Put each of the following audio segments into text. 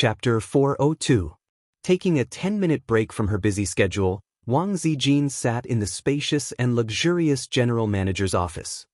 Chapter 402. Taking a 10-minute break from her busy schedule, Wang Zijin sat in the spacious and luxurious general manager's office.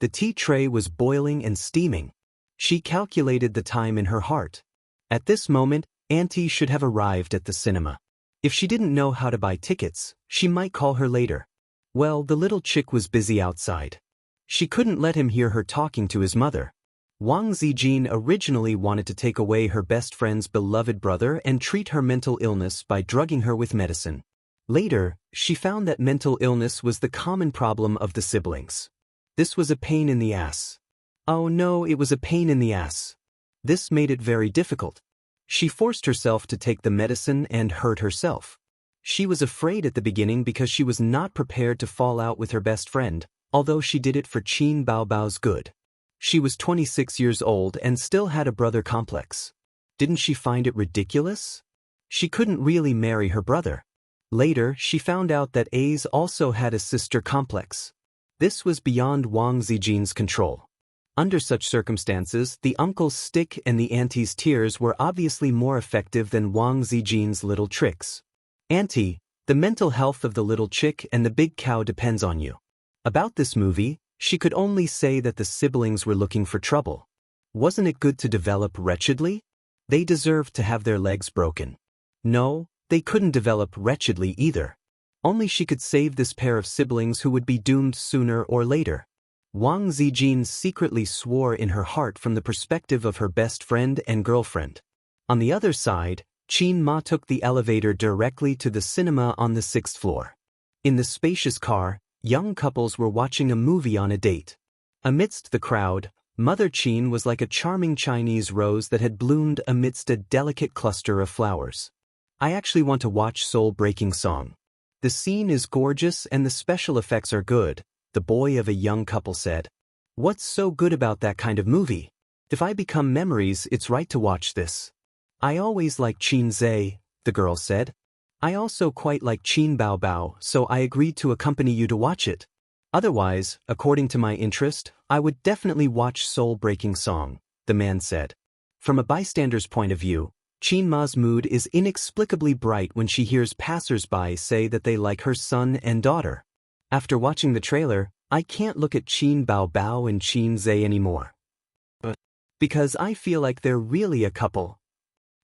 The tea tray was boiling and steaming. She calculated the time in her heart. At this moment, Auntie should have arrived at the cinema. If she didn't know how to buy tickets, she might call her later. Well, the little chick was busy outside. She couldn't let him hear her talking to his mother. Wang Zijin originally wanted to take away her best friend's beloved brother and treat her mental illness by drugging her with medicine. Later, she found that mental illness was the common problem of the siblings. This was a pain in the ass. Oh no, it was a pain in the ass. This made it very difficult. She forced herself to take the medicine and hurt herself. She was afraid at the beginning because she was not prepared to fall out with her best friend, although she did it for Qin Baobao's good. She was 26 years old and still had a brother complex. Didn't she find it ridiculous? She couldn't really marry her brother. Later, she found out that A's also had a sister complex. This was beyond Wang Zijin's control. Under such circumstances, the uncle's stick and the auntie's tears were obviously more effective than Wang Zijin's little tricks. Auntie, the mental health of the little chick and the big cow depends on you. About this movie, she could only say that the siblings were looking for trouble. Wasn't it good to develop wretchedly? They deserved to have their legs broken. No, they couldn't develop wretchedly either. Only she could save this pair of siblings who would be doomed sooner or later. Wang Zijin secretly swore in her heart from the perspective of her best friend and girlfriend. On the other side, Qin Ma took the elevator directly to the cinema on the 6th floor. In the spacious car, young couples were watching a movie on a date. Amidst the crowd, Mother Qin was like a charming Chinese rose that had bloomed amidst a delicate cluster of flowers. I actually want to watch Soul-Breaking Song. The scene is gorgeous and the special effects are good, the boy of a young couple said. What's so good about that kind of movie? If I become memories, it's right to watch this. I always like Qin Zhe, the girl said. I also quite like Qin Baobao, so I agreed to accompany you to watch it. Otherwise, according to my interest, I would definitely watch Soul-Breaking Song, the man said. From a bystander's point of view, Qin Ma's mood is inexplicably bright when she hears passers-by say that they like her son and daughter. After watching the trailer, I can't look at Qin Baobao and Qin Zhe anymore. Because I feel like they're really a couple.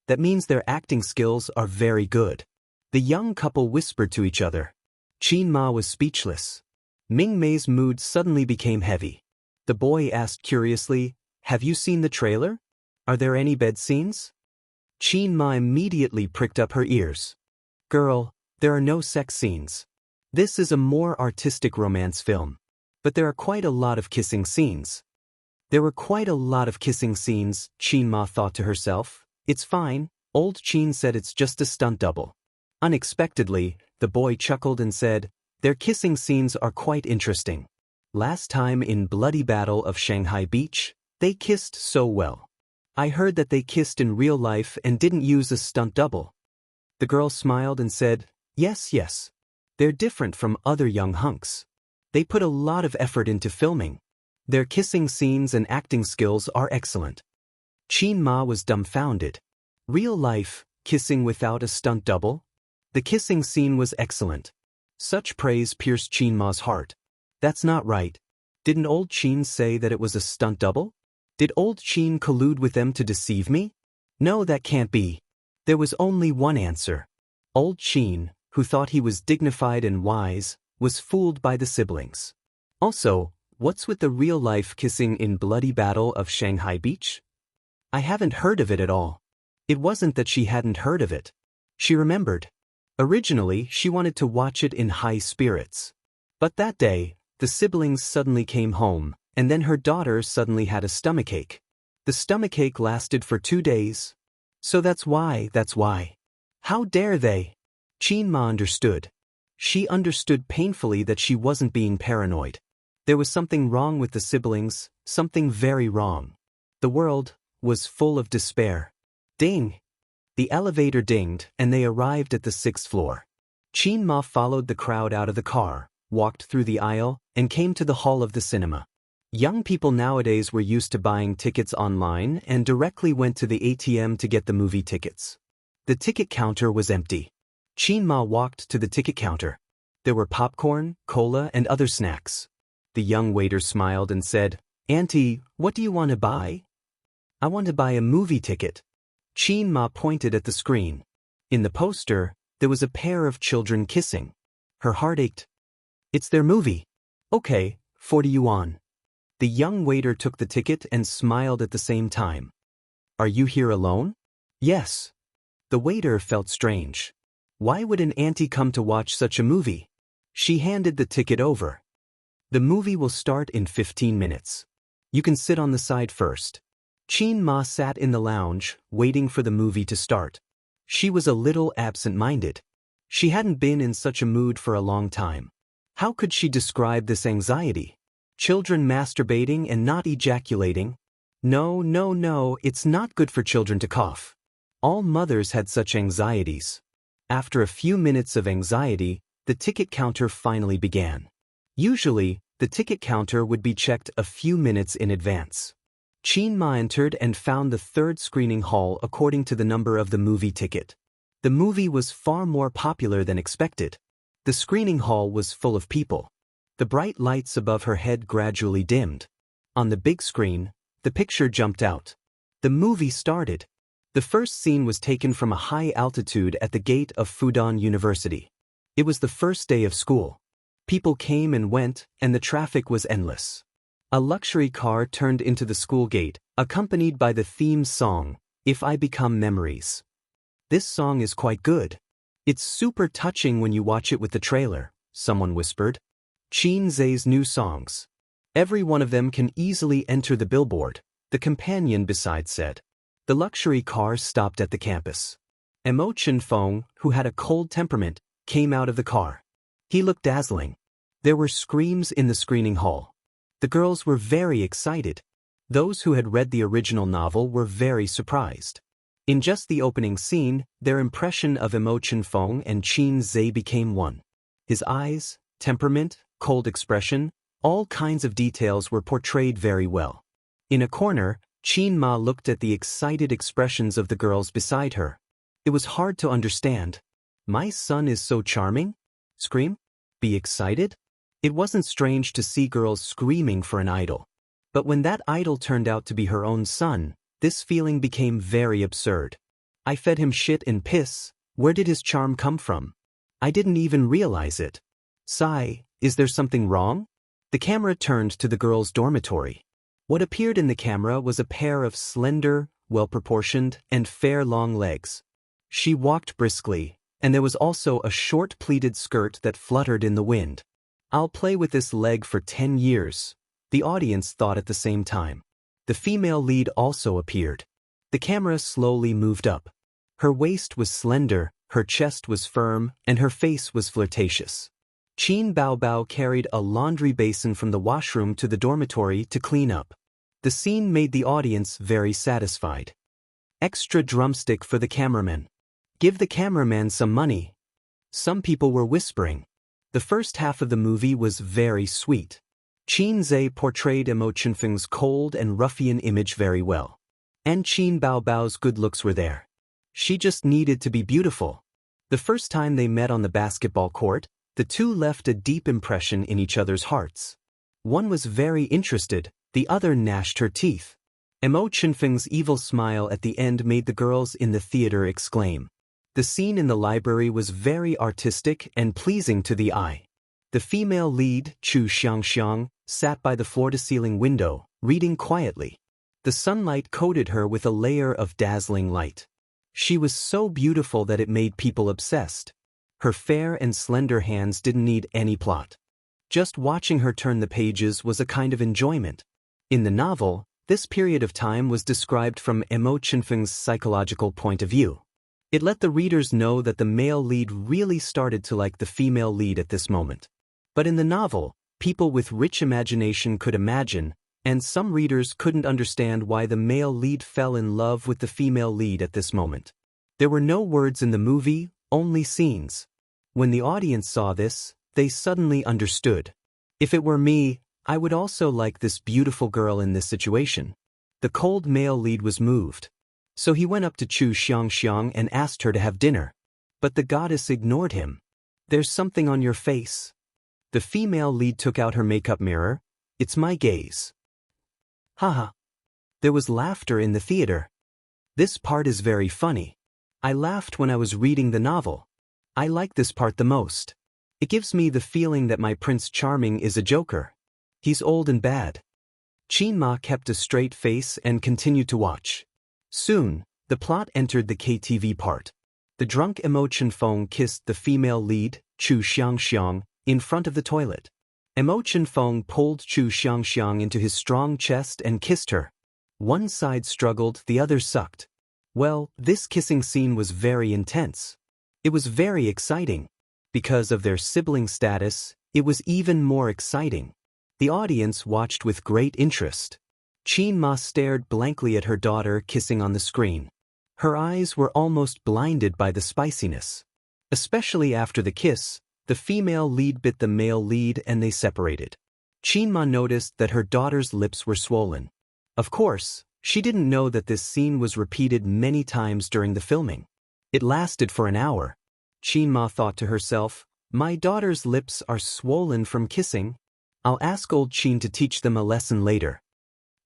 That means their acting skills are very good. The young couple whispered to each other. Qin Ma was speechless. Ming Mei's mood suddenly became heavy. The boy asked curiously, "Have you seen the trailer? Are there any bed scenes?" Qin Ma immediately pricked up her ears. "Girl, there are no sex scenes. This is a more artistic romance film. But there are quite a lot of kissing scenes." There were quite a lot of kissing scenes, Qin Ma thought to herself. It's fine, old Qin said it's just a stunt double. Unexpectedly, the boy chuckled and said, "Their kissing scenes are quite interesting. Last time in Bloody Battle of Shanghai Beach, they kissed so well. I heard that they kissed in real life and didn't use a stunt double." The girl smiled and said, Yes. They're different from other young hunks. They put a lot of effort into filming. Their kissing scenes and acting skills are excellent." Qin Ma was dumbfounded. Real life, kissing without a stunt double? The kissing scene was excellent. Such praise pierced Qin Ma's heart. That's not right. Didn't old Qin say that it was a stunt double? Did old Qin collude with them to deceive me? No, that can't be. There was only one answer. Old Qin, who thought he was dignified and wise, was fooled by the siblings. Also, what's with the real-life kissing in Bloody Battle of Shanghai Beach? I haven't heard of it at all. It wasn't that she hadn't heard of it. She remembered. Originally, she wanted to watch it in high spirits. But that day, the siblings suddenly came home, and then her daughter suddenly had a stomachache. The stomachache lasted for 2 days. So that's why. How dare they? Qin Ma understood. She understood painfully that she wasn't being paranoid. There was something wrong with the siblings, something very wrong. The world was full of despair. Ding! The elevator dinged, and they arrived at the 6th floor. Qin Ma followed the crowd out of the car, walked through the aisle, and came to the hall of the cinema. Young people nowadays were used to buying tickets online and directly went to the ATM to get the movie tickets. The ticket counter was empty. Chinma walked to the ticket counter. There were popcorn, cola, and other snacks. The young waiter smiled and said, "Auntie, what do you want to buy?" "I want to buy a movie ticket." Chinma pointed at the screen. In the poster, there was a pair of children kissing. Her heart ached. "It's their movie." "Okay, 40 yuan." The young waiter took the ticket and smiled at the same time. "Are you here alone?" "Yes." The waiter felt strange. Why would an auntie come to watch such a movie? She handed the ticket over. "The movie will start in 15 minutes. You can sit on the side first." Chinma sat in the lounge, waiting for the movie to start. She was a little absent-minded. She hadn't been in such a mood for a long time. How could she describe this anxiety? Children masturbating and not ejaculating? No, it's not good for children to cough. All mothers had such anxieties. After a few minutes of anxiety, the ticket counter finally began. Usually, the ticket counter would be checked a few minutes in advance. Chinma entered and found the third screening hall according to the number of the movie ticket. The movie was far more popular than expected. The screening hall was full of people. The bright lights above her head gradually dimmed. On the big screen, the picture jumped out. The movie started. The first scene was taken from a high altitude at the gate of Fudan University. It was the first day of school. People came and went, and the traffic was endless. A luxury car turned into the school gate, accompanied by the theme song, "If I Become Memories." "This song is quite good. It's super touching when you watch it with the trailer," someone whispered. Chin Zay's new songs. "Every one of them can easily enter the billboard," the companion beside said. The luxury car stopped at the campus. Emo Chen-feng, who had a cold temperament, came out of the car. He looked dazzling. There were screams in the screening hall. The girls were very excited. Those who had read the original novel were very surprised. In just the opening scene, their impression of Emo Chen-feng and Chin Zay became one. His eyes, temperament, cold expression, all kinds of details were portrayed very well. In a corner, Chinma looked at the excited expressions of the girls beside her. It was hard to understand. My son is so charming? Scream? Be excited? It wasn't strange to see girls screaming for an idol. But when that idol turned out to be her own son, this feeling became very absurd. I fed him shit and piss. Where did his charm come from? I didn't even realize it. Sigh, is there something wrong? The camera turned to the girls' dormitory. What appeared in the camera was a pair of slender, well-proportioned, and fair long legs. She walked briskly, and there was also a short pleated skirt that fluttered in the wind. I'll play with this leg for 10 years, the audience thought at the same time. The female lead also appeared. The camera slowly moved up. Her waist was slender, her chest was firm, and her face was flirtatious. Qin Baobao carried a laundry basin from the washroom to the dormitory to clean up. The scene made the audience very satisfied. Extra drumstick for the cameraman. Give the cameraman some money. Some people were whispering. The first half of the movie was very sweet. Chin Zay portrayed Emo Chen-feng's cold and ruffian image very well. And Qin Baobao's good looks were there. She just needed to be beautiful. The first time they met on the basketball court, the two left a deep impression in each other's hearts. One was very interested, the other gnashed her teeth. Emo Chen-feng's evil smile at the end made the girls in the theater exclaim. The scene in the library was very artistic and pleasing to the eye. The female lead, Chu Xiangxiang, sat by the floor-to-ceiling window, reading quietly. The sunlight coated her with a layer of dazzling light. She was so beautiful that it made people obsessed. Her fair and slender hands didn't need any plot. Just watching her turn the pages was a kind of enjoyment. In the novel, this period of time was described from Emo Chen-feng's psychological point of view. It let the readers know that the male lead really started to like the female lead at this moment. But in the novel, people with rich imagination could imagine, and some readers couldn't understand why the male lead fell in love with the female lead at this moment. There were no words in the movie, only scenes. When the audience saw this, they suddenly understood. If it were me, I would also like this beautiful girl in this situation. The cold male lead was moved. So he went up to Chu Xiangxiang and asked her to have dinner. But the goddess ignored him. There's something on your face. The female lead took out her makeup mirror. It's my gaze. Haha. There was laughter in the theater. This part is very funny. I laughed when I was reading the novel. I like this part the most. It gives me the feeling that my Prince Charming is a joker. He's old and bad. Qin Ma kept a straight face and continued to watch. Soon, the plot entered the KTV part. The drunk Emo Chen Feng kissed the female lead, Chu Xiangxiang, in front of the toilet. Emo Chen Feng pulled Chu Xiangxiang into his strong chest and kissed her. One side struggled, the other sucked. Well, this kissing scene was very intense. It was very exciting. Because of their sibling status, it was even more exciting. The audience watched with great interest. Qin Ma stared blankly at her daughter kissing on the screen. Her eyes were almost blinded by the spiciness. Especially after the kiss, the female lead bit the male lead and they separated. Qin Ma noticed that her daughter's lips were swollen. Of course, she didn't know that this scene was repeated many times during the filming. It lasted for an hour. Qin Ma thought to herself, my daughter's lips are swollen from kissing. I'll ask old Qin to teach them a lesson later.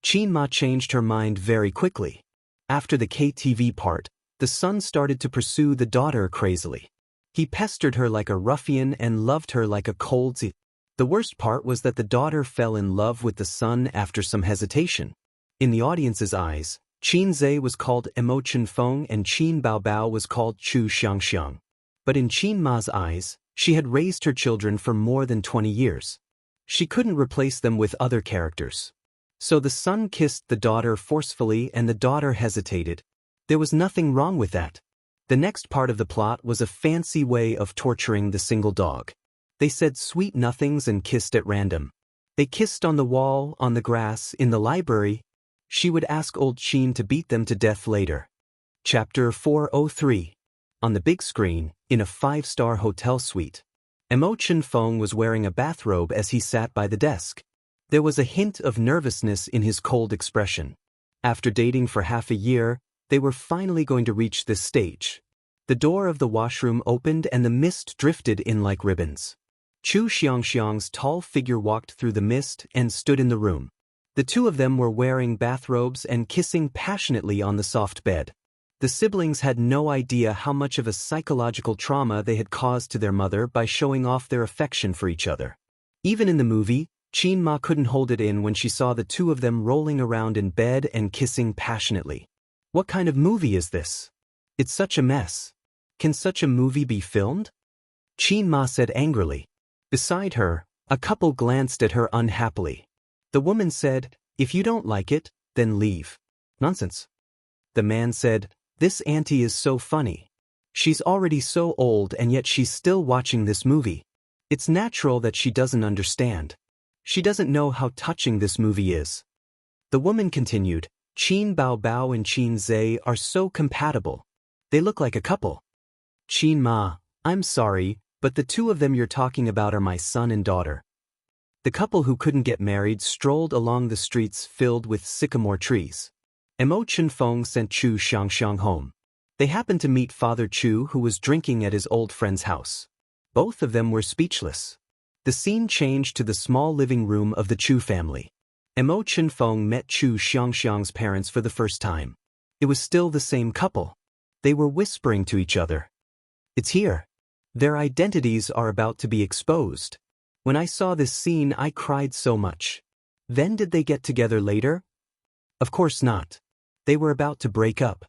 Qin Ma changed her mind very quickly. After the KTV part, the son started to pursue the daughter crazily. He pestered her like a ruffian and loved her like a cold sea. The worst part was that the daughter fell in love with the son after some hesitation. In the audience's eyes, Qin Zhe was called Emo Chen Feng and Qin Baobao was called Chu Xiangxiang. But in Qin Ma's eyes, she had raised her children for more than 20 years. She couldn't replace them with other characters. So the son kissed the daughter forcefully and the daughter hesitated. There was nothing wrong with that. The next part of the plot was a fancy way of torturing the single dog. They said sweet nothings and kissed at random. They kissed on the wall, on the grass, in the library. She would ask old Qin to beat them to death later. Chapter 403. On the big screen, in a 5-star hotel suite. Emo Chen Feng was wearing a bathrobe as he sat by the desk. There was a hint of nervousness in his cold expression. After dating for half a year, they were finally going to reach this stage. The door of the washroom opened and the mist drifted in like ribbons. Chu Xiangxiang's tall figure walked through the mist and stood in the room. The two of them were wearing bathrobes and kissing passionately on the soft bed. The siblings had no idea how much of a psychological trauma they had caused to their mother by showing off their affection for each other. Even in the movie, Qin Ma couldn't hold it in when she saw the two of them rolling around in bed and kissing passionately. What kind of movie is this? It's such a mess. Can such a movie be filmed? Qin Ma said angrily. Beside her, a couple glanced at her unhappily. The woman said, if you don't like it, then leave. Nonsense. The man said, this auntie is so funny. She's already so old and yet she's still watching this movie. It's natural that she doesn't understand. She doesn't know how touching this movie is. The woman continued, Qin Baobao and Qin Zhe are so compatible. They look like a couple. Qin Ma, I'm sorry, but the two of them you're talking about are my son and daughter. The couple who couldn't get married strolled along the streets filled with sycamore trees. Emo Chen Feng sent Chu Xiangxiang home. They happened to meet Father Chu who was drinking at his old friend's house. Both of them were speechless. The scene changed to the small living room of the Chu family. Emo Chen Feng met Chu Xiangxiang's parents for the first time. It was still the same couple. They were whispering to each other. It's here. Their identities are about to be exposed. When I saw this scene, I cried so much. Then did they get together later? Of course not. They were about to break up.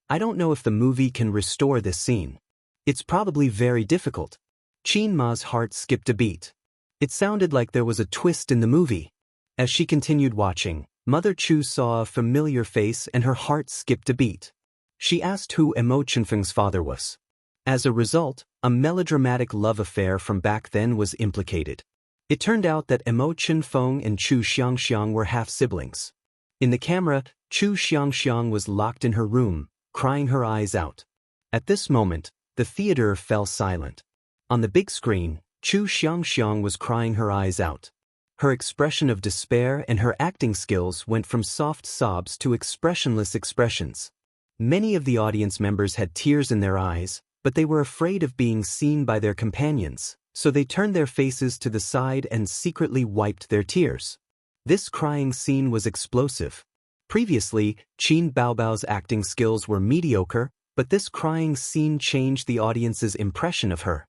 I don't know if the movie can restore this scene. It's probably very difficult. Qin Ma's heart skipped a beat. It sounded like there was a twist in the movie. As she continued watching, Mother Chu saw a familiar face and her heart skipped a beat. She asked who Emo Chen Feng's father was. As a result, a melodramatic love affair from back then was implicated. It turned out that Emo Chen Feng and Chu Xiangxiang were half-siblings. In the camera, Chu Xiangxiang was locked in her room, crying her eyes out. At this moment, the theater fell silent. On the big screen, Chu Xiangxiang was crying her eyes out. Her expression of despair and her acting skills went from soft sobs to expressionless expressions. Many of the audience members had tears in their eyes, but they were afraid of being seen by their companions, so they turned their faces to the side and secretly wiped their tears. This crying scene was explosive. Previously, Qin Baobao's acting skills were mediocre, but this crying scene changed the audience's impression of her.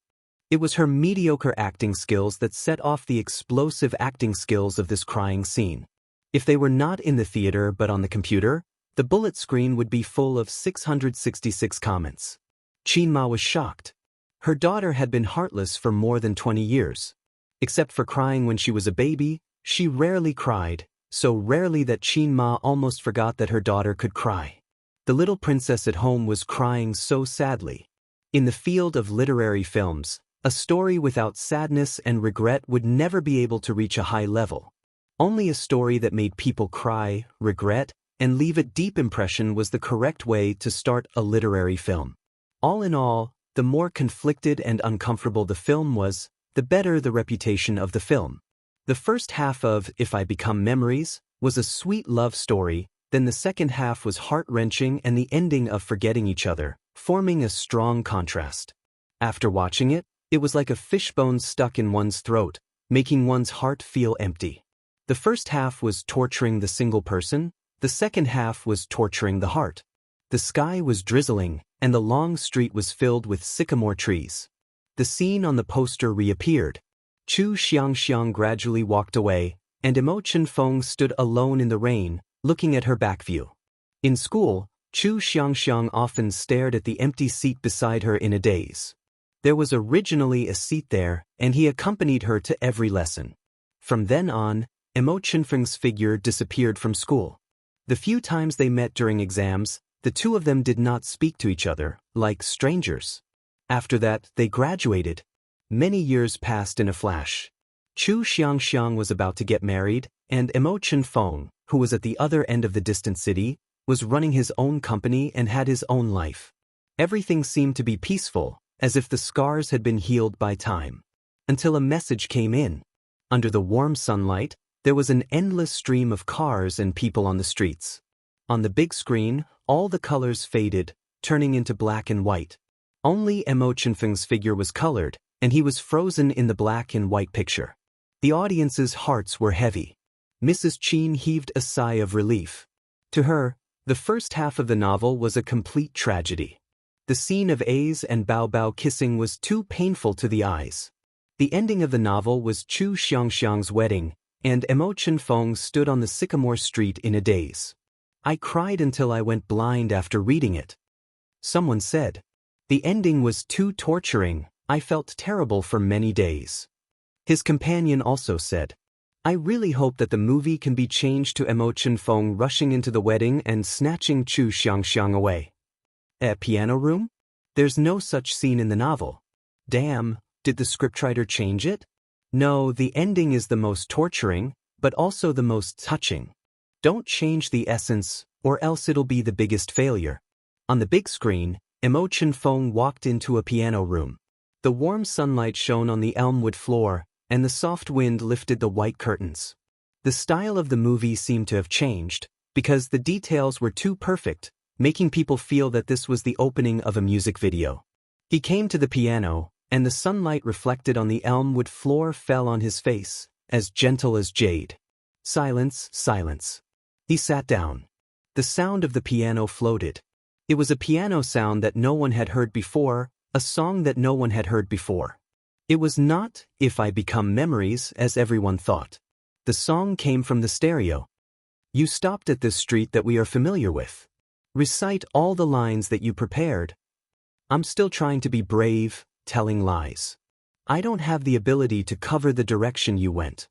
It was her mediocre acting skills that set off the explosive acting skills of this crying scene. If they were not in the theater but on the computer, the bullet screen would be full of 666 comments. Qin Ma was shocked. Her daughter had been heartless for more than 20 years. Except for crying when she was a baby, she rarely cried, so rarely that Qin Ma almost forgot that her daughter could cry. The little princess at home was crying so sadly. In the field of literary films, a story without sadness and regret would never be able to reach a high level. Only a story that made people cry, regret, and leave a deep impression was the correct way to start a literary film. All in all, the more conflicted and uncomfortable the film was, the better the reputation of the film. The first half of If I Become Memories was a sweet love story, then the second half was heart-wrenching and the ending of Forgetting Each Other, forming a strong contrast. After watching it, it was like a fishbone stuck in one's throat, making one's heart feel empty. The first half was torturing the single person, the second half was torturing the heart. The sky was drizzling, and the long street was filled with sycamore trees. The scene on the poster reappeared. Chu Xiangxiang gradually walked away, and Emo Chen-feng stood alone in the rain, looking at her back view. In school, Chu Xiangxiang often stared at the empty seat beside her in a daze. There was originally a seat there, and he accompanied her to every lesson. From then on, Emo Chen-feng's figure disappeared from school. The few times they met during exams, the two of them did not speak to each other, like strangers. After that, they graduated. Many years passed in a flash. Chu Xiangxiang was about to get married, and Emo Chen-feng, who was at the other end of the distant city, was running his own company and had his own life. Everything seemed to be peaceful, as if the scars had been healed by time. Until a message came in. Under the warm sunlight, there was an endless stream of cars and people on the streets. On the big screen, all the colors faded, turning into black and white. Only Emo Chen-feng's figure was colored, and he was frozen in the black and white picture. The audience's hearts were heavy. Mrs. Qin heaved a sigh of relief. To her, the first half of the novel was a complete tragedy. The scene of A's and Bao Bao kissing was too painful to the eyes. The ending of the novel was Chu Xiangxiang's wedding, and Emo Chen-feng stood on the sycamore street in a daze. I cried until I went blind after reading it. Someone said. The ending was too torturing, I felt terrible for many days. His companion also said. I really hope that the movie can be changed to Emo Chen-feng rushing into the wedding and snatching Chu Xiangxiang away. A piano room? There's no such scene in the novel. Damn, did the scriptwriter change it? No, the ending is the most torturing, but also the most touching. Don't change the essence, or else it'll be the biggest failure. On the big screen, Emo Chen-feng walked into a piano room. The warm sunlight shone on the elmwood floor, and the soft wind lifted the white curtains. The style of the movie seemed to have changed, because the details were too perfect, making people feel that this was the opening of a music video. He came to the piano, and the sunlight reflected on the elmwood floor fell on his face, as gentle as jade. Silence, silence. He sat down. The sound of the piano floated. It was a piano sound that no one had heard before, a song that no one had heard before. It was not If I Become Memories as everyone thought. The song came from the stereo. You stopped at this street that we are familiar with. Recite all the lines that you prepared. I'm still trying to be brave, telling lies. I don't have the ability to cover the direction you went.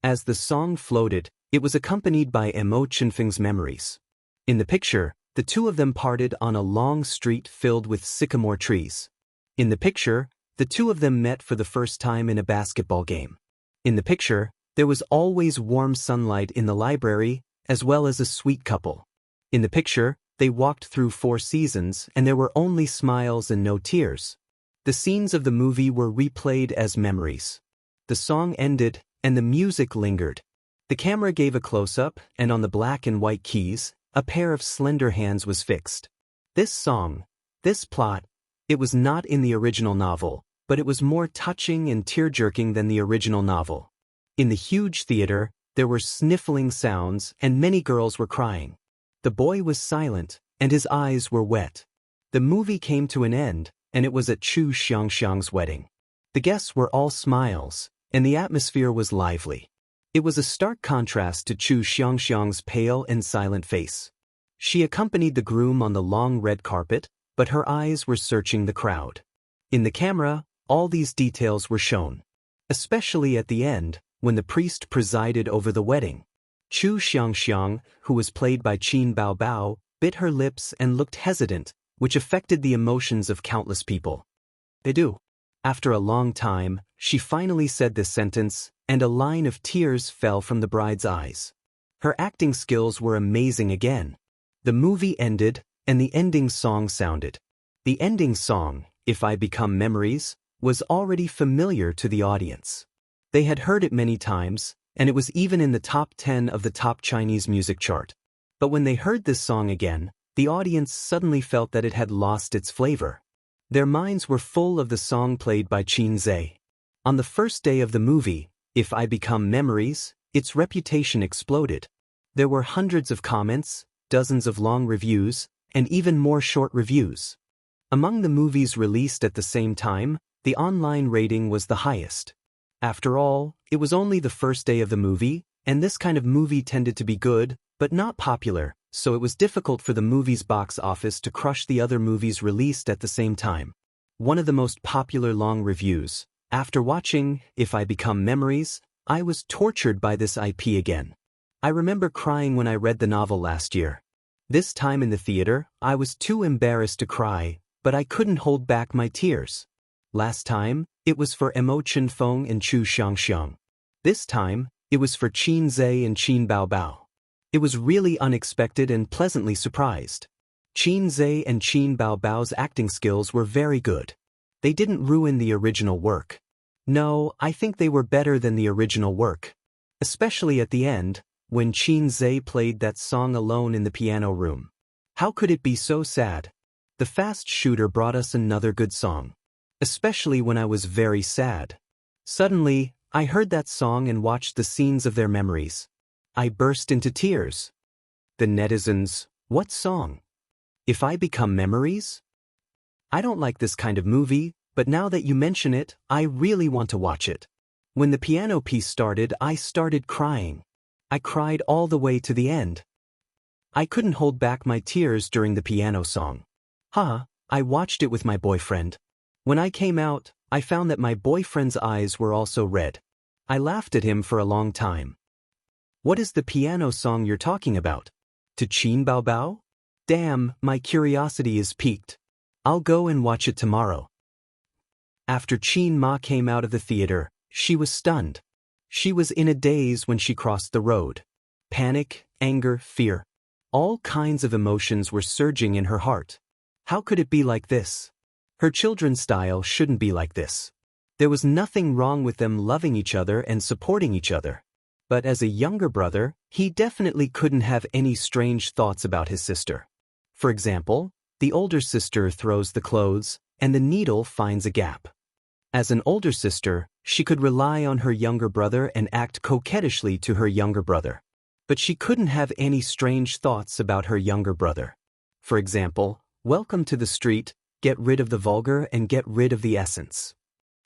As the song floated, it was accompanied by Emo Chen-feng's memories. In the picture, the two of them parted on a long street filled with sycamore trees. In the picture, the two of them met for the first time in a basketball game. In the picture, there was always warm sunlight in the library, as well as a sweet couple. In the picture, they walked through 4 seasons and there were only smiles and no tears. The scenes of the movie were replayed as memories. The song ended, and the music lingered. The camera gave a close-up, and on the black and white keys, a pair of slender hands was fixed. This song, this plot, it was not in the original novel, but it was more touching and tear-jerking than the original novel. In the huge theater, there were sniffling sounds, and many girls were crying. The boy was silent, and his eyes were wet. The movie came to an end, and it was at Chu Xiangxiang's wedding. The guests were all smiles, and the atmosphere was lively. It was a stark contrast to Chu Xiangxiang's pale and silent face. She accompanied the groom on the long red carpet, but her eyes were searching the crowd. In the camera, all these details were shown. Especially at the end, when the priest presided over the wedding. Chu Xiangxiang, who was played by Qin Baobao, bit her lips and looked hesitant, which affected the emotions of countless people. They do. After a long time, she finally said this sentence, and a line of tears fell from the bride's eyes. Her acting skills were amazing again. The movie ended, and the ending song sounded. The ending song, If I Become Memories, was already familiar to the audience. They had heard it many times, and it was even in the top 10 of the top Chinese music chart. But when they heard this song again, the audience suddenly felt that it had lost its flavor. Their minds were full of the song played by Qin Zhe. On the first day of the movie, If I Become Memories, its reputation exploded. There were hundreds of comments, dozens of long reviews, and even more short reviews. Among the movies released at the same time, the online rating was the highest. After all, it was only the first day of the movie, and this kind of movie tended to be good, but not popular, so it was difficult for the movie's box office to crush the other movies released at the same time. One of the most popular long reviews: after watching If I Become Memories, I was tortured by this IP again. I remember crying when I read the novel last year. This time in the theater, I was too embarrassed to cry, but I couldn't hold back my tears. Last time, it was for Mo Chenfeng and Chu Xiangxiang. This time, it was for Qin Zhe and Qin Baobao. It was really unexpected and pleasantly surprised. Qin Zhe and Qin Baobao's acting skills were very good. They didn't ruin the original work. No, I think they were better than the original work. Especially at the end, when Qin Zhe played that song alone in the piano room. How could it be so sad? The fast shooter brought us another good song. Especially when I was very sad. Suddenly, I heard that song and watched the scenes of their memories. I burst into tears. The netizens, what song? If I Become Memories? I don't like this kind of movie, but now that you mention it, I really want to watch it. When the piano piece started, I started crying. I cried all the way to the end. I couldn't hold back my tears during the piano song. I watched it with my boyfriend. When I came out, I found that my boyfriend's eyes were also red. I laughed at him for a long time. What is the piano song you're talking about? To Qin Baobao? Damn, my curiosity is piqued. I'll go and watch it tomorrow. After Qin Ma came out of the theater, she was stunned. She was in a daze when she crossed the road. Panic, anger, fear. All kinds of emotions were surging in her heart. How could it be like this? Her children's style shouldn't be like this. There was nothing wrong with them loving each other and supporting each other. But as a younger brother, he definitely couldn't have any strange thoughts about his sister. For example, the older sister throws the clothes, and the needle finds a gap. As an older sister, she could rely on her younger brother and act coquettishly to her younger brother. But she couldn't have any strange thoughts about her younger brother. For example, welcome to the street, get rid of the vulgar and get rid of the essence.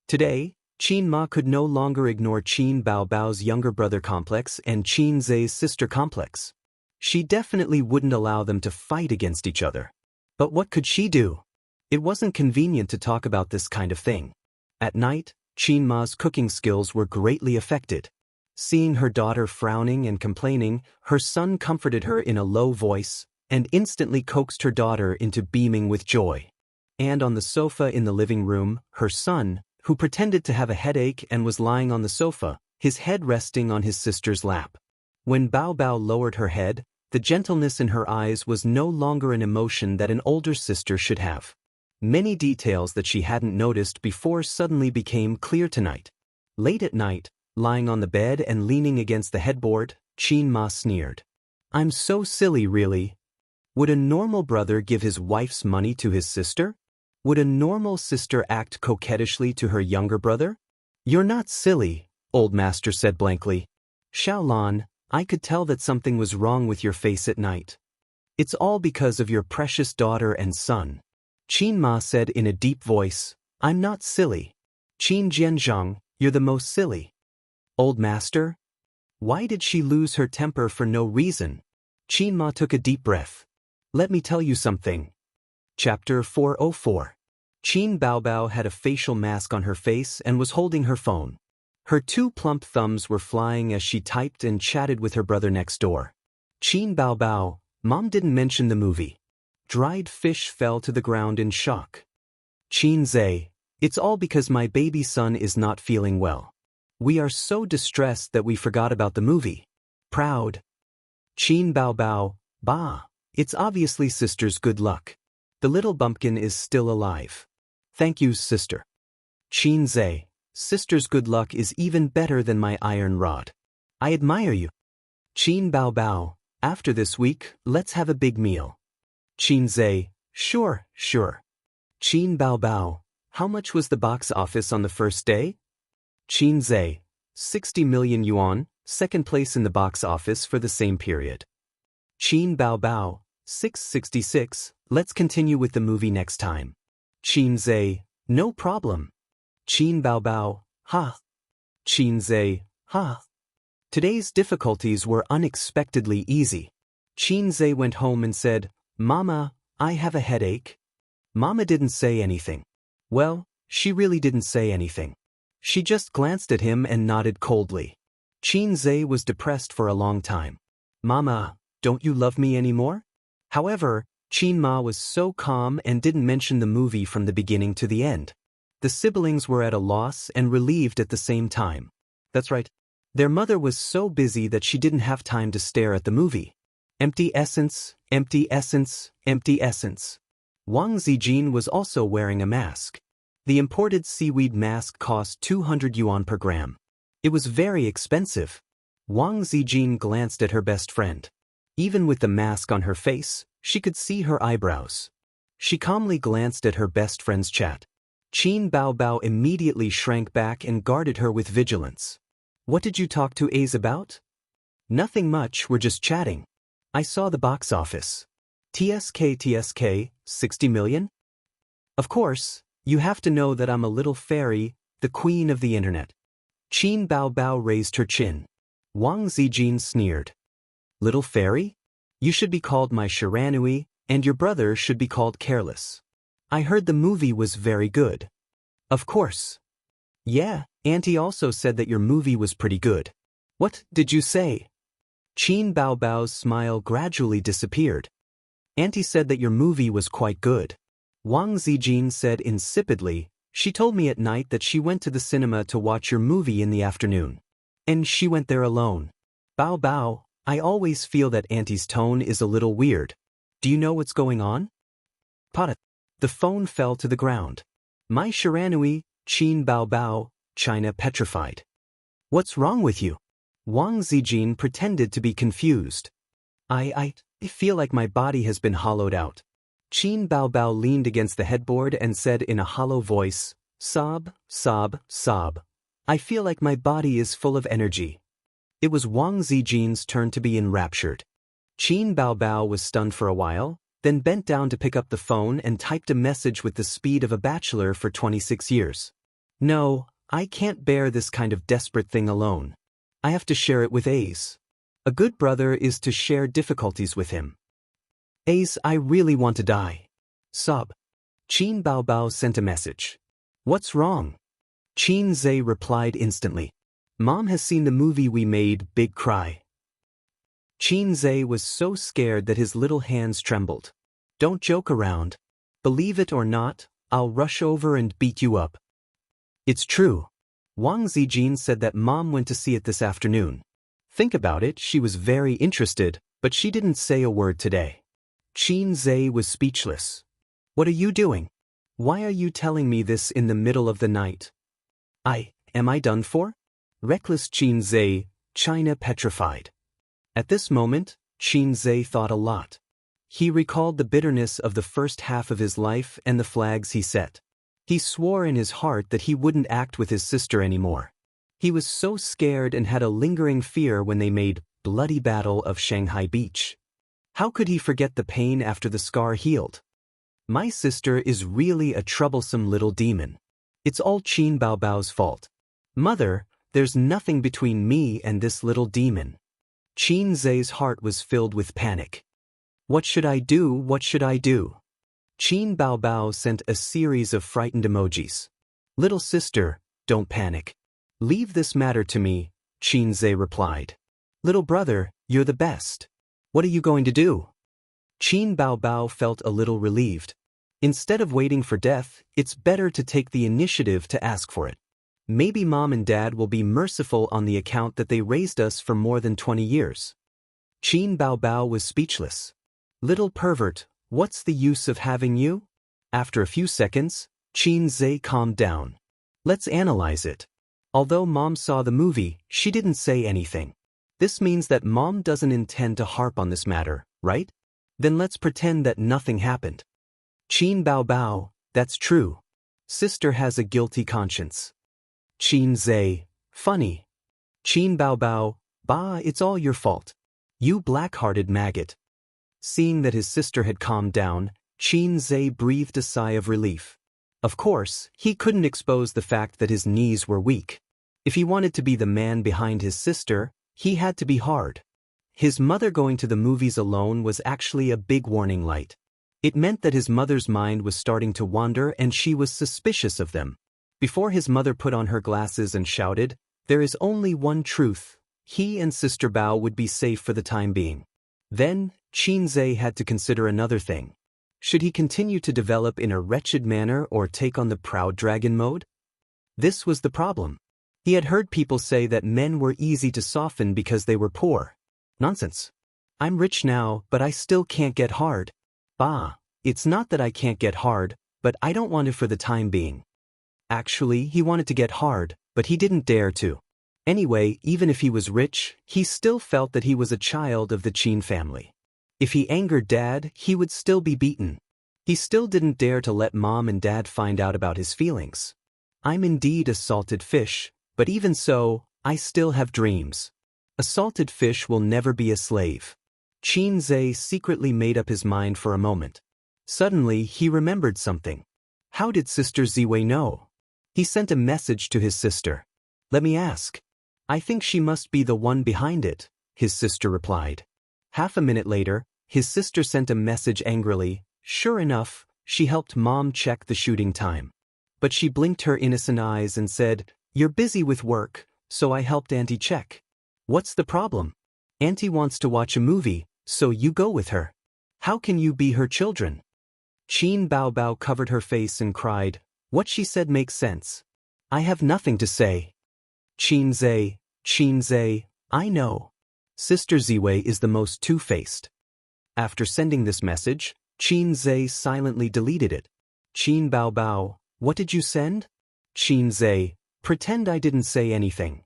Today, Qin Ma could no longer ignore Qin Baobao's younger brother complex and Qin Zhe's sister complex. She definitely wouldn't allow them to fight against each other. But what could she do? It wasn't convenient to talk about this kind of thing. At night, Qin Ma's cooking skills were greatly affected. Seeing her daughter frowning and complaining, her son comforted her in a low voice and instantly coaxed her daughter into beaming with joy. And on the sofa in the living room, her son, who pretended to have a headache and was lying on the sofa, his head resting on his sister's lap. When Bao Bao lowered her head, the gentleness in her eyes was no longer an emotion that an older sister should have. Many details that she hadn't noticed before suddenly became clear tonight. Late at night, lying on the bed and leaning against the headboard, Qin Ma sneered. I'm so silly, really. Would a normal brother give his wife's money to his sister? Would a normal sister act coquettishly to her younger brother? You're not silly, old master said blankly. Xiaolan, I could tell that something was wrong with your face at night. It's all because of your precious daughter and son. Qin Ma said in a deep voice, I'm not silly. Qin Jianzhang, you're the most silly. Old master? Why did she lose her temper for no reason? Qin Ma took a deep breath. Let me tell you something. Chapter 404. Qin Baobao had a facial mask on her face and was holding her phone. Her two plump thumbs were flying as she typed and chatted with her brother next door. Qin Baobao, Mom didn't mention the movie. Dried fish fell to the ground in shock. Qin Zhe, it's all because my baby son is not feeling well. We are so distressed that we forgot about the movie. Proud. Qin Baobao, bah, it's obviously sister's good luck. The little bumpkin is still alive. Thank you, sister. Qin Zhe, sister's good luck is even better than my iron rod. I admire you. Qin Baobao, after this week, let's have a big meal. Qin Zhe, sure. Qin Baobao, how much was the box office on the first day? Qin Zhe, 60 million yuan, second place in the box office for the same period. Qin Baobao, 666, let's continue with the movie next time. Qin Zhe, no problem. Qin Baobao, ha. Qin Zhe, ha. Today's difficulties were unexpectedly easy. Qin Zhe went home and said, Mama, I have a headache. Mama didn't say anything. Well, she really didn't say anything. She just glanced at him and nodded coldly. Qin Zhe was depressed for a long time. Mama, don't you love me anymore? However, Qin Ma was so calm and didn't mention the movie from the beginning to the end. The siblings were at a loss and relieved at the same time. That's right. Their mother was so busy that she didn't have time to stare at the movie. Empty essence, empty essence, empty essence. Wang Zijin was also wearing a mask. The imported seaweed mask cost 200 yuan per gram. It was very expensive. Wang Zijin glanced at her best friend. Even with the mask on her face, she could see her eyebrows. She calmly glanced at her best friend's chat. Qin Baobao immediately shrank back and guarded her with vigilance. What did you talk to A's about? Nothing much, we're just chatting. I saw the box office. TSK, 60 million? Of course, you have to know that I'm a little fairy, the queen of the internet. Qin Baobao raised her chin. Wang Zijin sneered. Little fairy? You should be called my Shiranui, and your brother should be called careless. I heard the movie was very good. Of course. Yeah, Auntie also said that your movie was pretty good. What did you say? Qin Baobao's smile gradually disappeared. Auntie said that your movie was quite good. Wang Zijin said insipidly, she told me at night that she went to the cinema to watch your movie in the afternoon. And she went there alone. Baobao, I always feel that Auntie's tone is a little weird. Do you know what's going on? Pata. The phone fell to the ground. My Shiranui, Qin Baobao, China petrified. What's wrong with you? Wang Zijin pretended to be confused. I feel like my body has been hollowed out. Qin Baobao leaned against the headboard and said in a hollow voice, sob, sob, sob. I feel like my body is full of energy. It was Wang Zijin's turn to be enraptured. Qin Baobao was stunned for a while, then bent down to pick up the phone and typed a message with the speed of a bachelor for 26 years. No, I can't bear this kind of desperate thing alone. I have to share it with Ace. A good brother is to share difficulties with him. Ace, I really want to die. Sob. Qin Baobao sent a message. What's wrong? Qin Zhe replied instantly. Mom has seen the movie we made, Big Cry. Qin Zhe was so scared that his little hands trembled. Don't joke around. Believe it or not, I'll rush over and beat you up. It's true. Wang Zijin said that Mom went to see it this afternoon. Think about it, she was very interested, but she didn't say a word today. Qin Zhe was speechless. What are you doing? Why are you telling me this in the middle of the night? Am I done for? Reckless Qin Zhe, China petrified. At this moment, Qin Zhe thought a lot. He recalled the bitterness of the first half of his life and the flags he set. He swore in his heart that he wouldn't act with his sister anymore. He was so scared and had a lingering fear when they made bloody battle of Shanghai Beach. How could he forget the pain after the scar healed? My sister is really a troublesome little demon. It's all Qin Baobao's fault. Mother, there's nothing between me and this little demon. Qin Zhe's heart was filled with panic. What should I do? What should I do? Qin Baobao sent a series of frightened emojis. Little sister, don't panic. Leave this matter to me, Qin Zhe replied. Little brother, you're the best. What are you going to do? Qin Baobao felt a little relieved. Instead of waiting for death, it's better to take the initiative to ask for it. Maybe Mom and Dad will be merciful on the account that they raised us for more than 20 years. Qin Baobao was speechless. Little pervert, what's the use of having you? After a few seconds, Qin Zhe calmed down. Let's analyze it. Although Mom saw the movie, she didn't say anything. This means that Mom doesn't intend to harp on this matter, right? Then let's pretend that nothing happened. Qin Baobao, that's true. Sister has a guilty conscience. Qin Zhe, funny. Qin Baobao, bah, it's all your fault. You black-hearted maggot. Seeing that his sister had calmed down, Qin Zhe breathed a sigh of relief. Of course, he couldn't expose the fact that his knees were weak. If he wanted to be the man behind his sister, he had to be hard. His mother going to the movies alone was actually a big warning light. It meant that his mother's mind was starting to wander and she was suspicious of them. Before his mother put on her glasses and shouted, "There is only one truth. He and Sister Bao would be safe for the time being." Then, Qin Zhe had to consider another thing. Should he continue to develop in a wretched manner or take on the proud dragon mode? This was the problem. He had heard people say that men were easy to soften because they were poor. Nonsense. I'm rich now, but I still can't get hard. Bah, it's not that I can't get hard, but I don't want to for the time being. Actually, he wanted to get hard, but he didn't dare to. Anyway, even if he was rich, he still felt that he was a child of the Qin family. If he angered Dad, he would still be beaten. He still didn't dare to let Mom and Dad find out about his feelings. I'm indeed a salted fish, but even so, I still have dreams. A salted fish will never be a slave. Qin Zhe secretly made up his mind for a moment. Suddenly, he remembered something. How did Sister Ziwei know? He sent a message to his sister. Let me ask. I think she must be the one behind it, his sister replied. Half a minute later, his sister sent a message angrily. Sure enough, she helped Mom check the shooting time. But she blinked her innocent eyes and said, "You're busy with work, so I helped Auntie check." What's the problem? Auntie wants to watch a movie, so you go with her. How can you be her children? Qin Baobao covered her face and cried, "What she said makes sense. I have nothing to say." Qin Zhe, I know. Sister Ziwei is the most two-faced. After sending this message, Qin Zhe silently deleted it. Qin Baobao, what did you send? Qin Zhe, pretend I didn't say anything.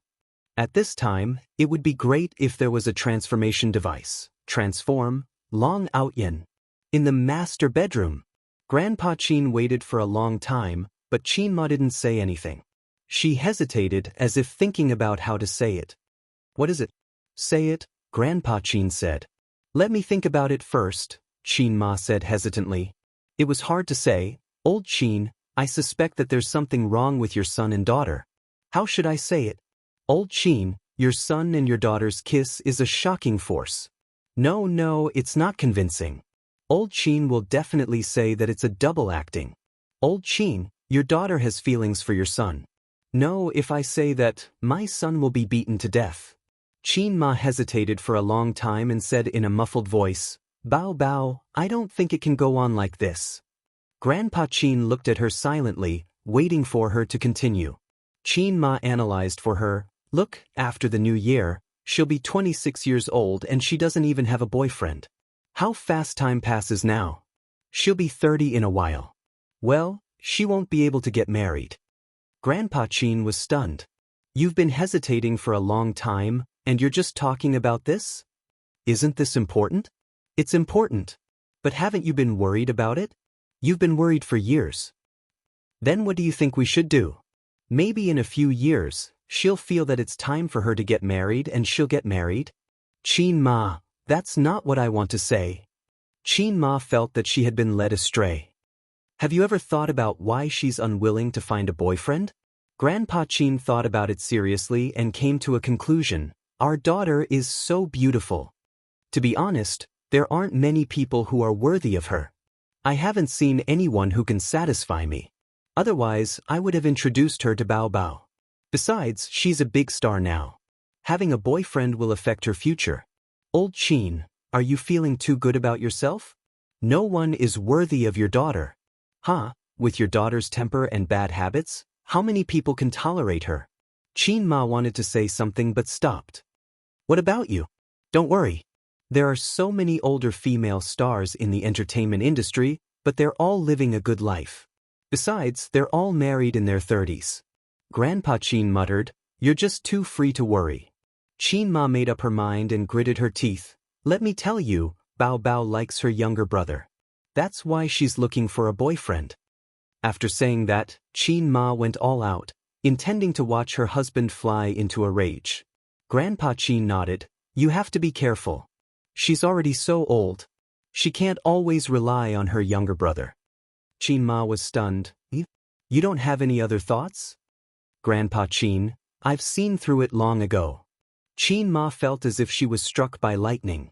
At this time, it would be great if there was a transformation device. Transform, Long Outyin. In the master bedroom. Grandpa Qin waited for a long time, but Qin Ma didn't say anything. She hesitated as if thinking about how to say it. What is it? Say it, Grandpa Qin said. Let me think about it first, Qin Ma said hesitantly. It was hard to say. Old Qin, I suspect that there's something wrong with your son and daughter. How should I say it? Old Qin, your son and your daughter's kiss is a shocking force. No, it's not convincing. Old Qin will definitely say that it's a double acting. Old Qin, your daughter has feelings for your son. No, if I say that, my son will be beaten to death. Qin Ma hesitated for a long time and said in a muffled voice, Bao, I don't think it can go on like this. Grandpa Qin looked at her silently, waiting for her to continue. Qin Ma analyzed for her, look, after the new year, she'll be 26 years old and she doesn't even have a boyfriend. How fast time passes now. She'll be 30 in a while. Well, she won't be able to get married. Grandpa Qin was stunned. You've been hesitating for a long time, and you're just talking about this? Isn't this important? It's important. But haven't you been worried about it? You've been worried for years. Then what do you think we should do? Maybe in a few years, she'll feel that it's time for her to get married and she'll get married. Qin Ma, that's not what I want to say. Qin Ma felt that she had been led astray. Have you ever thought about why she's unwilling to find a boyfriend? Grandpa Qin thought about it seriously and came to a conclusion. Our daughter is so beautiful. To be honest, there aren't many people who are worthy of her. I haven't seen anyone who can satisfy me. Otherwise, I would have introduced her to Bao Bao. Besides, she's a big star now. Having a boyfriend will affect her future. Old Qin, are you feeling too good about yourself? No one is worthy of your daughter. Huh? With your daughter's temper and bad habits, how many people can tolerate her? Qin Ma wanted to say something but stopped. What about you? Don't worry. There are so many older female stars in the entertainment industry, but they're all living a good life. Besides, they're all married in their 30s. Grandpa Qin muttered, you're just too free to worry. Qin Ma made up her mind and gritted her teeth. Let me tell you, Bao Bao likes her younger brother. That's why she's looking for a boyfriend. After saying that, Qin Ma went all out, intending to watch her husband fly into a rage. Grandpa Qin nodded, you have to be careful. She's already so old. She can't always rely on her younger brother. Qin Ma was stunned. You don't have any other thoughts? Grandpa Qin, I've seen through it long ago. Qin Ma felt as if she was struck by lightning.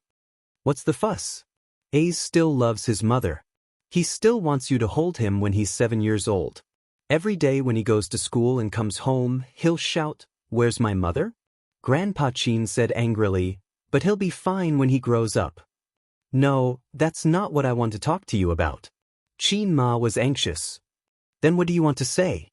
What's the fuss? Ace still loves his mother. He still wants you to hold him when he's 7 years old. Every day when he goes to school and comes home, he'll shout, where's my mother? Grandpa Qin said angrily, but he'll be fine when he grows up. No, that's not what I want to talk to you about. Qin Ma was anxious. Then what do you want to say?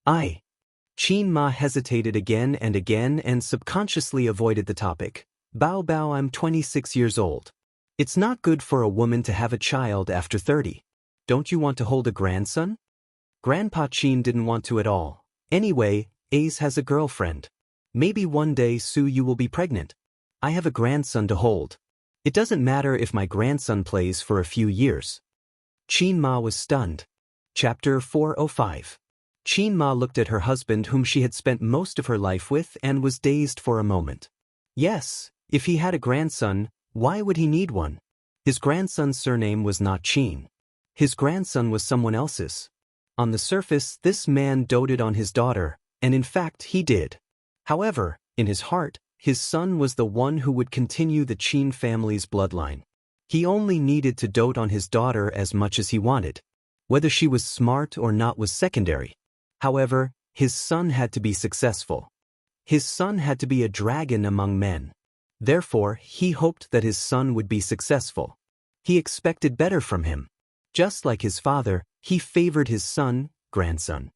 Qin Ma hesitated again and subconsciously avoided the topic. Bao Bao, I'm 26 years old. It's not good for a woman to have a child after 30. Don't you want to hold a grandson? Grandpa Qin didn't want to at all. Anyway, Ace has a girlfriend. Maybe one day Su you will be pregnant. I have a grandson to hold. It doesn't matter if my grandson plays for a few years. Qin Ma was stunned. Chapter 405. Qin Ma looked at her husband whom she had spent most of her life with and was dazed for a moment. Yes, if he had a grandson, why would he need one? His grandson's surname was not Qin. His grandson was someone else's. On the surface, this man doted on his daughter, and in fact he did. However, in his heart, his son was the one who would continue the Qin family's bloodline. He only needed to dote on his daughter as much as he wanted. Whether she was smart or not was secondary. However, his son had to be successful. His son had to be a dragon among men. Therefore, he hoped that his son would be successful. He expected better from him. Just like his father, he favored his son, grandson.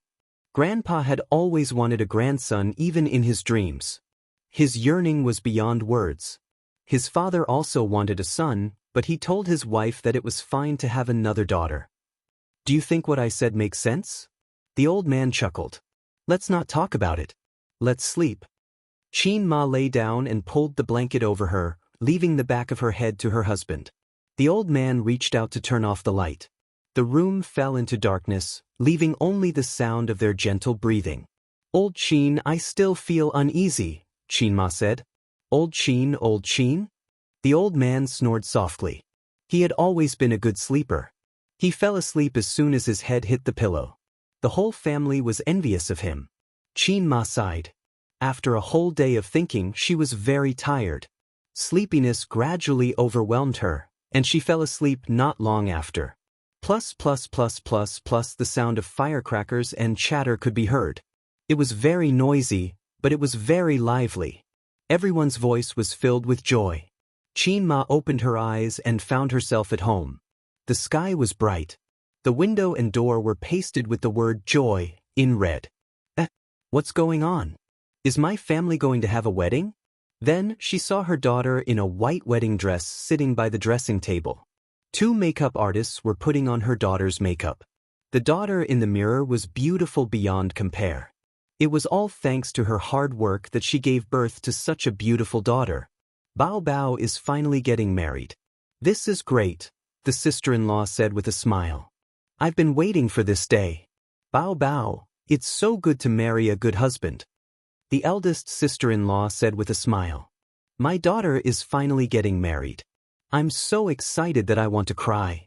Grandpa had always wanted a grandson even in his dreams. His yearning was beyond words. His father also wanted a son, but he told his wife that it was fine to have another daughter. Do you think what I said makes sense? The old man chuckled. Let's not talk about it. Let's sleep. Qin Ma lay down and pulled the blanket over her, leaving the back of her head to her husband. The old man reached out to turn off the light. The room fell into darkness, leaving only the sound of their gentle breathing. Old Qin, I still feel uneasy, Qin Ma said. Old Qin, old Qin? The old man snored softly. He had always been a good sleeper. He fell asleep as soon as his head hit the pillow. The whole family was envious of him. Qin Ma sighed. After a whole day of thinking, she was very tired. Sleepiness gradually overwhelmed her, and she fell asleep not long after. Plus, the sound of firecrackers and chatter could be heard. It was very noisy, but it was very lively. Everyone's voice was filled with joy. Qin Ma opened her eyes and found herself at home. The sky was bright. The window and door were pasted with the word joy in red. What's going on? Is my family going to have a wedding? Then she saw her daughter in a white wedding dress sitting by the dressing table. 2 makeup artists were putting on her daughter's makeup. The daughter in the mirror was beautiful beyond compare. It was all thanks to her hard work that she gave birth to such a beautiful daughter. Bao Bao is finally getting married. This is great, the sister-in-law said with a smile. I've been waiting for this day. Bao Bao, it's so good to marry a good husband. The eldest sister-in-law said with a smile. My daughter is finally getting married. I'm so excited that I want to cry.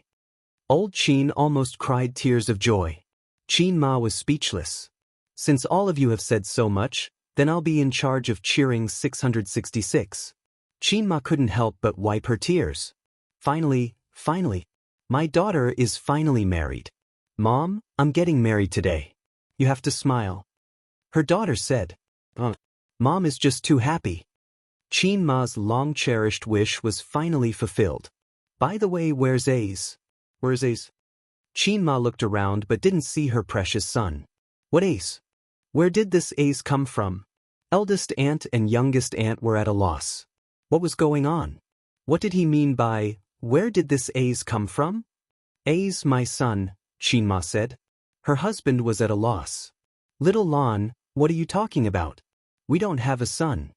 Old Qin almost cried tears of joy. Qin Ma was speechless. Since all of you have said so much, then I'll be in charge of cheering 666. Qin Ma couldn't help but wipe her tears. Finally, my daughter is finally married. Mom, I'm getting married today. You have to smile. Her daughter said. Mom is just too happy. Qin Ma's long-cherished wish was finally fulfilled. By the way, where's Ace? Where's Ace? Qin Ma looked around but didn't see her precious son. What Ace? Where did this Ace come from? Eldest aunt and youngest aunt were at a loss. What was going on? What did he mean by, where did this Ace come from? Ace, my son, Qin Ma said. Her husband was at a loss. Little Lon, what are you talking about? We don't have a son.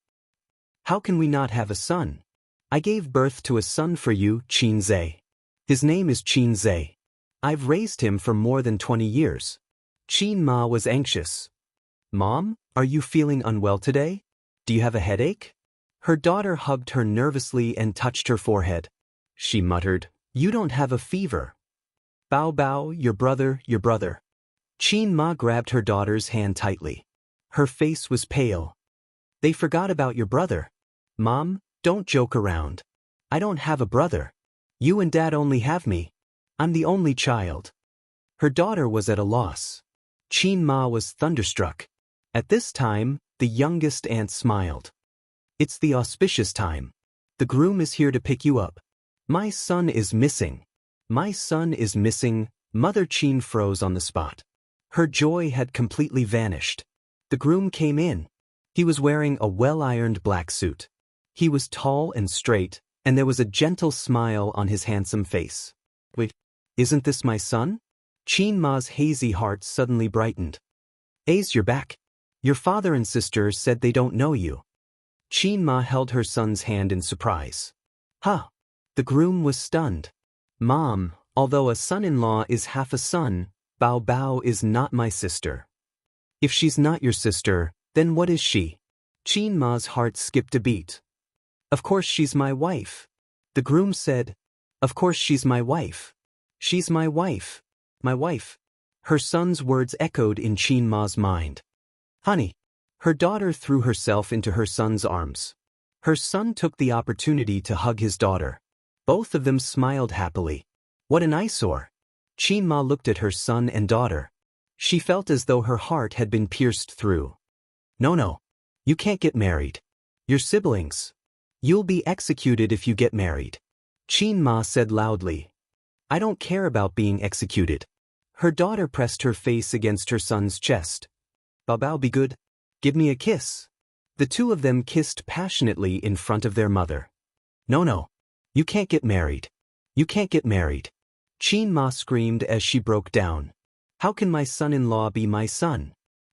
How can we not have a son? I gave birth to a son for you, Qin Zhe. His name is Qin Zhe. I've raised him for more than 20 years. Qin Ma was anxious. Mom, are you feeling unwell today? Do you have a headache? Her daughter hugged her nervously and touched her forehead. She muttered, You don't have a fever. Bao Bao, your brother. Qin Ma grabbed her daughter's hand tightly. Her face was pale. They forgot about your brother. Mom, don't joke around. I don't have a brother. You and Dad only have me. I'm the only child. Her daughter was at a loss. Qin Ma was thunderstruck. At this time, the youngest aunt smiled. It's the auspicious time. The groom is here to pick you up. My son is missing. My son is missing. Mother Qin froze on the spot. Her joy had completely vanished. The groom came in. He was wearing a well-ironed black suit. He was tall and straight, and there was a gentle smile on his handsome face. Wait, isn't this my son? Qin Ma's hazy heart suddenly brightened. Ace, you're back. Your father and sister said they don't know you. Qin Ma held her son's hand in surprise. Huh. The groom was stunned. Mom, although a son-in-law is half a son, Bao Bao is not my sister. If she's not your sister, then what is she? Qin Ma's heart skipped a beat. Of course she's my wife. The groom said, Of course she's my wife. She's my wife. My wife. Her son's words echoed in Qin Ma's mind. Honey. Her daughter threw herself into her son's arms. Her son took the opportunity to hug his daughter. Both of them smiled happily. What an eyesore. Qin Ma looked at her son and daughter. She felt as though her heart had been pierced through. No. You can't get married. You're siblings. You'll be executed if you get married. Qin Ma said loudly. I don't care about being executed. Her daughter pressed her face against her son's chest. Bao Bao, be good. Give me a kiss. The two of them kissed passionately in front of their mother. No. You can't get married. You can't get married. Qin Ma screamed as she broke down. How can my son-in-law be my son?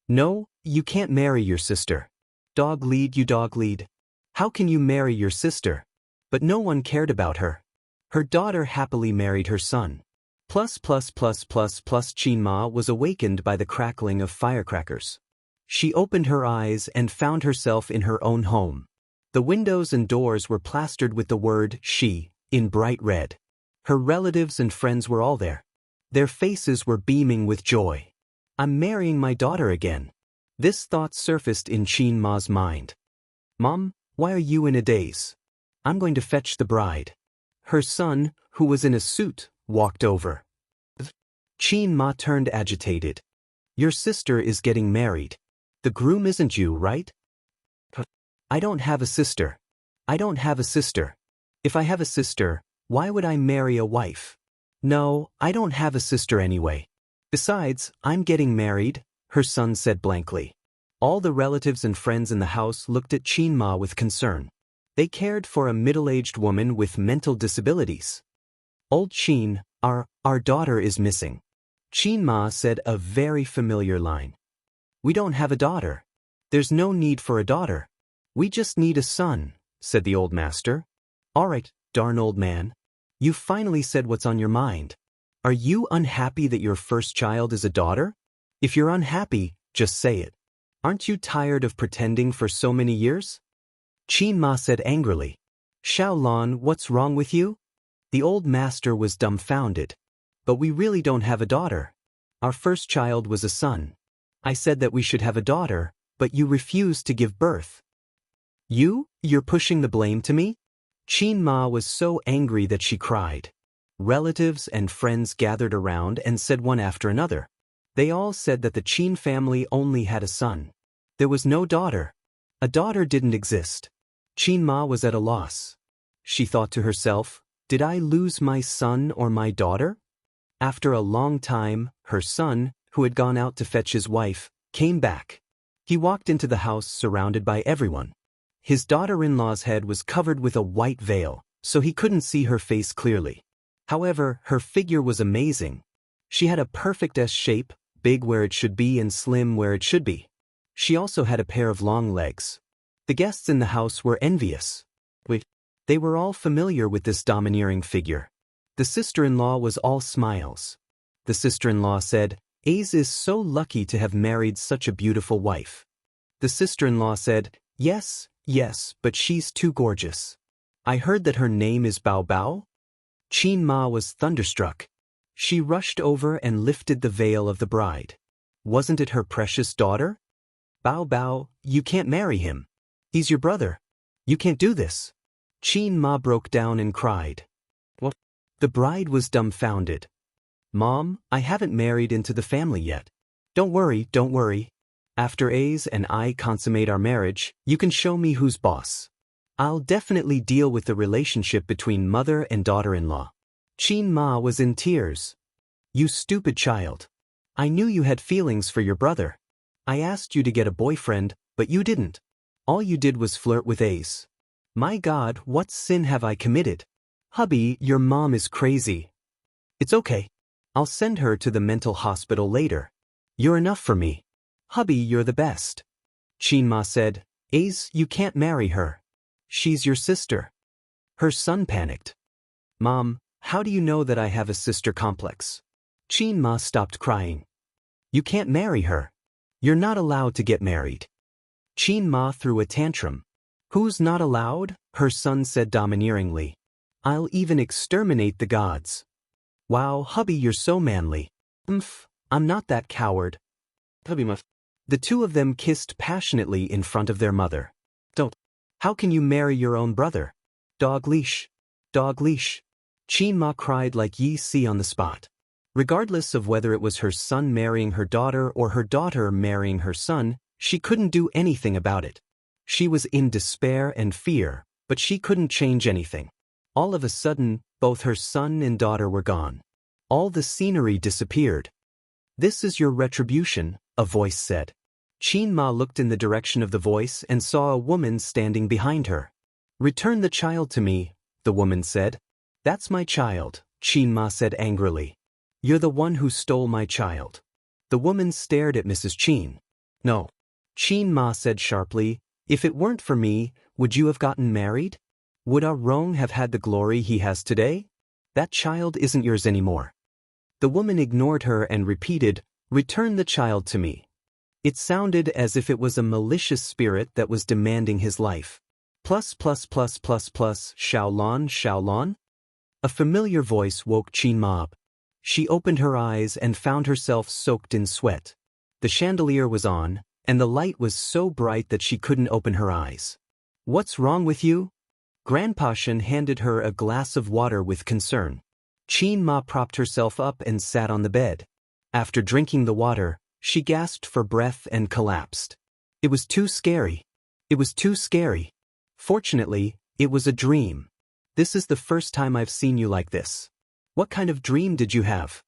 No, you can't marry your sister. Dog lead, you dog lead. How can you marry your sister? But no one cared about her. Her daughter happily married her son. Plus. Qin Ma was awakened by the crackling of firecrackers. She opened her eyes and found herself in her own home. The windows and doors were plastered with the word she in bright red. Her relatives and friends were all there. Their faces were beaming with joy. I'm marrying my daughter again. This thought surfaced in Qin Ma's mind. Mom, why are you in a daze? I'm going to fetch the bride. Her son, who was in a suit, walked over. Qin Ma turned agitated. Your sister is getting married. The groom isn't you, right? I don't have a sister. I don't have a sister. If I have a sister, why would I marry a wife? No, I don't have a sister anyway. Besides, I'm getting married, her son said blankly. All the relatives and friends in the house looked at Qin Ma with concern. They cared for a middle-aged woman with mental disabilities. Old Qin, our daughter is missing. Qin Ma said a very familiar line. We don't have a daughter. There's no need for a daughter. We just need a son, said the old master. All right, darn old man. You finally said what's on your mind. Are you unhappy that your first child is a daughter? If you're unhappy, just say it. Aren't you tired of pretending for so many years? Qin Ma said angrily. Xiaolon, what's wrong with you? The old master was dumbfounded. But we really don't have a daughter. Our first child was a son. I said that we should have a daughter, but you refused to give birth. You're pushing the blame to me? Qin Ma was so angry that she cried. Relatives and friends gathered around and said one after another. They all said that the Qin family only had a son. There was no daughter. A daughter didn't exist. Qin Ma was at a loss. She thought to herself, did I lose my son or my daughter? After a long time, her son, who had gone out to fetch his wife, came back. He walked into the house surrounded by everyone. His daughter-in-law's head was covered with a white veil, so he couldn't see her face clearly. However, her figure was amazing. She had a perfect S shape, big where it should be and slim where it should be. She also had a pair of long legs. The guests in the house were envious. They were all familiar with this domineering figure. The sister-in-law was all smiles. The sister-in-law said, Ace is so lucky to have married such a beautiful wife. The sister-in-law said, yes, but she's too gorgeous. I heard that her name is Bao Bao. Qin Ma was thunderstruck. She rushed over and lifted the veil of the bride. Wasn't it her precious daughter? Bao Bao, you can't marry him. He's your brother. You can't do this. Qin Ma broke down and cried. What? The bride was dumbfounded. Mom, I haven't married into the family yet. Don't worry. After Ace and I consummate our marriage, you can show me who's boss. I'll definitely deal with the relationship between mother and daughter-in-law. Qin Ma was in tears. You stupid child. I knew you had feelings for your brother. I asked you to get a boyfriend, but you didn't. All you did was flirt with Ace. My God, what sin have I committed? Hubby, your mom is crazy. It's okay. I'll send her to the mental hospital later. You're enough for me. Hubby, you're the best. Qin Ma said, Ace, you can't marry her. She's your sister. Her son panicked. Mom, how do you know that I have a sister complex? Qin Ma stopped crying. You can't marry her. You're not allowed to get married. Qin Ma threw a tantrum. Who's not allowed? Her son said domineeringly. I'll even exterminate the gods. Wow, hubby, you're so manly. I'm not that coward. The two of them kissed passionately in front of their mother. Don't. How can you marry your own brother? Dog leash. Qin Ma cried like ye see on the spot. Regardless of whether it was her son marrying her daughter or her daughter marrying her son, she couldn't do anything about it. She was in despair and fear, but she couldn't change anything. All of a sudden, both her son and daughter were gone. All the scenery disappeared. This is your retribution, a voice said. Qin Ma looked in the direction of the voice and saw a woman standing behind her. Return the child to me, the woman said. That's my child, Qin Ma said angrily. You're the one who stole my child. The woman stared at Mrs. Qin. No. Qin Ma said sharply, if it weren't for me, would you have gotten married? Would Ah Rong have had the glory he has today? That child isn't yours anymore. The woman ignored her and repeated, return the child to me. It sounded as if it was a malicious spirit that was demanding his life. Xiaolon. A familiar voice woke Qin Ma up. She opened her eyes and found herself soaked in sweat. The chandelier was on, and the light was so bright that she couldn't open her eyes. What's wrong with you? Grandpa Shen handed her a glass of water with concern. Qin Ma propped herself up and sat on the bed. After drinking the water, she gasped for breath and collapsed. It was too scary. Fortunately, it was a dream. This is the first time I've seen you like this. What kind of dream did you have?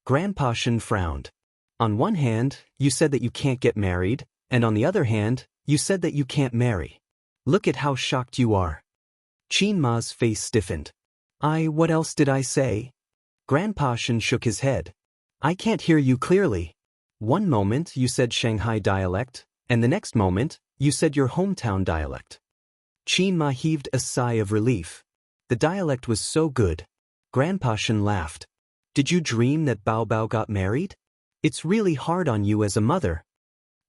Grandpa Shen frowned. On one hand, you said that you can't get married, and on the other hand, you said that you can't marry. Look at how shocked you are. Qin Ma's face stiffened. What else did I say? Grandpa Shen shook his head. I can't hear you clearly. One moment you said Shanghai dialect, and the next moment, you said your hometown dialect. Qin Ma heaved a sigh of relief. The dialect was so good. Grandpa Shen laughed. Did you dream that Bao Bao got married? It's really hard on you as a mother.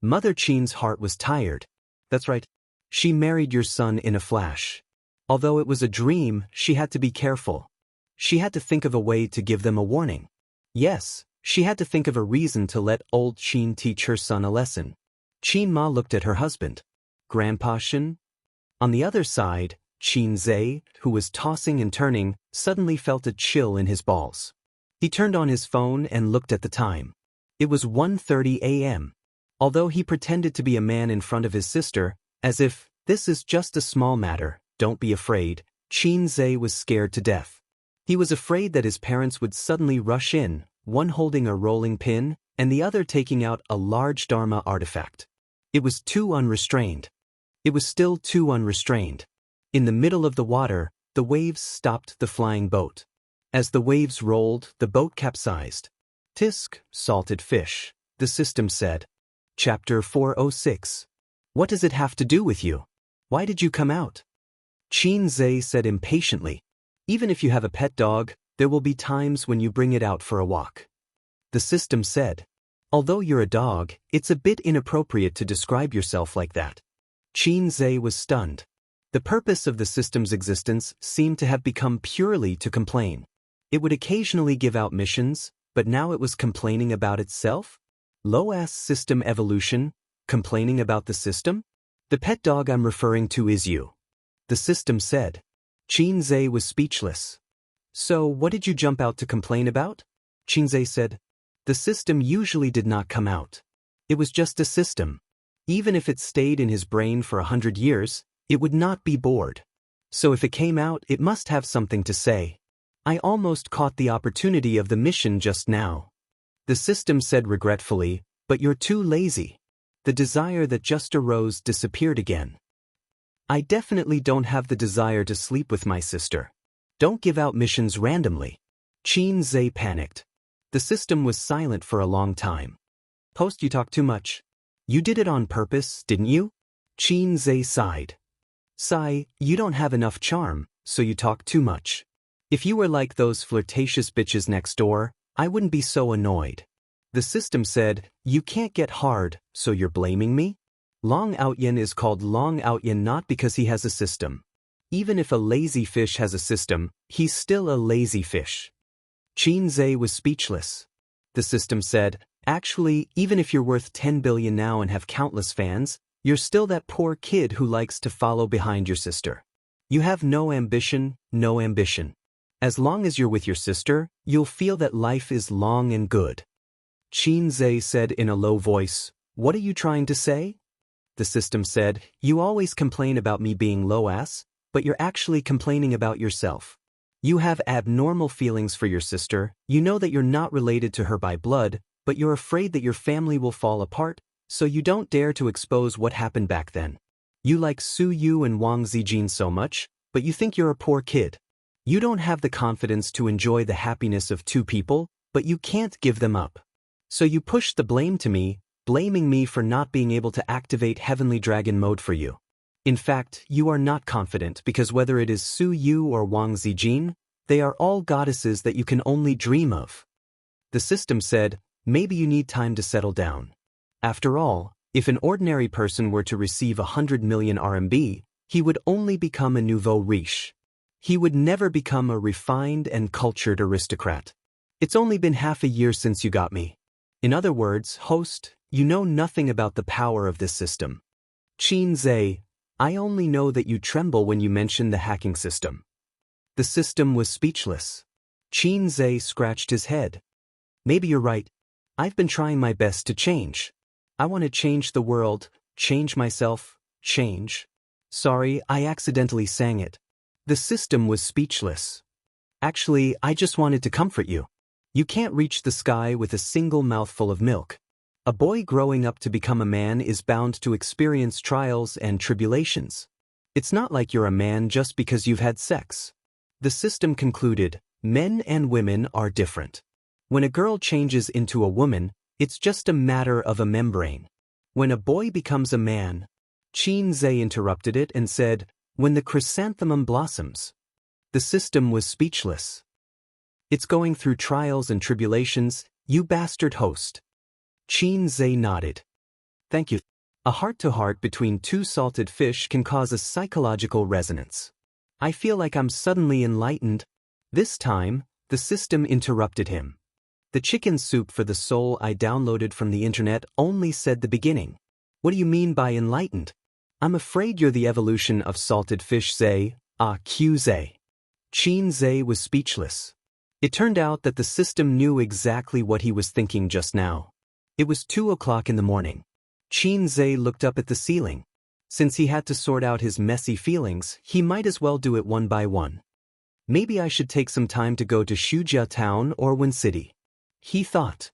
Mother Qin's heart was tired. That's right. She married your son in a flash. Although it was a dream, she had to be careful. She had to think of a way to give them a warning. Yes, she had to think of a reason to let old Qin teach her son a lesson. Qin Ma looked at her husband. Grandpa Shen? On the other side, Qin Zhe, who was tossing and turning, suddenly felt a chill in his balls. He turned on his phone and looked at the time. It was 1:30 a.m. Although he pretended to be a man in front of his sister, as if, this is just a small matter, don't be afraid, Qin Zhe was scared to death. He was afraid that his parents would suddenly rush in, one holding a rolling pin, and the other taking out a large Dharma artifact. It was too unrestrained. It was still too unrestrained. In the middle of the water, the waves stopped the flying boat. As the waves rolled, the boat capsized. Tisk, salted fish, the system said. Chapter 406. What does it have to do with you? Why did you come out? Qin Zhe said impatiently. Even if you have a pet dog, there will be times when you bring it out for a walk. The system said. Although you're a dog, it's a bit inappropriate to describe yourself like that. Qin Zhe was stunned. The purpose of the system's existence seemed to have become purely to complain. It would occasionally give out missions, but now it was complaining about itself? Low-ass system evolution, complaining about the system? The pet dog I'm referring to is you. The system said. Qin Zhe was speechless. So what did you jump out to complain about? Qin Zhe said. The system usually did not come out. It was just a system. Even if it stayed in his brain for 100 years, it would not be bored. So if it came out, it must have something to say. I almost caught the opportunity of the mission just now. The system said regretfully, but you're too lazy. The desire that just arose disappeared again. I definitely don't have the desire to sleep with my sister. Don't give out missions randomly. Qin Zhe panicked. The system was silent for a long time. Post, you talk too much. You did it on purpose, didn't you? Qin Zhe sighed. Sigh, you don't have enough charm, so you talk too much. If you were like those flirtatious bitches next door, I wouldn't be so annoyed. The system said, you can't get hard, so you're blaming me? Long Outyen is called Long Outyen not because he has a system. Even if a lazy fish has a system, he's still a lazy fish. Qin Zhe was speechless. The system said, actually, even if you're worth 10 billion now and have countless fans, you're still that poor kid who likes to follow behind your sister. You have no ambition, no ambition. As long as you're with your sister, you'll feel that life is long and good. Qin Zhe said in a low voice, what are you trying to say? The system said, you always complain about me being low-ass, but you're actually complaining about yourself. You have abnormal feelings for your sister, you know that you're not related to her by blood, but you're afraid that your family will fall apart, so you don't dare to expose what happened back then. You like Su Yu and Wang Zijin so much, but you think you're a poor kid. You don't have the confidence to enjoy the happiness of two people, but you can't give them up. So you push the blame to me, blaming me for not being able to activate Heavenly Dragon mode for you. In fact, you are not confident because whether it is Su Yu or Wang Zijin, they are all goddesses that you can only dream of. The system said, maybe you need time to settle down. After all, if an ordinary person were to receive 100 million RMB, he would only become a nouveau riche. He would never become a refined and cultured aristocrat. It's only been half a year since you got me. In other words, host, you know nothing about the power of this system. Qin Zhe, I only know that you tremble when you mention the hacking system. The system was speechless. Qin Zhe scratched his head. Maybe you're right. I've been trying my best to change. I want to change the world, change myself, change. Sorry, I accidentally sang it. The system was speechless. Actually, I just wanted to comfort you. You can't reach the sky with a single mouthful of milk. A boy growing up to become a man is bound to experience trials and tribulations. It's not like you're a man just because you've had sex. The system concluded, men and women are different. When a girl changes into a woman, It's just a matter of a membrane. When a boy becomes a man, Qin Zhe interrupted it and said, when the chrysanthemum blossoms. The system was speechless. It's going through trials and tribulations, you bastard host. Qin Zhe nodded. Thank you. A heart-to-heart between two salted fish can cause a psychological resonance. I feel like I'm suddenly enlightened. This time, the system interrupted him. The chicken soup for the soul I downloaded from the internet only said the beginning. What do you mean by enlightened? I'm afraid you're the evolution of salted fish Zhe, Q-Zhe. Qin Zhe was speechless. It turned out that the system knew exactly what he was thinking just now. It was 2 o'clock in the morning. Qin Zhe looked up at the ceiling. Since he had to sort out his messy feelings, he might as well do it one by one. Maybe I should take some time to go to Shujia Town or Wen City, he thought.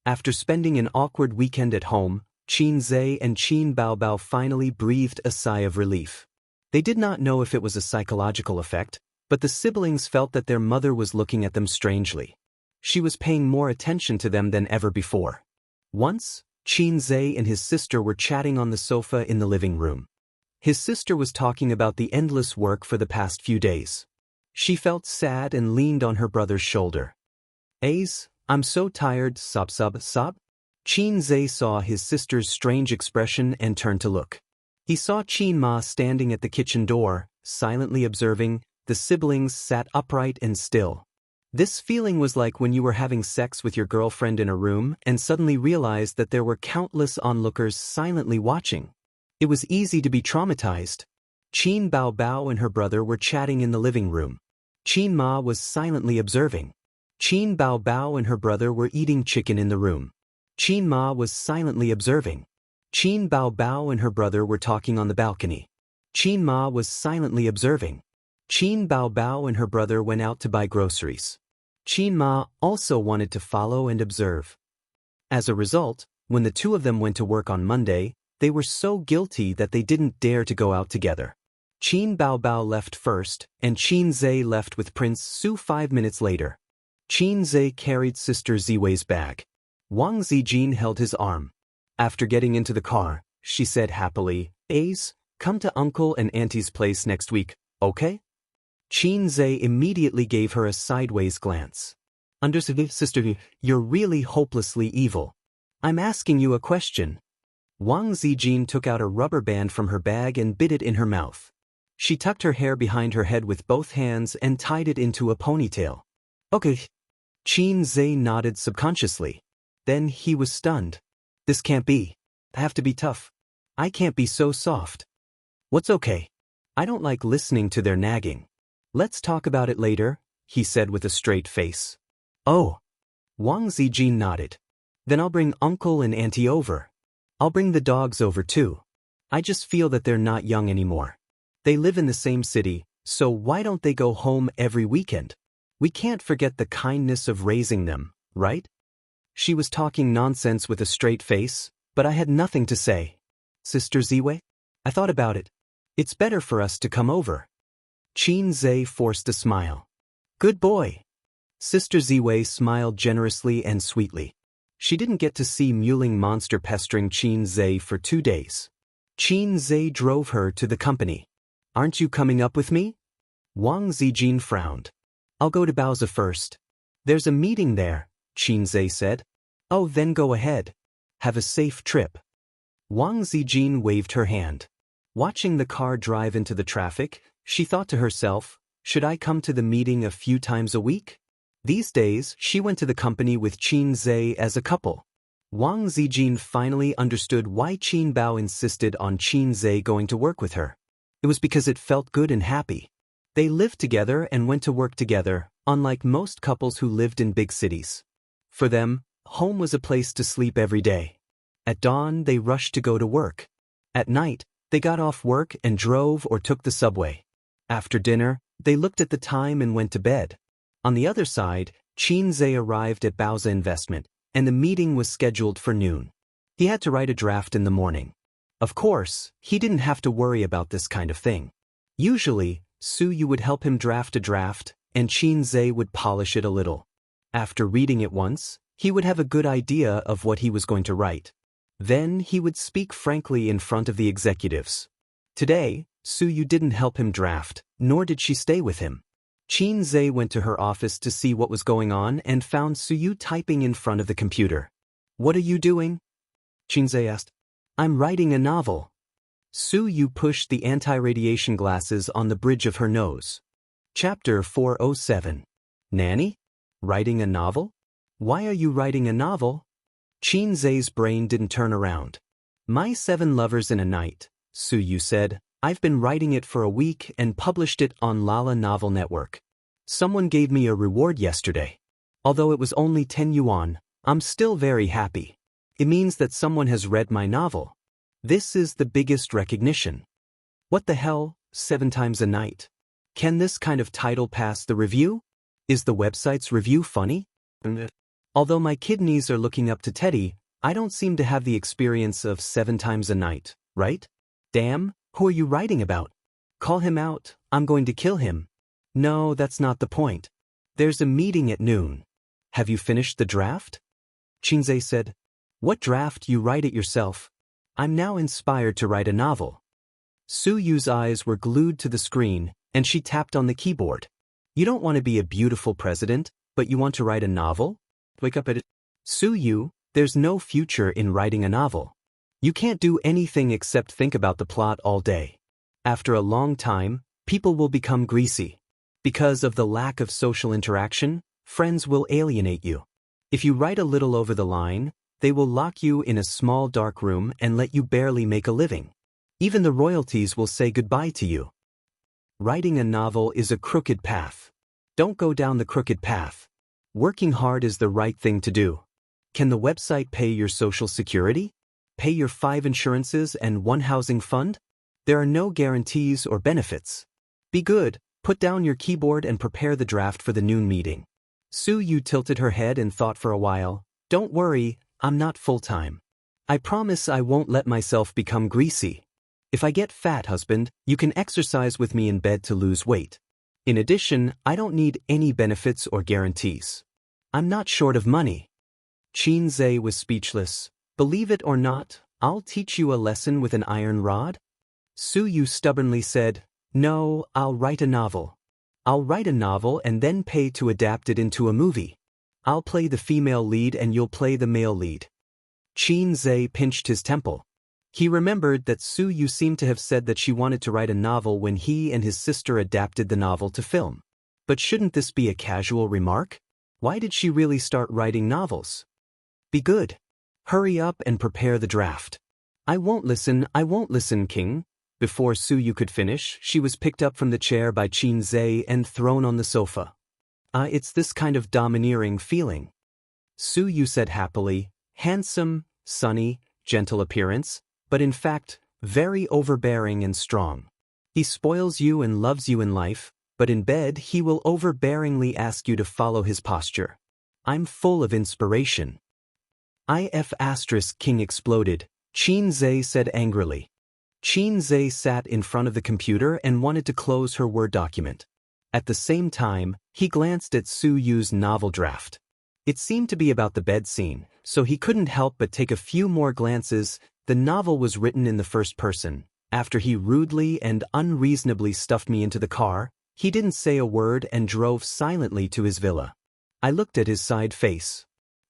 After spending an awkward weekend at home, Qin Zhe and Qin Baobao finally breathed a sigh of relief. They did not know if it was a psychological effect, but the siblings felt that their mother was looking at them strangely. She was paying more attention to them than ever before. Once, Qin Zhe and his sister were chatting on the sofa in the living room. His sister was talking about the endless work for the past few days. She felt sad and leaned on her brother's shoulder. Ace, I'm so tired, sob. Qin Zhe saw his sister's strange expression and turned to look. He saw Qin Ma standing at the kitchen door, silently observing. The siblings sat upright and still. This feeling was like when you were having sex with your girlfriend in a room and suddenly realized that there were countless onlookers silently watching. It was easy to be traumatized. Qin Baobao and her brother were chatting in the living room. Qin Ma was silently observing. Qin Baobao and her brother were eating chicken in the room. Qin Ma was silently observing. Qin Baobao and her brother were talking on the balcony. Qin Ma was silently observing. Qin Baobao and her brother went out to buy groceries. Qin Ma also wanted to follow and observe. As a result, when the two of them went to work on Monday, they were so guilty that they didn't dare to go out together. Qin Baobao left first, and Qin Zhe left with Prince Su 5 minutes later. Qin Zhe carried Sister Ziwei's bag. Wang Zijin held his arm. After getting into the car, she said happily, Ace, come to Uncle and Auntie's place next week, okay? Qin Zhe immediately gave her a sideways glance. Understood, sister, you're really hopelessly evil. I'm asking you a question. Wang Zijin took out a rubber band from her bag and bit it in her mouth. She tucked her hair behind her head with both hands and tied it into a ponytail. Okay. Qin Zhe nodded subconsciously. Then he was stunned. This can't be. I have to be tough. I can't be so soft. What's okay? I don't like listening to their nagging. Let's talk about it later, he said with a straight face. Oh. Wang Zijin nodded. Then I'll bring Uncle and Auntie over. I'll bring the dogs over too. I just feel that they're not young anymore. They live in the same city, so why don't they go home every weekend? We can't forget the kindness of raising them, right? She was talking nonsense with a straight face, but I had nothing to say. Sister Ziwei? I thought about it. It's better for us to come over. Qin Zhe forced a smile. Good boy. Sister Ziwei smiled generously and sweetly. She didn't get to see mewling monster pestering Qin Zhe for 2 days. Qin Zhe drove her to the company. Aren't you coming up with me? Wang Zijin frowned. I'll go to Baozi first. There's a meeting there, Qin Zhe said. Oh, then go ahead. Have a safe trip. Wang Zijin waved her hand. Watching the car drive into the traffic, she thought to herself, should I come to the meeting a few times a week? These days, she went to the company with Qin Zhe as a couple. Wang Zijin finally understood why Qin Bao insisted on Qin Zhe going to work with her. It was because it felt good and happy. They lived together and went to work together, unlike most couples who lived in big cities. For them, home was a place to sleep every day. At dawn, they rushed to go to work. At night, they got off work and drove or took the subway. After dinner, they looked at the time and went to bed. On the other side, Qin Zhe arrived at Baozi Investment, and the meeting was scheduled for noon. He had to write a draft in the morning. Of course, he didn't have to worry about this kind of thing. Usually, Su Yu would help him draft a draft, and Qin Zhe would polish it a little. After reading it once, He would have a good idea of what he was going to write. Then he would speak frankly in front of the executives. Today, Suyu didn't help him draft, nor did she stay with him. Qin went to her office to see what was going on and found Suyu typing in front of the computer. "What are you doing?" Qin asked. "I'm writing a novel." Suyu pushed the anti-radiation glasses on the bridge of her nose. Chapter 407. Nanny? Writing a novel? Why are you writing a novel? Qin brain didn't turn around. "My 7 Lovers in a Night," Suyu said. "I've been writing it for a week and published it on Lala Novel Network. Someone gave me a reward yesterday. Although it was only 10 yuan, I'm still very happy. It means that someone has read my novel. This is the biggest recognition." What the hell, 7 times a night? Can this kind of title pass the review? Is the website's review funny? Although my kidneys are looking up to Teddy, I don't seem to have the experience of 7 times a night, right? Damn, who are you writing about? Call him out, I'm going to kill him. No, that's not the point. There's a meeting at noon. Have you finished the draft? Qin said. What draft? You write it yourself. I'm now inspired to write a novel. Suyu's eyes were glued to the screen, and she tapped on the keyboard. You don't want to be a beautiful president, but you want to write a novel? Wake up at it. Suyu, there's no future in writing a novel. You can't do anything except think about the plot all day. After a long time, people will become greasy. Because of the lack of social interaction, friends will alienate you. If you write a little over the line, they will lock you in a small dark room and let you barely make a living. Even the royalties will say goodbye to you. Writing a novel is a crooked path. Don't go down the crooked path. Working hard is the right thing to do. Can the website pay your social security? Pay your 5 insurances and 1 housing fund? There are no guarantees or benefits. Be good, put down your keyboard and prepare the draft for the noon meeting. Suyu tilted her head and thought for a while. Don't worry, I'm not full-time. I promise I won't let myself become greasy. If I get fat, husband, you can exercise with me in bed to lose weight. In addition, I don't need any benefits or guarantees. I'm not short of money. Qin was speechless. Believe it or not, I'll teach you a lesson with an iron rod? Suyu stubbornly said, No, I'll write a novel. I'll write a novel and then pay to adapt it into a movie. I'll play the female lead and you'll play the male lead. Qin pinched his temple. He remembered that Suyu seemed to have said that she wanted to write a novel when he and his sister adapted the novel to film. But shouldn't this be a casual remark? Why did she really start writing novels? Be good. Hurry up and prepare the draft. I won't listen, King. Before Suyu could finish, she was picked up from the chair by Qin and thrown on the sofa. It's this kind of domineering feeling. Suyu said happily, handsome, sunny, gentle appearance, but in fact, very overbearing and strong. He spoils you and loves you in life, but in bed he will overbearingly ask you to follow his posture. I'm full of inspiration. King exploded, Qin said angrily. Qin sat in front of the computer and wanted to close her Word document. At the same time, he glanced at Suyu's novel draft. It seemed to be about the bed scene, so he couldn't help but take a few more glances. The novel was written in the first person. After he rudely and unreasonably stuffed me into the car, he didn't say a word and drove silently to his villa. I looked at his side face.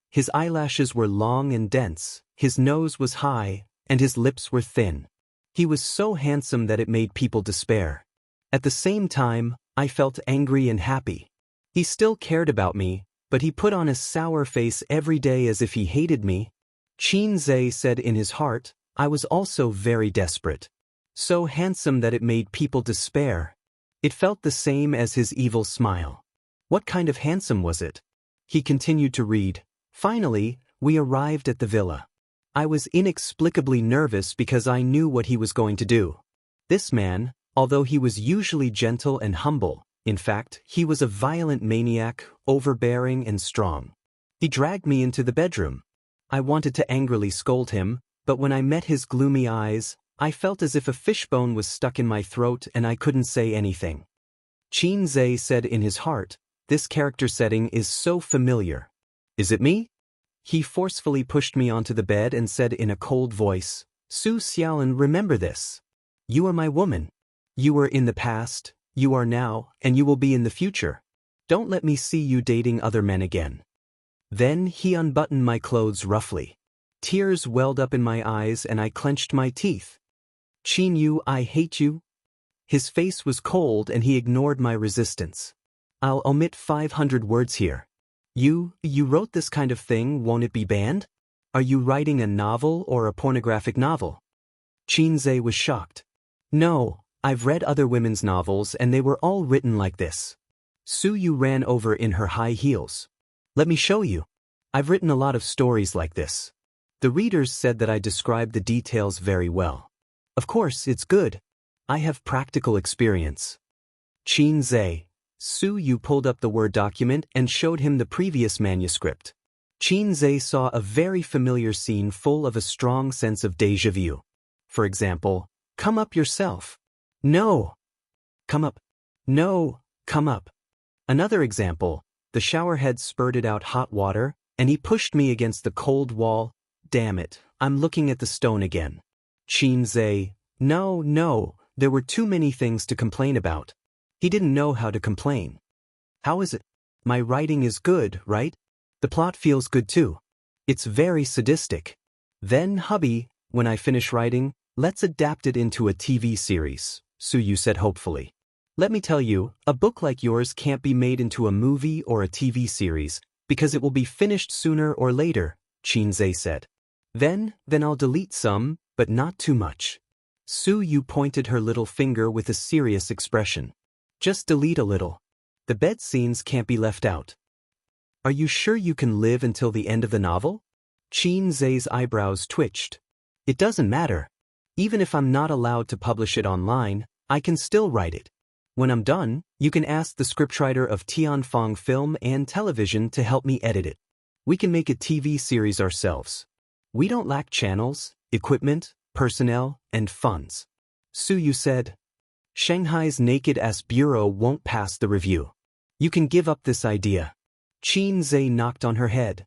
His eyelashes were long and dense, his nose was high, and his lips were thin. He was so handsome that it made people despair. At the same time, I felt angry and happy. He still cared about me, but he put on a sour face every day as if he hated me. Qin said in his heart, I was also very desperate. So handsome that it made people despair. It felt the same as his evil smile. What kind of handsome was it? He continued to read. Finally, we arrived at the villa. I was inexplicably nervous because I knew what he was going to do. This man, although he was usually gentle and humble, in fact, he was a violent maniac, overbearing and strong. He dragged me into the bedroom. I wanted to angrily scold him, but when I met his gloomy eyes, I felt as if a fishbone was stuck in my throat and I couldn't say anything. Qin said in his heart, this character setting is so familiar. Is it me? He forcefully pushed me onto the bed and said in a cold voice, "Su Xiaolan, remember this. You are my woman. You were in the past, you are now, and you will be in the future. Don't let me see you dating other men again." Then he unbuttoned my clothes roughly. Tears welled up in my eyes and I clenched my teeth. "Qin Yu, I hate you." His face was cold and he ignored my resistance. "I'll omit 500 words here. You wrote this kind of thing, won't it be banned? Are you writing a novel or a pornographic novel?" Qinze was shocked. "No, I've read other women's novels and they were all written like this." Su Yu ran over in her high heels. "Let me show you. I've written a lot of stories like this." The readers said that I described the details very well. Of course, it's good. I have practical experience. Qinze. Su Yu pulled up the Word document and showed him the previous manuscript. Qinze saw a very familiar scene full of a strong sense of déjà vu. For example, "Come up yourself." "No." "Come up." "No, come up." Another example, the showerhead spurted out hot water, and he pushed me against the cold wall. "Damn it, I'm looking at the stone again." Qinze. No, there were too many things to complain about. He didn't know how to complain. "How is it? My writing is good, right? The plot feels good too. It's very sadistic. Then, hubby, when I finish writing, let's adapt it into a TV series," Su Yu said hopefully. "Let me tell you, a book like yours can't be made into a movie or a TV series, because it will be finished sooner or later," Qinze said. Then I'll delete some, but not too much." Su Yu pointed her little finger with a serious expression. "Just delete a little. The bed scenes can't be left out." "Are you sure you can live until the end of the novel?" Qinze's eyebrows twitched. "It doesn't matter. Even if I'm not allowed to publish it online, I can still write it. When I'm done, you can ask the scriptwriter of Tianfeng Film and Television to help me edit it. We can make a TV series ourselves. We don't lack channels, equipment, personnel, and funds." Su Yu said. "Shanghai's Naked-ass Bureau won't pass the review. You can give up this idea." Qinze knocked on her head.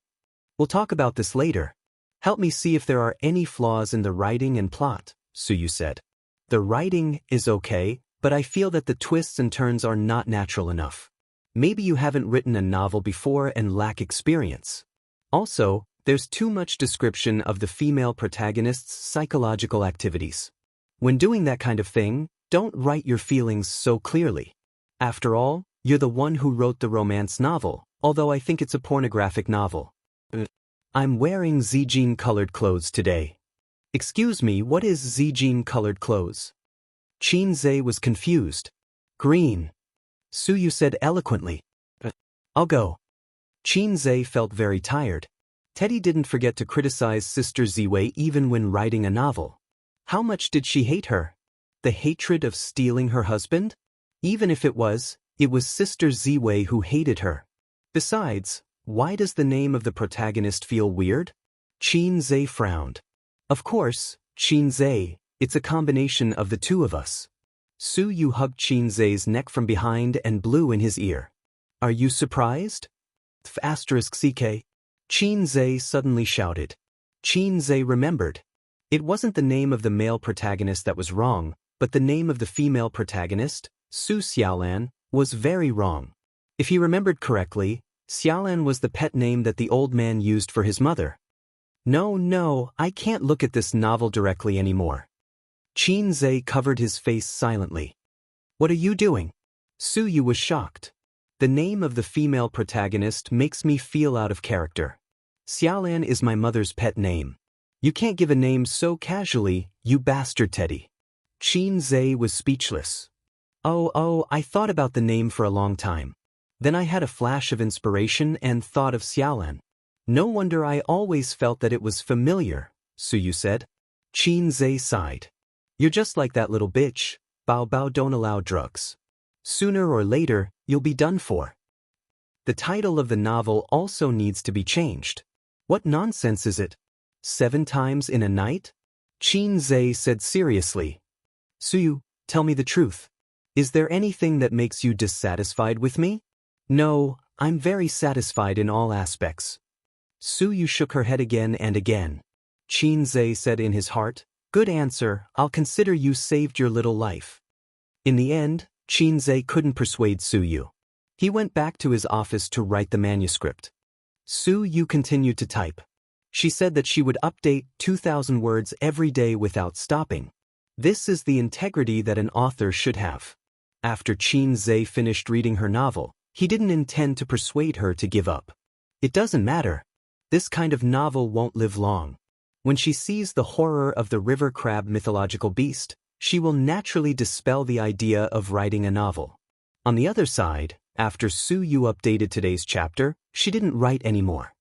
"We'll talk about this later. Help me see if there are any flaws in the writing and plot," Su Yu said. "The writing is okay, but I feel that the twists and turns are not natural enough. Maybe you haven't written a novel before and lack experience. Also, there's too much description of the female protagonist's psychological activities. When doing that kind of thing, don't write your feelings so clearly. After all, you're the one who wrote the romance novel, although I think it's a pornographic novel." "I'm wearing Zijin-colored clothes today." "Excuse me, what is Zijin-colored clothes?" Qinze was confused. "Green," Su Yu said eloquently. "I'll go." Qinze felt very tired. Teddy didn't forget to criticize Sister Ziwei even when writing a novel. How much did she hate her? The hatred of stealing her husband? Even if it was Sister Ziwei who hated her. Besides, why does the name of the protagonist feel weird? Qinze frowned. "Of course, Qinze, it's a combination of the two of us." Su Yu hugged Qinze's neck from behind and blew in his ear. "Are you surprised?" *CK. Qinze suddenly shouted. Qinze remembered. It wasn't the name of the male protagonist that was wrong, but the name of the female protagonist, Su Xiaolan, was very wrong. If he remembered correctly, Xiaolan was the pet name that the old man used for his mother. No, I can't look at this novel directly anymore." Qinze covered his face silently. "What are you doing?" Su Yu was shocked. "The name of the female protagonist makes me feel out of character. Xiaolan is my mother's pet name. You can't give a name so casually, you bastard Teddy." Qinze was speechless. Oh, I thought about the name for a long time. Then I had a flash of inspiration and thought of Xiaolan. No wonder I always felt that it was familiar," Su Yu said. Qinze sighed. "You're just like that little bitch. Bao don't allow drugs. Sooner or later, you'll be done for." The title of the novel also needs to be changed. What nonsense is it? 7 times in a night? Qinze said seriously. "Su Yu, tell me the truth. Is there anything that makes you dissatisfied with me?" "No, I'm very satisfied in all aspects." Su Yu shook her head again and again. Qin Zhe said in his heart, "Good answer, I'll consider you saved your little life." In the end, Qin Zhe couldn't persuade Su Yu. He went back to his office to write the manuscript. Su Yu continued to type. She said that she would update 2,000 words every day without stopping. This is the integrity that an author should have. After Qin Zhe finished reading her novel, he didn't intend to persuade her to give up. It doesn't matter. This kind of novel won't live long. When she sees the horror of the river crab mythological beast, she will naturally dispel the idea of writing a novel. On the other side, after Su Yu updated today's chapter, she didn't write anymore.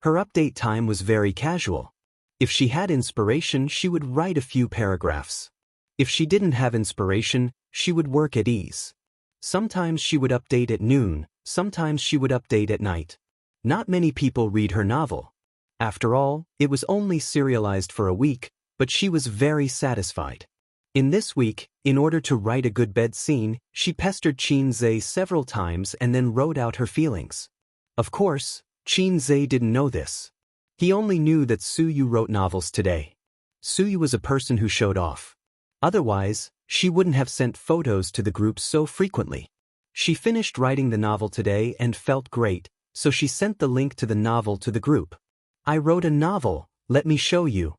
Her update time was very casual. If she had inspiration, she would write a few paragraphs. If she didn't have inspiration, she would work at ease. Sometimes she would update at noon, sometimes she would update at night. Not many people read her novel. After all, it was only serialized for a week, but she was very satisfied. In this week, in order to write a good bed scene, she pestered Qin Zhe several times and then wrote out her feelings. Of course, Qin Zhe didn't know this. He only knew that Su Yu wrote novels today. Su Yu was a person who showed off. Otherwise, she wouldn't have sent photos to the group so frequently. She finished writing the novel today and felt great, so she sent the link to the novel to the group. "I wrote a novel, let me show you."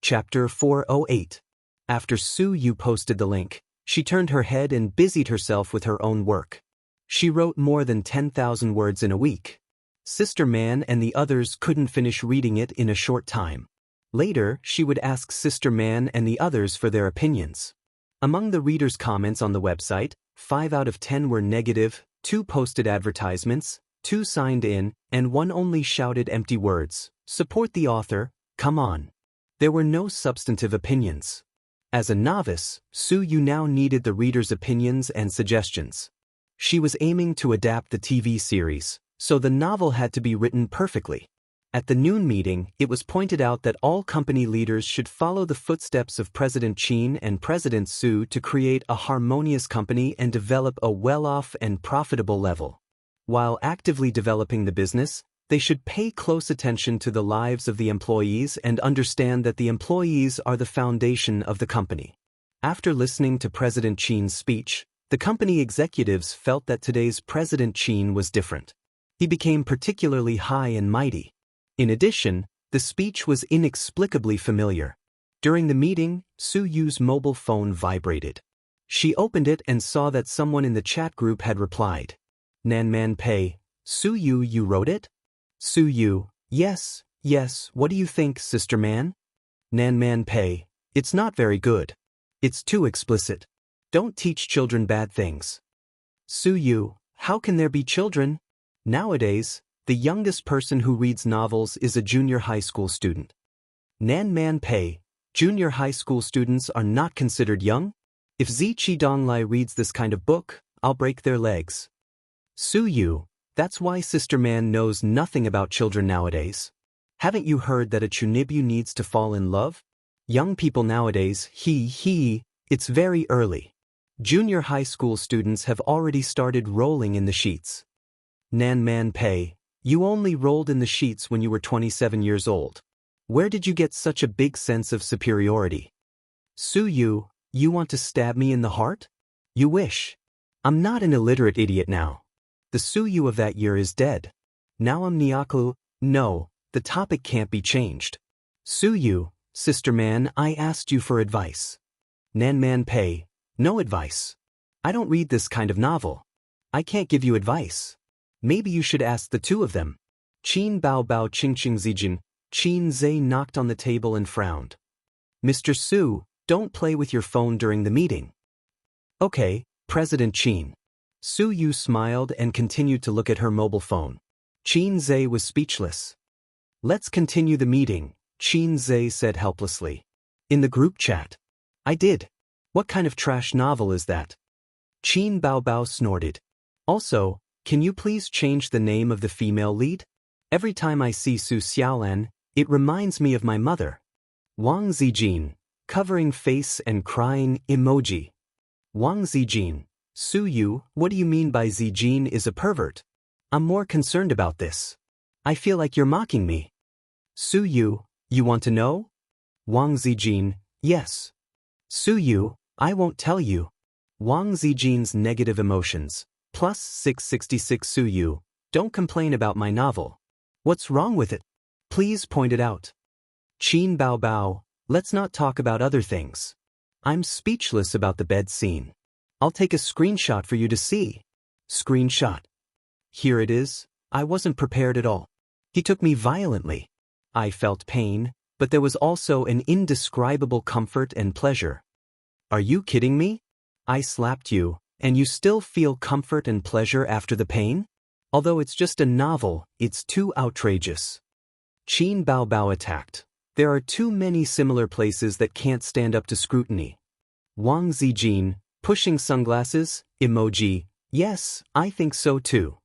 Chapter 408. After Su Yu posted the link, she turned her head and busied herself with her own work. She wrote more than 10,000 words in a week. Sister Man and the others couldn't finish reading it in a short time. Later, she would ask Sister Man and the others for their opinions. Among the readers' comments on the website, 5 out of 10 were negative, 2 posted advertisements, 2 signed in, and 1 only shouted empty words, "Support the author, come on." There were no substantive opinions. As a novice, Su Yu now needed the readers' opinions and suggestions. She was aiming to adapt the TV series, so the novel had to be written perfectly. At the noon meeting, it was pointed out that all company leaders should follow the footsteps of President Qin and President Su to create a harmonious company and develop a well-off and profitable level. While actively developing the business, they should pay close attention to the lives of the employees and understand that the employees are the foundation of the company. After listening to President Qin's speech, the company executives felt that today's President Qin was different. He became particularly high and mighty. In addition, the speech was inexplicably familiar. During the meeting, Su Yu's mobile phone vibrated. She opened it and saw that someone in the chat group had replied. "Nan Man Pei, Su Yu, you wrote it?" Su Yu, yes, what do you think, Sister Man? Nan Man Pei, it's not very good. It's too explicit. Don't teach children bad things. Su Yu, how can there be children? Nowadays, the youngest person who reads novels is a junior high school student. Nan Man Pei, junior high school students are not considered young? If Zi Qidonglai reads this kind of book, I'll break their legs. Su Yu, that's why Sister Man knows nothing about children nowadays. Haven't you heard that a chunibyu needs to fall in love? Young people nowadays, it's very early. Junior high school students have already started rolling in the sheets. Nan Man Pei, you only rolled in the sheets when you were 27 years old. Where did you get such a big sense of superiority? Su Yu, you want to stab me in the heart? You wish. I'm not an illiterate idiot now. The Su Yu of that year is dead. Now I'm Nyaku. No, the topic can't be changed. Su Yu, Sister Man, I asked you for advice. Nan Man Pei, no advice. I don't read this kind of novel. I can't give you advice. Maybe you should ask the two of them. Qin Bao Bao Qing Qing Zijin. Qin Zhe knocked on the table and frowned. Mr. Su, don't play with your phone during the meeting. Okay, President Qin. Su Yu smiled and continued to look at her mobile phone. Qin Zhe was speechless. Let's continue the meeting, Qin Zhe said helplessly. In the group chat. I did. What kind of trash novel is that? Qin Bao Bao snorted. Also, can you please change the name of the female lead? Every time I see Su Xiaolan, it reminds me of my mother. Wang Zijin, covering face and crying emoji. Wang Zijin, Su Yu, what do you mean by Zijin is a pervert? I'm more concerned about this. I feel like you're mocking me. Su Yu, you want to know? Wang Zijin, yes. Su Yu, I won't tell you. Wang Zijin's negative emotions. Plus 666 Su Yu, don't complain about my novel. What's wrong with it? Please point it out. Qin Bao Bao, let's not talk about other things. I'm speechless about the bed scene. I'll take a screenshot for you to see. Screenshot. Here it is. I wasn't prepared at all. He took me violently. I felt pain, but there was also an indescribable comfort and pleasure. Are you kidding me? I slapped you, and you still feel comfort and pleasure after the pain? Although it's just a novel, it's too outrageous. Qin Bao Bao attacked. There are too many similar places that can't stand up to scrutiny. Wang Zijin, pushing sunglasses, emoji, yes, I think so too.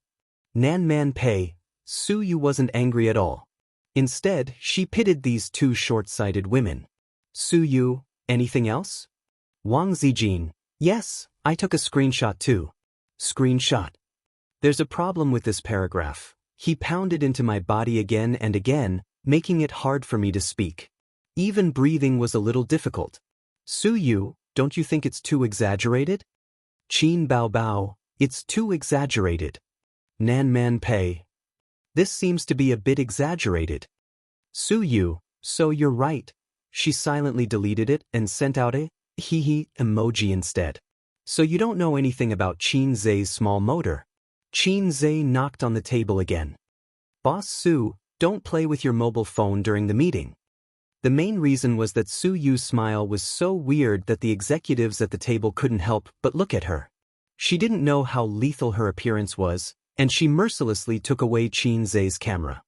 Nan Man Pei, Su Yu wasn't angry at all. Instead, she pitted these two short-sighted women. Su Yu, anything else? Wang Zijin, yes, I took a screenshot too. Screenshot. There's a problem with this paragraph. He pounded into my body again and again, making it hard for me to speak. Even breathing was a little difficult. Su Yu, don't you think it's too exaggerated? Qin Bao Bao, it's too exaggerated. Nan Man Pei. This seems to be a bit exaggerated. Su Yu, so you're right. She silently deleted it and sent out a hee emoji instead. So you don't know anything about Qin Zhe's small motor. Qin Zhe knocked on the table again. Boss Su, don't play with your mobile phone during the meeting. The main reason was that Su Yu's smile was so weird that the executives at the table couldn't help but look at her. She didn't know how lethal her appearance was, and she mercilessly took away Qin Zhe's camera.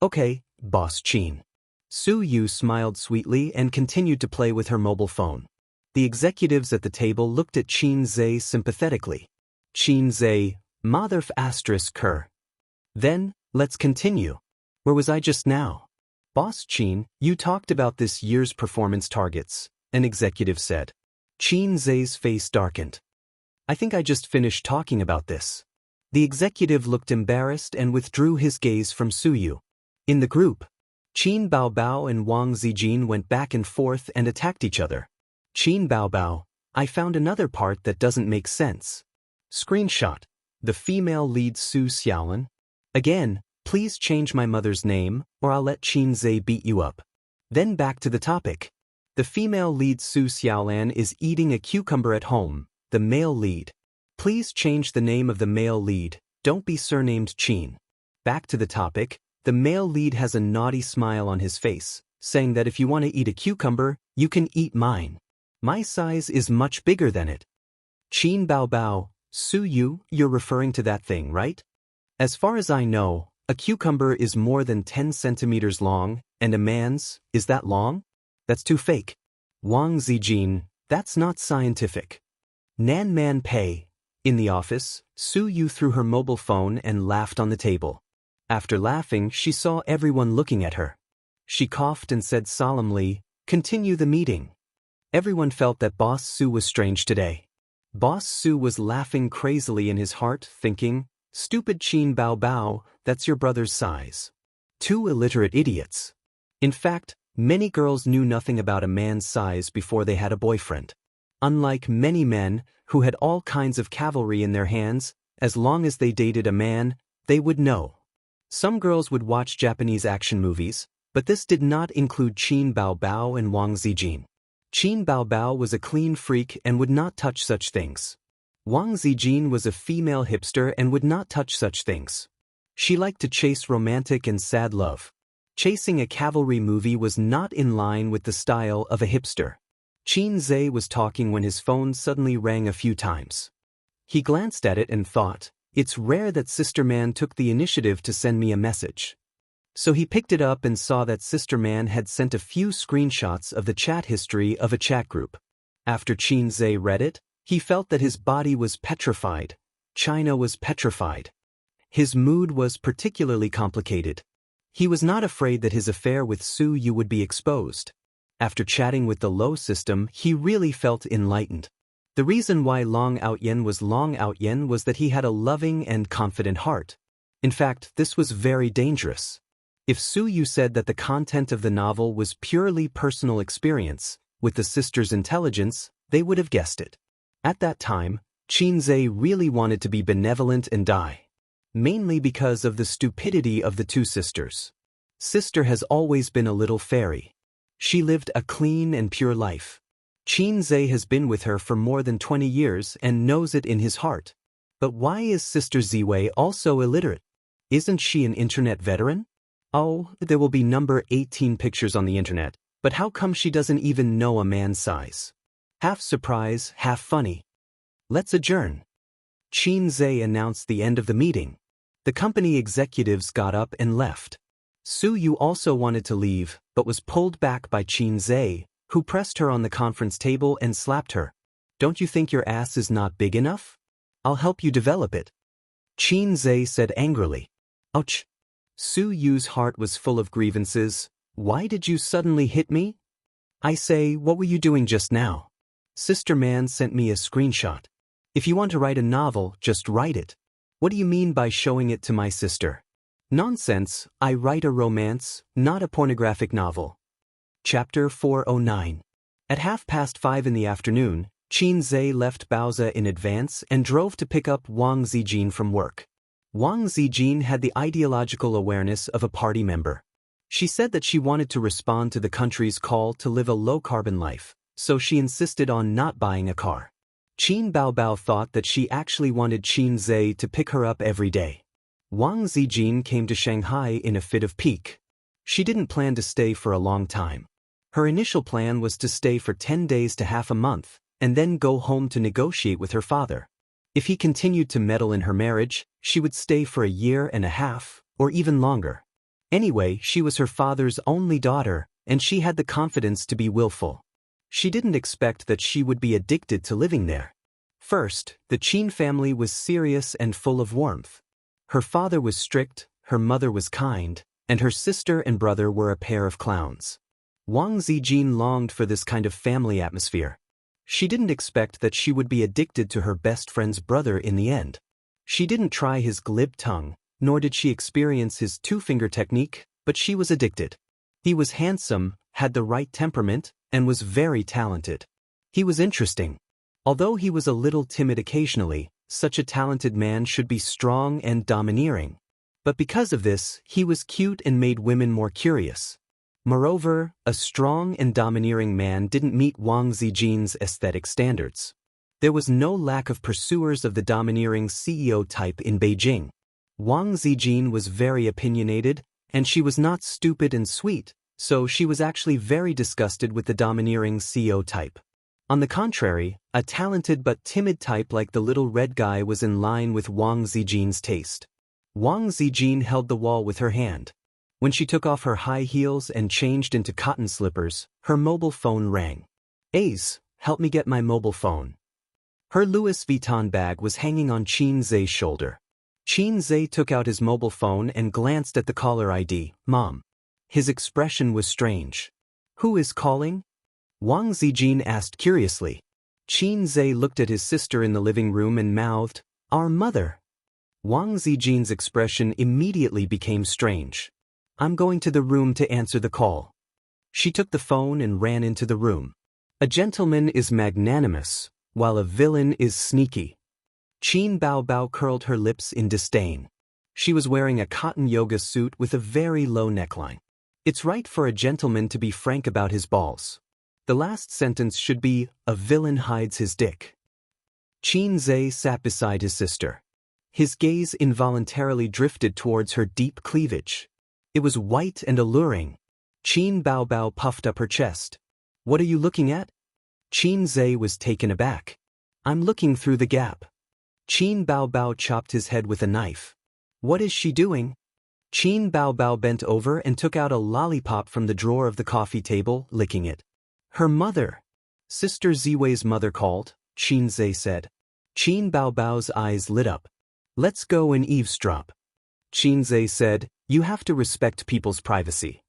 Okay, Boss Qin. Su Yu smiled sweetly and continued to play with her mobile phone. The executives at the table looked at Qin Zhe sympathetically. Qin Zhe, Motherf asterisk her. Then, let's continue. Where was I just now? Boss Qin, you talked about this year's performance targets, an executive said. Qin Zhe's face darkened. I think I just finished talking about this. The executive looked embarrassed and withdrew his gaze from Su Yu. In the group, Qin Bao Bao and Wang Zijin went back and forth and attacked each other. Qin Bao Bao, I found another part that doesn't make sense. Screenshot. The female lead Su Xiaolan. Again, please change my mother's name, or I'll let Qin Zhe beat you up. Then back to the topic. The female lead Su Xiaolan is eating a cucumber at home, the male lead. Please change the name of the male lead, don't be surnamed Qin. Back to the topic, the male lead has a naughty smile on his face, saying that if you want to eat a cucumber, you can eat mine. My size is much bigger than it. Qin Bao Bao, Su Yu, you're referring to that thing, right? As far as I know, a cucumber is more than 10 centimeters long, and a man's, is that long? That's too fake. Wang Zijin, that's not scientific. Nan Man Pei. In the office, Su Yu threw her mobile phone and laughed on the table. After laughing, she saw everyone looking at her. She coughed and said solemnly, continue the meeting. Everyone felt that Boss Su was strange today. Boss Su was laughing crazily in his heart, thinking, stupid Qin Bao Bao, that's your brother's size. Two illiterate idiots. In fact, many girls knew nothing about a man's size before they had a boyfriend. Unlike many men, who had all kinds of cavalry in their hands, as long as they dated a man, they would know. Some girls would watch Japanese action movies, but this did not include Qin Bao Bao and Wang Zijin. Qin Bao Bao was a clean freak and would not touch such things. Wang Zijin was a female hipster and would not touch such things. She liked to chase romantic and sad love. Chasing a cavalry movie was not in line with the style of a hipster. Qin Zhe was talking when his phone suddenly rang a few times. He glanced at it and thought, it's rare that Sister Man took the initiative to send me a message. So he picked it up and saw that Sister Man had sent a few screenshots of the chat history of a chat group. After Qin Zhe read it, he felt that his body was petrified. China was petrified. His mood was particularly complicated. He was not afraid that his affair with Su Yu would be exposed. After chatting with the Lo system, he really felt enlightened. The reason why Long Outyen was that he had a loving and confident heart. In fact, this was very dangerous. If Su Yu said that the content of the novel was purely personal experience, with the sisters' intelligence, they would have guessed it. At that time, Qinzhe really wanted to be benevolent and die. Mainly because of the stupidity of the two sisters. Sister has always been a little fairy. She lived a clean and pure life. Qinzhe has been with her for more than 20 years and knows it in his heart. But why is Sister Ziwei also illiterate? Isn't she an internet veteran? Oh, there will be number 18 pictures on the internet, but how come she doesn't even know a man's size? Half surprise, half funny. Let's adjourn. Qinzhe announced the end of the meeting. The company executives got up and left. Su Yu also wanted to leave, but was pulled back by Qinzhe, who pressed her on the conference table and slapped her. Don't you think your ass is not big enough? I'll help you develop it. Qinzhe said angrily. Ouch. Su Yu's heart was full of grievances. Why did you suddenly hit me? I say, what were you doing just now? Sister Man sent me a screenshot. If you want to write a novel, just write it. What do you mean by showing it to my sister? Nonsense, I write a romance, not a pornographic novel. Chapter 409. At 5:30 in the afternoon, Qinzhe left Baozi in advance and drove to pick up Wang Zijin from work. Wang Zijin had the ideological awareness of a party member. She said that she wanted to respond to the country's call to live a low-carbon life, so she insisted on not buying a car. Qin Baobao thought that she actually wanted Qinzhe to pick her up every day. Wang Zijin came to Shanghai in a fit of pique. She didn't plan to stay for a long time. Her initial plan was to stay for 10 days to half a month, and then go home to negotiate with her father. If he continued to meddle in her marriage, she would stay for a year and a half, or even longer. Anyway, she was her father's only daughter, and she had the confidence to be willful. She didn't expect that she would be addicted to living there. First, the Qin family was serious and full of warmth. Her father was strict, her mother was kind, and her sister and brother were a pair of clowns. Wang Zijin longed for this kind of family atmosphere. She didn't expect that she would be addicted to her best friend's brother in the end. She didn't try his glib tongue, nor did she experience his two-finger technique, but she was addicted. He was handsome, had the right temperament, and was very talented. He was interesting. Although he was a little timid occasionally, such a talented man should be strong and domineering. But because of this, he was cute and made women more curious. Moreover, a strong and domineering man didn't meet Wang Zijin's aesthetic standards. There was no lack of pursuers of the domineering CEO type in Beijing. Wang Zijin was very opinionated, and she was not stupid and sweet, so she was actually very disgusted with the domineering CEO type. On the contrary, a talented but timid type like the little red guy was in line with Wang Zijin's taste. Wang Zijin held the wall with her hand. When she took off her high heels and changed into cotton slippers, her mobile phone rang. Ace, help me get my mobile phone. Her Louis Vuitton bag was hanging on Qinzhe's shoulder. Qinzhe took out his mobile phone and glanced at the caller ID, Mom. His expression was strange. Who is calling? Wang Zijin asked curiously. Qinzhe looked at his sister in the living room and mouthed, Our mother. Wang Zijin's expression immediately became strange. I'm going to the room to answer the call. She took the phone and ran into the room. A gentleman is magnanimous, while a villain is sneaky. Qin Baobao curled her lips in disdain. She was wearing a cotton yoga suit with a very low neckline. It's right for a gentleman to be frank about his balls. The last sentence should be, a villain hides his dick. Qinzhe sat beside his sister. His gaze involuntarily drifted towards her deep cleavage. It was white and alluring. Qin Baobao puffed up her chest. What are you looking at? Qinzhe was taken aback. I'm looking through the gap. Qin Baobao chopped his head with a knife. What is she doing? Qin Baobao bent over and took out a lollipop from the drawer of the coffee table, licking it. Her mother. Sister Ziwei's mother called, Qinzhe said. Qin Baobao's eyes lit up. Let's go and eavesdrop. Qinzhe said, You have to respect people's privacy.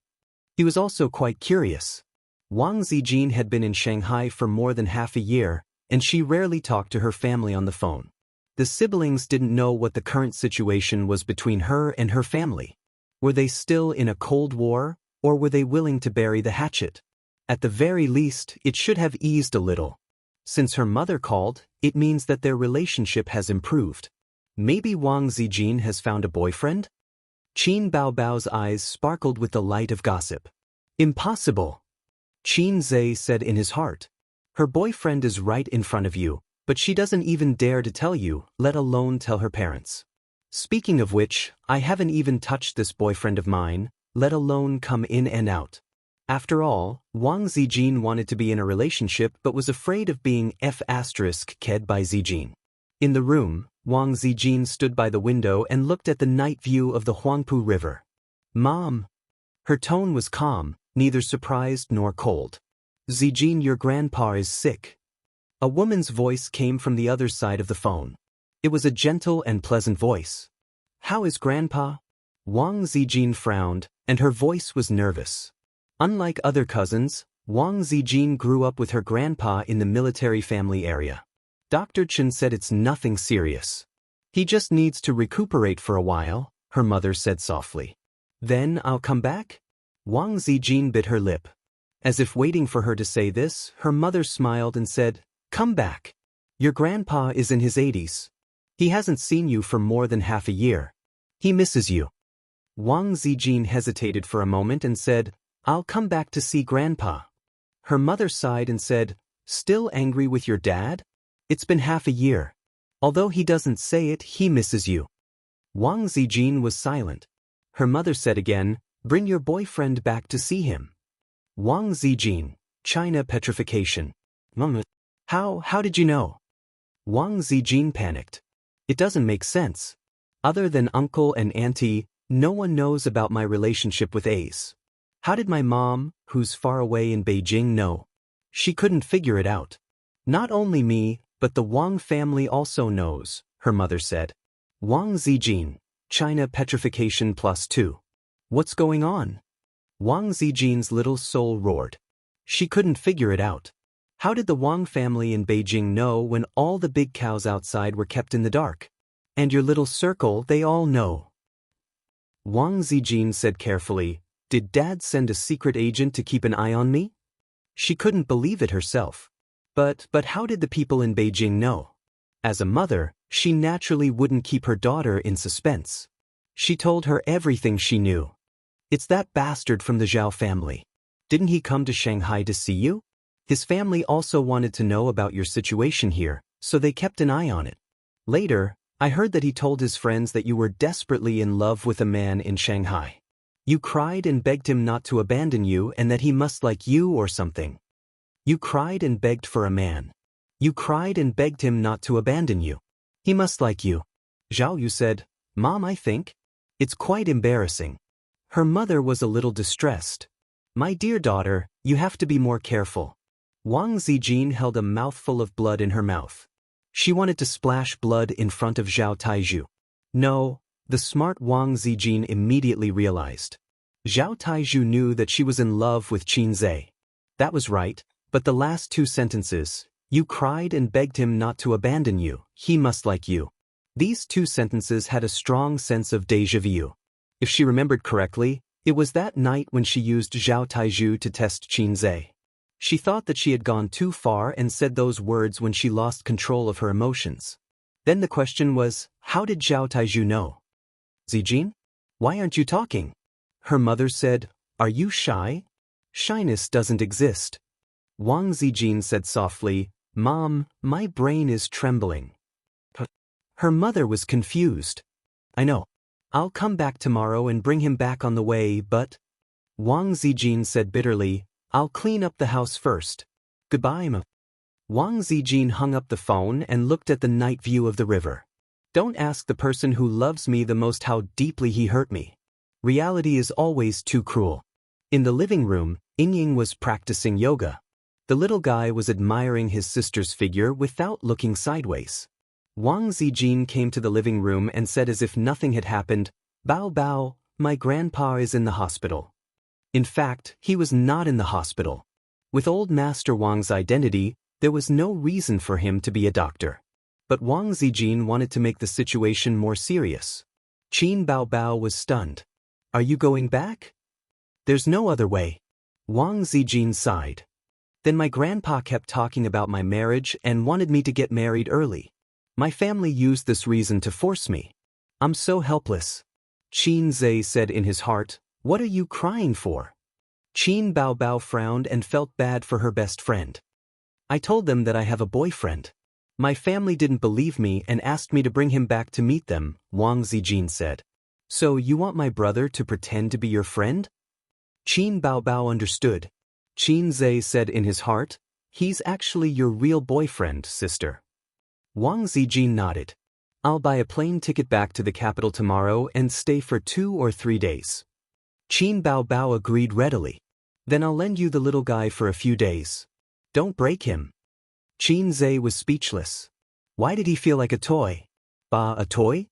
He was also quite curious. Wang Zijin had been in Shanghai for more than half a year, and she rarely talked to her family on the phone. The siblings didn't know what the current situation was between her and her family. Were they still in a cold war, or were they willing to bury the hatchet? At the very least, it should have eased a little. Since her mother called, it means that their relationship has improved. Maybe Wang Zijin has found a boyfriend? Qin Baobao's eyes sparkled with the light of gossip. Impossible. Qin Zhe said in his heart. Her boyfriend is right in front of you, but she doesn't even dare to tell you, let alone tell her parents. Speaking of which, I haven't even touched this boyfriend of mine, let alone come in and out. After all, Wang Zijin wanted to be in a relationship but was afraid of being ked by Zijin. In the room, Wang Zijin stood by the window and looked at the night view of the Huangpu River. Mom. Her tone was calm, neither surprised nor cold. Zijin, your grandpa is sick. A woman's voice came from the other side of the phone. It was a gentle and pleasant voice. How is Grandpa? Wang Zijin frowned, and her voice was nervous. Unlike other cousins, Wang Zijin grew up with her grandpa in the military family area. Dr. Chen said it's nothing serious. He just needs to recuperate for a while, her mother said softly. Then I'll come back? Wang Zijin bit her lip. As if waiting for her to say this, her mother smiled and said, Come back. Your grandpa is in his 80s. He hasn't seen you for more than half a year. He misses you. Wang Zijin hesitated for a moment and said, I'll come back to see Grandpa. Her mother sighed and said, Still angry with your dad? It's been half a year. Although he doesn't say it, he misses you. Wang Zijin was silent. Her mother said again, Bring your boyfriend back to see him. Wang Zijin, China petrification. Mom, how did you know? Wang Zijin panicked. It doesn't make sense. Other than uncle and auntie, no one knows about my relationship with Ace. How did my mom, who's far away in Beijing, know? She couldn't figure it out. Not only me, but the Wang family also knows, her mother said. Wang Zijin, China petrification +2. What's going on? Wang Zijin's little soul roared. She couldn't figure it out. How did the Wang family in Beijing know when all the big cows outside were kept in the dark? And your little circle, they all know. Wang Zijin said carefully, Did Dad send a secret agent to keep an eye on me? She couldn't believe it herself. But how did the people in Beijing know? As a mother, she naturally wouldn't keep her daughter in suspense. She told her everything she knew. It's that bastard from the Zhao family. Didn't he come to Shanghai to see you? His family also wanted to know about your situation here, so they kept an eye on it. Later, I heard that he told his friends that you were desperately in love with a man in Shanghai. You cried and begged him not to abandon you and that he must like you or something. You cried and begged for a man. You cried and begged him not to abandon you. He must like you. Zhao Yu said, Mom, I think. It's quite embarrassing. Her mother was a little distressed. My dear daughter, you have to be more careful. Wang Zijin held a mouthful of blood in her mouth. She wanted to splash blood in front of Zhao Taizhu. No, the smart Wang Zijin immediately realized. Zhao Taizhu knew that she was in love with Qin Zhe. That was right, but the last two sentences, you cried and begged him not to abandon you, he must like you. These two sentences had a strong sense of déjà vu. If she remembered correctly, it was that night when she used Zhao Taizhu to test Qin Zhe. She thought that she had gone too far and said those words when she lost control of her emotions. Then the question was, how did Zhao Taizhu know? Zijin? Why aren't you talking? Her mother said, Are you shy? Shyness doesn't exist. Wang Zijin said softly, Mom, my brain is trembling. Her mother was confused. I know. I'll come back tomorrow and bring him back on the way, but... Wang Zijin said bitterly, I'll clean up the house first. Goodbye, Ma. Wang Zijin hung up the phone and looked at the night view of the river. Don't ask the person who loves me the most how deeply he hurt me. Reality is always too cruel. In the living room, Ying was practicing yoga. The little guy was admiring his sister's figure without looking sideways. Wang Zijin came to the living room and said as if nothing had happened, Bao Bao, my grandpa is in the hospital. In fact, he was not in the hospital. With old Master Wang's identity, there was no reason for him to be a doctor. But Wang Zijin wanted to make the situation more serious. Qin Bao Bao was stunned. Are you going back? There's no other way. Wang Zijin sighed. Then my grandpa kept talking about my marriage and wanted me to get married early. My family used this reason to force me. I'm so helpless. Qin Zhe said in his heart, what are you crying for? Qin Baobao frowned and felt bad for her best friend. I told them that I have a boyfriend. My family didn't believe me and asked me to bring him back to meet them, Wang Zijin said. So you want my brother to pretend to be your friend? Qin Baobao understood. Qin Zhe said in his heart, he's actually your real boyfriend, sister. Wang Zijin nodded. I'll buy a plane ticket back to the capital tomorrow and stay for 2 or 3 days. Qin Baobao agreed readily. Then I'll lend you the little guy for a few days. Don't break him. Qin Zhe was speechless. Why did he feel like a toy? A toy?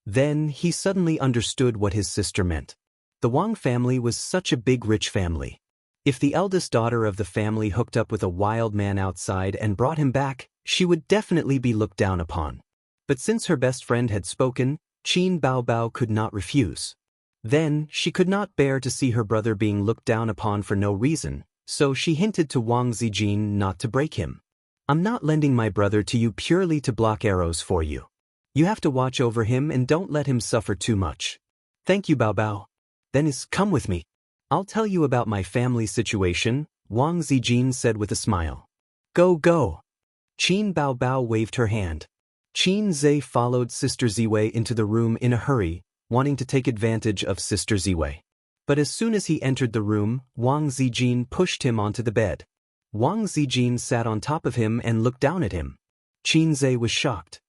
Then he suddenly understood what his sister meant. The Wang family was such a big rich family. If the eldest daughter of the family hooked up with a wild man outside and brought him back, she would definitely be looked down upon. But since her best friend had spoken, Qin Baobao could not refuse. Then, she could not bear to see her brother being looked down upon for no reason, so she hinted to Wang Zijin not to break him. I'm not lending my brother to you purely to block arrows for you. You have to watch over him and don't let him suffer too much. Thank you, Baobao. Then come with me. I'll tell you about my family situation, Wang Zijin said with a smile. Go, go. Qin Baobao waved her hand. Qin Zhe followed Sister Ziwei into the room in a hurry, wanting to take advantage of Sister Ziwei. But as soon as he entered the room, Wang Zijin pushed him onto the bed. Wang Zijin sat on top of him and looked down at him. Qin Zhe was shocked.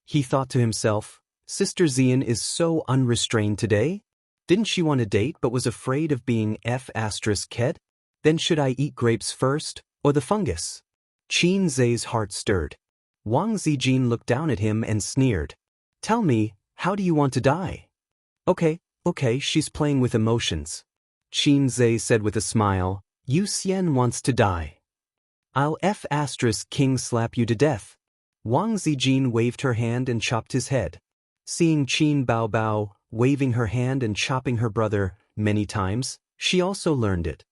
He thought to himself, Sister Zian is so unrestrained today? Didn't she want a date but was afraid of being F***ed? Then should I eat grapes first, or the fungus? Qin Zhe's heart stirred. Wang Zijin looked down at him and sneered. Tell me, how do you want to die? Okay, she's playing with emotions. Qin Zhe said with a smile, Yu Xian wants to die. I'll F***king slap you to death. Wang Zijin waved her hand and chopped his head. Seeing Qin Baobao waving her hand and chopping her brother many times, she also learned it.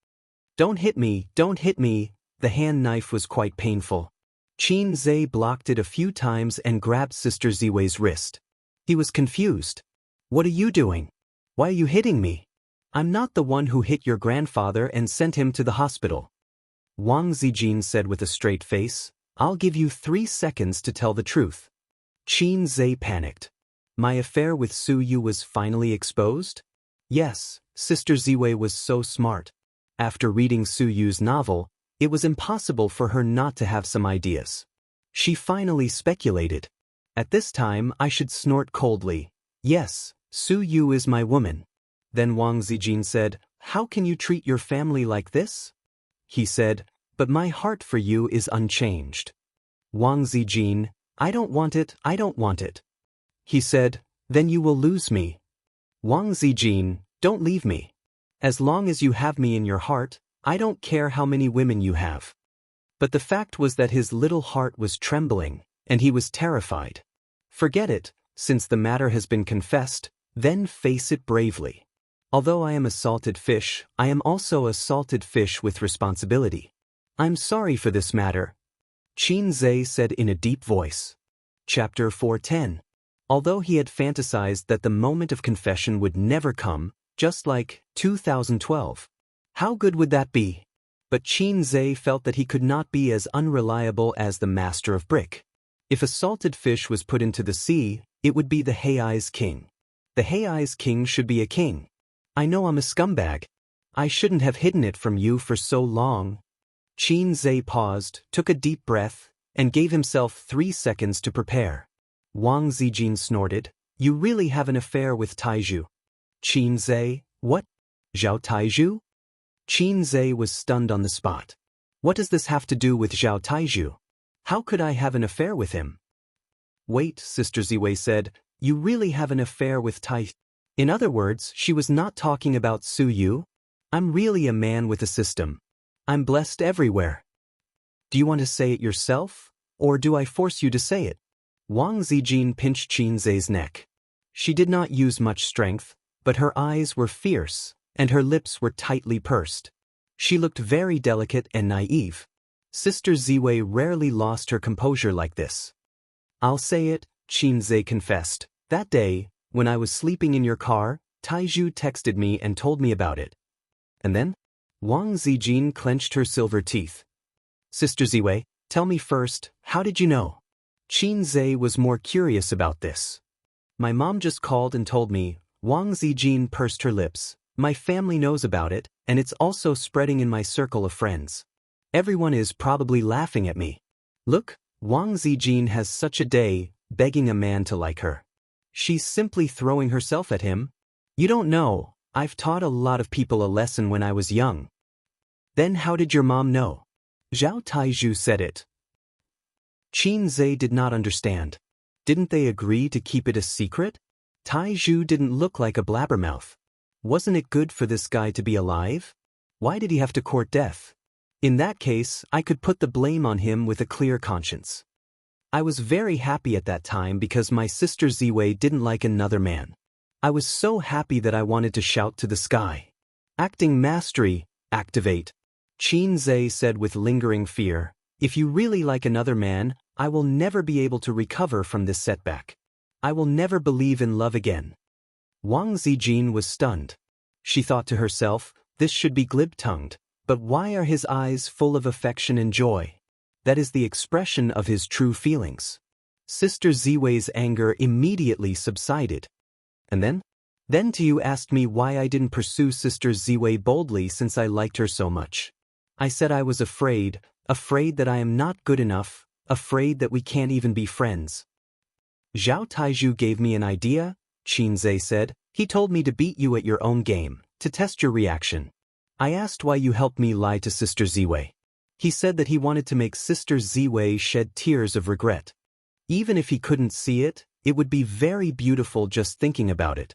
Don't hit me, the hand knife was quite painful. Qin Zhe blocked it a few times and grabbed Sister Ziwei's wrist. He was confused. What are you doing? Why are you hitting me? I'm not the one who hit your grandfather and sent him to the hospital. Wang Zijin said with a straight face, I'll give you 3 seconds to tell the truth. Qin Zhe panicked. My affair with Su Yu was finally exposed? Yes, Sister Ziwei was so smart. After reading Su Yu's novel, it was impossible for her not to have some ideas. She finally speculated. At this time I should snort coldly. Yes, Su Yu is my woman. Then Wang Zijin said, How can you treat your family like this? He said, But my heart for you is unchanged. Wang Zijin, I don't want it. He said, Then you will lose me. Wang Zijin, don't leave me. As long as you have me in your heart, I don't care how many women you have. But the fact was that his little heart was trembling, and he was terrified. Forget it, since the matter has been confessed, then face it bravely. Although I am a salted fish, I am also a salted fish with responsibility. I'm sorry for this matter. Qin Zhe said in a deep voice. Chapter 410. Although he had fantasized that the moment of confession would never come, just like 2012. How good would that be? But Qin Zhe felt that he could not be as unreliable as the master of brick. If a salted fish was put into the sea, it would be the Hei's king. The Hei's king should be a king. I know I'm a scumbag. I shouldn't have hidden it from you for so long. Qin Zhe paused, took a deep breath, and gave himself 3 seconds to prepare. Wang Zijin snorted, You really have an affair with Taizhu. Qin Zhe, what? Zhao Taizhu? Qin Zhe was stunned on the spot. What does this have to do with Zhao Taizhu? How could I have an affair with him? Wait, Sister Ziwei said, You really have an affair with Taizhu. In other words, she was not talking about Su Yu. I'm really a man with a system. I'm blessed everywhere. Do you want to say it yourself, or do I force you to say it? Wang Zijin pinched Qin Zhe's neck. She did not use much strength, but her eyes were fierce, and her lips were tightly pursed. She looked very delicate and naive. Sister Ziwei rarely lost her composure like this. "I'll say it," Qinze confessed. "That day, when I was sleeping in your car, Taizhu texted me and told me about it." "And then?" Wang Zijin clenched her silver teeth. "Sister Ziwei, tell me first, how did you know?" Qinze was more curious about this. "My mom just called and told me," Wang Zijin pursed her lips. "My family knows about it, and it's also spreading in my circle of friends. Everyone is probably laughing at me. Look, Wang Zijin has such a day, begging a man to like her. She's simply throwing herself at him. You don't know, I've taught a lot of people a lesson when I was young." "Then how did your mom know?" Zhao Taizhu said it. Qinze did not understand. Didn't they agree to keep it a secret? Taizhu didn't look like a blabbermouth. Wasn't it good for this guy to be alive? Why did he have to court death? In that case, I could put the blame on him with a clear conscience. I was very happy at that time because my sister Ziwei didn't like another man. I was so happy that I wanted to shout to the sky. "Acting mastery, activate." Qinze said with lingering fear, "If you really like another man, I will never be able to recover from this setback. I will never believe in love again." Wang Zijin was stunned. She thought to herself, this should be glib-tongued, but why are his eyes full of affection and joy? That is the expression of his true feelings. Sister Ziwei's anger immediately subsided. "And then? Then you asked me why I didn't pursue Sister Ziwei boldly since I liked her so much. I said I was afraid that I am not good enough, afraid that we can't even be friends." "Zhao Taizhu gave me an idea," Qinze said. "He told me to beat you at your own game, to test your reaction. I asked why you helped me lie to Sister Ziwei. He said that he wanted to make Sister Ziwei shed tears of regret. Even if he couldn't see it, it would be very beautiful just thinking about it."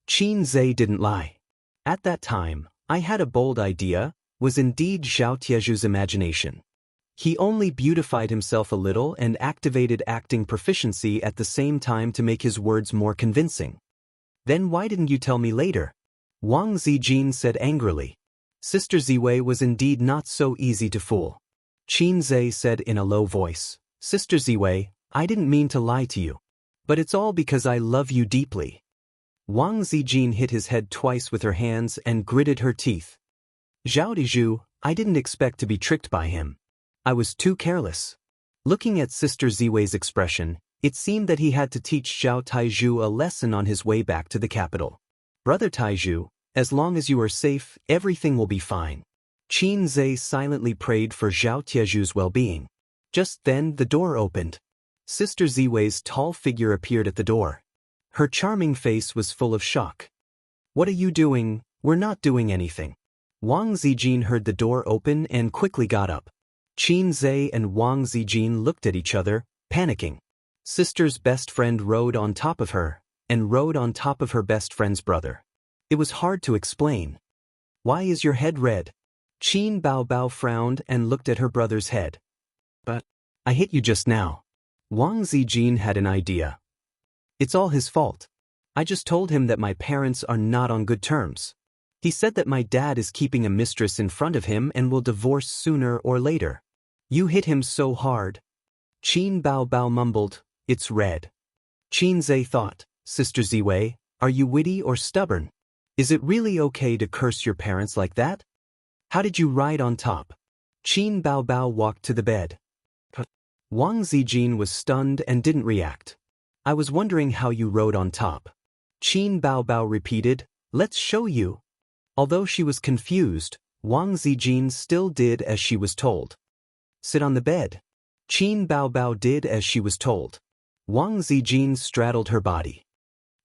Qinze didn't lie. "At that time, I had a bold idea," was indeed Zhao Tiezhu's imagination. He only beautified himself a little and activated acting proficiency at the same time to make his words more convincing. "Then why didn't you tell me later?" Wang Zijin said angrily. Sister Ziwei was indeed not so easy to fool. Qinze said in a low voice, "Sister Ziwei, I didn't mean to lie to you. But it's all because I love you deeply." Wang Zijin hit his head twice with her hands and gritted her teeth. "Zhao Taizhu, I didn't expect to be tricked by him. I was too careless." Looking at Sister Ziwei's expression, it seemed that he had to teach Zhao Taizhu a lesson on his way back to the capital. "Brother Taizhu, as long as you are safe, everything will be fine." Qinze silently prayed for Zhao Tiezhu's well-being. Just then the door opened. Sister Ziwei's tall figure appeared at the door. Her charming face was full of shock. "What are you doing?" "We're not doing anything." Wang Zijin heard the door open and quickly got up. Qinze and Wang Zijin looked at each other, panicking. Sister's best friend rode on top of her, and rode on top of her best friend's brother. It was hard to explain. "Why is your head red?" Qin Baobao frowned and looked at her brother's head. "But I hit you just now." Wang Zijin had an idea. "It's all his fault. I just told him that my parents are not on good terms. He said that my dad is keeping a mistress in front of him and will divorce sooner or later. You hit him so hard." Qin Baobao mumbled, "It's red." Qinze thought, "Sister Ziwei, are you witty or stubborn? Is it really okay to curse your parents like that? How did you ride on top?" Qin Baobao walked to the bed. Wang Zijin was stunned and didn't react. "I was wondering how you rode on top." Qin Baobao repeated, "Let's show you." Although she was confused, Wang Zijin still did as she was told. "Sit on the bed." Qin Baobao did as she was told. Wang Zijin straddled her body.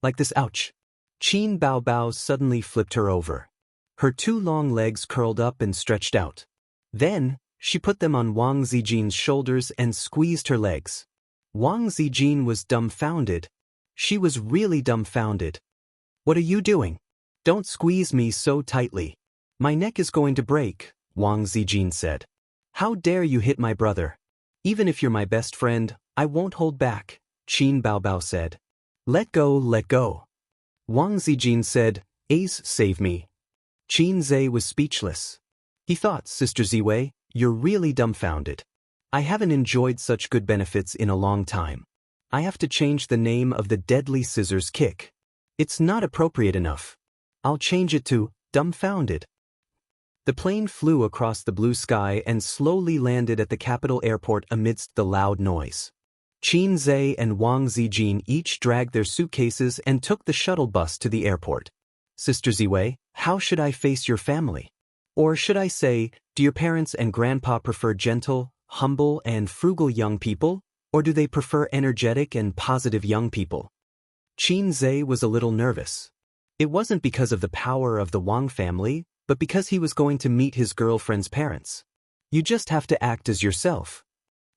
"Like this, ouch." Qin Baobao suddenly flipped her over. Her two long legs curled up and stretched out. Then, she put them on Wang Zijin's shoulders and squeezed her legs. Wang Zijin was dumbfounded. She was really dumbfounded. "What are you doing? Don't squeeze me so tightly. My neck is going to break," Wang Zijin said. "How dare you hit my brother? Even if you're my best friend, I won't hold back," Qin Baobao said. "Let go, let go." Wang Zijin said, "Ace, save me." Qin Zhe was speechless. He thought, Sister Ziwei, you're really dumbfounded. I haven't enjoyed such good benefits in a long time. I have to change the name of the deadly scissors kick. It's not appropriate enough. I'll change it to dumbfounded. The plane flew across the blue sky and slowly landed at the capital airport amidst the loud noise. Qin Zhe and Wang Zijin each dragged their suitcases and took the shuttle bus to the airport. Sister Ziwei, how should I face your family? Or should I say, do your parents and grandpa prefer gentle, humble, and frugal young people, or do they prefer energetic and positive young people? Qin Zhe was a little nervous. It wasn't because of the power of the Wang family, but because he was going to meet his girlfriend's parents. You just have to act as yourself.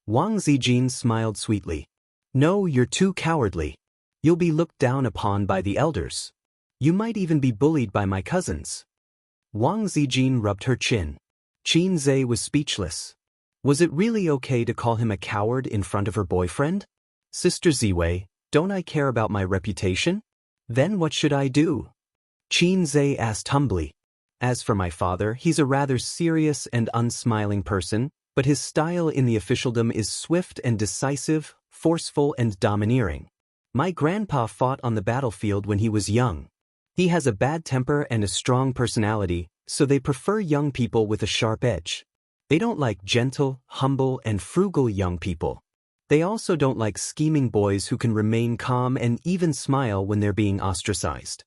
Wang Zijin smiled sweetly. No, you're too cowardly. You'll be looked down upon by the elders. You might even be bullied by my cousins. Wang Zijin rubbed her chin. Qin Zhe was speechless. Was it really okay to call him a coward in front of her boyfriend? Sister Ziwei, don't I care about my reputation? Then what should I do? Qin Zhe asked humbly. As for my father, he's a rather serious and unsmiling person, but his style in the officialdom is swift and decisive, forceful and domineering. My grandpa fought on the battlefield when he was young. He has a bad temper and a strong personality, so they prefer young people with a sharp edge. They don't like gentle, humble, and frugal young people. They also don't like scheming boys who can remain calm and even smile when they're being ostracized.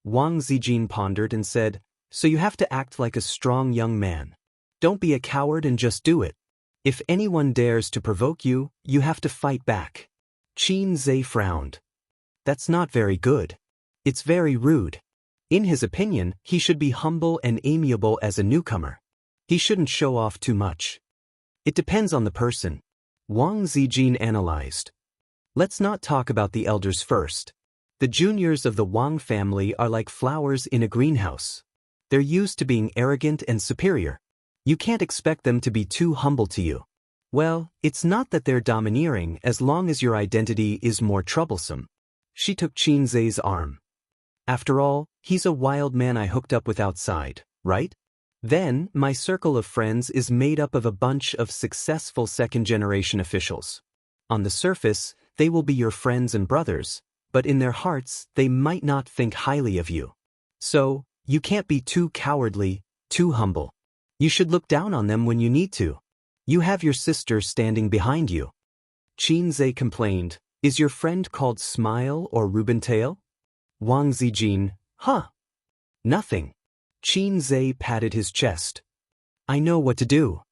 Wang Zijin pondered and said, so you have to act like a strong young man. Don't be a coward and just do it. If anyone dares to provoke you, you have to fight back. Qin Zhe frowned. That's not very good. It's very rude. In his opinion, he should be humble and amiable as a newcomer. He shouldn't show off too much. It depends on the person. Wang Zijin analyzed. Let's not talk about the elders first. The juniors of the Wang family are like flowers in a greenhouse. They're used to being arrogant and superior. You can't expect them to be too humble to you. Well, it's not that they're domineering as long as your identity is more troublesome. She took Qin Zhe's arm. After all, he's a wild man I hooked up with outside, right? Then, my circle of friends is made up of a bunch of successful second-generation officials. On the surface, they will be your friends and brothers, but in their hearts, they might not think highly of you. So, you can't be too cowardly, too humble. You should look down on them when you need to. You have your sister standing behind you. Qin Zhe complained, is your friend called Smile or Rubentail? Wang Zijin, huh? Nothing. Qin Zhe patted his chest. I know what to do.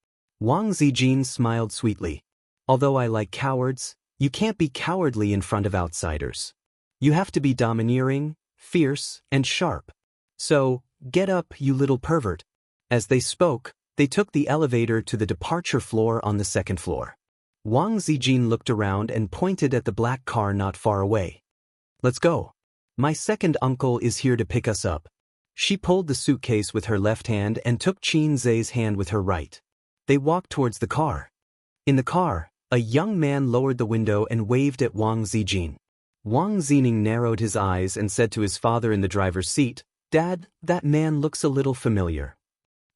Wang Zijin smiled sweetly. Although I like cowards, you can't be cowardly in front of outsiders. You have to be domineering, fierce, and sharp. So, get up, you little pervert. As they spoke, they took the elevator to the departure floor on the second floor. Wang Zijin looked around and pointed at the black car not far away. Let's go. My second uncle is here to pick us up. She pulled the suitcase with her left hand and took Qin Zhe's hand with her right. They walked towards the car. In the car, a young man lowered the window and waved at Wang Zijin. Wang Zijin narrowed his eyes and said to his father in the driver's seat, Dad, that man looks a little familiar.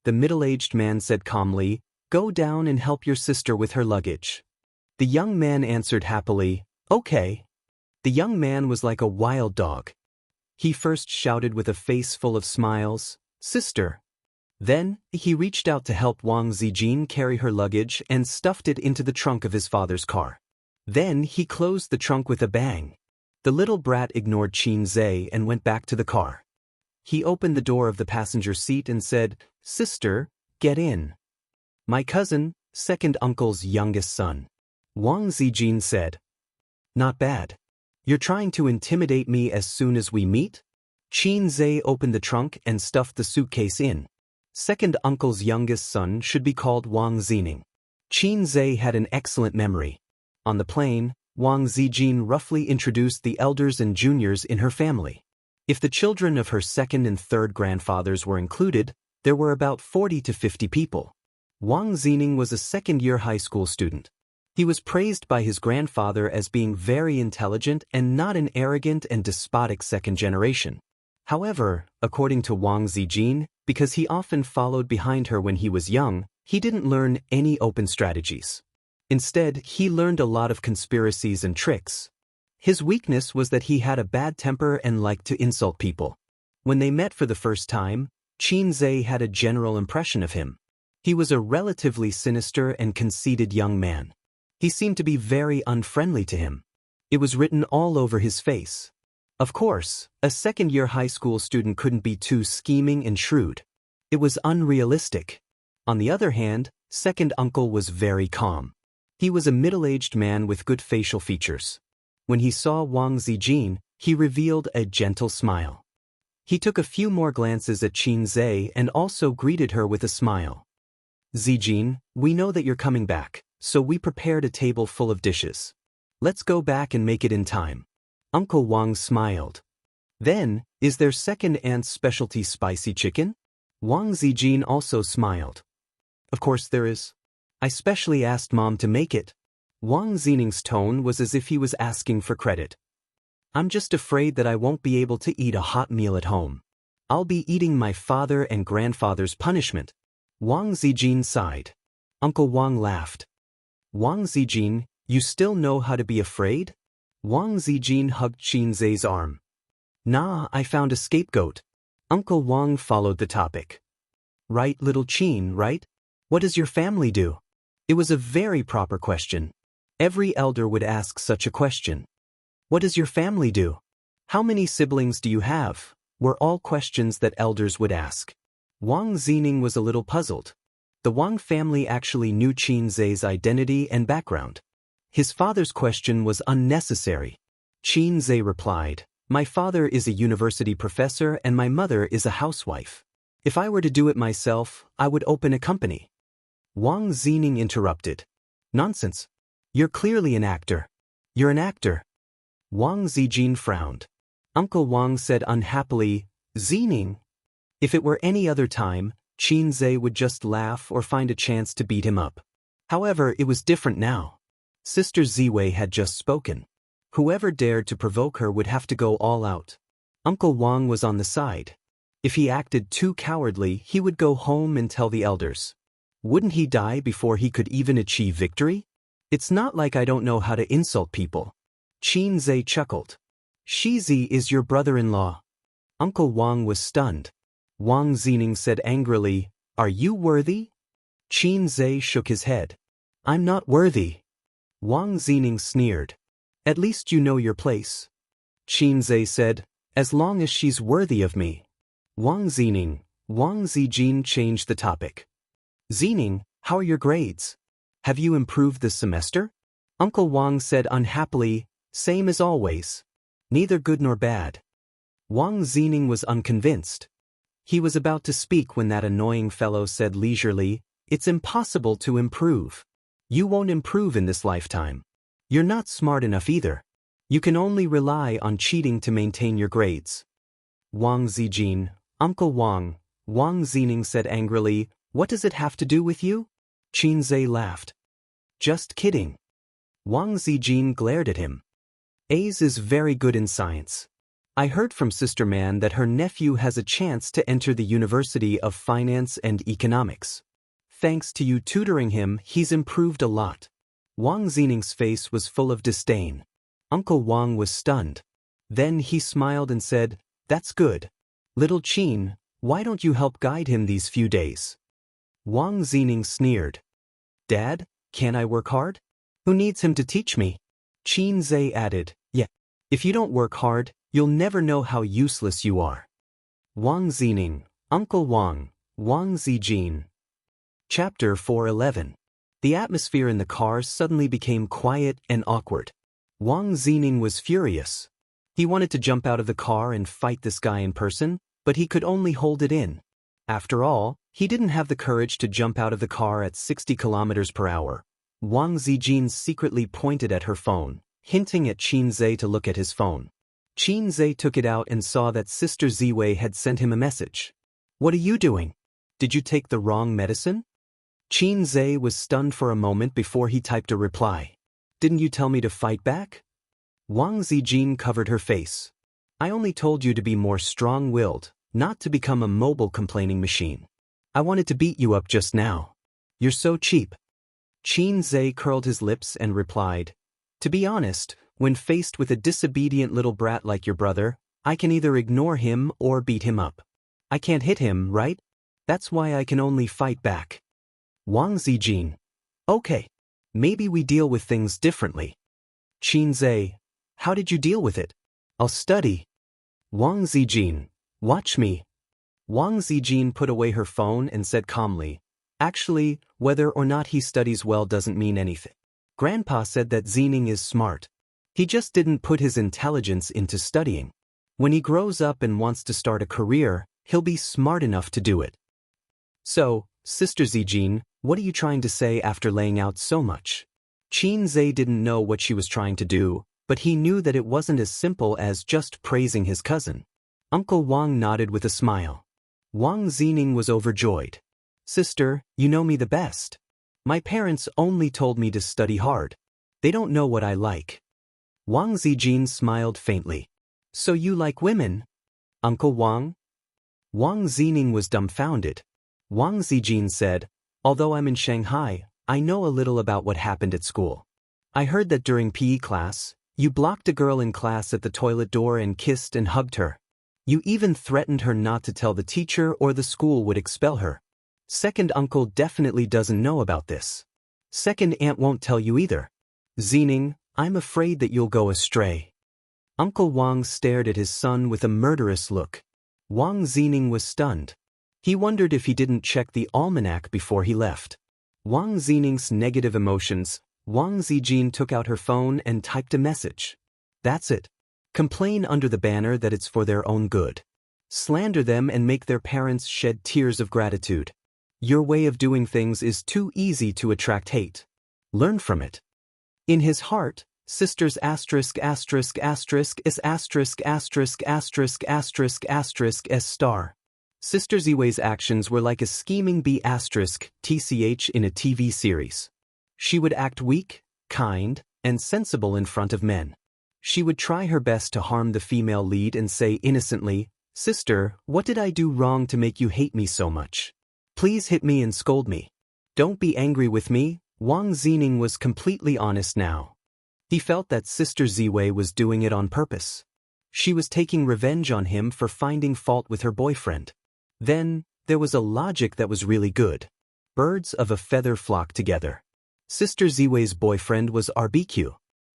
The middle-aged man said calmly, Go down and help your sister with her luggage. The young man answered happily, Okay. The young man was like a wild dog. He first shouted with a face full of smiles, Sister. Then, he reached out to help Wang Zijin carry her luggage and stuffed it into the trunk of his father's car. Then he closed the trunk with a bang. The little brat ignored Qin Zhe and went back to the car. He opened the door of the passenger seat and said, Sister, get in. My cousin, second uncle's youngest son. Wang Zijin said. Not bad. You're trying to intimidate me as soon as we meet? Qin Zhe opened the trunk and stuffed the suitcase in. Second uncle's youngest son should be called Wang Zijing. Qin Zhe had an excellent memory. On the plane, Wang Zijin roughly introduced the elders and juniors in her family. If the children of her second and third grandfathers were included, there were about 40 to 50 people. Wang Zijing was a second-year high school student. He was praised by his grandfather as being very intelligent and not an arrogant and despotic second generation. However, according to Wang Zijin, because he often followed behind her when he was young, he didn't learn any open strategies. Instead, he learned a lot of conspiracies and tricks. His weakness was that he had a bad temper and liked to insult people. When they met for the first time, Qin Zhe had a general impression of him. He was a relatively sinister and conceited young man. He seemed to be very unfriendly to him. It was written all over his face. Of course, a second-year high school student couldn't be too scheming and shrewd. It was unrealistic. On the other hand, second uncle was very calm. He was a middle-aged man with good facial features. When he saw Wang Zijin, he revealed a gentle smile. He took a few more glances at Qin Zhe and also greeted her with a smile. Zijin, we know that you're coming back, so we prepared a table full of dishes. Let's go back and make it in time. Uncle Wang smiled. Then, is there second aunt's specialty spicy chicken? Wang Zijin also smiled. Of course there is. I specially asked Mom to make it. Wang Zining's tone was as if he was asking for credit. I'm just afraid that I won't be able to eat a hot meal at home. I'll be eating my father and grandfather's punishment. Wang Zijin sighed. Uncle Wang laughed. Wang Zijin, you still know how to be afraid? Wang Zijin hugged Qin Zhe's arm. Nah, I found a scapegoat. Uncle Wang followed the topic. Right, little Qin, right? What does your family do? It was a very proper question. Every elder would ask such a question. What does your family do? How many siblings do you have? Were all questions that elders would ask. Wang Zining was a little puzzled. The Wang family actually knew Qin Zhe's identity and background. His father's question was unnecessary. Qin Zhe replied, My father is a university professor and my mother is a housewife. If I were to do it myself, I would open a company. Wang Zining interrupted. Nonsense. You're clearly an actor. You're an actor. Wang Zijin frowned. Uncle Wang said unhappily, Zining. If it were any other time, Qin Zhe would just laugh or find a chance to beat him up. However, it was different now. Sister Ziwei had just spoken. Whoever dared to provoke her would have to go all out. Uncle Wang was on the side. If he acted too cowardly, he would go home and tell the elders. Wouldn't he die before he could even achieve victory? It's not like I don't know how to insult people. Qin Zhe chuckled. Shizi is your brother-in-law. Uncle Wang was stunned. Wang Zining said angrily, Are you worthy? Qin Zhe shook his head. I'm not worthy. Wang Zining sneered. At least you know your place. Qin Zhe said, As long as she's worthy of me. Wang Zijin changed the topic. Zining, how are your grades? Have you improved this semester? Uncle Wang said unhappily, Same as always. Neither good nor bad. Wang Zining was unconvinced. He was about to speak when that annoying fellow said leisurely, It's impossible to improve. You won't improve in this lifetime. You're not smart enough either. You can only rely on cheating to maintain your grades. Wang Zijin, Uncle Wang, Wang Zining said angrily, What does it have to do with you? Qin Zhe laughed. Just kidding. Wang Zijin glared at him. Ace is very good in science. I heard from Sister Man that her nephew has a chance to enter the University of Finance and Economics. Thanks to you tutoring him, he's improved a lot. Wang Zining's face was full of disdain. Uncle Wang was stunned. Then he smiled and said, That's good. Little Qin, why don't you help guide him these few days? Wang Zining sneered. Dad, can't I work hard? Who needs him to teach me? Qin Zhe added, Yeah. If you don't work hard, you'll never know how useless you are. Wang Zining, Uncle Wang, Wang Zijin. Chapter 411. The atmosphere in the car suddenly became quiet and awkward. Wang Zining was furious. He wanted to jump out of the car and fight this guy in person, but he could only hold it in. After all, he didn't have the courage to jump out of the car at 60 kilometers per hour. Wang Zijin secretly pointed at her phone, hinting at Qin Zhe to look at his phone. Qin Zhe took it out and saw that Sister Ziwei had sent him a message. What are you doing? Did you take the wrong medicine? Qin Zhe was stunned for a moment before he typed a reply. Didn't you tell me to fight back? Wang Zijin covered her face. I only told you to be more strong-willed, not to become a mobile complaining machine. I wanted to beat you up just now. You're so cheap. Qin Zhe curled his lips and replied, to be honest, when faced with a disobedient little brat like your brother, I can either ignore him or beat him up. I can't hit him, right? That's why I can only fight back. Wang Zijin. Okay. Maybe we deal with things differently. Qin Zhe. How did you deal with it? I'll study. Wang Zijin. Watch me. Wang Zijin put away her phone and said calmly, actually, whether or not he studies well doesn't mean anything. Grandpa said that Zining is smart. He just didn't put his intelligence into studying. When he grows up and wants to start a career, he'll be smart enough to do it. So, Sister Zijin, what are you trying to say after laying out so much? Qin Zhe didn't know what she was trying to do, but he knew that it wasn't as simple as just praising his cousin. Uncle Wang nodded with a smile. Wang Zining was overjoyed. Sister, you know me the best. My parents only told me to study hard. They don't know what I like. Wang Zijin smiled faintly. So you like women? Uncle Wang? Wang Zining was dumbfounded. Wang Zijin said, although I'm in Shanghai, I know a little about what happened at school. I heard that during PE class, you blocked a girl in class at the toilet door and kissed and hugged her. You even threatened her not to tell the teacher or the school would expel her. Second uncle definitely doesn't know about this. Second aunt won't tell you either. Zining, I'm afraid that you'll go astray. Uncle Wang stared at his son with a murderous look. Wang Zining was stunned. He wondered if he didn't check the almanac before he left. Wang Zining's negative emotions. Wang Zijin took out her phone and typed a message. That's it. Complain under the banner that it's for their own good. Slander them and make their parents shed tears of gratitude. Your way of doing things is too easy to attract hate. Learn from it. In his heart, sisters asterisk asterisk asterisk is asterisk asterisk asterisk asterisk asterisk s star. Sister Ziwei's actions were like a scheming bee asterisk tch in a TV series. She would act weak, kind, and sensible in front of men. She would try her best to harm the female lead and say innocently, Sister, what did I do wrong to make you hate me so much? Please hit me and scold me. Don't be angry with me. Wang Zining was completely honest now. He felt that Sister Ziwei was doing it on purpose. She was taking revenge on him for finding fault with her boyfriend. Then, there was a logic that was really good. Birds of a feather flock together. Sister Ziwei's boyfriend was RBQ.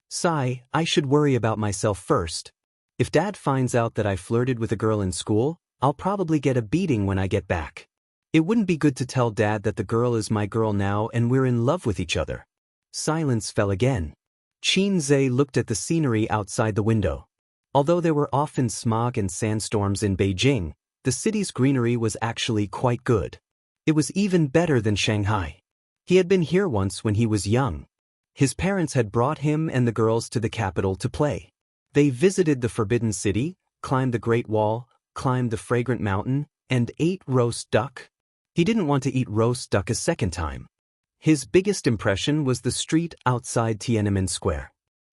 Sigh, I should worry about myself first. If Dad finds out that I flirted with a girl in school, I'll probably get a beating when I get back. It wouldn't be good to tell Dad that the girl is my girl now and we're in love with each other. Silence fell again. Qin Zhe looked at the scenery outside the window. Although there were often smog and sandstorms in Beijing, the city's greenery was actually quite good. It was even better than Shanghai. He had been here once when he was young. His parents had brought him and the girls to the capital to play. They visited the Forbidden City, climbed the Great Wall, climbed the Fragrant Mountain, and ate roast duck. He didn't want to eat roast duck a second time. His biggest impression was the street outside Tiananmen Square.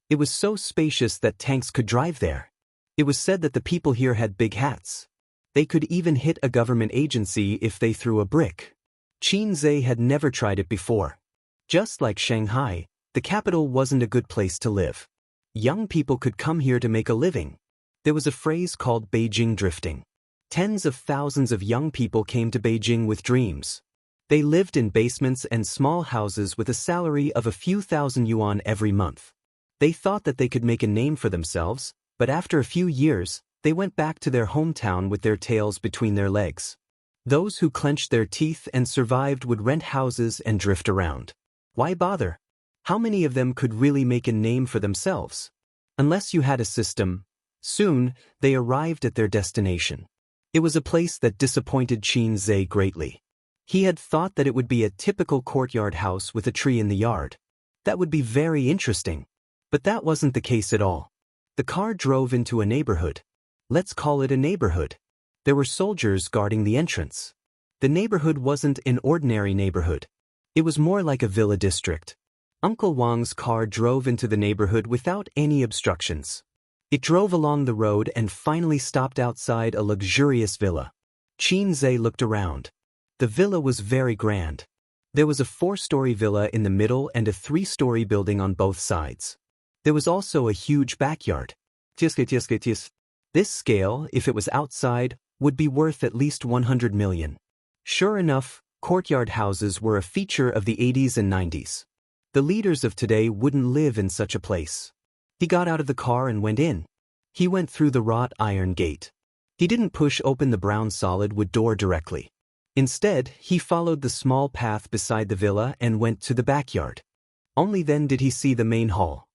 It was so spacious that tanks could drive there. It was said that the people here had big hats. They could even hit a government agency if they threw a brick. Qin Zhe had never tried it before. Just like Shanghai, the capital wasn't a good place to live. Young people could come here to make a living. There was a phrase called Beijing drifting. Tens of thousands of young people came to Beijing with dreams. They lived in basements and small houses with a salary of a few thousand yuan every month. They thought that they could make a name for themselves, but after a few years, they went back to their hometown with their tails between their legs. Those who clenched their teeth and survived would rent houses and drift around. Why bother? How many of them could really make a name for themselves? Unless you had a system. Soon, they arrived at their destination. It was a place that disappointed Qin Zhe greatly. He had thought that it would be a typical courtyard house with a tree in the yard. That would be very interesting. But that wasn't the case at all. The car drove into a neighborhood. Let's call it a neighborhood. There were soldiers guarding the entrance. The neighborhood wasn't an ordinary neighborhood. It was more like a villa district. Uncle Wang's car drove into the neighborhood without any obstructions. It drove along the road and finally stopped outside a luxurious villa. Qin Zhe looked around. The villa was very grand. There was a 4-story villa in the middle and a 3-story building on both sides. There was also a huge backyard. This scale, if it was outside, would be worth at least 100 million. Sure enough, courtyard houses were a feature of the 80s and 90s. The leaders of today wouldn't live in such a place. He got out of the car and went in. He went through the wrought iron gate. He didn't push open the brown solid wood door directly. Instead, he followed the small path beside the villa and went to the backyard. Only then did he see the main hall.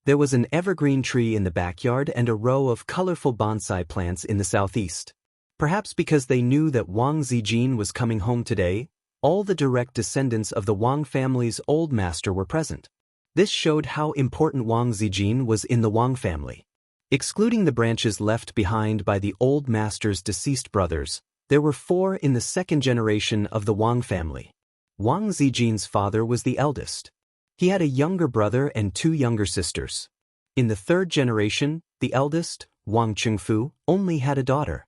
There was an evergreen tree in the backyard and a row of colorful bonsai plants in the southeast. Perhaps because they knew that Wang Zijin was coming home today, all the direct descendants of the Wang family's old master were present. This showed how important Wang Zijin was in the Wang family. Excluding the branches left behind by the old master's deceased brothers, there were 4 in the second generation of the Wang family. Wang Zijin's father was the eldest. He had a younger brother and 2 younger sisters. In the third generation, the eldest, Wang Qingfu, only had a daughter.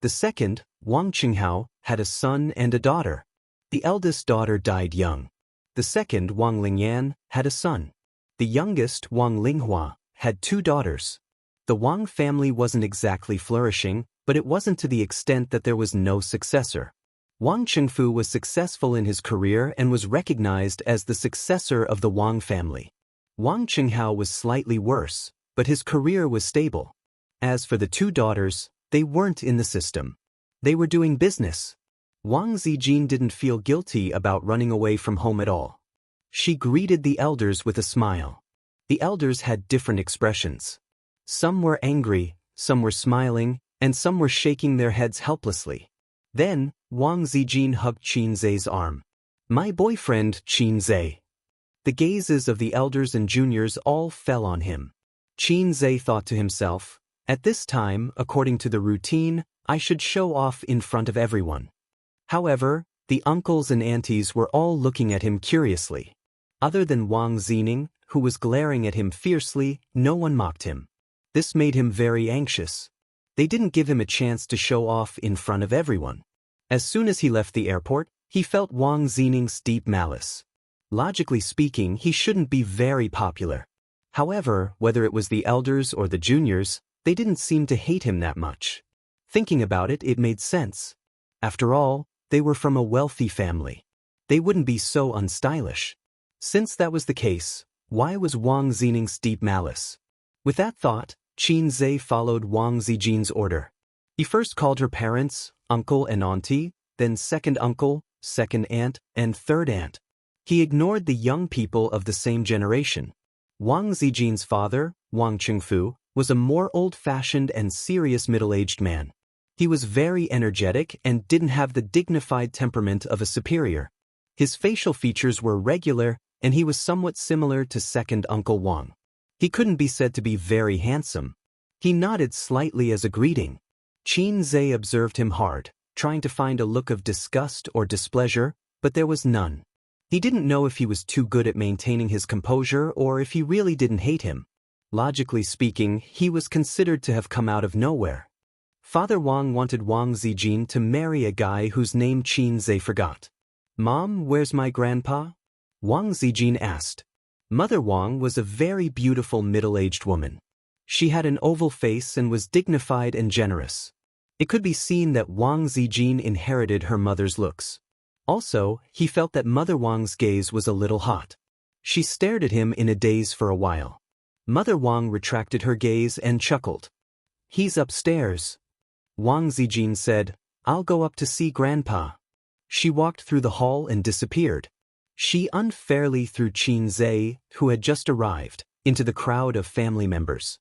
The second, Wang Qinghao, had a son and a daughter. The eldest daughter died young. The second, Wang Lingyan, had a son. The youngest, Wang Linghua, had 2 daughters. The Wang family wasn't exactly flourishing, but it wasn't to the extent that there was no successor. Wang Qingfu was successful in his career and was recognized as the successor of the Wang family. Wang Qinghao was slightly worse, but his career was stable. As for the 2 daughters, they weren't in the system. They were doing business. Wang Zijin didn't feel guilty about running away from home at all. She greeted the elders with a smile. The elders had different expressions. Some were angry, some were smiling, and some were shaking their heads helplessly. Then, Wang Zijin hugged Qin Zhe's arm. "My boyfriend, Qin Zhe." The gazes of the elders and juniors all fell on him. Qin Zhe thought to himself, "At this time, according to the routine, I should show off in front of everyone." However, the uncles and aunties were all looking at him curiously. Other than Wang Zining, who was glaring at him fiercely, no one mocked him. This made him very anxious. They didn't give him a chance to show off in front of everyone. As soon as he left the airport, he felt Wang Zining's deep malice. Logically speaking, he shouldn't be very popular. However, whether it was the elders or the juniors, they didn't seem to hate him that much. Thinking about it, it made sense. After all, they were from a wealthy family. They wouldn't be so unstylish. Since that was the case, why was Wang Zining's deep malice? With that thought, Qin Zhe followed Wang Zijin's order. He first called her parents, uncle and auntie, then second uncle, second aunt, and third aunt. He ignored the young people of the same generation. Wang Zijin's father, Wang Qingfu, was a more old-fashioned and serious middle-aged man. He was very energetic and didn't have the dignified temperament of a superior. His facial features were regular, and he was somewhat similar to second Uncle Wang. He couldn't be said to be very handsome. He nodded slightly as a greeting. Qin Zhe observed him hard, trying to find a look of disgust or displeasure, but there was none. He didn't know if he was too good at maintaining his composure or if he really didn't hate him. Logically speaking, he was considered to have come out of nowhere. Father Wang wanted Wang Zijin to marry a guy whose name Qin Zhe forgot. "Mom, where's my grandpa?" Wang Zijin asked. Mother Wang was a very beautiful middle-aged woman. She had an oval face and was dignified and generous. It could be seen that Wang Zijin inherited her mother's looks. Also, he felt that Mother Wang's gaze was a little hot. She stared at him in a daze for a while. Mother Wang retracted her gaze and chuckled. "He's upstairs." Wang Zijin said, "I'll go up to see Grandpa." She walked through the hall and disappeared. She unfairly threw Qin Zhe, who had just arrived, into the crowd of family members.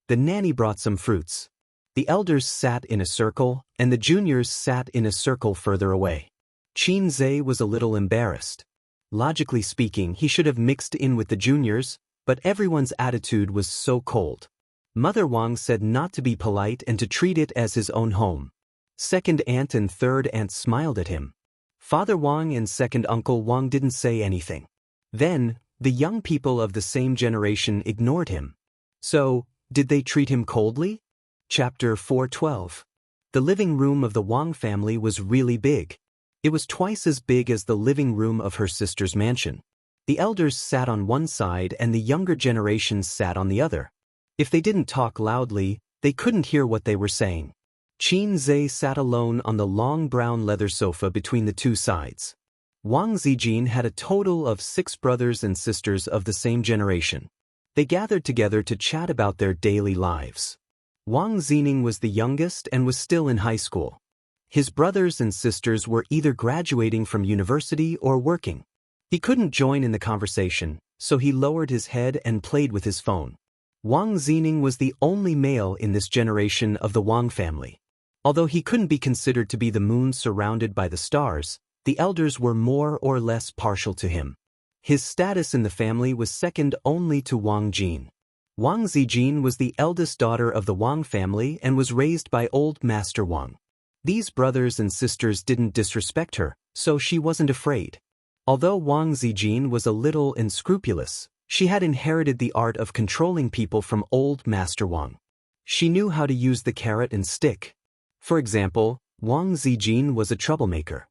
The nanny brought some fruits. The elders sat in a circle, and the juniors sat in a circle further away. Qin Zhe was a little embarrassed. Logically speaking, he should have mixed in with the juniors, but everyone's attitude was so cold. Mother Wang said not to be polite and to treat it as his own home. Second aunt and third aunt smiled at him. Father Wang and second uncle Wang didn't say anything. Then, the young people of the same generation ignored him. So, did they treat him coldly? Chapter 412. The living room of the Wang family was really big. It was twice as big as the living room of her sister's mansion. The elders sat on one side and the younger generation sat on the other. If they didn't talk loudly, they couldn't hear what they were saying. Qin Zhe sat alone on the long brown leather sofa between the two sides. Wang Zijin had a total of 6 brothers and sisters of the same generation. They gathered together to chat about their daily lives. Wang Zining was the youngest and was still in high school. His brothers and sisters were either graduating from university or working. He couldn't join in the conversation, so he lowered his head and played with his phone. Wang Zining was the only male in this generation of the Wang family. Although he couldn't be considered to be the moon surrounded by the stars, the elders were more or less partial to him. His status in the family was second only to Wang Jin. Wang Zijin was the eldest daughter of the Wang family and was raised by old Master Wang. These brothers and sisters didn't disrespect her, so she wasn't afraid. Although Wang Zijin was a little unscrupulous, she had inherited the art of controlling people from old Master Wang. She knew how to use the carrot and stick. For example, Wang Zijin was a troublemaker.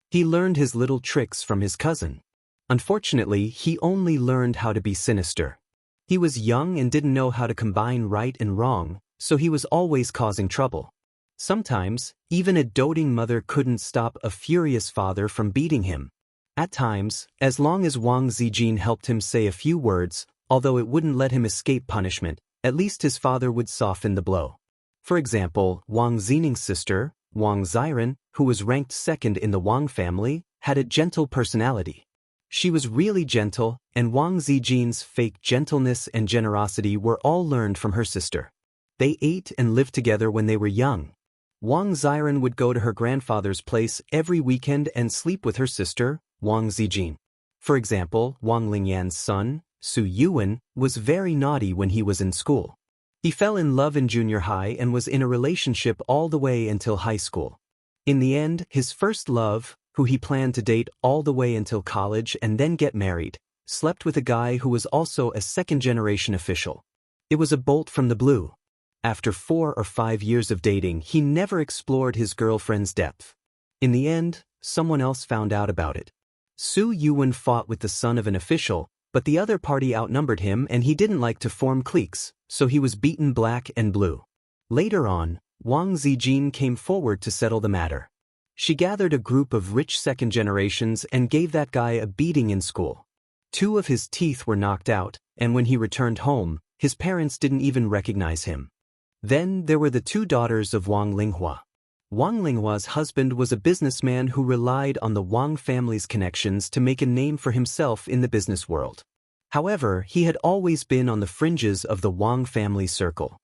He learned his little tricks from his cousin. Unfortunately, he only learned how to be sinister. He was young and didn't know how to combine right and wrong, so he was always causing trouble. Sometimes, even a doting mother couldn't stop a furious father from beating him. At times, as long as Wang Zijin helped him say a few words, although it wouldn't let him escape punishment, at least his father would soften the blow. For example, Wang Zining's sister, Wang Ziren, who was ranked second in the Wang family, had a gentle personality. She was really gentle, and Wang Zijin's fake gentleness and generosity were all learned from her sister. They ate and lived together when they were young. Wang Ziren would go to her grandfather's place every weekend and sleep with her sister, Wang Zijin. For example, Wang Lingyan's son, Su Yuan, was very naughty when he was in school. He fell in love in junior high and was in a relationship all the way until high school. In the end, his first love, who he planned to date all the way until college and then get married, slept with a guy who was also a second-generation official. It was a bolt from the blue. After 4 or 5 years of dating, he never explored his girlfriend's depth. In the end, someone else found out about it. Su Yuan fought with the son of an official, but the other party outnumbered him and he didn't like to form cliques, so he was beaten black and blue. Later on, Wang Zijin came forward to settle the matter. She gathered a group of rich second generations and gave that guy a beating in school. 2 of his teeth were knocked out, and when he returned home, his parents didn't even recognize him. Then there were the 2 daughters of Wang Linghua. Wang Linghua's husband was a businessman who relied on the Wang family's connections to make a name for himself in the business world. However, he had always been on the fringes of the Wang family circle.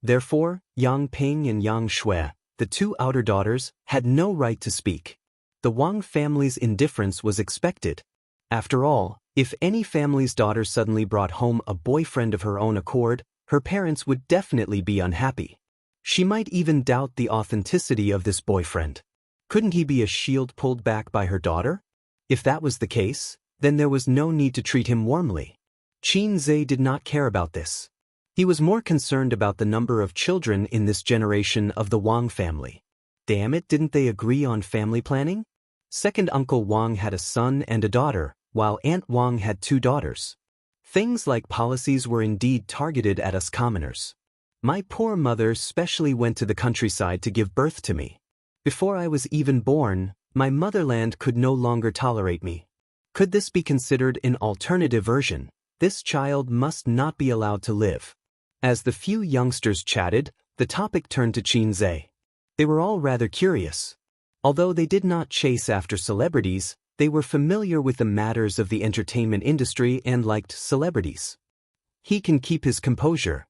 Therefore, Yang Ping and Yang Shui, the 2 outer daughters, had no right to speak. The Wang family's indifference was expected. After all, if any family's daughter suddenly brought home a boyfriend of her own accord, her parents would definitely be unhappy. She might even doubt the authenticity of this boyfriend. Couldn't he be a shield pulled back by her daughter? If that was the case, then there was no need to treat him warmly. Qin Zhe did not care about this. He was more concerned about the number of children in this generation of the Wang family. Damn it, didn't they agree on family planning? Second Uncle Wang had a son and a daughter, while Aunt Wang had 2 daughters. Things like policies were indeed targeted at us commoners. My poor mother specially went to the countryside to give birth to me. Before I was even born, my motherland could no longer tolerate me. Could this be considered an alternative version? This child must not be allowed to live. As the few youngsters chatted, the topic turned to Qin Zhe. They were all rather curious. Although they did not chase after celebrities, they were familiar with the matters of the entertainment industry and liked celebrities. He can keep his composure.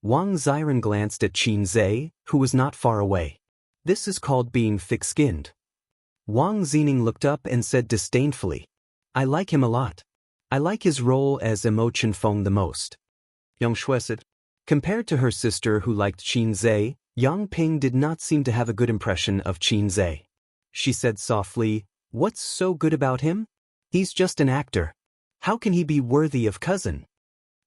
Wang Ziren glanced at Qin Zhe, who was not far away. This is called being thick-skinned. Wang Zining looked up and said disdainfully, I like him a lot. I like his role as Emo Chenfeng the most. Yang Shui said. Compared to her sister who liked Qin Zhe, Yang Ping did not seem to have a good impression of Qin Zhe. She said softly, What's so good about him? He's just an actor. How can he be worthy of cousin?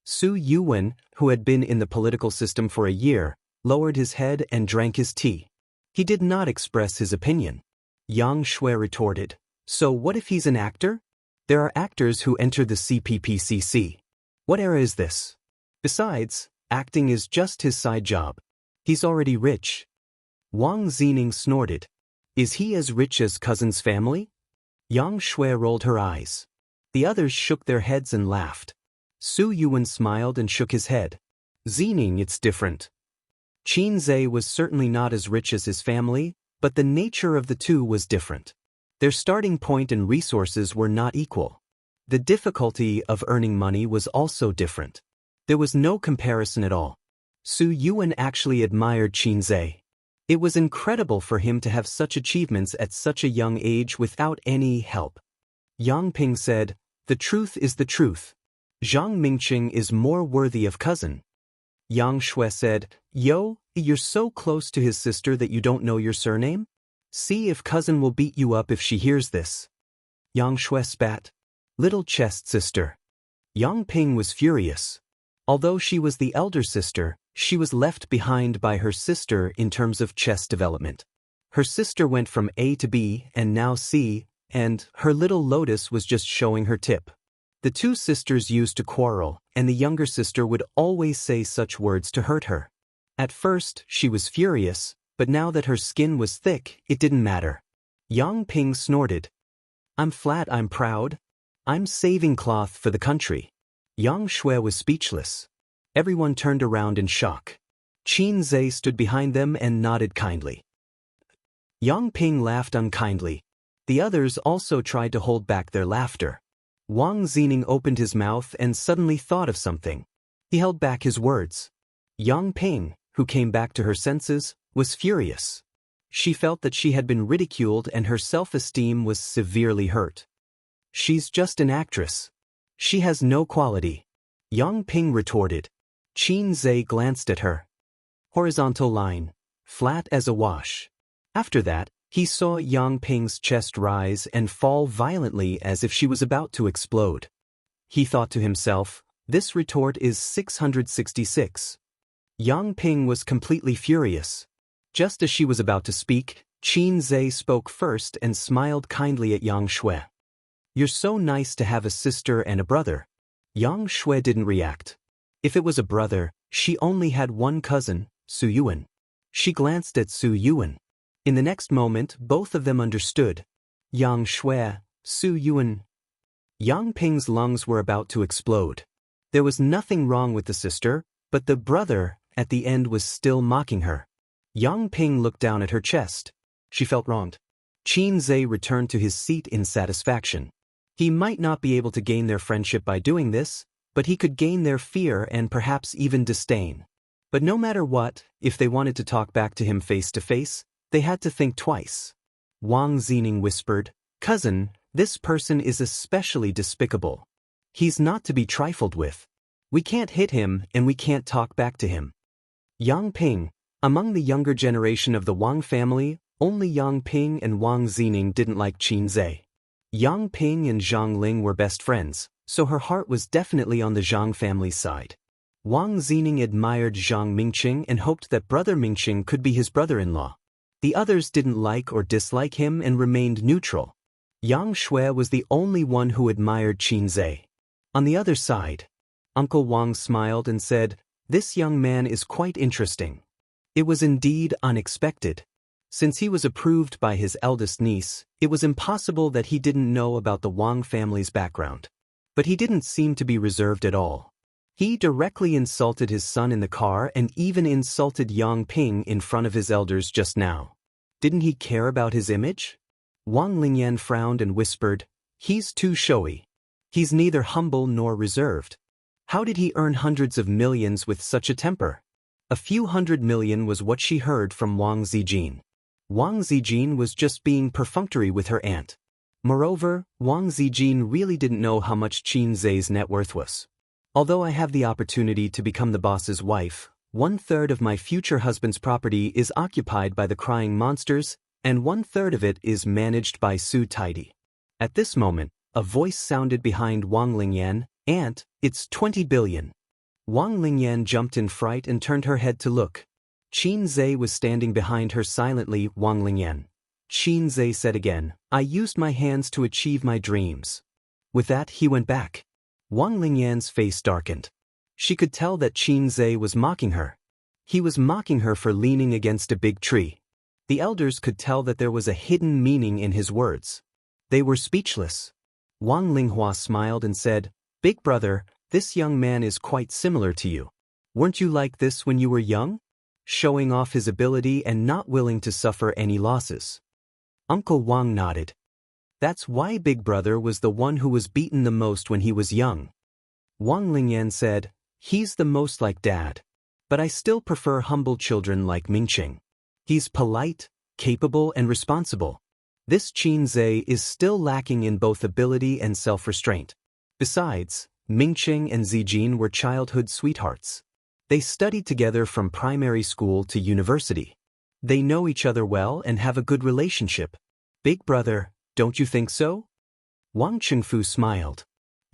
Su Yuwen, who had been in the political system for a year, lowered his head and drank his tea. He did not express his opinion. Yang Shui retorted, so what if he's an actor? There are actors who enter the CPPCC. What era is this? Besides, acting is just his side job. He's already rich. Wang Zining snorted. Is he as rich as cousin's family? Yang Shui rolled her eyes. The others shook their heads and laughed. Su Yuwen smiled and shook his head. Zining, it's different. Qin Zhe was certainly not as rich as his family, but the nature of the two was different. Their starting point and resources were not equal. The difficulty of earning money was also different. There was no comparison at all. Su Yuwen actually admired Qin Zhe. It was incredible for him to have such achievements at such a young age without any help. Yang Ping said, the truth is the truth. Zhang Mingqing is more worthy of cousin. Yang Shui said, Yo, you're so close to his sister that you don't know your surname? See if cousin will beat you up if she hears this. Yang Shui spat. Little chest sister. Yang Ping was furious. Although she was the elder sister, she was left behind by her sister in terms of chess development. Her sister went from A to B and now C, and her little lotus was just showing her tip. The two sisters used to quarrel, and the younger sister would always say such words to hurt her. At first, she was furious, but now that her skin was thick, it didn't matter. Yang Ping snorted. I'm flat, I'm proud. I'm saving cloth for the country. Yang Shui was speechless. Everyone turned around in shock. Qin Zhe stood behind them and nodded kindly. Yang Ping laughed unkindly. The others also tried to hold back their laughter. Wang Zining opened his mouth and suddenly thought of something. He held back his words. Yang Ping, who came back to her senses, was furious. She felt that she had been ridiculed and her self-esteem was severely hurt. She's just an actress. She has no quality. Yang Ping retorted. Qin Zhe glanced at her. Horizontal line, flat as a wash. After that, he saw Yang Ping's chest rise and fall violently as if she was about to explode. He thought to himself, this retort is 666. Yang Ping was completely furious. Just as she was about to speak, Qin Zhe spoke first and smiled kindly at Yang Shui. You're so nice to have a sister and a brother. Yang Shui didn't react. If it was a brother, she only had one cousin, Su Yuwen. She glanced at Su Yuwen. In the next moment, both of them understood. Yang Shui, Su Yuwen. Yang Ping's lungs were about to explode. There was nothing wrong with the sister, but the brother, at the end, was still mocking her. Yang Ping looked down at her chest. She felt wronged. Qin Zhe returned to his seat in satisfaction. He might not be able to gain their friendship by doing this, but he could gain their fear and perhaps even disdain. But no matter what, if they wanted to talk back to him face to face, they had to think twice. Wang Zining whispered, Cousin, this person is especially despicable. He's not to be trifled with. We can't hit him and we can't talk back to him. Yang Ping, among the younger generation of the Wang family, only Yang Ping and Wang Zining didn't like Qin Zhe. Yang Ping and Zhang Ling were best friends, so her heart was definitely on the Zhang family's side. Wang Zining admired Zhang Mingqing and hoped that brother Mingqing could be his brother-in-law. The others didn't like or dislike him and remained neutral. Yang Shui was the only one who admired Qin Zhe. On the other side, Uncle Wang smiled and said, This young man is quite interesting. It was indeed unexpected. Since he was approved by his eldest niece, it was impossible that he didn't know about the Wang family's background. But he didn't seem to be reserved at all. He directly insulted his son in the car and even insulted Yang Ping in front of his elders just now. Didn't he care about his image? Wang Lingyan frowned and whispered, He's too showy. He's neither humble nor reserved. How did he earn hundreds of millions with such a temper? A few 100 million was what she heard from Wang Zijin. Wang Zijin was just being perfunctory with her aunt. Moreover, Wang Zijin really didn't know how much Qin Zhe's net worth was. Although I have the opportunity to become the boss's wife, 1/3 of my future husband's property is occupied by the crying monsters, and 1/3 of it is managed by Su Taidi. At this moment, a voice sounded behind Wang Lingyan, "Aunt, it's 20 billion. Wang Lingyan jumped in fright and turned her head to look. Qin Zhe was standing behind her silently. "Wang Lingyan," Qin Zhe said again, "I used my hands to achieve my dreams." With that, he went back. Wang Lingyan's face darkened. She could tell that Qin Zhe was mocking her. He was mocking her for leaning against a big tree. The elders could tell that there was a hidden meaning in his words. They were speechless. Wang Linghua smiled and said, "Big brother, this young man is quite similar to you. Weren't you like this when you were young?" Showing off his ability and not willing to suffer any losses. Uncle Wang nodded. "That's why Big Brother was the one who was beaten the most when he was young." Wang Lingyan said, "He's the most like Dad. But I still prefer humble children like Mingqing. He's polite, capable, and responsible. This Qin Zhe is still lacking in both ability and self-restraint." Besides, Mingqing and Zijin were childhood sweethearts. They studied together from primary school to university. They know each other well and have a good relationship. "Big brother, don't you think so?" Wang Chengfu smiled.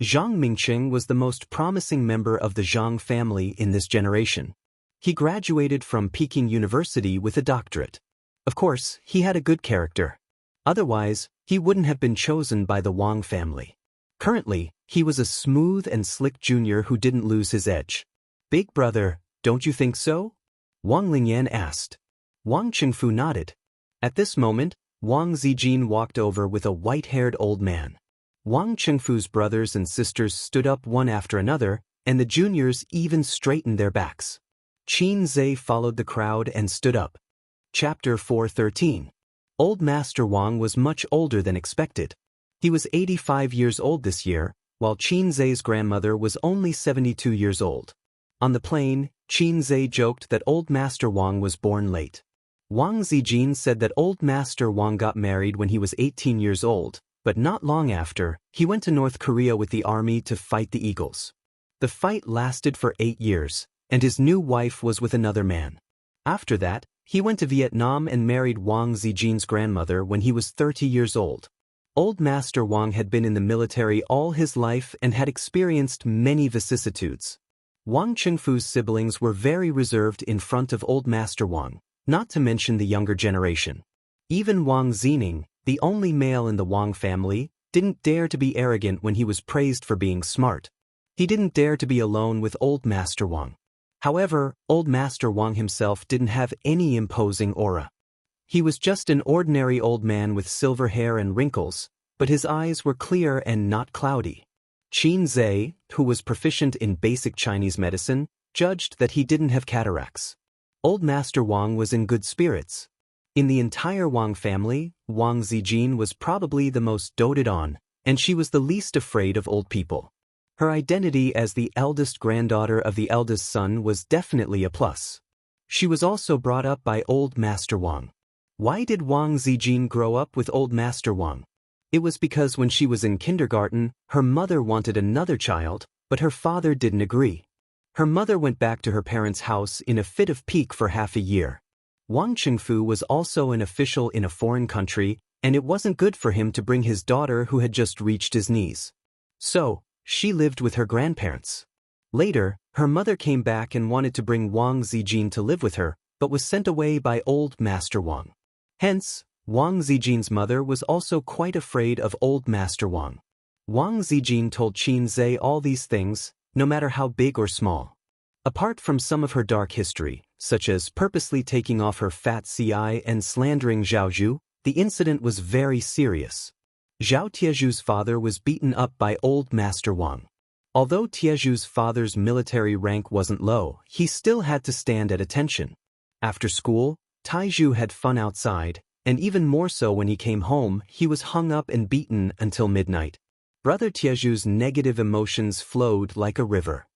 Zhang Mingqing was the most promising member of the Zhang family in this generation. He graduated from Peking University with a doctorate. Of course, he had a good character. Otherwise, he wouldn't have been chosen by the Wang family. Currently, he was a smooth and slick junior who didn't lose his edge. "Big brother, don't you think so?" Wang Lingyan asked. Wang Chengfu nodded. At this moment, Wang Zijin walked over with a white-haired old man. Wang Chengfu's brothers and sisters stood up one after another, and the juniors even straightened their backs. Qin Zhe followed the crowd and stood up. Chapter 413. Old Master Wang was much older than expected. He was 85 years old this year, while Qin Zhe's grandmother was only 72 years old. On the plane, Qin Zhe joked that Old Master Wang was born late. Wang Zijin said that Old Master Wang got married when he was 18 years old, but not long after, he went to North Korea with the army to fight the Eagles. The fight lasted for 8 years, and his new wife was with another man. After that, he went to Vietnam and married Wang Zijin's grandmother when he was 30 years old. Old Master Wang had been in the military all his life and had experienced many vicissitudes. Wang Chengfu's siblings were very reserved in front of Old Master Wang, not to mention the younger generation. Even Wang Zining, the only male in the Wang family, didn't dare to be arrogant when he was praised for being smart. He didn't dare to be alone with Old Master Wang. However, Old Master Wang himself didn't have any imposing aura. He was just an ordinary old man with silver hair and wrinkles, but his eyes were clear and not cloudy. Qin Zhe, who was proficient in basic Chinese medicine, judged that he didn't have cataracts. Old Master Wang was in good spirits. In the entire Wang family, Wang Zijin was probably the most doted on, and she was the least afraid of old people. Her identity as the eldest granddaughter of the eldest son was definitely a plus. She was also brought up by Old Master Wang. Why did Wang Zijin grow up with Old Master Wang? It was because when she was in kindergarten, her mother wanted another child, but her father didn't agree. Her mother went back to her parents' house in a fit of pique for half a year. Wang Chengfu was also an official in a foreign country, and it wasn't good for him to bring his daughter who had just reached his knees. So, she lived with her grandparents. Later, her mother came back and wanted to bring Wang Zijin to live with her, but was sent away by Old Master Wang. Hence, Wang Zijin's mother was also quite afraid of Old Master Wang. Wang Zijin told Qin Zhe all these things, no matter how big or small. Apart from some of her dark history, such as purposely taking off her fat CI and slandering Zhao Zhu, the incident was very serious. Zhao Tiezhu's father was beaten up by Old Master Wang. Although Tiezhu's father's military rank wasn't low, he still had to stand at attention. After school, Taizhu had fun outside, and even more so when he came home, he was hung up and beaten until midnight. Brother Tiezhu's negative emotions flowed like a river.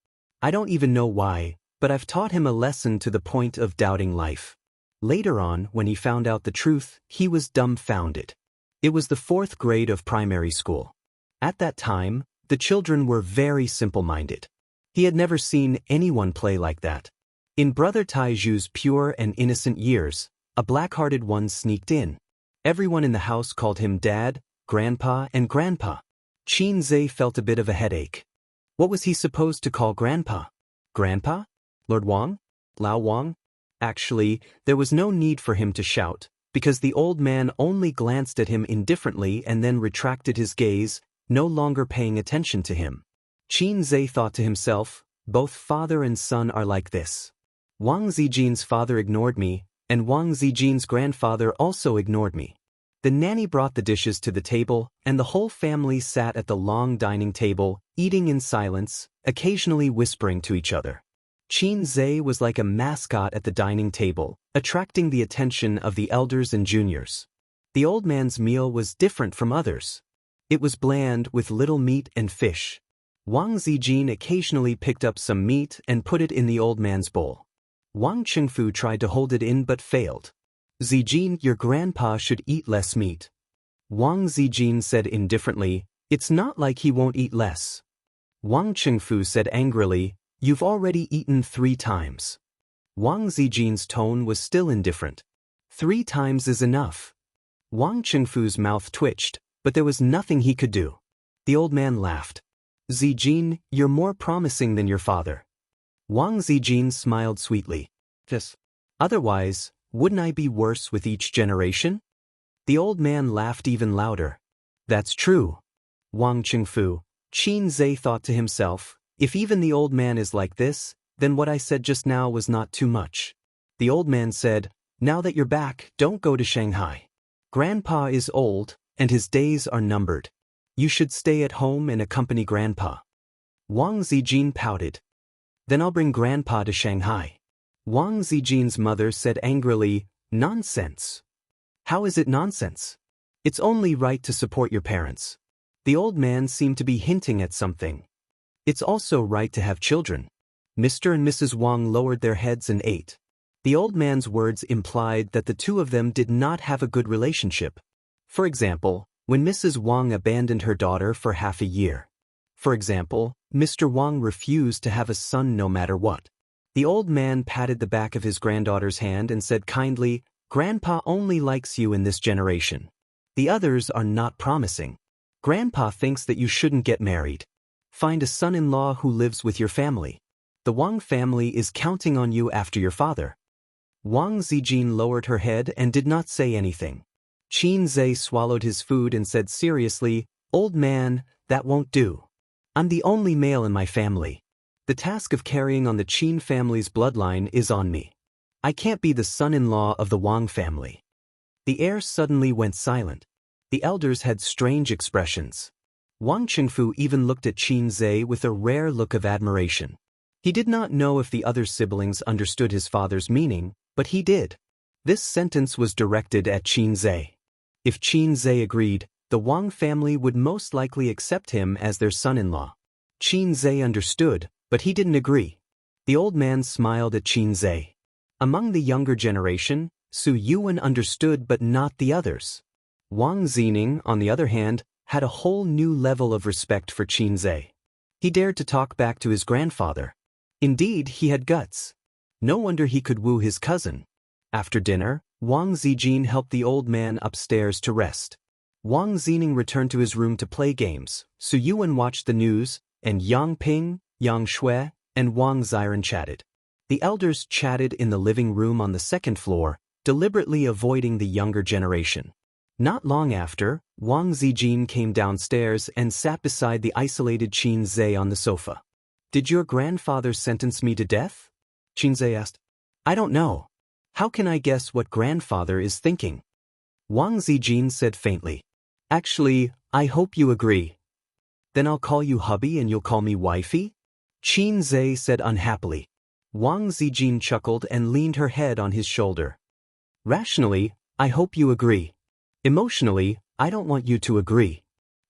I don't even know why, but I've taught him a lesson to the point of doubting life. Later on, when he found out the truth, he was dumbfounded. It was the 4th grade of primary school. At that time, the children were very simple-minded. He had never seen anyone play like that. In Brother Taizhu's pure and innocent years, a black-hearted one sneaked in. Everyone in the house called him Dad, Grandpa, and Grandpa. Qin Zhe felt a bit of a headache. What was he supposed to call Grandpa? Grandpa? Lord Wang? Lao Wang? Actually, there was no need for him to shout, because the old man only glanced at him indifferently and then retracted his gaze, no longer paying attention to him. Qin Zhe thought to himself, both father and son are like this. Wang Zijin's father ignored me, and Wang Zijin's grandfather also ignored me. The nanny brought the dishes to the table, and the whole family sat at the long dining table, eating in silence, occasionally whispering to each other. Qin Zhe was like a mascot at the dining table, attracting the attention of the elders and juniors. The old man's meal was different from others. It was bland with little meat and fish. Wang Zijin occasionally picked up some meat and put it in the old man's bowl. Wang Chengfu tried to hold it in but failed. Zijin, your grandpa should eat less meat. Wang Zijin said indifferently, it's not like he won't eat less. Wang Chengfu said angrily, you've already eaten 3 times. Wang Zijin's tone was still indifferent. 3 times is enough. Wang Chengfu's mouth twitched, but there was nothing he could do. The old man laughed. Zijin, you're more promising than your father. Wang Zijin smiled sweetly. Yes. Otherwise, wouldn't I be worse with each generation? The old man laughed even louder. That's true. Wang Chengfu, Qin Zhe thought to himself, if even the old man is like this, then what I said just now was not too much. The old man said, now that you're back, don't go to Shanghai. Grandpa is old, and his days are numbered. You should stay at home and accompany Grandpa. Wang Zijin pouted. Then I'll bring Grandpa to Shanghai. Wang Zijin's mother said angrily, nonsense. How is it nonsense? It's only right to support your parents. The old man seemed to be hinting at something. It's also right to have children. Mr. and Mrs. Wang lowered their heads and ate. The old man's words implied that the two of them did not have a good relationship. For example, when Mrs. Wang abandoned her daughter for half a year. For example, Mr. Wang refused to have a son no matter what. The old man patted the back of his granddaughter's hand and said kindly, Grandpa only likes you in this generation. The others are not promising. Grandpa thinks that you shouldn't get married. Find a son-in-law who lives with your family. The Wang family is counting on you after your father. Wang Zijin lowered her head and did not say anything. Qin Zhe swallowed his food and said seriously, old man, that won't do. I'm the only male in my family. The task of carrying on the Qin family's bloodline is on me. I can't be the son-in-law of the Wang family. The air suddenly went silent. The elders had strange expressions. Wang Chengfu even looked at Qin Zhe with a rare look of admiration. He did not know if the other siblings understood his father's meaning, but he did. This sentence was directed at Qin Zhe. If Qin Zhe agreed, the Wang family would most likely accept him as their son-in-law. Qin Zhe understood, but he didn't agree. The old man smiled at Qin Zhe. Among the younger generation, Su Yuan understood but not the others. Wang Zining, on the other hand, had a whole new level of respect for Qin Zhe. He dared to talk back to his grandfather. Indeed, he had guts. No wonder he could woo his cousin. After dinner, Wang Zijin helped the old man upstairs to rest. Wang Zining returned to his room to play games. Su Yuan watched the news, and Yang Ping, Yang Shui, and Wang Ziren chatted. The elders chatted in the living room on the second floor, deliberately avoiding the younger generation. Not long after, Wang Zijin came downstairs and sat beside the isolated Qin Zhe on the sofa. Did your grandfather sentence me to death? Qin Zhe asked. I don't know. How can I guess what grandfather is thinking? Wang Zijin said faintly. Actually, I hope you agree. Then I'll call you hubby and you'll call me wifey? Qin Zhe said unhappily. Wang Zijin chuckled and leaned her head on his shoulder. Rationally, I hope you agree. Emotionally, I don't want you to agree.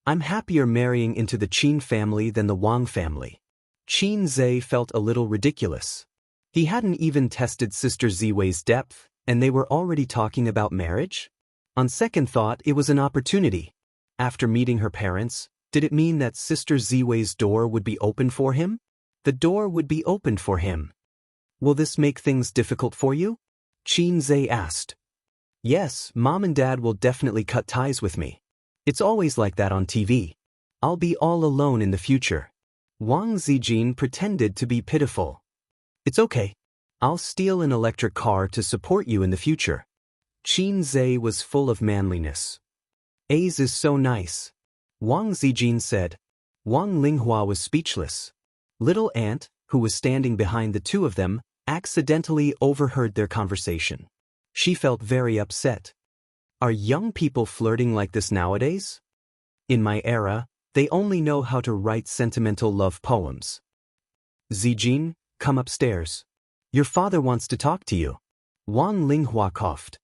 I'm happier marrying into the Qin family than the Wang family. Qin Zhe felt a little ridiculous. He hadn't even tested Sister Ziwei's depth, and they were already talking about marriage? On second thought, it was an opportunity. After meeting her parents, did it mean that Sister Ziwei's door would be open for him? The door would be opened for him. Will this make things difficult for you? Qin Zhe asked. Yes, Mom and Dad will definitely cut ties with me. It's always like that on TV. I'll be all alone in the future. Wang Zijin pretended to be pitiful. It's okay. I'll steal an electric car to support you in the future. Qin Zhe was full of manliness. A's is so nice. Wang Zijin said. Wang Linghua was speechless. Little Aunt, who was standing behind the two of them, accidentally overheard their conversation. She felt very upset. Are young people flirting like this nowadays? In my era, they only know how to write sentimental love poems. Zijin, come upstairs. Your father wants to talk to you. Wang Linghua coughed.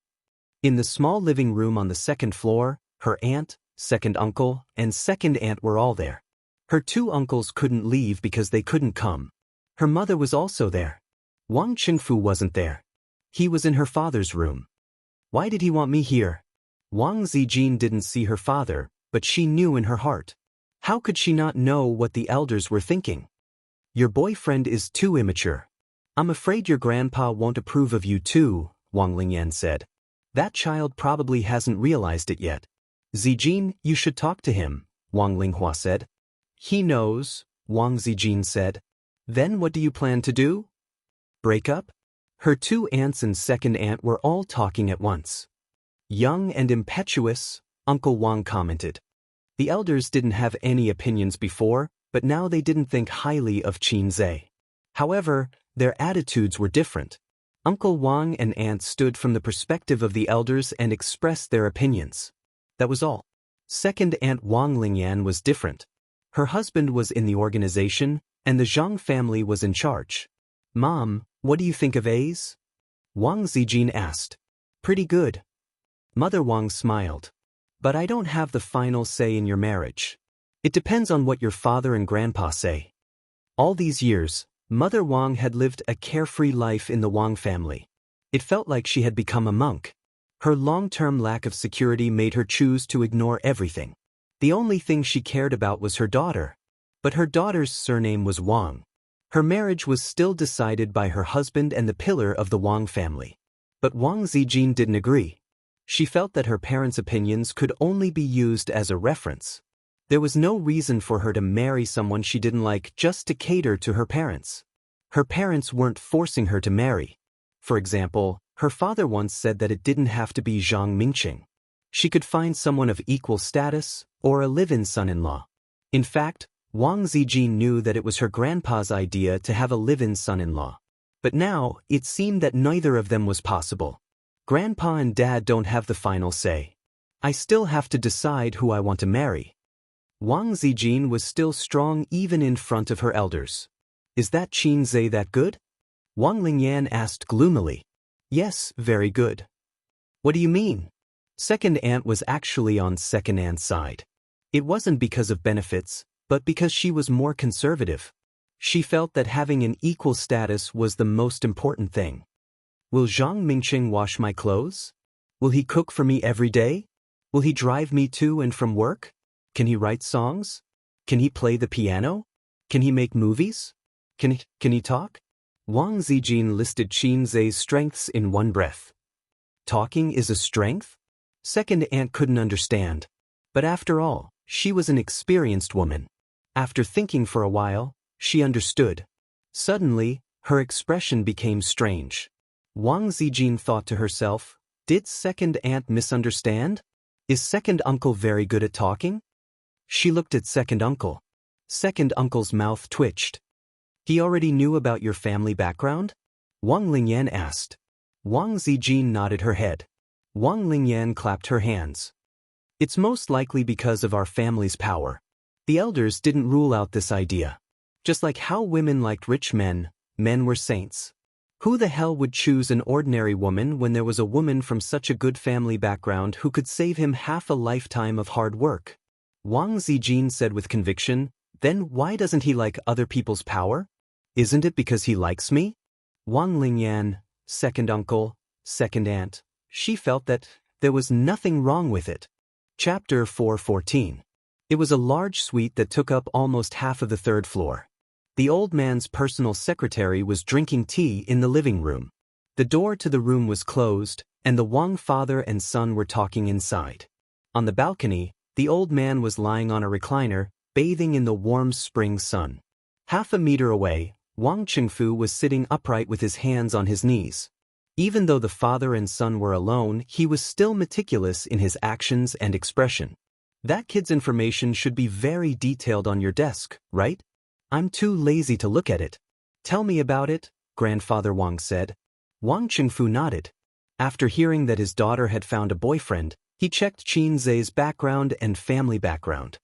In the small living room on the second floor, her aunt, second uncle, and second aunt were all there. Her two uncles couldn't leave because they couldn't come. Her mother was also there. Wang Qingfu wasn't there. He was in her father's room. Why did he want me here? Wang Zijin didn't see her father, but she knew in her heart. How could she not know what the elders were thinking? Your boyfriend is too immature. I'm afraid your grandpa won't approve of you too, Wang Lingyan said. That child probably hasn't realized it yet. Zijin, you should talk to him, Wang Linghua said. He knows, Wang Zijin said. Then what do you plan to do? Break up? Her two aunts and second aunt were all talking at once. Young and impetuous, Uncle Wang commented. The elders didn't have any opinions before, but now they didn't think highly of Qin Zhe. However, their attitudes were different. Uncle Wang and aunt stood from the perspective of the elders and expressed their opinions. That was all. Second aunt Wang Lingyan was different. Her husband was in the organization, and the Zhang family was in charge. Mom, what do you think of A's? Wang Zijin asked. Pretty good. Mother Wang smiled. But I don't have the final say in your marriage. It depends on what your father and grandpa say. All these years, Mother Wang had lived a carefree life in the Wang family. It felt like she had become a monk. Her long-term lack of security made her choose to ignore everything. The only thing she cared about was her daughter. But her daughter's surname was Wang. Her marriage was still decided by her husband and the pillar of the Wang family. But Wang Zijin didn't agree. She felt that her parents' opinions could only be used as a reference. There was no reason for her to marry someone she didn't like just to cater to her parents. Her parents weren't forcing her to marry. For example, her father once said that it didn't have to be Zhang Mingqing. She could find someone of equal status or a live-in son-in-law. In fact, Wang Zijin knew that it was her grandpa's idea to have a live-in son-in-law. But now, it seemed that neither of them was possible. Grandpa and Dad don't have the final say. I still have to decide who I want to marry. Wang Zijin was still strong even in front of her elders. Is that Qin Zhe that good? Wang Lingyan asked gloomily. Yes, very good. What do you mean? Second aunt was actually on second aunt's side. It wasn't because of benefits, but because she was more conservative. She felt that having an equal status was the most important thing. Will Zhang Mingqing wash my clothes? Will he cook for me every day? Will he drive me to and from work? Can he write songs? Can he play the piano? Can he make movies? Can he talk? Wang Zijin listed Qin Zhe's strengths in one breath. Talking is a strength? Second aunt couldn't understand. But after all, she was an experienced woman. After thinking for a while, she understood. Suddenly, her expression became strange. Wang Zijin thought to herself, did second aunt misunderstand? Is second uncle very good at talking? She looked at second uncle. Second uncle's mouth twitched. He already knew about your family background? Wang Lingyan asked. Wang Zijin nodded her head. Wang Lingyan clapped her hands. It's most likely because of our family's power. The elders didn't rule out this idea. Just like how women liked rich men, men were saints. Who the hell would choose an ordinary woman when there was a woman from such a good family background who could save him half a lifetime of hard work? Wang Zijin said with conviction, then why doesn't he like other people's power? Isn't it because he likes me? Wang Lingyan, second uncle, second aunt, she felt that there was nothing wrong with it. Chapter 4:14. It was a large suite that took up almost half of the third floor. The old man's personal secretary was drinking tea in the living room. The door to the room was closed, and the Wang father and son were talking inside. On the balcony, the old man was lying on a recliner, bathing in the warm spring sun. Half a meter away, Wang Qingfu was sitting upright with his hands on his knees. Even though the father and son were alone, he was still meticulous in his actions and expression. That kid's information should be very detailed on your desk, right? I'm too lazy to look at it. Tell me about it, Grandfather Wang said. Wang Qingfu nodded. After hearing that his daughter had found a boyfriend, he checked Qin Zhe's background and family background.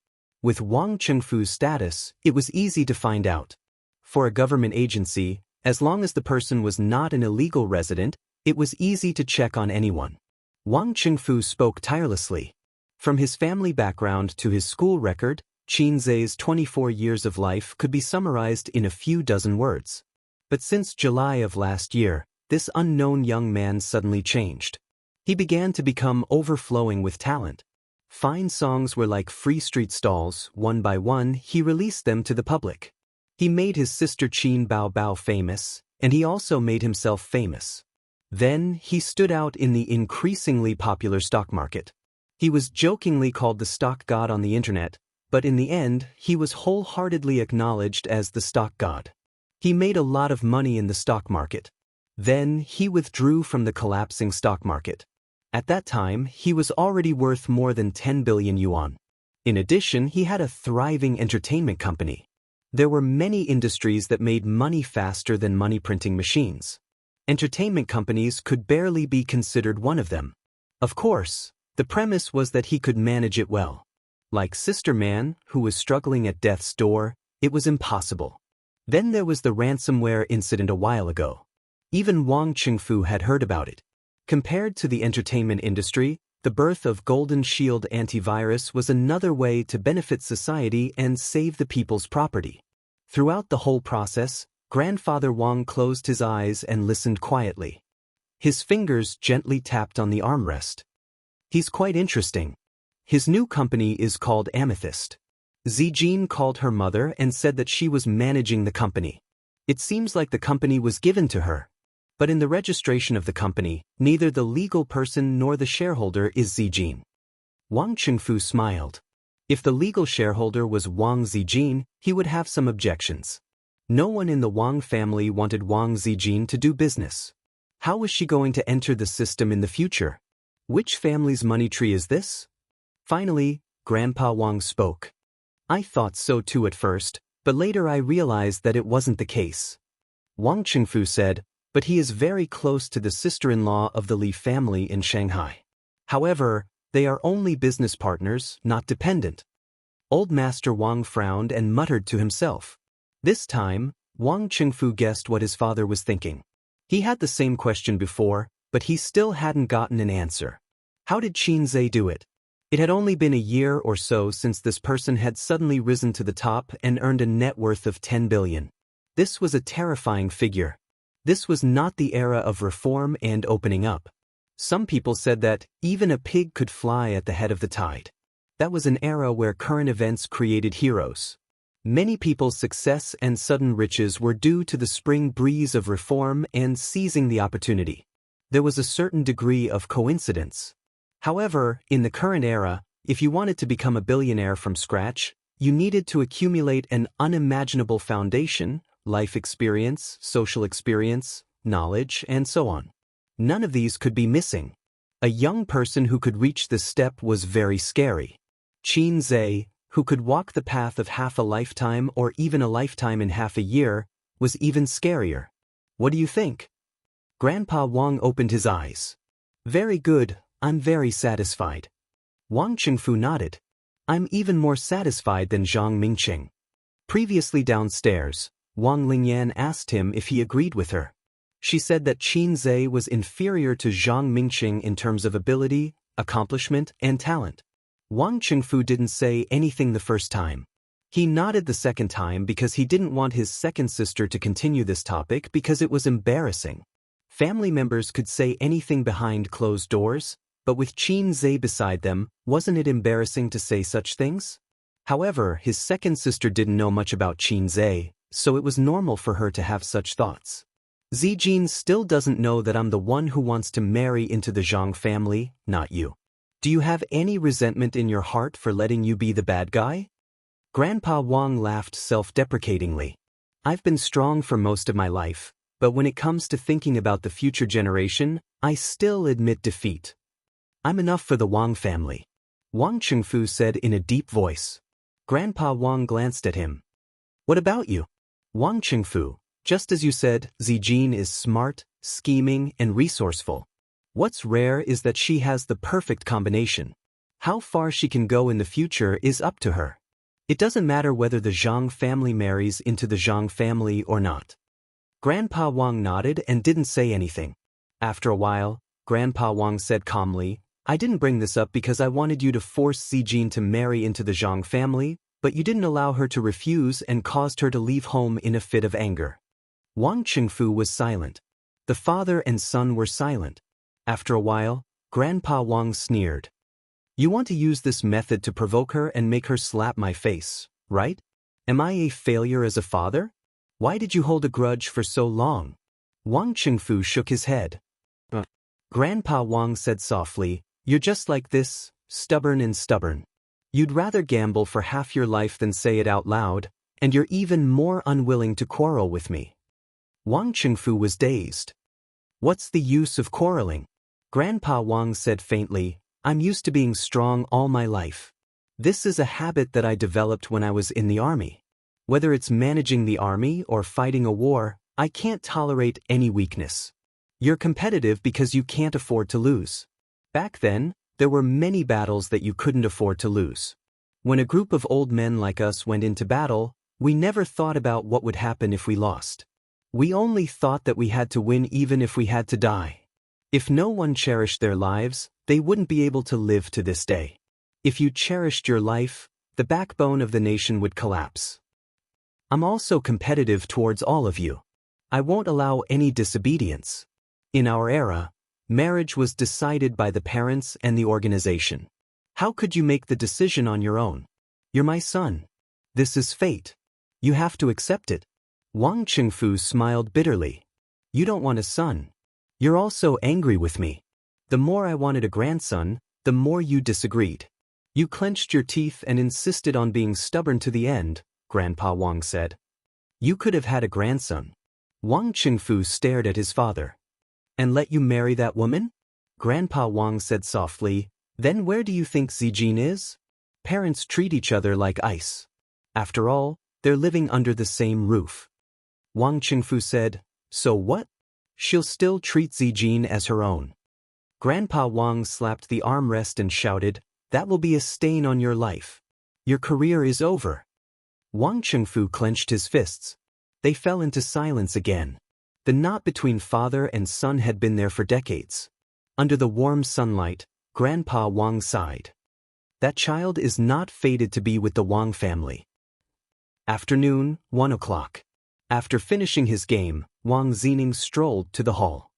With Wang Qingfu's status, it was easy to find out. For a government agency, as long as the person was not an illegal resident, it was easy to check on anyone. Wang Qingfu spoke tirelessly. From his family background to his school record, Qin Zhe's 24 years of life could be summarized in a few dozen words. But since July of last year, this unknown young man suddenly changed. He began to become overflowing with talent. Fine songs were like free street stalls. One by one, he released them to the public. He made his sister Qin Bao Bao famous, and he also made himself famous. Then, he stood out in the increasingly popular stock market. He was jokingly called the stock god on the internet, but in the end, he was wholeheartedly acknowledged as the stock god. He made a lot of money in the stock market. Then, he withdrew from the collapsing stock market. At that time, he was already worth more than 10 billion yuan. In addition, he had a thriving entertainment company. There were many industries that made money faster than money-printing machines. Entertainment companies could barely be considered one of them. Of course, the premise was that he could manage it well. Like Sister Man, who was struggling at death's door, it was impossible. Then there was the ransomware incident a while ago. Even Wang Qingfu had heard about it. Compared to the entertainment industry, the birth of Golden Shield antivirus was another way to benefit society and save the people's property. Throughout the whole process, Grandfather Wang closed his eyes and listened quietly. His fingers gently tapped on the armrest. He's quite interesting. His new company is called Amethyst. Zijin called her mother and said that she was managing the company. It seems like the company was given to her. But in the registration of the company, neither the legal person nor the shareholder is Zijin. Wang Qingfu smiled. If the legal shareholder was Wang Zijin, he would have some objections. No one in the Wang family wanted Wang Zijin to do business. How was she going to enter the system in the future? Which family's money tree is this? Finally, Grandpa Wang spoke. I thought so too at first, but later I realized that it wasn't the case. Wang Qingfu said, but he is very close to the sister-in-law of the Li family in Shanghai. However, they are only business partners, not dependent. Old Master Wang frowned and muttered to himself. This time, Wang Qingfu guessed what his father was thinking. He had the same question before, but he still hadn't gotten an answer. How did Qin Zhe do it? It had only been a year or so since this person had suddenly risen to the top and earned a net worth of 10 billion. This was a terrifying figure. This was not the era of reform and opening up. Some people said that even a pig could fly at the head of the tide. That was an era where current events created heroes. Many people's success and sudden riches were due to the spring breeze of reform and seizing the opportunity. There was a certain degree of coincidence. However, in the current era, if you wanted to become a billionaire from scratch, you needed to accumulate an unimaginable foundation, life experience, social experience, knowledge, and so on. None of these could be missing. A young person who could reach this step was very scary. Qin Zhe, who could walk the path of half a lifetime or even a lifetime in half a year, was even scarier. What do you think? Grandpa Wang opened his eyes. Very good, I'm very satisfied. Wang Qingfu nodded. I'm even more satisfied than Zhang Mingqing. Previously downstairs, Wang Lingyan asked him if he agreed with her. She said that Qin Zhe was inferior to Zhang Mingqing in terms of ability, accomplishment, and talent. Wang Qingfu didn't say anything the first time. He nodded the second time because he didn't want his second sister to continue this topic because it was embarrassing. Family members could say anything behind closed doors, but with Qin Zhe beside them, wasn't it embarrassing to say such things? However, his second sister didn't know much about Qin Zhe, so it was normal for her to have such thoughts. Zijin still doesn't know that I'm the one who wants to marry into the Zhang family, not you. Do you have any resentment in your heart for letting you be the bad guy? Grandpa Wang laughed self-deprecatingly. I've been strong for most of my life, but when it comes to thinking about the future generation, I still admit defeat. I'm enough for the Wang family. Wang Chengfu said in a deep voice. Grandpa Wang glanced at him. What about you? Wang Chengfu, just as you said, Zijin is smart, scheming, and resourceful. What's rare is that she has the perfect combination. How far she can go in the future is up to her. It doesn't matter whether the Zhang family marries into the Zhang family or not. Grandpa Wang nodded and didn't say anything. After a while, Grandpa Wang said calmly, I didn't bring this up because I wanted you to force Zijin to marry into the Zhang family, but you didn't allow her to refuse and caused her to leave home in a fit of anger. Wang Chengfu was silent. The father and son were silent. After a while, Grandpa Wang sneered. You want to use this method to provoke her and make her slap my face, right? Am I a failure as a father? Why did you hold a grudge for so long? Wang Chengfu shook his head. Grandpa Wang said softly, You're just like this, stubborn and stubborn. You'd rather gamble for half your life than say it out loud, and you're even more unwilling to quarrel with me. Wang Chengfu was dazed. What's the use of quarreling? Grandpa Wang said faintly, I'm used to being strong all my life. This is a habit that I developed when I was in the army. Whether it's managing the army or fighting a war, I can't tolerate any weakness. You're competitive because you can't afford to lose. Back then, there were many battles that you couldn't afford to lose. When a group of old men like us went into battle, we never thought about what would happen if we lost. We only thought that we had to win even if we had to die. If no one cherished their lives, they wouldn't be able to live to this day. If you cherished your life, the backbone of the nation would collapse. I'm also competitive towards all of you. I won't allow any disobedience. In our era, marriage was decided by the parents and the organization. How could you make the decision on your own? You're my son. This is fate. You have to accept it. Wang Chengfu smiled bitterly. You don't want a son. You're also angry with me. The more I wanted a grandson, the more you disagreed. You clenched your teeth and insisted on being stubborn to the end, Grandpa Wang said. You could have had a grandson. Wang Chengfu stared at his father. And let you marry that woman? Grandpa Wang said softly, Then where do you think Zijin is? Parents treat each other like ice. After all, they're living under the same roof. Wang Chengfu said, So what? She'll still treat Zijin as her own. Grandpa Wang slapped the armrest and shouted, That will be a stain on your life. Your career is over. Wang Chengfu clenched his fists. They fell into silence again. The knot between father and son had been there for decades. Under the warm sunlight, Grandpa Wang sighed. That child is not fated to be with the Wang family. Afternoon, 1 o'clock. After finishing his game, Wang Zining strolled to the hall.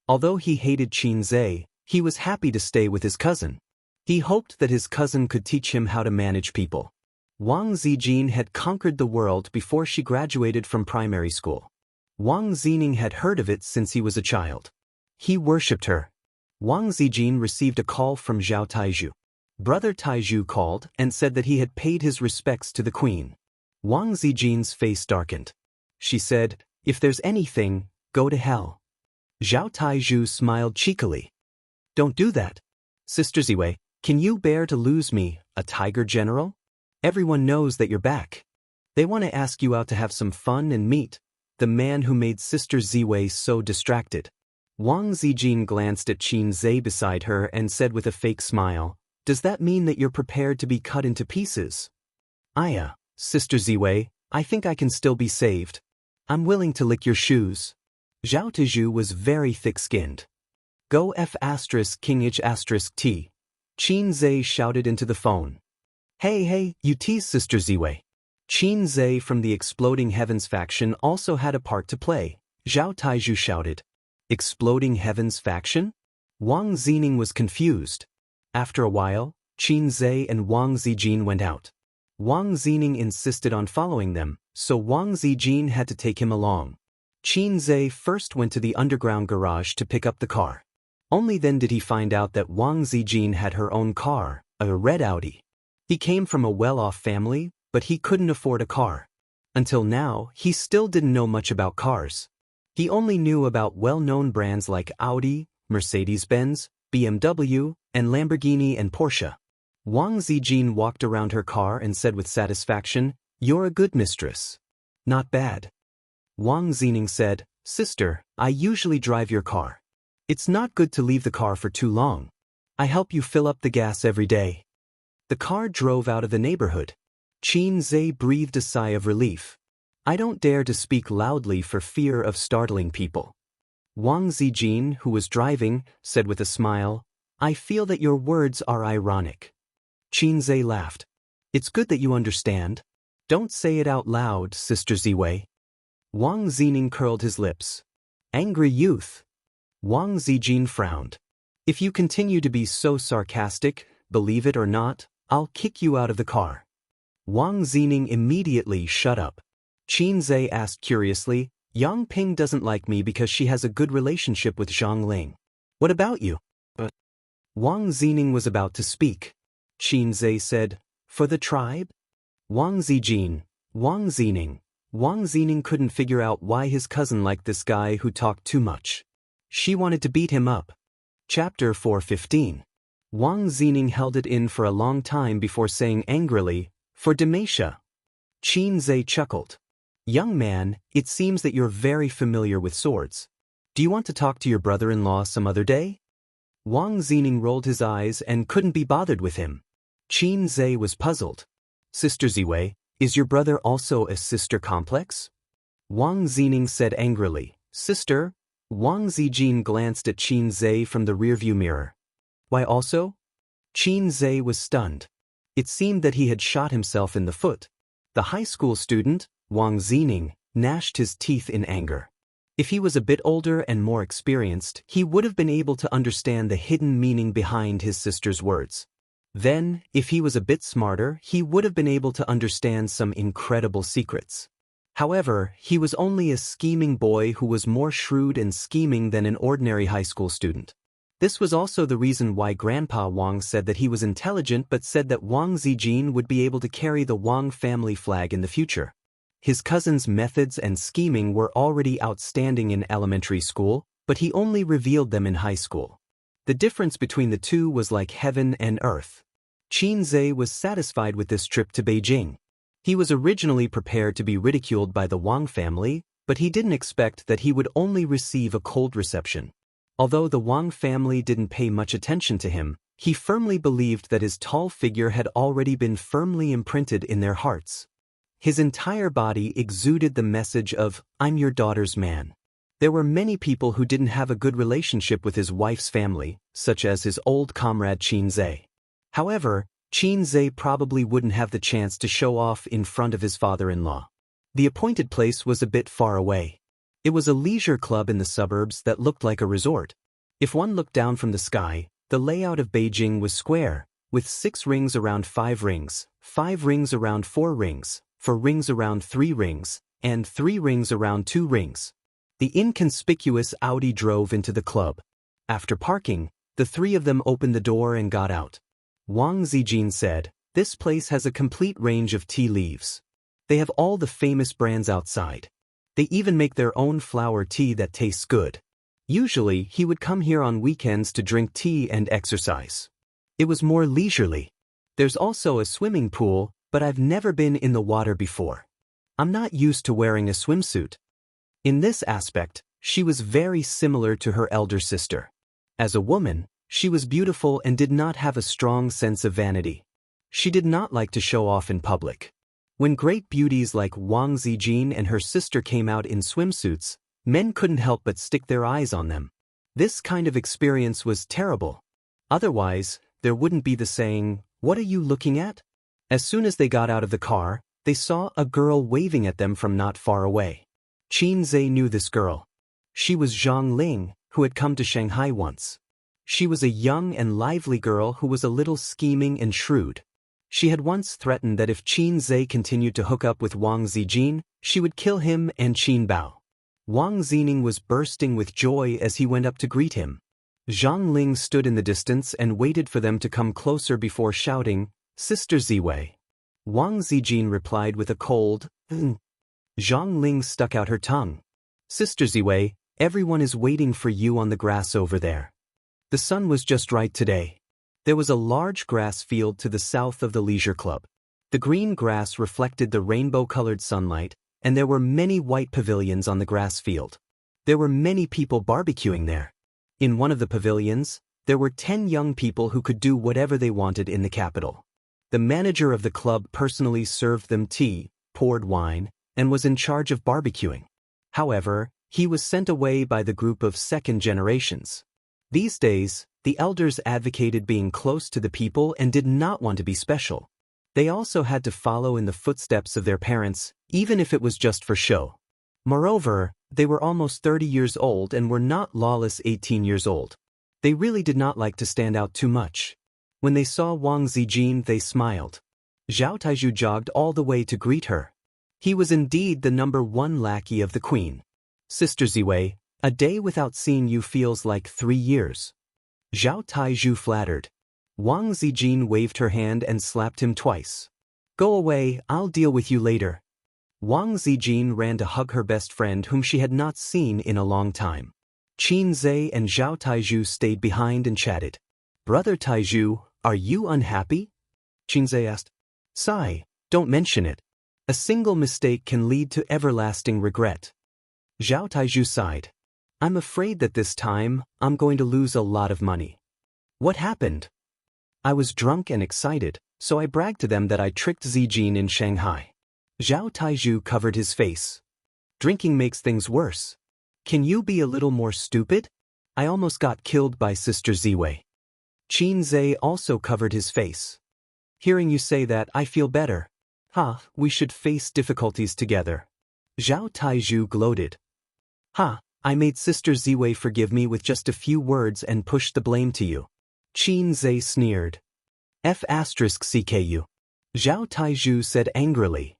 Although he hated Qin Zhe, he was happy to stay with his cousin. He hoped that his cousin could teach him how to manage people. Wang Zijin had conquered the world before she graduated from primary school. Wang Zining had heard of it since he was a child. He worshipped her. Wang Zijin received a call from Zhao Taizhu. Brother Taizhu called and said that he had paid his respects to the queen. Wang Zijin's face darkened. She said, If there's anything, go to hell. Zhao Taizhu smiled cheekily. Don't do that. Sister Ziwei, can you bear to lose me, a tiger general? Everyone knows that you're back. They want to ask you out to have some fun and meet the man who made Sister Ziwei so distracted. Wang Zijin glanced at Qin Zhe beside her and said with a fake smile, Does that mean that you're prepared to be cut into pieces? Sister Ziwei, I think I can still be saved. I'm willing to lick your shoes. Zhao Taizhu was very thick-skinned. Go F*** King H** T. Qin Zhe shouted into the phone. Hey, you tease Sister Ziwei. Qin Zhe from the Exploding Heavens faction also had a part to play, Zhao Taizhu shouted. Exploding Heavens faction? Wang Zining was confused. After a while, Qin Zhe and Wang Zijin went out. Wang Zining insisted on following them, so Wang Zijin had to take him along. Qin Zhe first went to the underground garage to pick up the car. Only then did he find out that Wang Zijin had her own car, a red Audi. He came from a well-off family, but he couldn't afford a car. Until now, he still didn't know much about cars. He only knew about well-known brands like Audi, Mercedes-Benz, BMW, and Lamborghini and Porsche. Wang Zijin walked around her car and said with satisfaction, "You're a good mistress." "Not bad." Wang Zining said, "Sister, I usually drive your car. It's not good to leave the car for too long. I help you fill up the gas every day." The car drove out of the neighborhood. Qin Zhe breathed a sigh of relief. "I don't dare to speak loudly for fear of startling people." Wang Zijin, who was driving, said with a smile, "I feel that your words are ironic." Qin Zhe laughed. "It's good that you understand. Don't say it out loud, Sister Ziwei." Wang Zining curled his lips. "Angry youth." Wang Zijin frowned. "If you continue to be so sarcastic, believe it or not, I'll kick you out of the car." Wang Zining immediately shut up. Qin Zhe asked curiously, "Yang Ping doesn't like me because she has a good relationship with Zhang Ling. What about you?" Wang Zining was about to speak. Qin Zhe said, "For the tribe?" Wang Zining couldn't figure out why his cousin liked this guy who talked too much. She wanted to beat him up. Chapter 415. Wang Zining held it in for a long time before saying angrily, "For Demetia." Qin Zhe chuckled. "Young man, it seems that you're very familiar with swords. Do you want to talk to your brother-in-law some other day?" Wang Zining rolled his eyes and couldn't be bothered with him. Qin Zhe was puzzled. "Sister Ziwei, is your brother also a sister complex?" Wang Zining said angrily, "Sister?" Wang Zijin glanced at Qin Zhe from the rearview mirror. "Why also?" Qin Zhe was stunned. It seemed that he had shot himself in the foot. The high school student, Wang Zining, gnashed his teeth in anger. If he was a bit older and more experienced, he would have been able to understand the hidden meaning behind his sister's words. Then, if he was a bit smarter, he would have been able to understand some incredible secrets. However, he was only a scheming boy who was more shrewd and scheming than an ordinary high school student. This was also the reason why Grandpa Wang said that he was intelligent but said that Wang Zijin would be able to carry the Wang family flag in the future. His cousin's methods and scheming were already outstanding in elementary school, but he only revealed them in high school. The difference between the two was like heaven and earth. Qin Zhe was satisfied with this trip to Beijing. He was originally prepared to be ridiculed by the Wang family, but he didn't expect that he would only receive a cold reception. Although the Wang family didn't pay much attention to him, he firmly believed that his tall figure had already been firmly imprinted in their hearts. His entire body exuded the message of, "I'm your daughter's man." There were many people who didn't have a good relationship with his wife's family, such as his old comrade Qin Zhe. However, Qin Zhe probably wouldn't have the chance to show off in front of his father-in-law. The appointed place was a bit far away. It was a leisure club in the suburbs that looked like a resort. If one looked down from the sky, the layout of Beijing was square, with 6 rings around 5 rings, 5 rings around 4 rings, 4 rings around 3 rings, and 3 rings around 2 rings. The inconspicuous Audi drove into the club. After parking, the 3 of them opened the door and got out. Wang Zijin said, "This place has a complete range of tea leaves. They have all the famous brands outside. They even make their own flower tea that tastes good." Usually, he would come here on weekends to drink tea and exercise. It was more leisurely. "There's also a swimming pool, but I've never been in the water before. I'm not used to wearing a swimsuit." In this aspect, she was very similar to her elder sister. As a woman, she was beautiful and did not have a strong sense of vanity. She did not like to show off in public. When great beauties like Wang Zijin and her sister came out in swimsuits, men couldn't help but stick their eyes on them. This kind of experience was terrible. Otherwise, there wouldn't be the saying, "What are you looking at?" As soon as they got out of the car, they saw a girl waving at them from not far away. Qin Zhe knew this girl. She was Zhang Ling, who had come to Shanghai once. She was a young and lively girl who was a little scheming and shrewd. She had once threatened that if Qin Zhe continued to hook up with Wang Zijin, she would kill him and Qin Bao. Wang Zining was bursting with joy as he went up to greet him. Zhang Ling stood in the distance and waited for them to come closer before shouting, "Sister Ziwei." Wang Zijin replied with a cold, Zhang Ling stuck out her tongue. "Sister Ziwei, everyone is waiting for you on the grass over there." The sun was just right today. There was a large grass field to the south of the leisure club. The green grass reflected the rainbow-colored sunlight, and there were many white pavilions on the grass field. There were many people barbecuing there. In one of the pavilions, there were 10 young people who could do whatever they wanted in the capital. The manager of the club personally served them tea, poured wine, and was in charge of barbecuing. However, he was sent away by the group of second generations. These days, the elders advocated being close to the people and did not want to be special. They also had to follow in the footsteps of their parents, even if it was just for show. Moreover, they were almost 30 years old and were not lawless 18 years old. They really did not like to stand out too much. When they saw Wang Zijin, they smiled. Zhao Taizhu jogged all the way to greet her. He was indeed the #1 lackey of the queen. "Sister Ziwei, a day without seeing you feels like 3 years. Zhao Taizhu flattered. Wang Zijin waved her hand and slapped him twice. "Go away, I'll deal with you later." Wang Zijin ran to hug her best friend whom she had not seen in a long time. Qin Zhe and Zhao Taizhu stayed behind and chatted. "Brother Taizhu, are you unhappy?" Qin Zhe asked. "Sigh, don't mention it. A single mistake can lead to everlasting regret." Zhao Taizhu sighed. "I'm afraid that this time, I'm going to lose a lot of money." "What happened?" "I was drunk and excited, so I bragged to them that I tricked Zijin in Shanghai." Zhao Taizhu covered his face. "Drinking makes things worse. Can you be a little more stupid? I almost got killed by Sister Ziwei." Qin Zhe also covered his face. "Hearing you say that, I feel better. We should face difficulties together." Zhao Taizhu gloated. I made Sister Ziwei forgive me with just a few words and pushed the blame to you." Qin Zhe sneered. "F***CKU. Zhao Taizhu said angrily.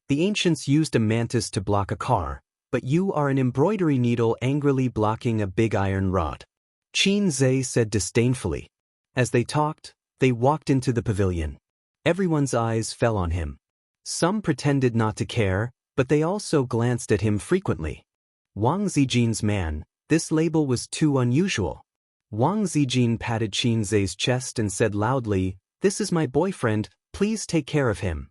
"The ancients used a mantis to block a car, but you are an embroidery needle angrily blocking a big iron rod." Qin Zhe said disdainfully. As they talked, they walked into the pavilion. Everyone's eyes fell on him. Some pretended not to care, but they also glanced at him frequently. Wang Zijin's man, this label was too unusual. Wang Zijin patted Qin Zhe's chest and said loudly, "This is my boyfriend, please take care of him."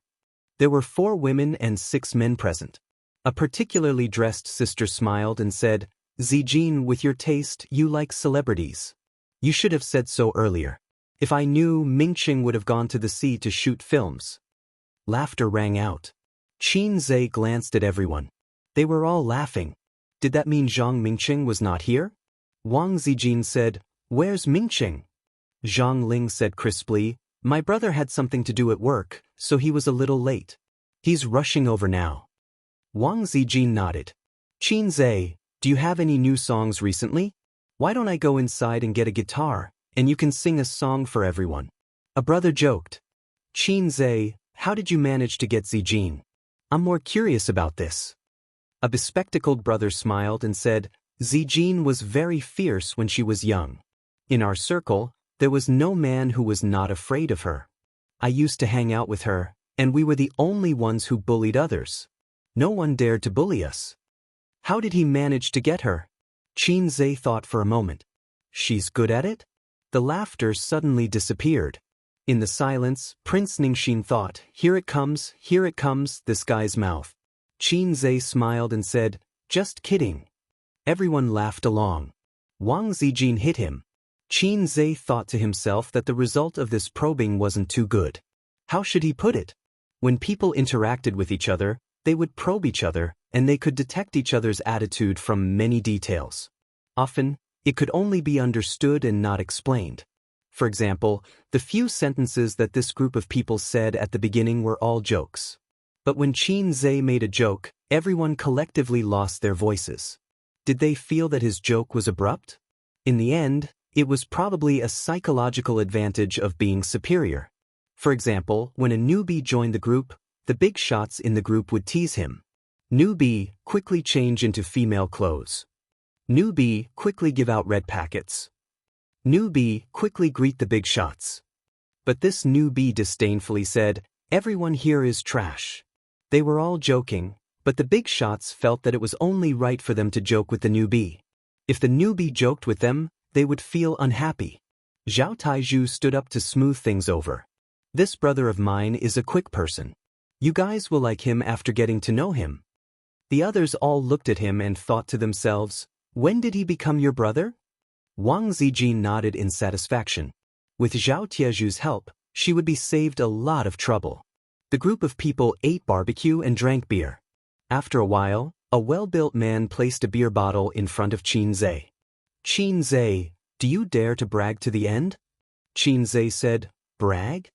There were 4 women and 6 men present. A particularly dressed sister smiled and said, "Zijin, with your taste, you like celebrities. You should have said so earlier. If I knew, Mingqing would have gone to the sea to shoot films." Laughter rang out. Qin Zhe glanced at everyone. They were all laughing. Did that mean Zhang Mingqing was not here? Wang Zijin said, "Where's Mingqing?" Zhang Ling said crisply, "My brother had something to do at work, so he was a little late. He's rushing over now." Wang Zijin nodded. "Qin Zhe, do you have any new songs recently? Why don't I go inside and get a guitar, and you can sing a song for everyone?" A brother joked. "Qin Zhe, how did you manage to get Zijin? I'm more curious about this." A bespectacled brother smiled and said, "Zijin was very fierce when she was young. In our circle, there was no man who was not afraid of her. I used to hang out with her, and we were the only ones who bullied others. No one dared to bully us." "How did he manage to get her?" Qin Zhe thought for a moment. "She's good at it?" The laughter suddenly disappeared. In the silence, Prince Ningxin thought, here it comes, this guy's mouth." Qin Zhe smiled and said, "Just kidding." Everyone laughed along. Wang Zijin hit him. Qin Zhe thought to himself that the result of this probing wasn't too good. How should he put it? When people interacted with each other, they would probe each other, and they could detect each other's attitude from many details. Often, it could only be understood and not explained. For example, the few sentences that this group of people said at the beginning were all jokes. But when Qin Zhe made a joke, everyone collectively lost their voices. Did they feel that his joke was abrupt? In the end, it was probably a psychological advantage of being superior. For example, when a newbie joined the group, the big shots in the group would tease him. Newbie, quickly change into female clothes. Newbie, quickly give out red packets. Newbie, quickly greet the big shots. But this newbie disdainfully said, everyone here is trash. They were all joking, but the big shots felt that it was only right for them to joke with the newbie. If the newbie joked with them, they would feel unhappy. Zhao Taizhu stood up to smooth things over. This brother of mine is a quick person. You guys will like him after getting to know him. The others all looked at him and thought to themselves, when did he become your brother? Wang Zijin nodded in satisfaction. With Zhao Tiezhu's help, she would be saved a lot of trouble. The group of people ate barbecue and drank beer. After a while, a well-built man placed a beer bottle in front of Qin Zhe. Qin Zhe, do you dare to brag to the end? Qin Zhe said, brag?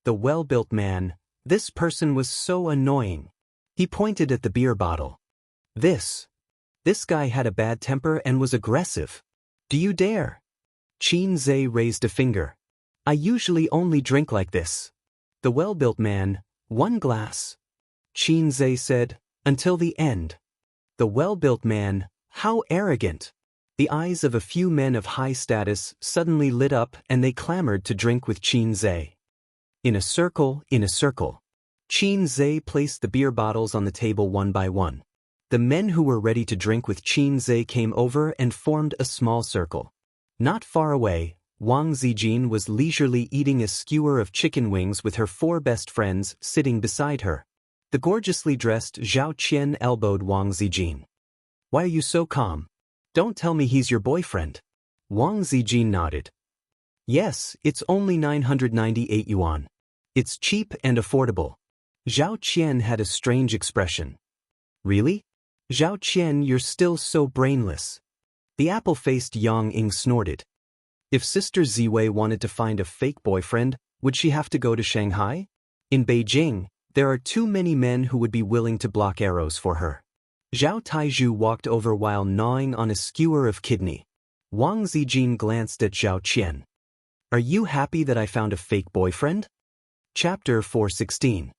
The well-built man, this person was so annoying. He pointed at the beer bottle. This guy had a bad temper and was aggressive. Do you dare? Qin Zhe raised a finger. I usually only drink like this. The well-built man, one glass. Qin Zhe said, until the end. The well-built man, how arrogant. The eyes of a few men of high status suddenly lit up and they clamored to drink with Qin Zhe. In a circle, Qin Zhe placed the beer bottles on the table one by one. The men who were ready to drink with Qin Zhe came over and formed a small circle. Not far away, Wang Zijin was leisurely eating a skewer of chicken wings with her 4 best friends sitting beside her. The gorgeously dressed Zhao Qian elbowed Wang Zijin. Why are you so calm? Don't tell me he's your boyfriend. Wang Zijin nodded. Yes, it's only 998 yuan. It's cheap and affordable. Zhao Qian had a strange expression. Really? Zhao Qian, you're still so brainless. The apple-faced Yang Ying snorted. If Sister Ziwei wanted to find a fake boyfriend, would she have to go to Shanghai? In Beijing, there are too many men who would be willing to block arrows for her. Zhao Taizhu walked over while gnawing on a skewer of kidney. Wang Zijin glanced at Zhao Qian. Are you happy that I found a fake boyfriend? Chapter 416.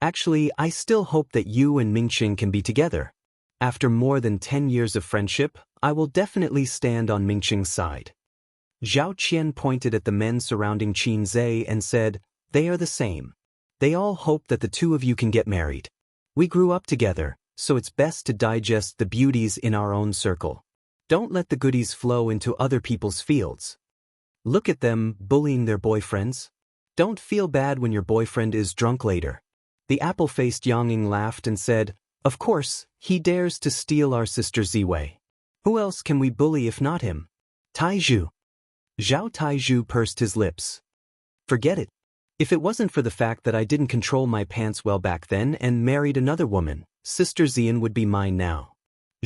Actually, I still hope that you and Mingqing can be together. After more than 10 years of friendship, I will definitely stand on Mingqing's side. Zhao Qian pointed at the men surrounding Qin Zhe and said, they are the same. They all hope that the two of you can get married. We grew up together, so it's best to digest the beauties in our own circle. Don't let the goodies flow into other people's fields. Look at them bullying their boyfriends. Don't feel bad when your boyfriend is drunk later. The apple-faced Yang Ying laughed and said, of course, he dares to steal our sister Ziwei. Who else can we bully if not him? Taizhu. Zhao Taizhu pursed his lips. Forget it. If it wasn't for the fact that I didn't control my pants well back then and married another woman, Sister Zian would be mine now.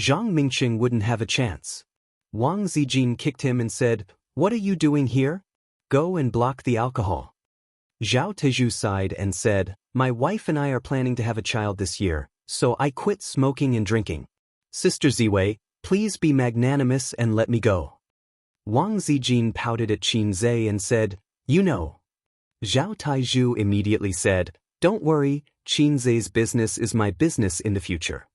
Zhang Mingqing wouldn't have a chance. Wang Zijin kicked him and said, what are you doing here? Go and block the alcohol. Zhao Taizhu sighed and said, my wife and I are planning to have a child this year, so I quit smoking and drinking. Sister Ziwei, please be magnanimous and let me go. Wang Zijin pouted at Qin Zhe and said, you know. Zhao Taizhu immediately said, don't worry, Qin Zhe's business is my business in the future.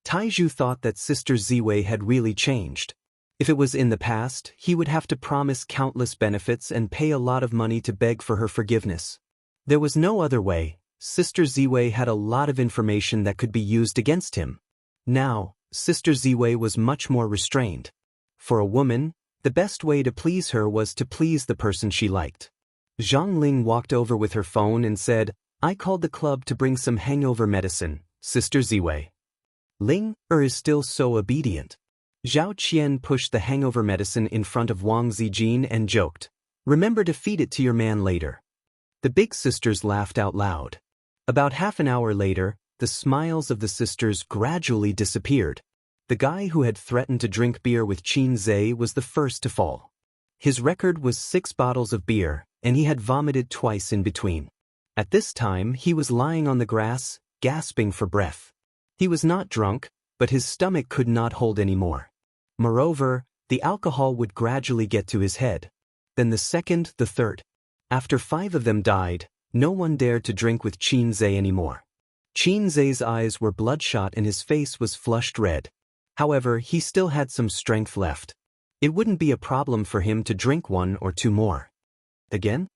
Taizhu thought that Sister Ziwei had really changed. If it was in the past, he would have to promise countless benefits and pay a lot of money to beg for her forgiveness. There was no other way. Sister Ziwei had a lot of information that could be used against him. Now, Sister Ziwei was much more restrained. For a woman, the best way to please her was to please the person she liked. Zhang Ling walked over with her phone and said, I called the club to bring some hangover medicine, Sister Ziwei. Ling is still so obedient. Zhao Qian pushed the hangover medicine in front of Wang Zijin and joked, remember to feed it to your man later. The big sisters laughed out loud. About half an hour later, the smiles of the sisters gradually disappeared. The guy who had threatened to drink beer with Qin Zhe was the first to fall. His record was 6 bottles of beer, and he had vomited twice in between. At this time, he was lying on the grass, gasping for breath. He was not drunk, but his stomach could not hold any more. Moreover, the alcohol would gradually get to his head. Then the second, the third. After 5 of them died, no one dared to drink with Qin Zhe anymore. Qin Zhe's eyes were bloodshot and his face was flushed red. However, he still had some strength left. It wouldn't be a problem for him to drink 1 or 2 more. Again?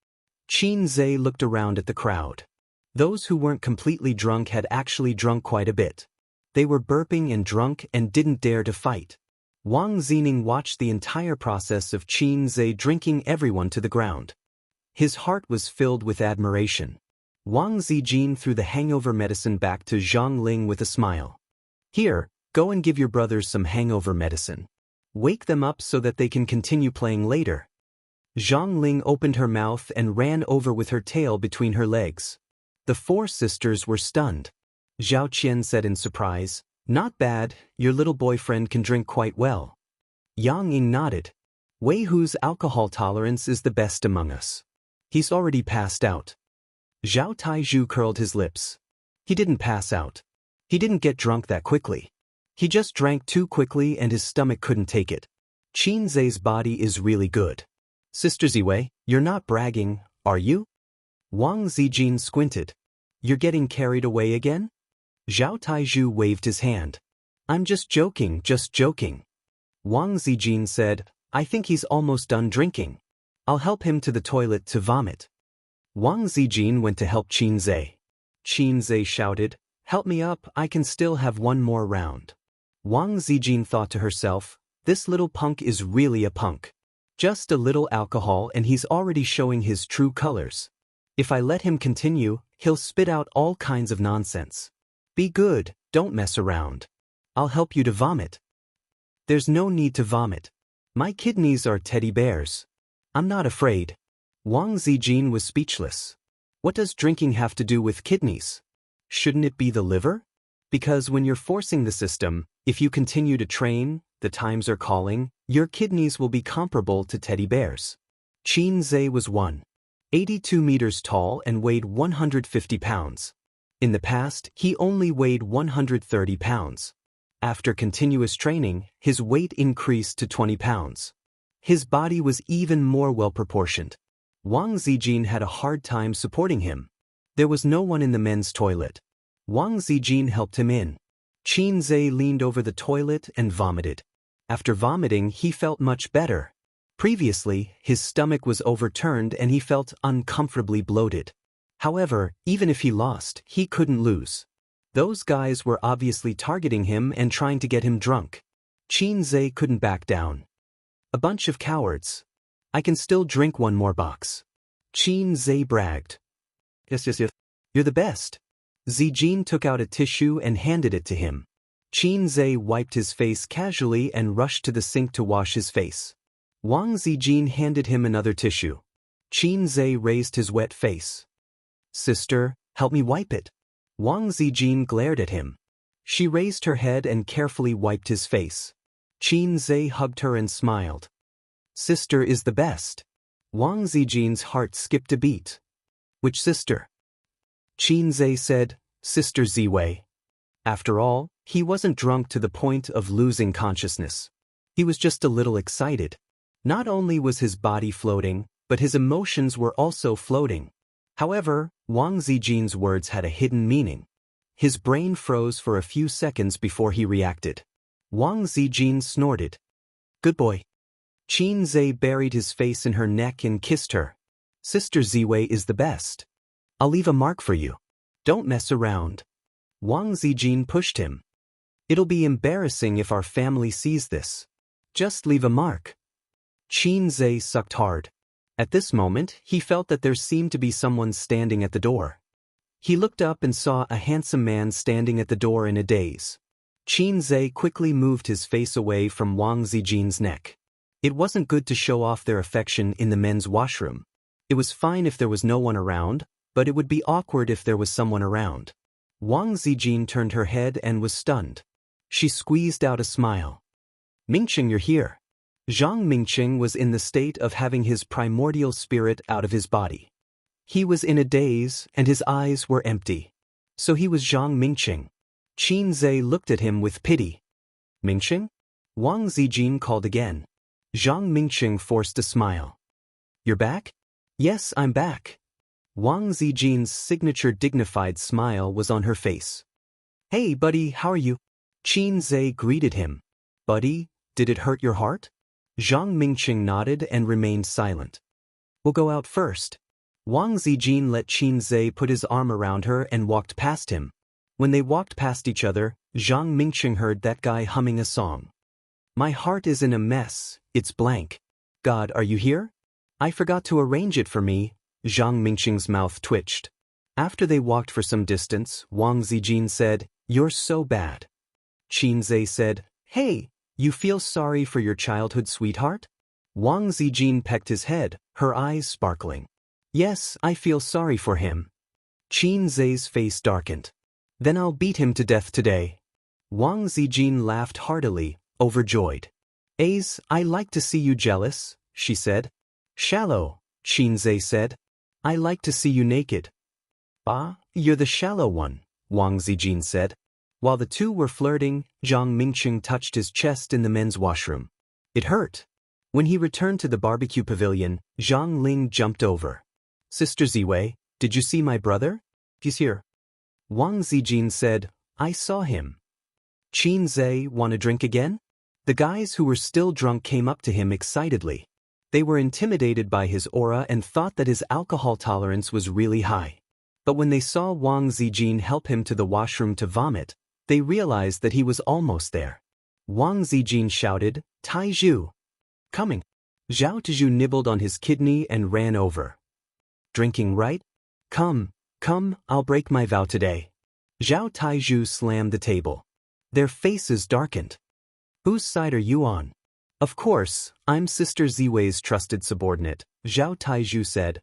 Qin Zhe looked around at the crowd. Those who weren't completely drunk had actually drunk quite a bit. They were burping and drunk and didn't dare to fight. Wang Zining watched the entire process of Qin Zhe drinking everyone to the ground. His heart was filled with admiration. Wang Zijin threw the hangover medicine back to Zhang Ling with a smile. Here, go and give your brothers some hangover medicine. Wake them up so that they can continue playing later. Zhang Ling opened her mouth and ran over with her tail between her legs. The 4 sisters were stunned. Zhao Qian said in surprise, "Not bad, your little boyfriend can drink quite well." Yang Ying nodded. Wei Hu's alcohol tolerance is the best among us. He's already passed out. Zhao Taizhu curled his lips. He didn't pass out. He didn't get drunk that quickly. He just drank too quickly and his stomach couldn't take it. Qin Zhe's body is really good. Sister Ziwei, you're not bragging, are you? Wang Zijin squinted. You're getting carried away again? Zhao Taizhu waved his hand. I'm just joking, just joking. Wang Zijin said, I think he's almost done drinking. I'll help him to the toilet to vomit. Wang Zijin went to help Qin Zhe. Qin Zhe shouted, help me up, I can still have 1 more round. Wang Zijin thought to herself, this little punk is really a punk. Just a little alcohol and he's already showing his true colors. If I let him continue, he'll spit out all kinds of nonsense. Be good, don't mess around. I'll help you to vomit. There's no need to vomit. My kidneys are teddy bears. I'm not afraid. Wang Zijin was speechless. What does drinking have to do with kidneys? Shouldn't it be the liver? Because when you're forcing the system, if you continue to train, the times are calling, your kidneys will be comparable to teddy bears. Qin Zhe was 182 meters tall and weighed 150 pounds. In the past, he only weighed 130 pounds. After continuous training, his weight increased to 20 pounds. His body was even more well-proportioned. Wang Zijin had a hard time supporting him. There was no one in the men's toilet. Wang Zijin helped him in. Qin Zhe leaned over the toilet and vomited. After vomiting, he felt much better. Previously, his stomach was overturned and he felt uncomfortably bloated. However, even if he lost, he couldn't lose. Those guys were obviously targeting him and trying to get him drunk. Qin Zhe couldn't back down. A bunch of cowards. I can still drink 1 more box. Qin Zhe bragged. Yes. You're the best. Zijin took out a tissue and handed it to him. Qin Zhe wiped his face casually and rushed to the sink to wash his face. Wang Zijin handed him another tissue. Qin Zhe raised his wet face. Sister, help me wipe it. Wang Zijin glared at him. She raised her head and carefully wiped his face. Qin Zhe hugged her and smiled. Sister is the best. Wang Zijin's heart skipped a beat. Which sister? Qin Zhe said, Sister Ziwei. After all, he wasn't drunk to the point of losing consciousness. He was just a little excited. Not only was his body floating, but his emotions were also floating. However, Wang Zijin's words had a hidden meaning. His brain froze for a few seconds before he reacted. Wang Zijin snorted. Good boy. Qin Zhe buried his face in her neck and kissed her. Sister Ziwei is the best. I'll leave a mark for you. Don't mess around. Wang Zijin pushed him. It'll be embarrassing if our family sees this. Just leave a mark. Qin Zhe sucked hard. At this moment, he felt that there seemed to be someone standing at the door. He looked up and saw a handsome man standing at the door in a daze. Qin Zhe quickly moved his face away from Wang Zijin's neck. It wasn't good to show off their affection in the men's washroom. It was fine if there was no one around, but it would be awkward if there was someone around. Wang Zijin turned her head and was stunned. She squeezed out a smile. Mingqing, you're here. Zhang Mingqing was in the state of having his primordial spirit out of his body. He was in a daze and his eyes were empty. So he was Zhang Mingqing. Qin Zhe looked at him with pity. Mingqing? Wang Zijin called again. Zhang Mingqing forced a smile. You're back? Yes, I'm back. Wang Zijin's signature dignified smile was on her face. "Hey, buddy, how are you?" Qin Zhe greeted him. "Buddy, did it hurt your heart?" Zhang Mingqing nodded and remained silent. "We'll go out first." Wang Zijin let Qin Zhe put his arm around her and walked past him. When they walked past each other, Zhang Mingqing heard that guy humming a song. "My heart is in a mess, it's blank. God, are you here? I forgot to arrange it for me." Zhang Mingqing's mouth twitched. After they walked for some distance, Wang Zijin said, "You're so bad." Qin Zhe said, "Hey, you feel sorry for your childhood sweetheart?" Wang Zijin pecked his head, her eyes sparkling. "Yes, I feel sorry for him." Qin Zhe's face darkened. "Then I'll beat him to death today." Wang Zijin laughed heartily, overjoyed. "Ace, I like to see you jealous," she said. "Shallow," Qin Zhe said. "I like to see you naked." "Ah, you're the shallow one," Wang Zijin said. While the two were flirting, Zhang Mingqing touched his chest in the men's washroom. It hurt. When he returned to the barbecue pavilion, Zhang Ling jumped over. "Sister Ziwei, did you see my brother? He's here." Wang Zijin said, "I saw him." "Qin Zhe, want a drink again?" The guys who were still drunk came up to him excitedly. They were intimidated by his aura and thought that his alcohol tolerance was really high. But when they saw Wang Zijin help him to the washroom to vomit, they realized that he was almost there. Wang Zijin shouted, "Taizhu!" Coming. Zhao Tizhu nibbled on his kidney and ran over. "Drinking, right? Come, I'll break my vow today." Zhao Taizhu slammed the table. Their faces darkened. "Whose side are you on?" "Of course, I'm Sister Ziwei's trusted subordinate," Zhao Taizhu said.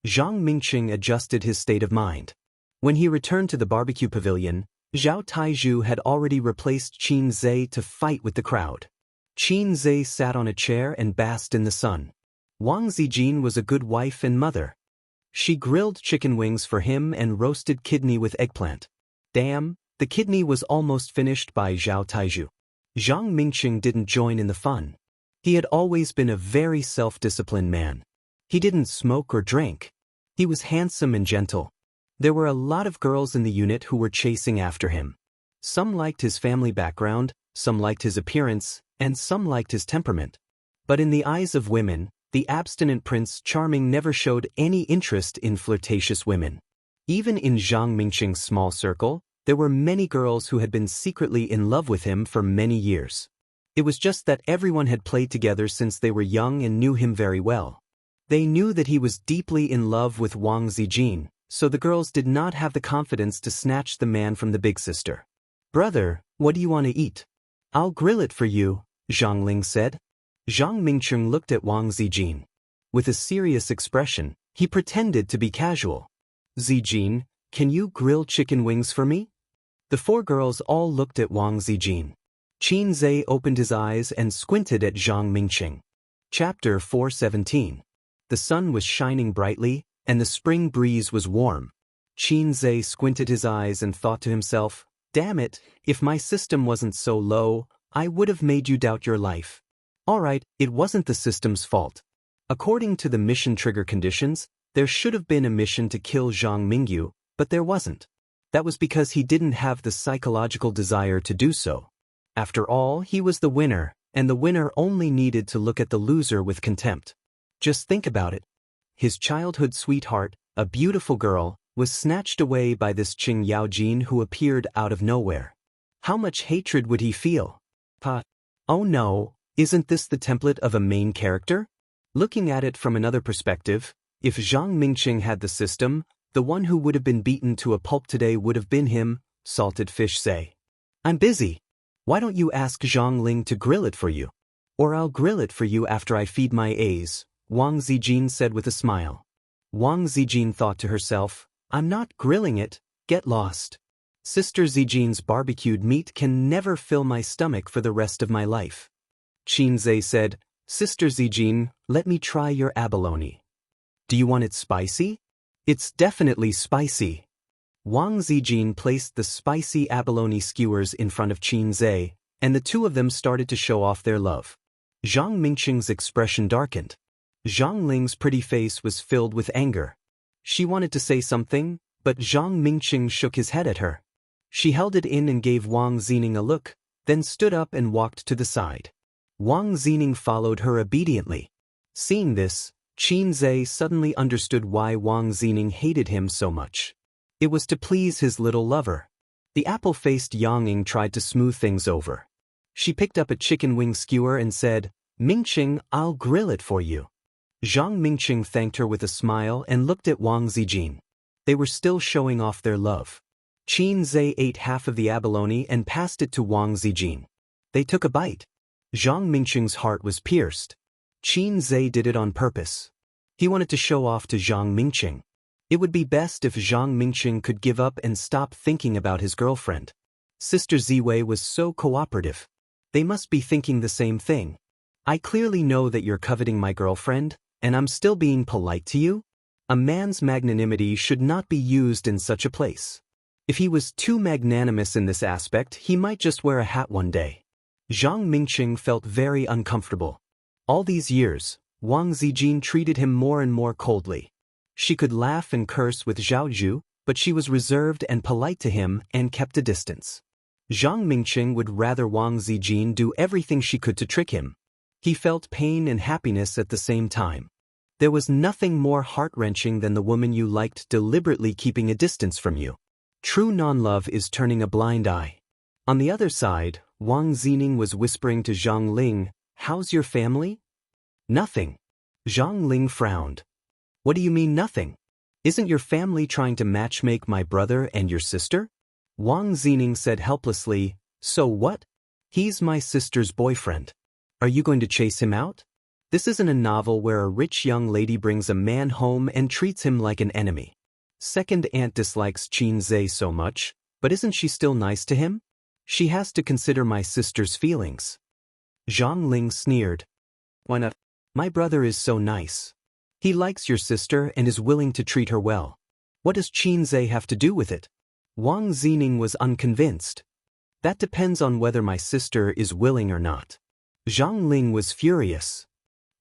Zhang Mingqing adjusted his state of mind. When he returned to the barbecue pavilion, Zhao Taizhu had already replaced Qin Zhe to fight with the crowd. Qin Zhe sat on a chair and basked in the sun. Wang Zijin was a good wife and mother. She grilled chicken wings for him and roasted kidney with eggplant. Damn, the kidney was almost finished by Zhao Taizhu. Zhang Mingqing didn't join in the fun. He had always been a very self-disciplined man. He didn't smoke or drink. He was handsome and gentle. There were a lot of girls in the unit who were chasing after him. Some liked his family background, some liked his appearance, and some liked his temperament. But in the eyes of women, the abstinent Prince Charming never showed any interest in flirtatious women. Even in Zhang Mingqing's small circle, there were many girls who had been secretly in love with him for many years. It was just that everyone had played together since they were young and knew him very well. They knew that he was deeply in love with Wang Zijin, so the girls did not have the confidence to snatch the man from the big sister. "Brother, what do you want to eat?" "I'll grill it for you," Zhang Ling said. Zhang Mingqing looked at Wang Zijin. With a serious expression, he pretended to be casual. "Zijin, can you grill chicken wings for me?" The four girls all looked at Wang Zijin. Qin Zhe opened his eyes and squinted at Zhang Mingqing. Chapter 417. The sun was shining brightly, and the spring breeze was warm. Qin Zhe squinted his eyes and thought to himself, "Damn it, if my system wasn't so low, I would have made you doubt your life." Alright, it wasn't the system's fault. According to the mission trigger conditions, there should have been a mission to kill Zhang Mingyu, but there wasn't. That was because he didn't have the psychological desire to do so. After all, he was the winner, and the winner only needed to look at the loser with contempt. Just think about it. His childhood sweetheart, a beautiful girl, was snatched away by this Qing Yaojin who appeared out of nowhere. How much hatred would he feel? Oh no, isn't this the template of a main character? Looking at it from another perspective, if Zhang Mingqing had the system, the one who would have been beaten to a pulp today would have been him, Salted Fish say. "I'm busy. Why don't you ask Zhang Ling to grill it for you? Or I'll grill it for you after I feed my A's," Wang Zijin said with a smile. Wang Zijin thought to herself, "I'm not grilling it, get lost. Sister Zijin's barbecued meat can never fill my stomach for the rest of my life." Qin Zhe said, "Sister Zijin, let me try your abalone." "Do you want it spicy?" "It's definitely spicy." Wang Zijin placed the spicy abalone skewers in front of Qin Zhe, and the two of them started to show off their love. Zhang Mingqing's expression darkened. Zhang Ling's pretty face was filled with anger. She wanted to say something, but Zhang Mingqing shook his head at her. She held it in and gave Wang Zining a look, then stood up and walked to the side. Wang Zining followed her obediently. Seeing this, Qin Zhe suddenly understood why Wang Zining hated him so much. It was to please his little lover. The apple-faced Yang Ying tried to smooth things over. She picked up a chicken wing skewer and said, "Mingqing, I'll grill it for you." Zhang Mingqing thanked her with a smile and looked at Wang Zijin. They were still showing off their love. Qin Zhe ate half of the abalone and passed it to Wang Zijin. They took a bite. Zhang Mingqing's heart was pierced. Qin Zhe did it on purpose. He wanted to show off to Zhang Mingqing. It would be best if Zhang Mingqing could give up and stop thinking about his girlfriend. Sister Ziwei was so cooperative. They must be thinking the same thing. I clearly know that you're coveting my girlfriend, and I'm still being polite to you? A man's magnanimity should not be used in such a place. If he was too magnanimous in this aspect, he might just wear a hat one day. Zhang Mingqing felt very uncomfortable. All these years, Wang Zijin treated him more and more coldly. She could laugh and curse with Zhao Zhu, but she was reserved and polite to him and kept a distance. Zhang Mingqing would rather Wang Zijin do everything she could to trick him. He felt pain and happiness at the same time. There was nothing more heart-wrenching than the woman you liked deliberately keeping a distance from you. True non-love is turning a blind eye. On the other side, Wang Zining was whispering to Zhang Ling, "How's your family?" "Nothing." Zhang Ling frowned. "What do you mean nothing? Isn't your family trying to matchmake my brother and your sister?" Wang Zining said helplessly, "So what? He's my sister's boyfriend. Are you going to chase him out? This isn't a novel where a rich young lady brings a man home and treats him like an enemy. Second aunt dislikes Qin Zhe so much, but isn't she still nice to him? She has to consider my sister's feelings." Zhang Ling sneered. "Why not? My brother is so nice. He likes your sister and is willing to treat her well. What does Qin Zhe have to do with it?" Wang Zining was unconvinced. "That depends on whether my sister is willing or not." Zhang Ling was furious.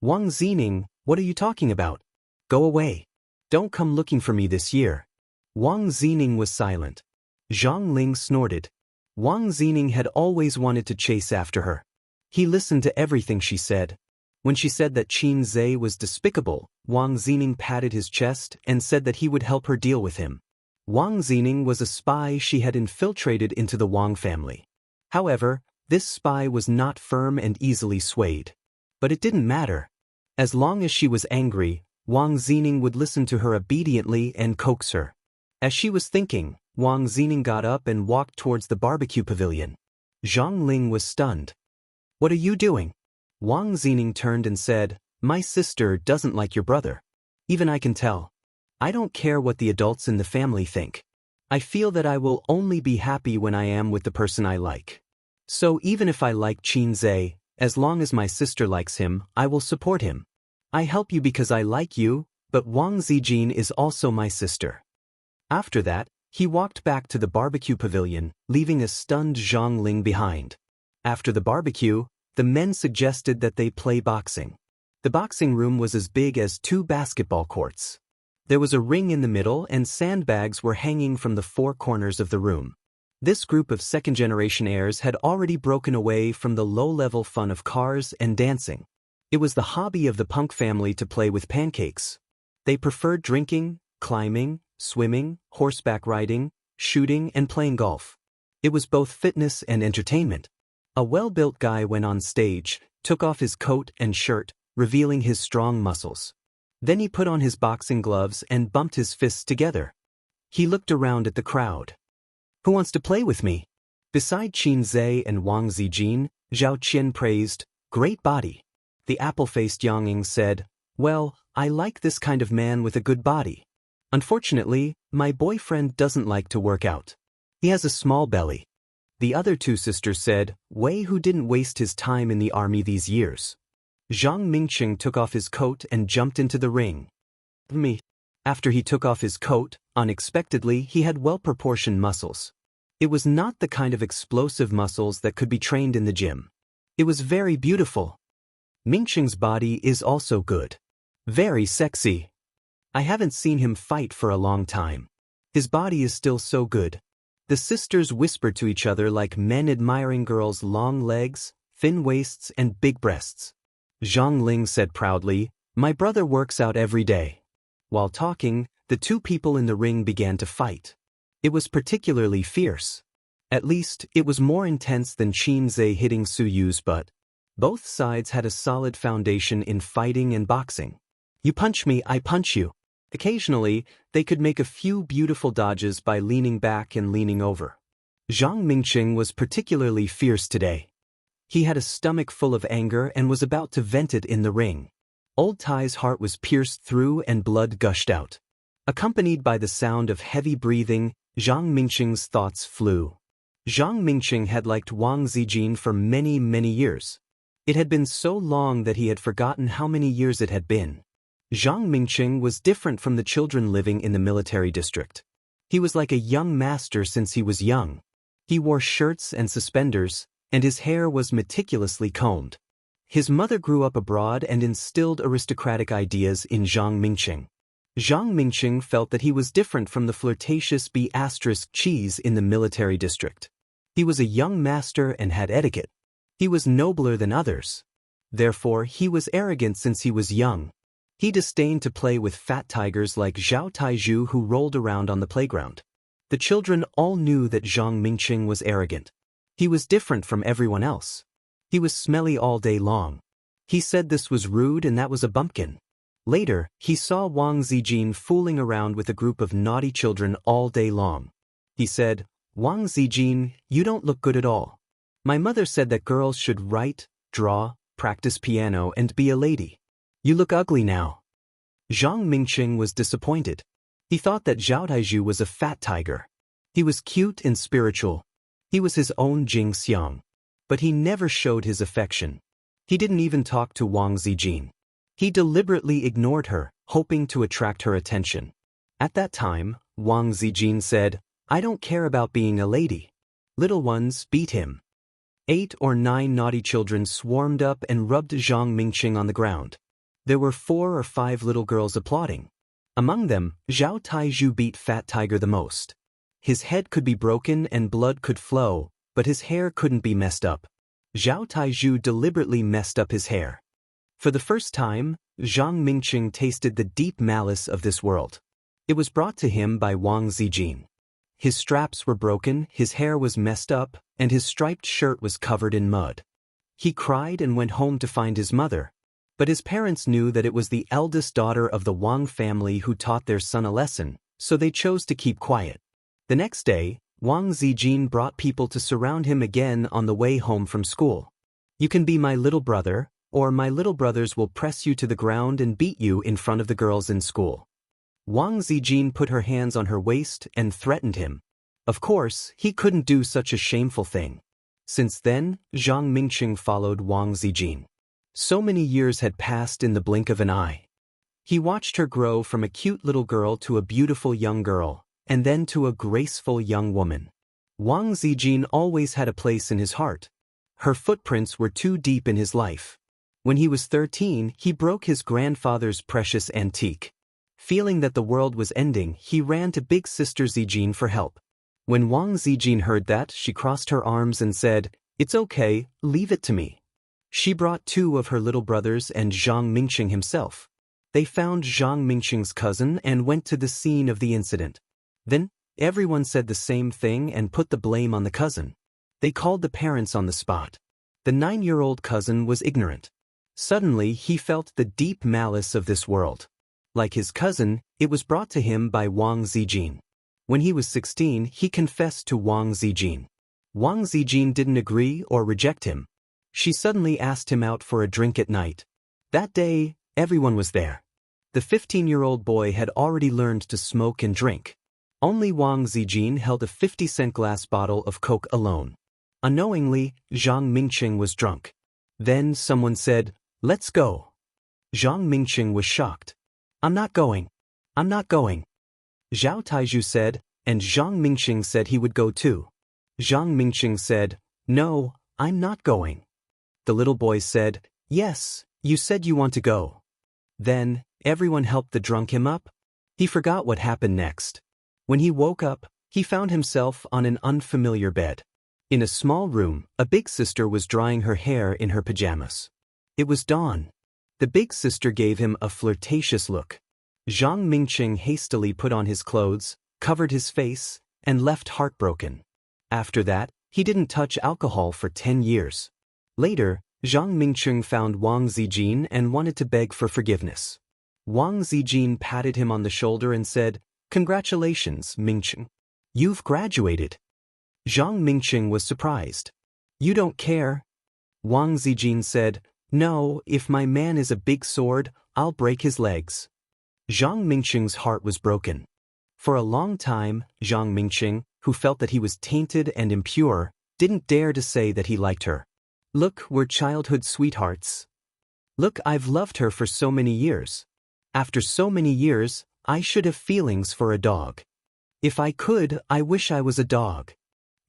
"Wang Zining, what are you talking about? Go away. Don't come looking for me this year." Wang Zining was silent. Zhang Ling snorted. Wang Zining had always wanted to chase after her. He listened to everything she said. When she said that Qin Zhe was despicable, Wang Zining patted his chest and said that he would help her deal with him. Wang Zining was a spy she had infiltrated into the Wang family. However, this spy was not firm and easily swayed. But it didn't matter. As long as she was angry, Wang Zining would listen to her obediently and coax her. As she was thinking, Wang Zining got up and walked towards the barbecue pavilion. Zhang Ling was stunned. "What are you doing?" Wang Zining turned and said, "My sister doesn't like your brother. Even I can tell. I don't care what the adults in the family think. I feel that I will only be happy when I am with the person I like. So even if I like Qin Zhe, as long as my sister likes him, I will support him. I help you because I like you, but Wang Zijin is also my sister." After that, he walked back to the barbecue pavilion, leaving a stunned Zhang Ling behind. After the barbecue, the men suggested that they play boxing. The boxing room was as big as 2 basketball courts. There was a ring in the middle and sandbags were hanging from the 4 corners of the room. This group of second-generation heirs had already broken away from the low-level fun of cars and dancing. It was the hobby of the Punk family to play with pancakes. They preferred drinking, climbing, swimming, horseback riding, shooting, and playing golf. It was both fitness and entertainment. A well-built guy went on stage, took off his coat and shirt, revealing his strong muscles. Then he put on his boxing gloves and bumped his fists together. He looked around at the crowd. "Who wants to play with me?" Beside Qin Zhe and Wang Zijin, Zhao Qian praised, "Great body." The apple-faced Yang Ying said, "Well, I like this kind of man with a good body. Unfortunately, my boyfriend doesn't like to work out. He has a small belly." The other 2 sisters said, "Wei who didn't waste his time in the army these years." Zhang Mingqing took off his coat and jumped into the ring. Me. After he took off his coat, unexpectedly he had well-proportioned muscles. It was not the kind of explosive muscles that could be trained in the gym. It was very beautiful. Mingqing's body is also good. Very sexy. I haven't seen him fight for a long time. His body is still so good. The sisters whispered to each other like men admiring girls' long legs, thin waists, and big breasts. Zhang Ling said proudly, "My brother works out every day." While talking, the two people in the ring began to fight. It was particularly fierce. At least, it was more intense than Qin Zhe hitting Su Yu's butt. Both sides had a solid foundation in fighting and boxing. You punch me, I punch you. Occasionally, they could make a few beautiful dodges by leaning back and leaning over. Zhang Mingqing was particularly fierce today. He had a stomach full of anger and was about to vent it in the ring. Old Tai's heart was pierced through and blood gushed out. Accompanied by the sound of heavy breathing, Zhang Mingqing's thoughts flew. Zhang Mingqing had liked Wang Zijin for many, many years. It had been so long that he had forgotten how many years it had been. Zhang Mingqing was different from the children living in the military district. He was like a young master since he was young. He wore shirts and suspenders, and his hair was meticulously combed. His mother grew up abroad and instilled aristocratic ideas in Zhang Mingqing. Zhang Mingqing felt that he was different from the flirtatious B***cheese in the military district. He was a young master and had etiquette. He was nobler than others. Therefore, he was arrogant since he was young. He disdained to play with fat tigers like Zhao Taizhu who rolled around on the playground. The children all knew that Zhang Mingqing was arrogant. He was different from everyone else. He was smelly all day long. He said this was rude and that was a bumpkin. Later, he saw Wang Zijin fooling around with a group of naughty children all day long. He said, "Wang Zijin, you don't look good at all. My mother said that girls should write, draw, practice piano and be a lady. You look ugly now." Zhang Mingqing was disappointed. He thought that Zhao Taizhu was a fat tiger. He was cute and spiritual. He was his own Jing Xiang. But he never showed his affection. He didn't even talk to Wang Zijin. He deliberately ignored her, hoping to attract her attention. At that time, Wang Zijin said, "I don't care about being a lady. Little ones, beat him." 8 or 9 naughty children swarmed up and rubbed Zhang Mingqing on the ground. There were 4 or 5 little girls applauding. Among them, Zhao Taizhu beat Fat Tiger the most. His head could be broken and blood could flow, but his hair couldn't be messed up. Zhao Taizhu deliberately messed up his hair. For the first time, Zhang Mingqing tasted the deep malice of this world. It was brought to him by Wang Zijin. His straps were broken, his hair was messed up, and his striped shirt was covered in mud. He cried and went home to find his mother. But his parents knew that it was the eldest daughter of the Wang family who taught their son a lesson, so they chose to keep quiet. The next day, Wang Zijin brought people to surround him again on the way home from school. "You can be my little brother, or my little brothers will press you to the ground and beat you in front of the girls in school." Wang Zijin put her hands on her waist and threatened him. Of course, he couldn't do such a shameful thing. Since then, Zhang Mingqing followed Wang Zijin. So many years had passed in the blink of an eye. He watched her grow from a cute little girl to a beautiful young girl, and then to a graceful young woman. Wang Zijin always had a place in his heart. Her footprints were too deep in his life. When he was 13, he broke his grandfather's precious antique. Feeling that the world was ending, he ran to big sister Zijin for help. When Wang Zijin heard that, she crossed her arms and said, "It's okay, leave it to me." She brought 2 of her little brothers and Zhang Mingqing himself. They found Zhang Mingqing's cousin and went to the scene of the incident. Then, everyone said the same thing and put the blame on the cousin. They called the parents on the spot. The 9-year-old cousin was ignorant. Suddenly, he felt the deep malice of this world. Like his cousin, it was brought to him by Wang Zijin. When he was 16, he confessed to Wang Zijin. Wang Zijin didn't agree or reject him. She suddenly asked him out for a drink at night. That day, everyone was there. The 15-year-old boy had already learned to smoke and drink. Only Wang Zijin held a 50-cent glass bottle of Coke alone. Unknowingly, Zhang Mingqing was drunk. Then someone said, "Let's go." Zhang Mingqing was shocked. "I'm not going. I'm not going." Zhao Taizhu said, and Zhang Mingqing said he would go too. Zhang Mingqing said, "No, I'm not going." The little boy said, "Yes, you said you want to go." Then, everyone helped the drunk him up, He forgot what happened next. When he woke up, he found himself on an unfamiliar bed. In a small room, a big sister was drying her hair in her pajamas. It was dawn. The big sister gave him a flirtatious look. Zhang Mingqing hastily put on his clothes, covered his face, and left heartbroken. After that, he didn't touch alcohol for 10 years. Later, Zhang Mingqing found Wang Zijin and wanted to beg for forgiveness. Wang Zijin patted him on the shoulder and said, "Congratulations, Mingqing. You've graduated." Zhang Mingqing was surprised. "You don't care?" Wang Zijin said, "No, if my man is a big sword, I'll break his legs." Zhang Mingqing's heart was broken. For a long time, Zhang Mingqing, who felt that he was tainted and impure, didn't dare to say that he liked her. "Look, we're childhood sweethearts. Look, I've loved her for so many years. After so many years, I should have feelings for a dog. If I could, I wish I was a dog."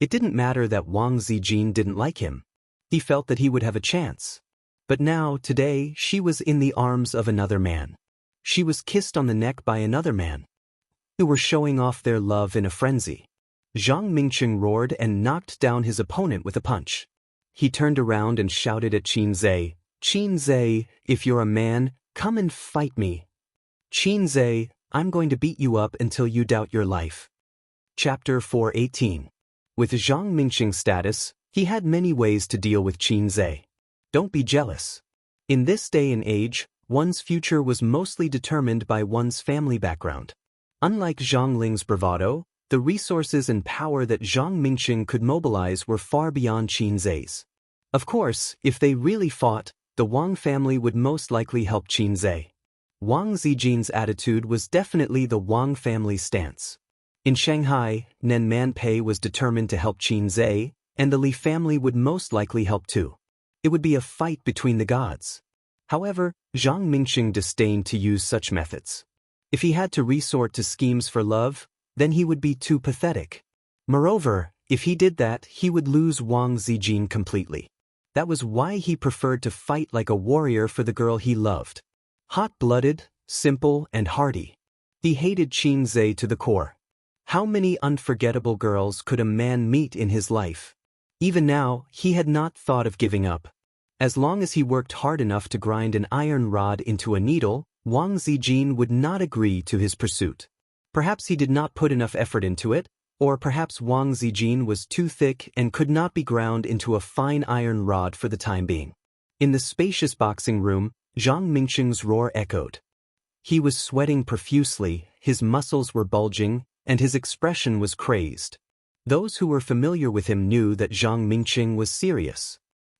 It didn't matter that Wang Zijin didn't like him. He felt that he would have a chance. But now, today, she was in the arms of another man. She was kissed on the neck by another man. They were showing off their love in a frenzy. Zhang Mingqing roared and knocked down his opponent with a punch. He turned around and shouted at Qin Zhe, "Qin Zhe, if you're a man, come and fight me. Qin Zhe, I'm going to beat you up until you doubt your life." Chapter 418. With Zhang Mingqing's status, he had many ways to deal with Qin Zhe. Don't be jealous. In this day and age, one's future was mostly determined by one's family background. Unlike Zhang Ling's bravado, the resources and power that Zhang Mingqing could mobilize were far beyond Qin Zhe's. Of course, if they really fought, the Wang family would most likely help Qin Zhe. Wang Zijin's attitude was definitely the Wang family's stance. In Shanghai, Nen Manpei was determined to help Qin Zhe, and the Li family would most likely help too. It would be a fight between the gods. However, Zhang Mingqing disdained to use such methods. If he had to resort to schemes for love, then he would be too pathetic. Moreover, if he did that, he would lose Wang Zijin completely. That was why he preferred to fight like a warrior for the girl he loved. Hot-blooded, simple, and hardy. He hated Qin Zhe to the core. How many unforgettable girls could a man meet in his life? Even now, he had not thought of giving up. As long as he worked hard enough to grind an iron rod into a needle, Wang Zijin would not agree to his pursuit. Perhaps he did not put enough effort into it, or perhaps Wang Zijin was too thick and could not be ground into a fine iron rod for the time being. In the spacious boxing room, Zhang Mingqing's roar echoed. He was sweating profusely, his muscles were bulging, and his expression was crazed. Those who were familiar with him knew that Zhang Mingqing was serious.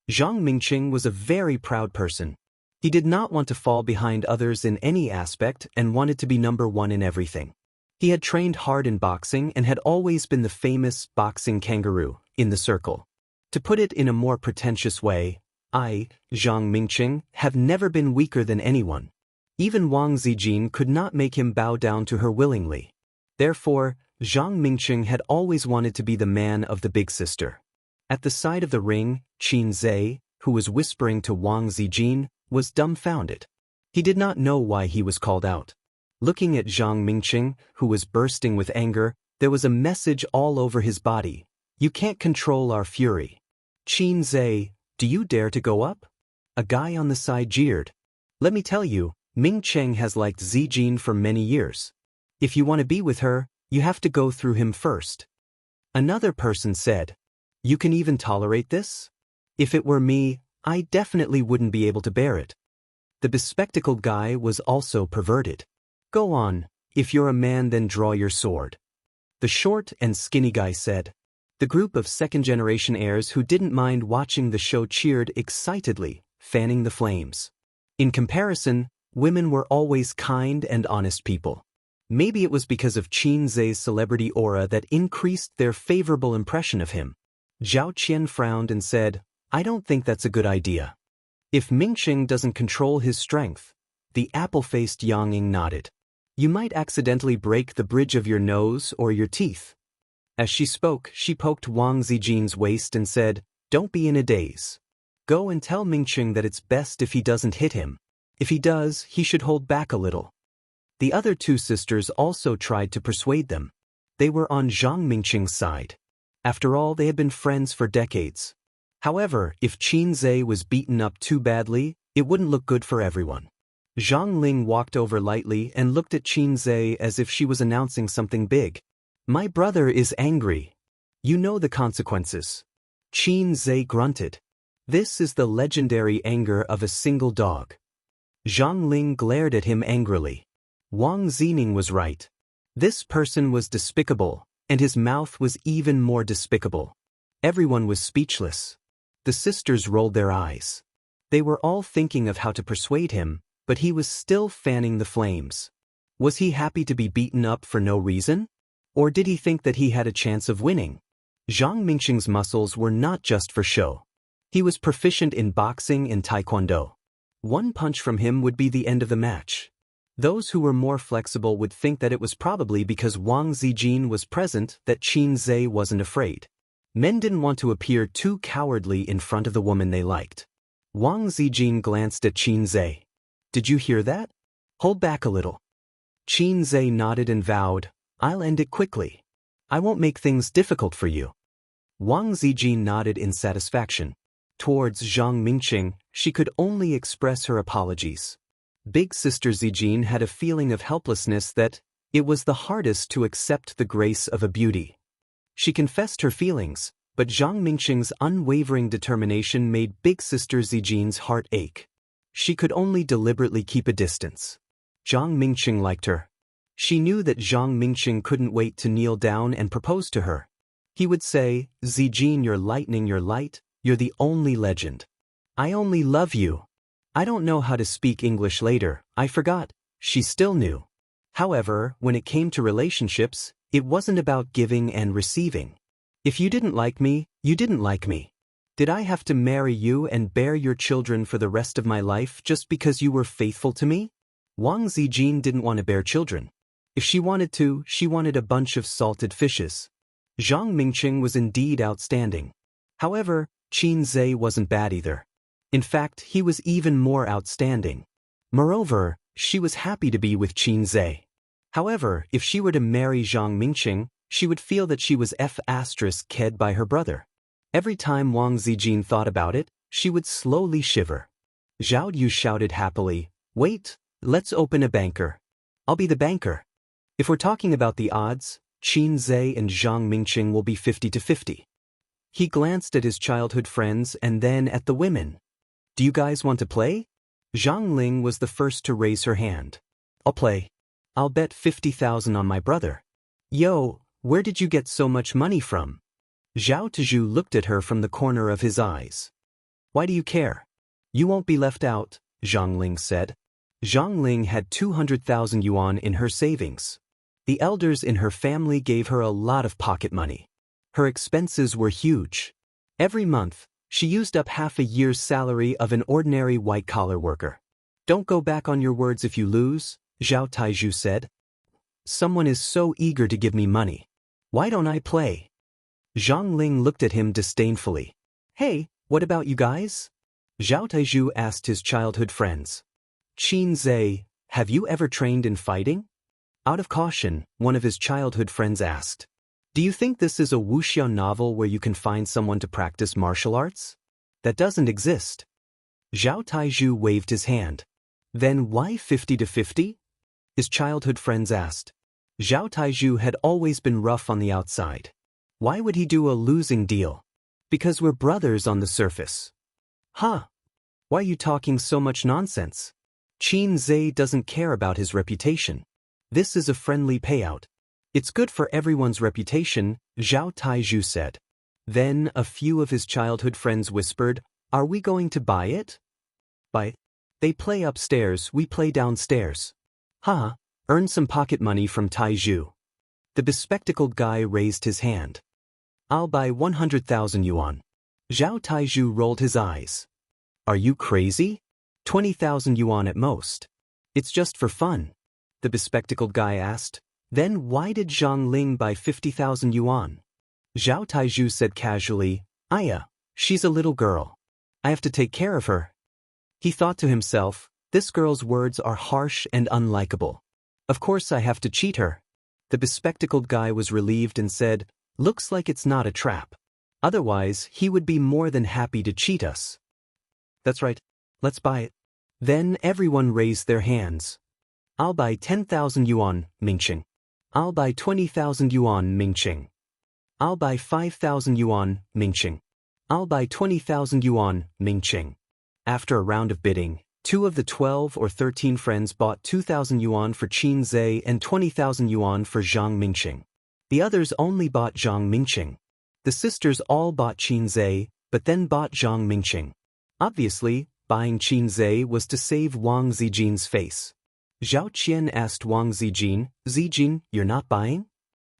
Zhang Mingqing was a very proud person. He did not want to fall behind others in any aspect and wanted to be number one in everything. He had trained hard in boxing and had always been the famous boxing kangaroo in the circle. To put it in a more pretentious way, I, Zhang Mingqing, have never been weaker than anyone. Even Wang Zijin could not make him bow down to her willingly. Therefore, Zhang Mingqing had always wanted to be the man of the big sister. At the side of the ring, Qin Zhe, who was whispering to Wang Zijin, was dumbfounded. He did not know why he was called out. Looking at Zhang Mingqing, who was bursting with anger, there was a message all over his body. "You can't control our fury. Qin Zhe, do you dare to go up?" A guy on the side jeered. "Let me tell you, Mingqing has liked Zijin for many years. If you want to be with her, you have to go through him first." Another person said, "You can even tolerate this? If it were me, I definitely wouldn't be able to bear it." The bespectacled guy was also perverted. "Go on, if you're a man then draw your sword." The short and skinny guy said. The group of second-generation heirs who didn't mind watching the show cheered excitedly, fanning the flames. In comparison, women were always kind and honest people. Maybe it was because of Qin Zhe's celebrity aura that increased their favorable impression of him. Zhao Qian frowned and said, "I don't think that's a good idea." If Mingqing doesn't control his strength, the apple-faced Yang Ying nodded. "You might accidentally break the bridge of your nose or your teeth." As she spoke, she poked Wang Zijin's waist and said, "Don't be in a daze. Go and tell Mingqing that it's best if he doesn't hit him. If he does, he should hold back a little." The other two sisters also tried to persuade them. They were on Zhang Mingqing's side. After all, they had been friends for decades. However, if Qin Zhe was beaten up too badly, it wouldn't look good for everyone. Zhang Ling walked over lightly and looked at Qin Zhe as if she was announcing something big. My brother is angry. You know the consequences. Qin Zhe grunted. This is the legendary anger of a single dog. Zhang Ling glared at him angrily. Wang Zining was right. This person was despicable, and his mouth was even more despicable. Everyone was speechless. The sisters rolled their eyes. They were all thinking of how to persuade him, but he was still fanning the flames. Was he happy to be beaten up for no reason? Or did he think that he had a chance of winning? Zhang Mingqing's muscles were not just for show. He was proficient in boxing and taekwondo. One punch from him would be the end of the match. Those who were more flexible would think that it was probably because Wang Zijin was present that Qin Zhe wasn't afraid. Men didn't want to appear too cowardly in front of the woman they liked. Wang Zijin glanced at Qin Zhe. Did you hear that? Hold back a little. Qin Zhe nodded and vowed, I'll end it quickly. I won't make things difficult for you. Wang Zijin nodded in satisfaction. Towards Zhang Mingqing, she could only express her apologies. Big sister Zijin had a feeling of helplessness that it was the hardest to accept the grace of a beauty. She confessed her feelings, but Zhang Mingqing's unwavering determination made big sister Zijin's heart ache. She could only deliberately keep a distance. Zhang Mingqing liked her. She knew that Zhang Mingqing couldn't wait to kneel down and propose to her. He would say, Zijin, you're lightning, you're light, you're the only legend. I only love you. I don't know how to speak English later, I forgot. She still knew. However, when it came to relationships, it wasn't about giving and receiving. If you didn't like me, you didn't like me. Did I have to marry you and bear your children for the rest of my life just because you were faithful to me? Wang Zijin didn't want to bear children. If she wanted to, she wanted a bunch of salted fishes. Zhang Mingqing was indeed outstanding. However, Qin Zhe wasn't bad either. In fact, he was even more outstanding. Moreover, she was happy to be with Qin Zhe. However, if she were to marry Zhang Mingqing, she would feel that she was ked by her brother. Every time Wang Zijin thought about it, she would slowly shiver. Zhao Yu shouted happily, Wait, let's open a banker. I'll be the banker. If we're talking about the odds, Qin Zhe and Zhang Mingqing will be 50-50. He glanced at his childhood friends and then at the women. Do you guys want to play? Zhang Ling was the first to raise her hand. I'll play. I'll bet 50,000 on my brother. Yo, where did you get so much money from? Zhao Tizhu looked at her from the corner of his eyes. Why do you care? You won't be left out, Zhang Ling said. Zhang Ling had 200,000 yuan in her savings. The elders in her family gave her a lot of pocket money. Her expenses were huge. Every month, she used up half a year's salary of an ordinary white-collar worker. Don't go back on your words if you lose, Zhao Taizhu said. Someone is so eager to give me money. Why don't I play? Zhang Ling looked at him disdainfully. Hey, what about you guys? Zhao Taizhu asked his childhood friends. Qin Zhe, have you ever trained in fighting? Out of caution, one of his childhood friends asked. Do you think this is a wuxia novel where you can find someone to practice martial arts? That doesn't exist. Zhao Taizhu waved his hand. Then why 50-50? His childhood friends asked. Zhao Taizhu had always been rough on the outside. Why would he do a losing deal? Because we're brothers on the surface. Huh? Why are you talking so much nonsense? Qin Zhe doesn't care about his reputation. This is a friendly payout. It's good for everyone's reputation, Zhao Taizhu said. Then a few of his childhood friends whispered, Are we going to buy it? Buy? They play upstairs, we play downstairs. Huh? Earn some pocket money from Taizhu. The bespectacled guy raised his hand. I'll buy 100,000 yuan. Zhao Taizhu rolled his eyes. Are you crazy? 20,000 yuan at most. It's just for fun. The bespectacled guy asked. Then why did Zhang Ling buy 50,000 yuan? Zhao Taizhu said casually, Aya, she's a little girl. I have to take care of her. He thought to himself, this girl's words are harsh and unlikable. Of course I have to cheat her. The bespectacled guy was relieved and said, "Looks like it's not a trap. Otherwise, he would be more than happy to cheat us." "That's right. Let's buy it." Then everyone raised their hands. "I'll buy 10,000 yuan, Mingqing. I'll buy 20,000 yuan, Mingqing. I'll buy 5,000 yuan, Mingqing. I'll buy 20,000 yuan, Mingqing." After a round of bidding, 2 of the 12 or 13 friends bought 2,000 yuan for Qin Zhe and 20,000 yuan for Zhang Mingqing. The others only bought Zhang Mingqing. The sisters all bought Qin Zhe, but then bought Zhang Mingqing. Obviously, buying Qin Zhe was to save Wang Zijin's face. Zhao Qian asked Wang Zijin, "Zijin, you're not buying?"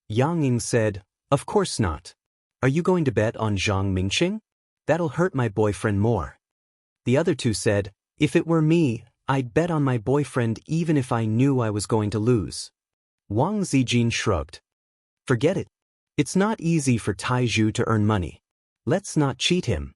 Yang Ying said, "Of course not. Are you going to bet on Zhang Mingqing? That'll hurt my boyfriend more." The other 2 said, "If it were me, I'd bet on my boyfriend even if I knew I was going to lose." Wang Zijin shrugged. "Forget it. It's not easy for Taizhu to earn money. Let's not cheat him."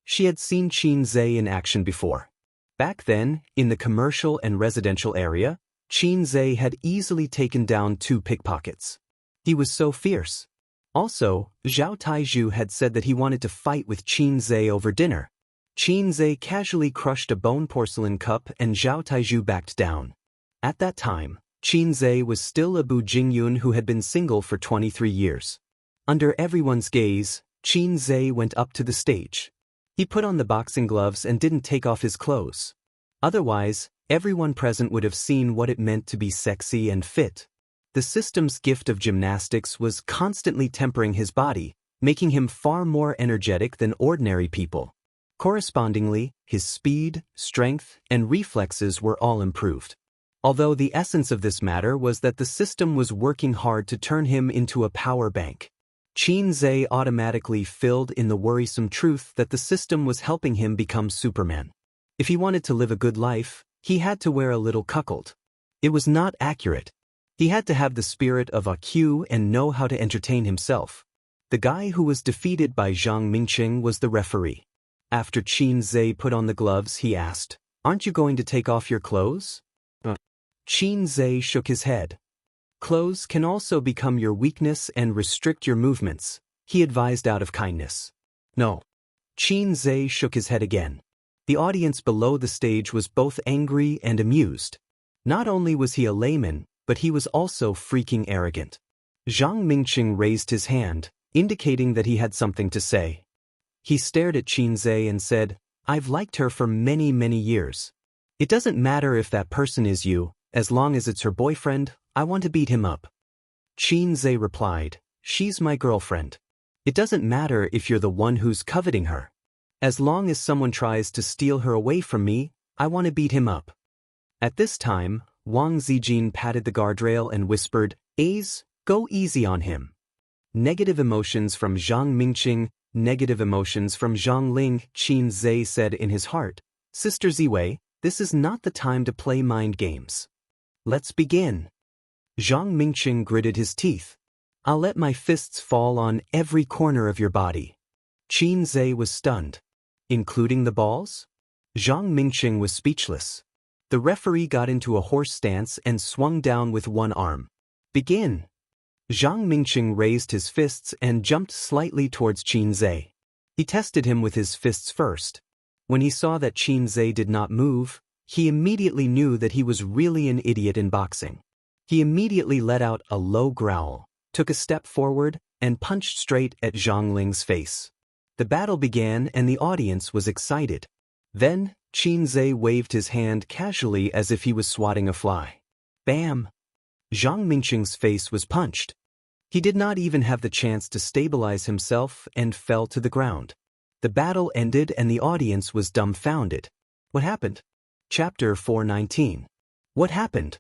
She had seen Qin Zhe in action before. Back then, in the commercial and residential area, Qin Zhe had easily taken down 2 pickpockets. He was so fierce. Also, Zhao Taizhu had said that he wanted to fight with Qin Zhe over dinner. Qin Zhe casually crushed a bone porcelain cup and Zhao Taizhu backed down. At that time, Qin Zhe was still a Bu Jingyun who had been single for 23 years. Under everyone's gaze, Qin Zhe went up to the stage. He put on the boxing gloves and didn't take off his clothes. Otherwise, everyone present would have seen what it meant to be sexy and fit. The system's gift of gymnastics was constantly tempering his body, making him far more energetic than ordinary people. Correspondingly, his speed, strength, and reflexes were all improved. Although the essence of this matter was that the system was working hard to turn him into a power bank. Qin Zhe automatically filled in the worrisome truth that the system was helping him become Superman. If he wanted to live a good life, he had to wear a little cuckold. It was not accurate. He had to have the spirit of a Q and know how to entertain himself. The guy who was defeated by Zhang Mingqing was the referee. After Qin Zhe put on the gloves, he asked, "Aren't you going to take off your clothes?" Qin Zhe shook his head. "Clothes can also become your weakness and restrict your movements," he advised out of kindness. "No." Qin Zhe shook his head again. The audience below the stage was both angry and amused. Not only was he a layman, but he was also freaking arrogant. Zhang Mingqing raised his hand, indicating that he had something to say. He stared at Qin Zhe and said, "I've liked her for many, many years. It doesn't matter if that person is you, as long as it's her boyfriend, I want to beat him up." Qin Zhe replied, "She's my girlfriend. It doesn't matter if you're the one who's coveting her. As long as someone tries to steal her away from me, I want to beat him up." At this time, Wang Zijin patted the guardrail and whispered, "Ace, go easy on him." Negative emotions from Zhang Mingqing, negative emotions from Zhang Ling, Qin Zhe said in his heart, "Sister Ziwei, this is not the time to play mind games. Let's begin." Zhang Mingqing gritted his teeth. "I'll let my fists fall on every corner of your body." Qin Zhe was stunned. "Including the balls?" Zhang Mingqing was speechless. The referee got into a horse stance and swung down with one arm. "Begin." Zhang Mingqing raised his fists and jumped slightly towards Qin Zhe. He tested him with his fists first. When he saw that Qin Zhe did not move, he immediately knew that he was really an idiot in boxing. He immediately let out a low growl, took a step forward, and punched straight at Zhang Ling's face. The battle began and the audience was excited. Then, Qin Zhe waved his hand casually as if he was swatting a fly. Bam! Zhang Mingqing's face was punched. He did not even have the chance to stabilize himself and fell to the ground. The battle ended and the audience was dumbfounded. What happened? Chapter 419. What happened?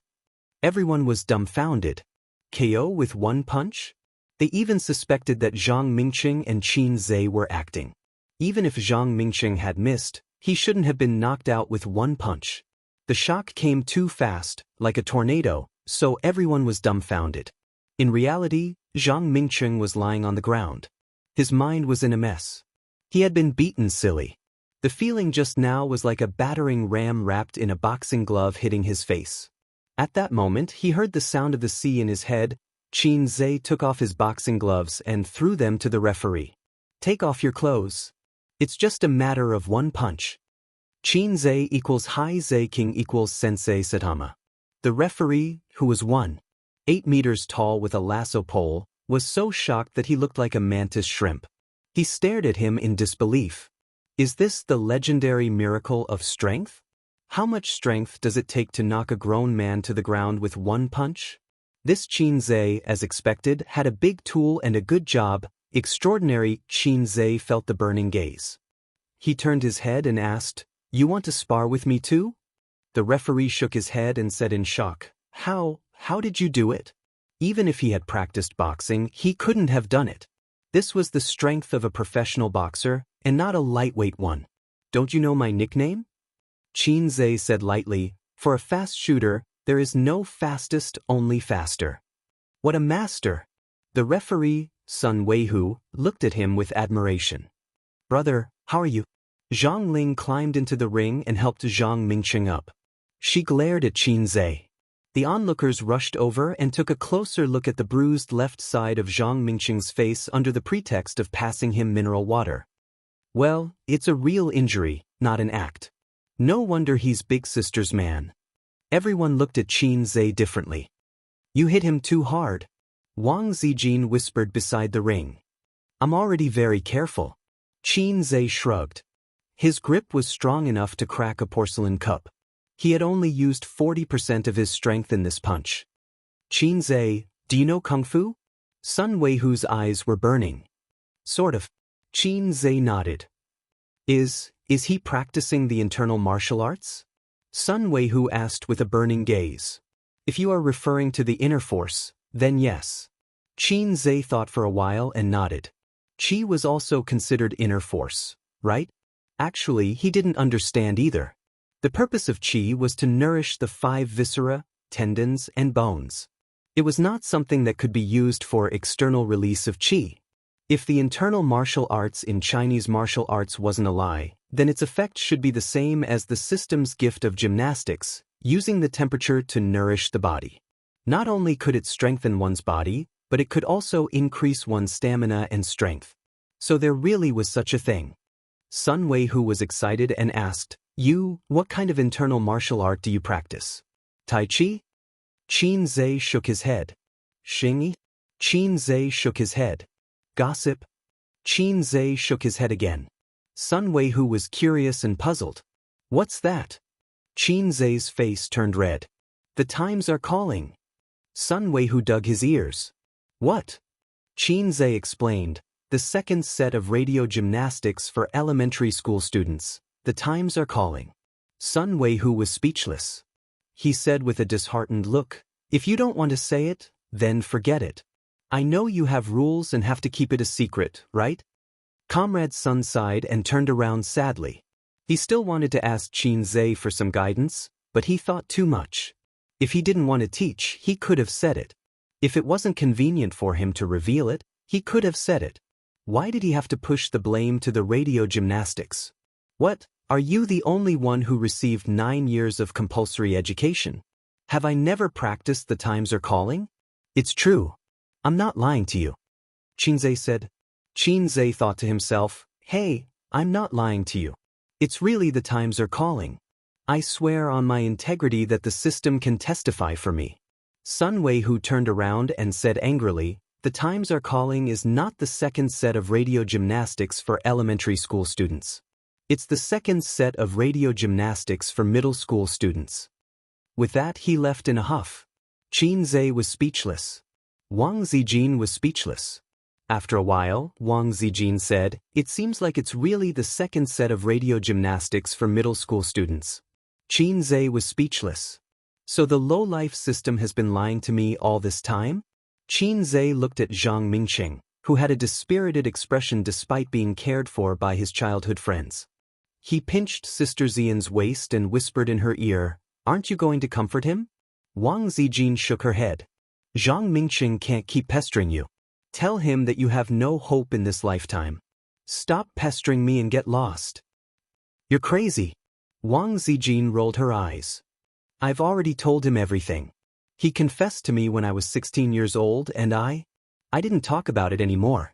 Everyone was dumbfounded. KO with one punch? They even suspected that Zhang Mingqing and Qin Zhe were acting. Even if Zhang Mingqing had missed, he shouldn't have been knocked out with one punch. The shock came too fast, like a tornado, so everyone was dumbfounded. In reality, Zhang Mingqing was lying on the ground. His mind was in a mess. He had been beaten silly. The feeling just now was like a battering ram wrapped in a boxing glove hitting his face. At that moment, he heard the sound of the sea in his head. Qin Zhe took off his boxing gloves and threw them to the referee. Take off your clothes. It's just a matter of one punch. Qin Zhe equals Hai Zhe King equals Sensei Satama. The referee, who was 1.8 meters tall with a lasso pole, was so shocked that he looked like a mantis shrimp. He stared at him in disbelief. Is this the legendary miracle of strength? How much strength does it take to knock a grown man to the ground with one punch? This Qin Zhe, as expected, had a big tool and a good job. Extraordinary. Qin Zhe felt the burning gaze. He turned his head and asked, "You want to spar with me too?" The referee shook his head and said in shock, How did you do it? Even if he had practiced boxing, he couldn't have done it. This was the strength of a professional boxer, and not a lightweight one. Don't you know my nickname? Qin Zhe said lightly, for a fast shooter, there is no fastest, only faster. What a master! The referee, Sun Weihu, looked at him with admiration. Brother, how are you? Zhang Ling climbed into the ring and helped Zhang Mingqing up. She glared at Qin Zhe. The onlookers rushed over and took a closer look at the bruised left side of Zhang Mingqing's face under the pretext of passing him mineral water. Well, it's a real injury, not an act. No wonder he's Big Sister's man. Everyone looked at Qin Zhe differently. You hit him too hard. Wang Zijin whispered beside the ring. I'm already very careful. Qin Zhe shrugged. His grip was strong enough to crack a porcelain cup. He had only used 40% of his strength in this punch. Qin Zhe, do you know Kung Fu? Sun Weihu's eyes were burning. Sort of. Qin Zhe nodded. Is he practicing the internal martial arts? Sun Weihu asked with a burning gaze. If you are referring to the inner force, then yes. Qin Zhe thought for a while and nodded. Qi was also considered inner force, right? Actually, he didn't understand either. The purpose of qi was to nourish the 5 viscera, tendons, and bones. It was not something that could be used for external release of qi. If the internal martial arts in Chinese martial arts wasn't a lie, then its effect should be the same as the system's gift of gymnastics, using the temperature to nourish the body. Not only could it strengthen one's body, but it could also increase one's stamina and strength. So there really was such a thing. Sun Weihu was excited and asked, what kind of internal martial art do you practice? Tai Chi? Qin Zhe shook his head. Xingyi? Qin Zhe shook his head. Gossip? Qin Zhe shook his head again. Sun Weihu was curious and puzzled. What's that? Qin Zhe's face turned red. The times are calling. Sun Weihu dug his ears. What? Qin Zhe explained, the second set of radio gymnastics for elementary school students. The times are calling. Sun Weihu was speechless. He said with a disheartened look, if you don't want to say it, then forget it. I know you have rules and have to keep it a secret, right? Comrade Sun sighed and turned around sadly. He still wanted to ask Qin Zhe for some guidance, but he thought too much. If he didn't want to teach, he could have said it. If it wasn't convenient for him to reveal it, he could have said it. Why did he have to push the blame to the radio gymnastics? What? Are you the only one who received 9 years of compulsory education? Have I never practiced the times are calling? It's true. I'm not lying to you. Qin Zhe said. Qin Zhe thought to himself, hey, I'm not lying to you. It's really the times are calling. I swear on my integrity that the system can testify for me. Sun Weihu turned around and said angrily, the times are calling is not the second set of radio gymnastics for elementary school students. It's the second set of radio gymnastics for middle school students. With that, he left in a huff. Qin Zhe was speechless. Wang Zijin was speechless. After a while, Wang Zijin said, it seems like it's really the second set of radio gymnastics for middle school students. Qin Zhe was speechless. So the low-life system has been lying to me all this time? Qin Zhe looked at Zhang Mingqing, who had a dispirited expression despite being cared for by his childhood friends. He pinched Sister Xian's waist and whispered in her ear, aren't you going to comfort him? Wang Zijin shook her head. Zhang Mingqing can't keep pestering you. Tell him that you have no hope in this lifetime. Stop pestering me and get lost. You're crazy. Wang Zijin rolled her eyes. I've already told him everything. He confessed to me when I was 16 years old and I didn't talk about it anymore.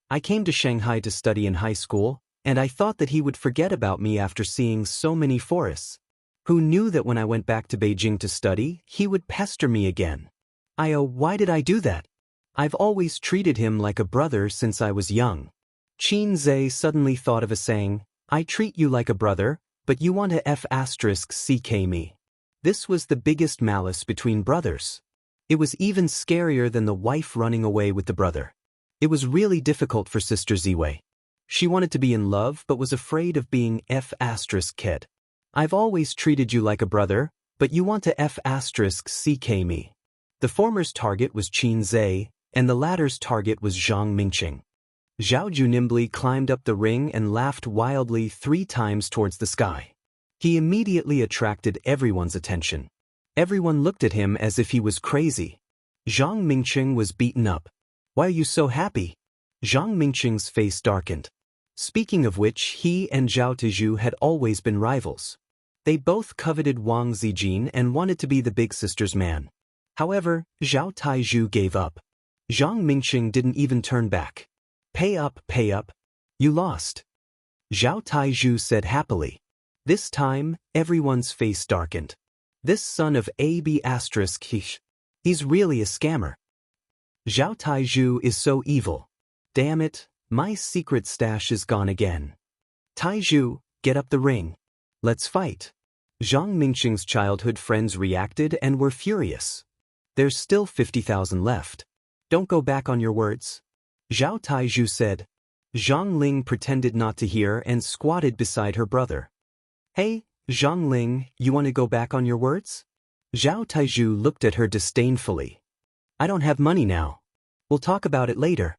I came to Shanghai to study in high school, and I thought that he would forget about me after seeing so many forests. Who knew that when I went back to Beijing to study, he would pester me again? Why did I do that? I've always treated him like a brother since I was young. Qin Zhe suddenly thought of a saying, I treat you like a brother, but you want to f***ck me. This was the biggest malice between brothers. It was even scarier than the wife running away with the brother. It was really difficult for Sister Ziwei. She wanted to be in love but was afraid of being f***ked. I've always treated you like a brother, but you want to f***ck me. The former's target was Qin Zhe, and the latter's target was Zhang Mingqing. Zhao Ju nimbly climbed up the ring and laughed wildly 3 times towards the sky. He immediately attracted everyone's attention. Everyone looked at him as if he was crazy. Zhang Mingqing was beaten up. Why are you so happy? Zhang Mingqing's face darkened. Speaking of which, he and Zhao Tiju had always been rivals. They both coveted Wang Zijin and wanted to be the big sister's man. However, Zhao Taizhu gave up. Zhang Mingqing didn't even turn back. Pay up, pay up. You lost. Zhao Taizhu said happily. This time, everyone's face darkened. This son of AB***, he's really a scammer. Zhao Taizhu is so evil. Damn it, my secret stash is gone again. Taizhu, get up the ring. Let's fight. Zhang Mingqing's childhood friends reacted and were furious. There's still 50,000 left. Don't go back on your words. Zhao Taizhu said. Zhang Ling pretended not to hear and squatted beside her brother. Hey, Zhang Ling, you want to go back on your words? Zhao Taizhu looked at her disdainfully. I don't have money now. We'll talk about it later.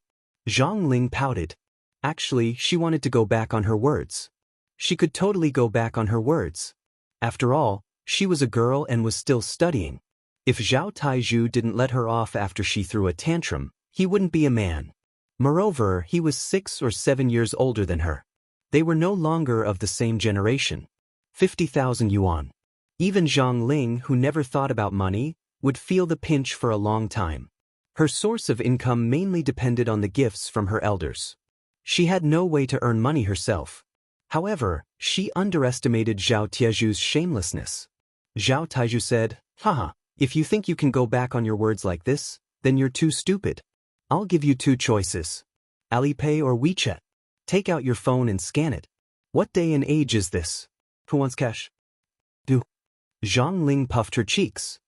Zhang Ling pouted. Actually, she wanted to go back on her words. She could totally go back on her words. After all, she was a girl and was still studying. If Zhao Taizhu didn't let her off after she threw a tantrum, he wouldn't be a man. Moreover, he was 6 or 7 years older than her. They were no longer of the same generation. 50,000 yuan. Even Zhang Ling, who never thought about money, would feel the pinch for a long time. Her source of income mainly depended on the gifts from her elders. She had no way to earn money herself. However, she underestimated Zhao Tieju's shamelessness. Zhao Taizhu said, Haha, if you think you can go back on your words like this, then you're too stupid. I'll give you 2 choices. Alipay or WeChat. Take out your phone and scan it. What day and age is this? Who wants cash? Do. Zhang Ling puffed her cheeks.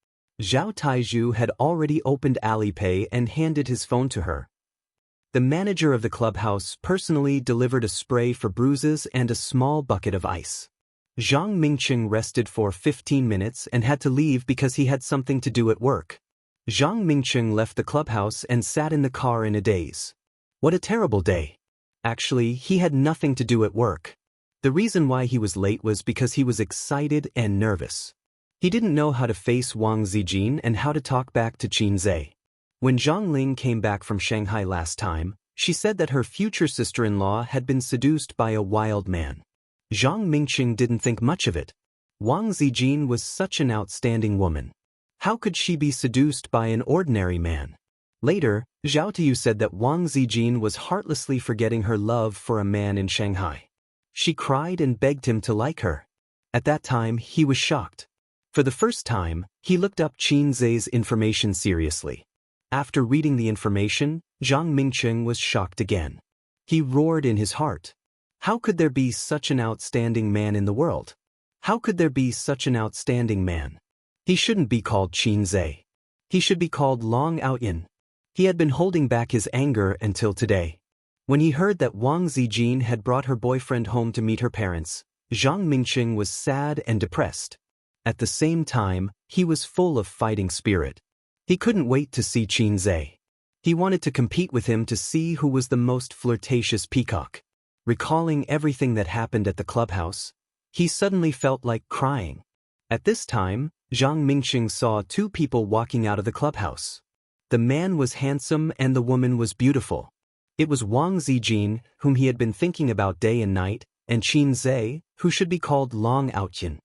Zhao Taizhu had already opened Alipay and handed his phone to her. The manager of the clubhouse personally delivered a spray for bruises and a small bucket of ice. Zhang Mingqing rested for 15 minutes and had to leave because he had something to do at work. Zhang Mingqing left the clubhouse and sat in the car in a daze. What a terrible day. Actually, he had nothing to do at work. The reason why he was late was because he was excited and nervous. He didn't know how to face Wang Zijin and how to talk back to Qin Zhe. When Zhang Ling came back from Shanghai last time, she said that her future sister-in-law had been seduced by a wild man. Zhang Mingqing didn't think much of it. Wang Zijin was such an outstanding woman. How could she be seduced by an ordinary man? Later, Zhao Tiyu said that Wang Zijin was heartlessly forgetting her love for a man in Shanghai. She cried and begged him to like her. At that time, he was shocked. For the first time, he looked up Qin Zhe's information seriously. After reading the information, Zhang Mingqing was shocked again. He roared in his heart. How could there be such an outstanding man in the world? How could there be such an outstanding man? He shouldn't be called Qin Zhe. He should be called Long Outyin. He had been holding back his anger until today. When he heard that Wang Zijin had brought her boyfriend home to meet her parents, Zhang Mingqing was sad and depressed. At the same time, he was full of fighting spirit. He couldn't wait to see Qin Zhe. He wanted to compete with him to see who was the most flirtatious peacock. Recalling everything that happened at the clubhouse, he suddenly felt like crying. At this time, Zhang Mingqing saw 2 people walking out of the clubhouse. The man was handsome and the woman was beautiful. It was Wang Zijin, whom he had been thinking about day and night, and Qin Zhe, who should be called Long Outyin.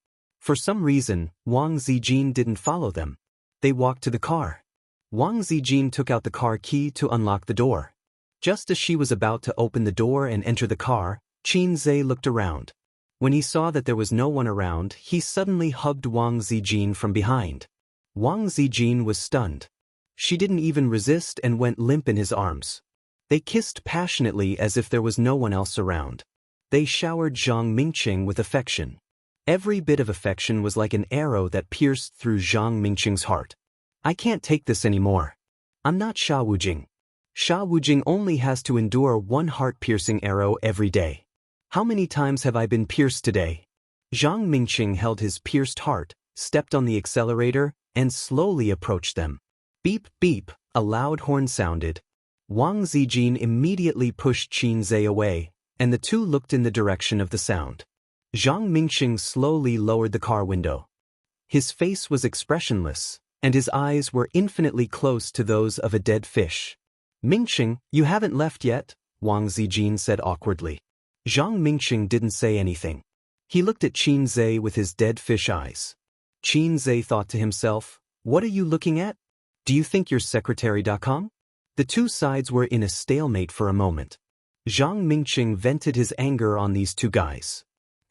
For some reason, Wang Zijin didn't follow them. They walked to the car. Wang Zijin took out the car key to unlock the door. Just as she was about to open the door and enter the car, Qin Zhe looked around. When he saw that there was no one around, he suddenly hugged Wang Zijin from behind. Wang Zijin was stunned. She didn't even resist and went limp in his arms. They kissed passionately as if there was no one else around. They showered Zhang Mingqing with affection. Every bit of affection was like an arrow that pierced through Zhang Mingqing's heart. I can't take this anymore. I'm not Sha Wujing. Sha Wujing only has to endure one heart-piercing arrow every day. How many times have I been pierced today? Zhang Mingqing held his pierced heart, stepped on the accelerator, and slowly approached them. Beep, beep, a loud horn sounded. Wang Zijin immediately pushed Qin Zhe away, and the two looked in the direction of the sound. Zhang Mingqing slowly lowered the car window. His face was expressionless, and his eyes were infinitely close to those of a dead fish. Mingqing, you haven't left yet, Wang Zijin said awkwardly. Zhang Mingqing didn't say anything. He looked at Qin Zhe with his dead fish eyes. Qin Zhe thought to himself, what are you looking at? Do you think you're secretary.com? The two sides were in a stalemate for a moment. Zhang Mingqing vented his anger on these two guys.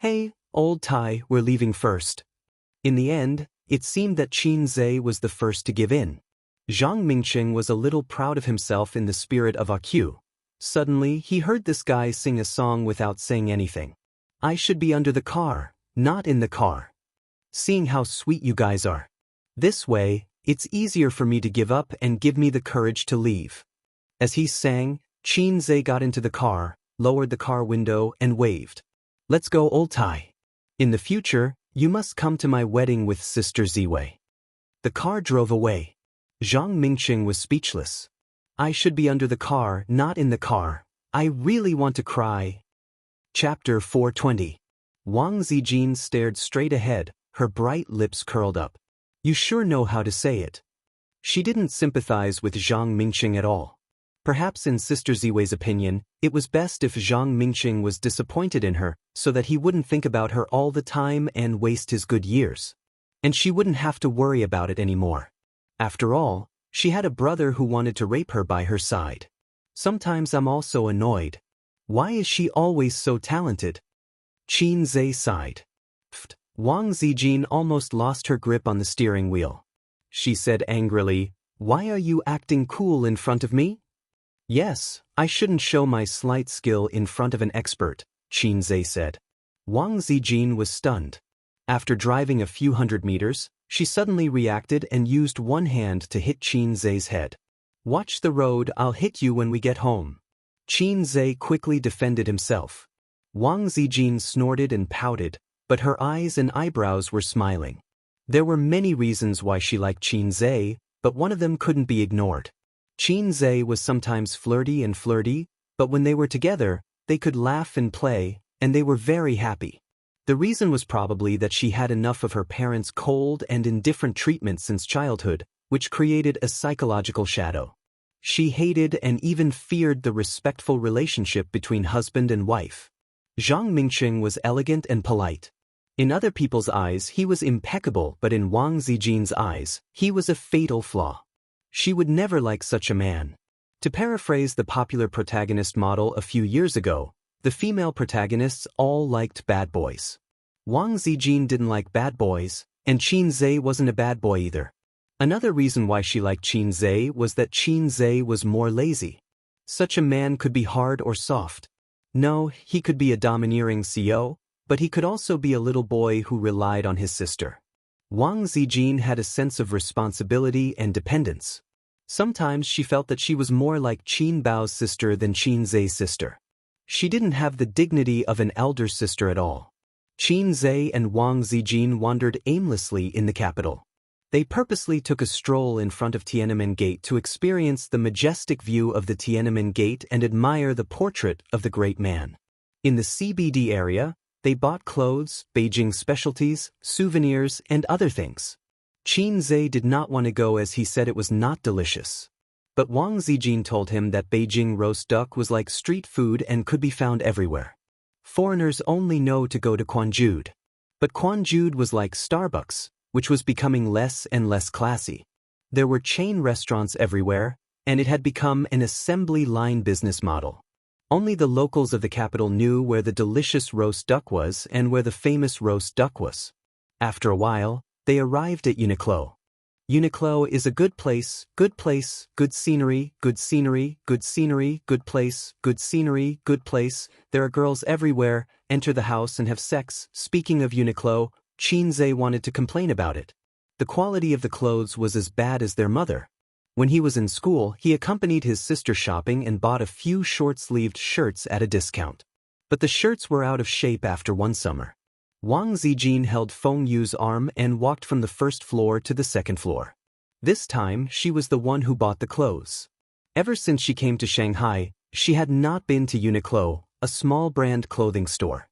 Hey, old Tai, we're leaving first. In the end, it seemed that Qin Zhe was the first to give in. Zhang Mingqing was a little proud of himself in the spirit of AQ. Suddenly, he heard this guy sing a song without saying anything. I should be under the car, not in the car. Seeing how sweet you guys are. This way, it's easier for me to give up and give me the courage to leave. As he sang, Qin Zhe got into the car, lowered the car window, and waved. Let's go, old Tai. In the future, you must come to my wedding with Sister Ziwei. The car drove away. Zhang Mingqing was speechless. I should be under the car, not in the car. I really want to cry. Chapter 420. Wang Zijin stared straight ahead, her bright lips curled up. You sure know how to say it. She didn't sympathize with Zhang Mingqing at all. Perhaps in Sister Ziwei's opinion, it was best if Zhang Mingqing was disappointed in her, so that he wouldn't think about her all the time and waste his good years. And she wouldn't have to worry about it anymore. After all, she had a brother who wanted to rape her by her side. Sometimes I'm also annoyed. Why is she always so talented? Qin Zhe sighed. Pfft. Wang Zijin almost lost her grip on the steering wheel. She said angrily, why are you acting cool in front of me? Yes, I shouldn't show my slight skill in front of an expert, Qin Zhe said. Wang Zijin was stunned. After driving a few hundred meters, she suddenly reacted and used one hand to hit Qin Zhe's head. Watch the road, I'll hit you when we get home. Qin Zhe quickly defended himself. Wang Zijin snorted and pouted, but her eyes and eyebrows were smiling. There were many reasons why she liked Qin Zhe, but one of them couldn't be ignored. Qin Zhe was sometimes flirty, but when they were together, they could laugh and play, and they were very happy. The reason was probably that she had enough of her parents' cold and indifferent treatment since childhood, which created a psychological shadow. She hated and even feared the respectful relationship between husband and wife. Zhang Mingqing was elegant and polite. In other people's eyes he was impeccable, but in Wang Zijin's eyes, he was a fatal flaw. She would never like such a man. To paraphrase the popular protagonist model a few years ago, the female protagonists all liked bad boys. Wang Zijin didn't like bad boys, and Qin Zhe wasn't a bad boy either. Another reason why she liked Qin Zhe was that Qin Zhe was more lazy. Such a man could be hard or soft. No, he could be a domineering CEO, but he could also be a little boy who relied on his sister. Wang Zijin had a sense of responsibility and dependence. Sometimes she felt that she was more like Qin Bao's sister than Qin Zhe's sister. She didn't have the dignity of an elder sister at all. Qin Zhe and Wang Zijin wandered aimlessly in the capital. They purposely took a stroll in front of Tiananmen Gate to experience the majestic view of the Tiananmen Gate and admire the portrait of the great man. In the CBD area, they bought clothes, Beijing specialties, souvenirs, and other things. Qin Zhe did not want to go as he said it was not delicious. But Wang Zijin told him that Beijing roast duck was like street food and could be found everywhere. Foreigners only know to go to Quanjude. But Quanjude was like Starbucks, which was becoming less and less classy. There were chain restaurants everywhere, and it had become an assembly line business model. Only the locals of the capital knew where the delicious roast duck was and where the famous roast duck was. After a while, they arrived at Uniqlo. Uniqlo is a good place, good scenery, good scenery, good scenery, good place, good scenery, good place. There are girls everywhere, enter the house and have sex. Speaking of Uniqlo, Chinze wanted to complain about it. The quality of the clothes was as bad as their mother. When he was in school, he accompanied his sister shopping and bought a few short-sleeved shirts at a discount. But the shirts were out of shape after one summer. Wang Zijin held Feng Yu's arm and walked from the first floor to the second floor. This time, she was the one who bought the clothes. Ever since she came to Shanghai, she had not been to Uniqlo, a small brand clothing store.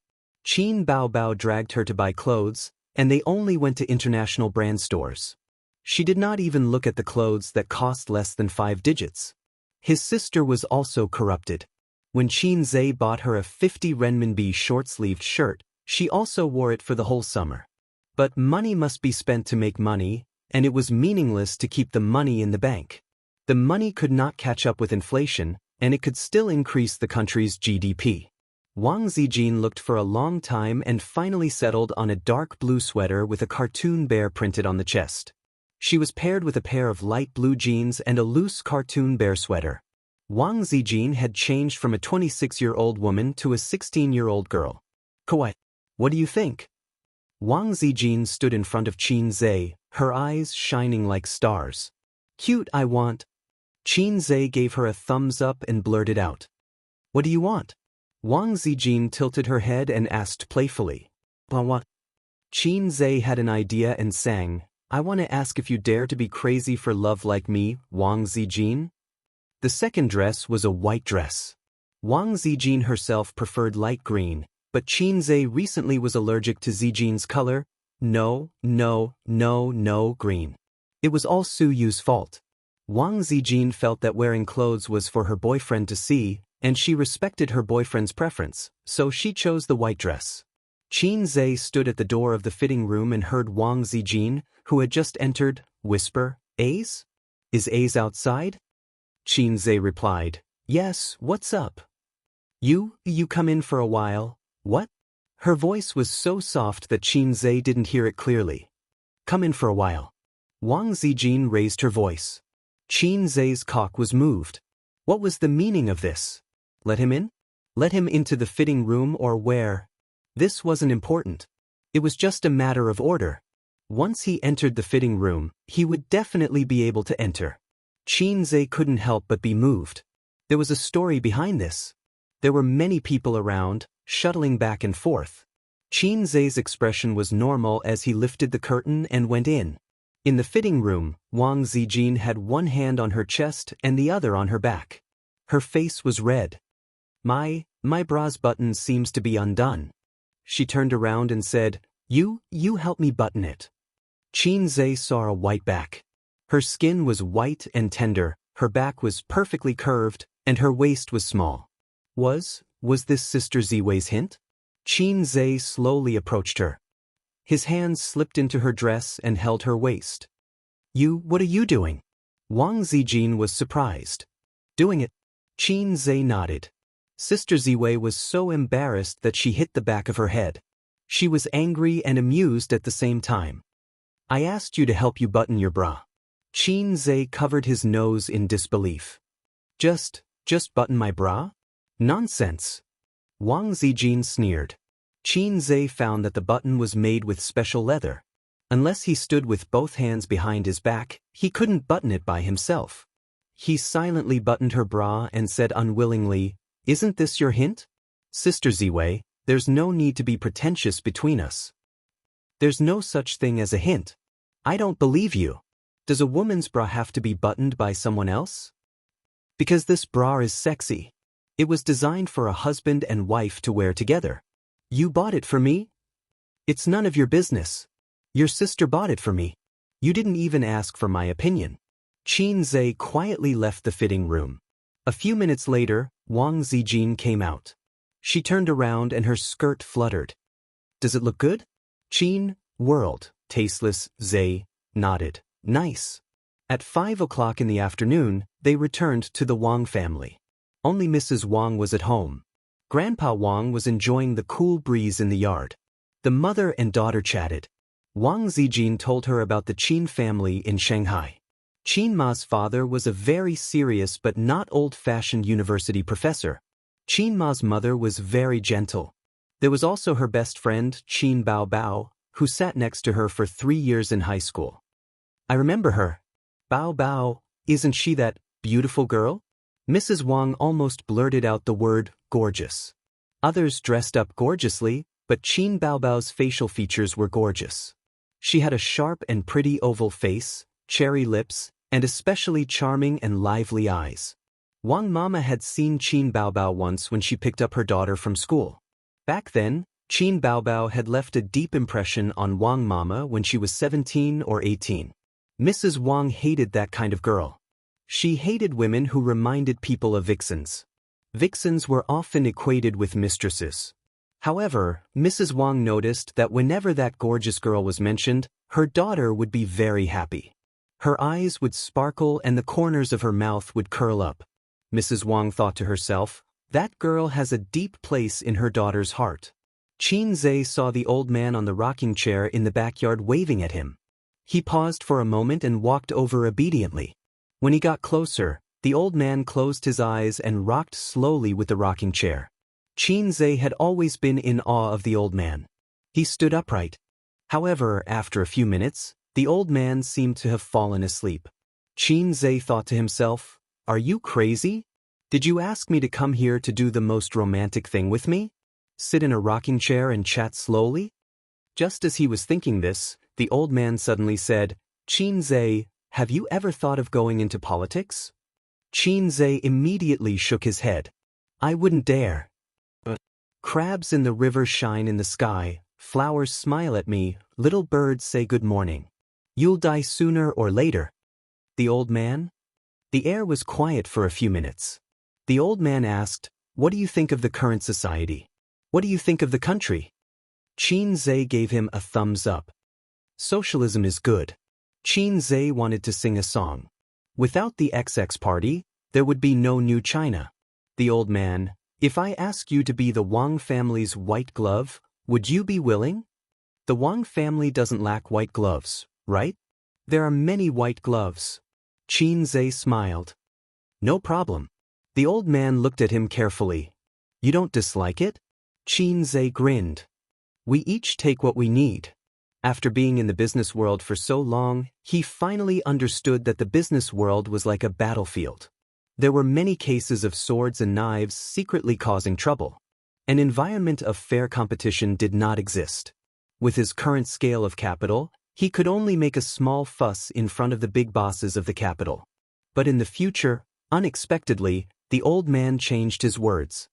Qin Baobao dragged her to buy clothes, and they only went to international brand stores. She did not even look at the clothes that cost less than 5 digits. His sister was also corrupted. When Qin Zhe bought her a 50 renminbi short-sleeved shirt, she also wore it for the whole summer. But money must be spent to make money, and it was meaningless to keep the money in the bank. The money could not catch up with inflation, and it could still increase the country's GDP. Wang Zijin looked for a long time and finally settled on a dark blue sweater with a cartoon bear printed on the chest. She was paired with a pair of light blue jeans and a loose cartoon bear sweater. Wang Zijin had changed from a 26-year-old woman to a 16-year-old girl. Kawaii. What do you think? Wang Zijin stood in front of Qin Zhe, her eyes shining like stars. Cute, I want. Qin Zhe gave her a thumbs up and blurted out. What do you want? Wang Zijin tilted her head and asked playfully. What? Qin Zhe had an idea and sang, I want to ask if you dare to be crazy for love like me, Wang Zijin. The second dress was a white dress. Wang Zijin herself preferred light green, but Qin Zhe recently was allergic to Zijin's color. No, green. It was all Su Yu's fault. Wang Zijin felt that wearing clothes was for her boyfriend to see, and she respected her boyfriend's preference, so she chose the white dress. Qin Zhe stood at the door of the fitting room and heard Wang Zijin, who had just entered, whisper, Ace? Is Ace outside? Qin Zhe replied, Yes, what's up? You come in for a while. What? Her voice was so soft that Qin Zhe didn't hear it clearly. Come in for a while. Wang Zijin raised her voice. Qin Zhe's cock was moved. What was the meaning of this? Let him in? Let him into the fitting room or where? This wasn't important. It was just a matter of order. Once he entered the fitting room, he would definitely be able to enter. Qin Zhe couldn't help but be moved. There was a story behind this. There were many people around, shuttling back and forth. Qin Zhe's expression was normal as he lifted the curtain and went in. In the fitting room, Wang Zijin had one hand on her chest and the other on her back. Her face was red. My bra's button seems to be undone. She turned around and said, You help me button it. Qin Zhe saw a white back. Her skin was white and tender, her back was perfectly curved, and her waist was small. Was this Sister Ziwei's hint? Qin Zhe slowly approached her. His hands slipped into her dress and held her waist. What are you doing? Wang Zijin was surprised. Doing it. Qin Zhe nodded. Sister Ziwei was so embarrassed that she hit the back of her head. She was angry and amused at the same time. I asked you to help you button your bra. Qin Zhe covered his nose in disbelief. Just button my bra? Nonsense. Wang Zijin sneered. Qin Zhe found that the button was made with special leather. Unless he stood with both hands behind his back, he couldn't button it by himself. He silently buttoned her bra and said unwillingly, Isn't this your hint? Sister Ziwei, there's no need to be pretentious between us. There's no such thing as a hint. I don't believe you. Does a woman's bra have to be buttoned by someone else? Because this bra is sexy. It was designed for a husband and wife to wear together. You bought it for me? It's none of your business. Your sister bought it for me. You didn't even ask for my opinion. Qin Zhe quietly left the fitting room. A few minutes later, Wang Zijin came out. She turned around and her skirt fluttered. Does it look good? Qin whirled, tasteless, Zay nodded. Nice. At 5 o'clock in the afternoon, they returned to the Wang family. Only Mrs. Wang was at home. Grandpa Wang was enjoying the cool breeze in the yard. The mother and daughter chatted. Wang Zijin told her about the Qin family in Shanghai. Qin Ma's father was a very serious but not old-fashioned university professor. Qin Ma's mother was very gentle. There was also her best friend, Qin Bao Bao, who sat next to her for 3 years in high school. I remember her. Bao Bao, isn't she that beautiful girl? Mrs. Wang almost blurted out the word gorgeous. Others dressed up gorgeously, but Qin Bao Bao's facial features were gorgeous. She had a sharp and pretty oval face, cherry lips, and especially charming and lively eyes. Wang Mama had seen Qin Bao Bao once when she picked up her daughter from school. Back then, Qin Bao Bao had left a deep impression on Wang Mama when she was 17 or 18. Mrs. Wang hated that kind of girl. She hated women who reminded people of vixens. Vixens were often equated with mistresses. However, Mrs. Wang noticed that whenever that gorgeous girl was mentioned, her daughter would be very happy. Her eyes would sparkle and the corners of her mouth would curl up. Mrs. Wang thought to herself, that girl has a deep place in her daughter's heart. Qin Zhe saw the old man on the rocking chair in the backyard waving at him. He paused for a moment and walked over obediently. When he got closer, the old man closed his eyes and rocked slowly with the rocking chair. Qin Zhe had always been in awe of the old man. He stood upright. However, after a few minutes, the old man seemed to have fallen asleep. Qin Zhe thought to himself, are you crazy? Did you ask me to come here to do the most romantic thing with me? Sit in a rocking chair and chat slowly? Just as he was thinking this, the old man suddenly said, Qin Zhe, have you ever thought of going into politics? Qin Zhe immediately shook his head. I wouldn't dare. Crabs in the river shine in the sky, flowers smile at me, little birds say good morning. You'll die sooner or later. The old man? The air was quiet for a few minutes. The old man asked, what do you think of the current society? What do you think of the country? Qin Zhe gave him a thumbs up. Socialism is good. Qin Zhe wanted to sing a song. Without the XX party, there would be no new China. The old man, if I ask you to be the Wang family's white glove, would you be willing? The Wang family doesn't lack white gloves, right? There are many white gloves. Qin Zhe smiled. No problem. The old man looked at him carefully. You don't dislike it? Qin Zhe grinned. We each take what we need. After being in the business world for so long, he finally understood that the business world was like a battlefield. There were many cases of swords and knives secretly causing trouble. An environment of fair competition did not exist. With his current scale of capital, he could only make a small fuss in front of the big bosses of the capital. But in the future, unexpectedly, the old man changed his words.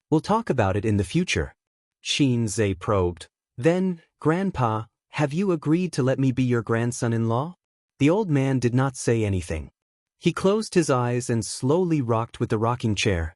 We'll talk about it in the future. Qin Zhe probed. Then, Grandpa, have you agreed to let me be your grandson-in-law? The old man did not say anything. He closed his eyes and slowly rocked with the rocking chair.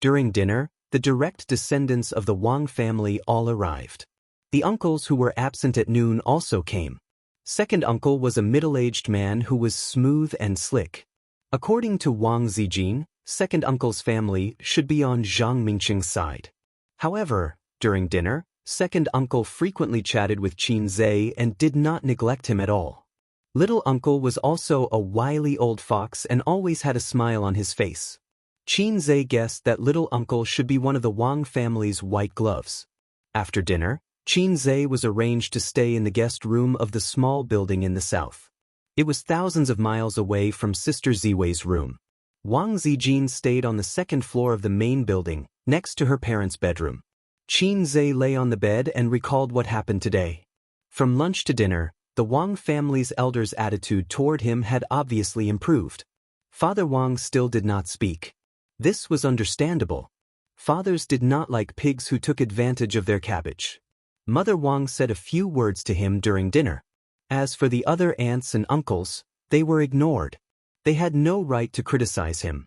During dinner, the direct descendants of the Wang family all arrived. The uncles who were absent at noon also came. Second uncle was a middle-aged man who was smooth and slick. According to Wang Zijin, second uncle's family should be on Zhang Mingqing's side. However, during dinner, second uncle frequently chatted with Qin Zhe and did not neglect him at all. Little uncle was also a wily old fox and always had a smile on his face. Qin Zhe guessed that little uncle should be one of the Wang family's white gloves. After dinner, Qin Zhe was arranged to stay in the guest room of the small building in the south. It was thousands of miles away from Sister Ziwei's room. Wang Zijin stayed on the second floor of the main building, next to her parents' bedroom. Qin Zhe lay on the bed and recalled what happened today. From lunch to dinner, the Wang family's elders' attitude toward him had obviously improved. Father Wang still did not speak. This was understandable. Fathers did not like pigs who took advantage of their cabbage. Mother Wang said a few words to him during dinner. As for the other aunts and uncles, they were ignored. They had no right to criticize him.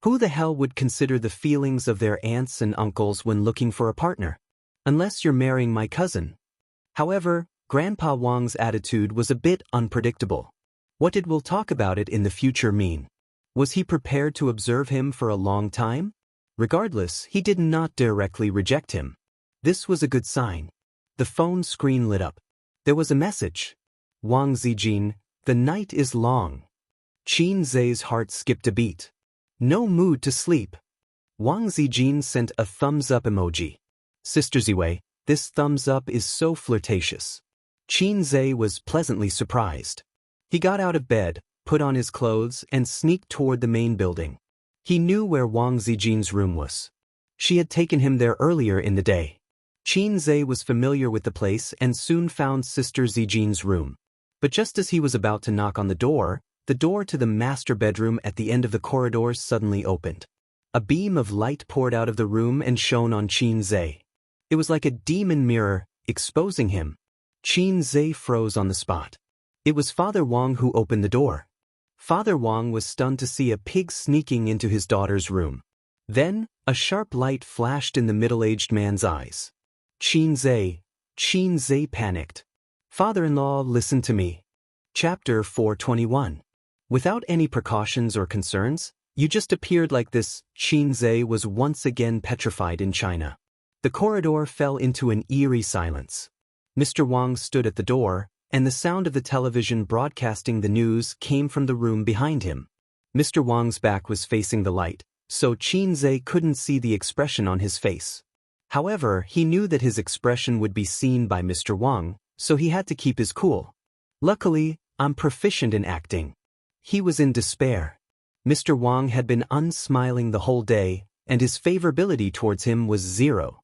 Who the hell would consider the feelings of their aunts and uncles when looking for a partner? Unless you're marrying my cousin. However, Grandpa Wang's attitude was a bit unpredictable. What did "we'll talk about it in the future" mean? Was he prepared to observe him for a long time? Regardless, he did not directly reject him. This was a good sign. The phone screen lit up. There was a message. Wang Zijin, the night is long. Qin Zhe's heart skipped a beat. No mood to sleep. Wang Zijin sent a thumbs-up emoji. Sister Ziwei, this thumbs-up is so flirtatious. Qin Zhe was pleasantly surprised. He got out of bed, put on his clothes, and sneaked toward the main building. He knew where Wang Zijin's room was. She had taken him there earlier in the day. Qin Zhe was familiar with the place and soon found Sister Zijin's room. But just as he was about to knock on the door to the master bedroom at the end of the corridor suddenly opened. A beam of light poured out of the room and shone on Qin Zhe. It was like a demon mirror, exposing him. Qin Zhe froze on the spot. It was Father Wang who opened the door. Father Wang was stunned to see a pig sneaking into his daughter's room. Then, a sharp light flashed in the middle-aged man's eyes. Qin Zhe panicked. Father-in-law, listen to me. Chapter 421. Without any precautions or concerns, you just appeared like this. Qin Zhe was once again petrified in China. The corridor fell into an eerie silence. Mr. Wang stood at the door, and the sound of the television broadcasting the news came from the room behind him. Mr. Wang's back was facing the light, so Qin Zhe couldn't see the expression on his face. However, he knew that his expression would be seen by Mr. Wang, so he had to keep his cool. Luckily, I'm proficient in acting. He was in despair. Mr. Wang had been unsmiling the whole day, and his favorability towards him was 0.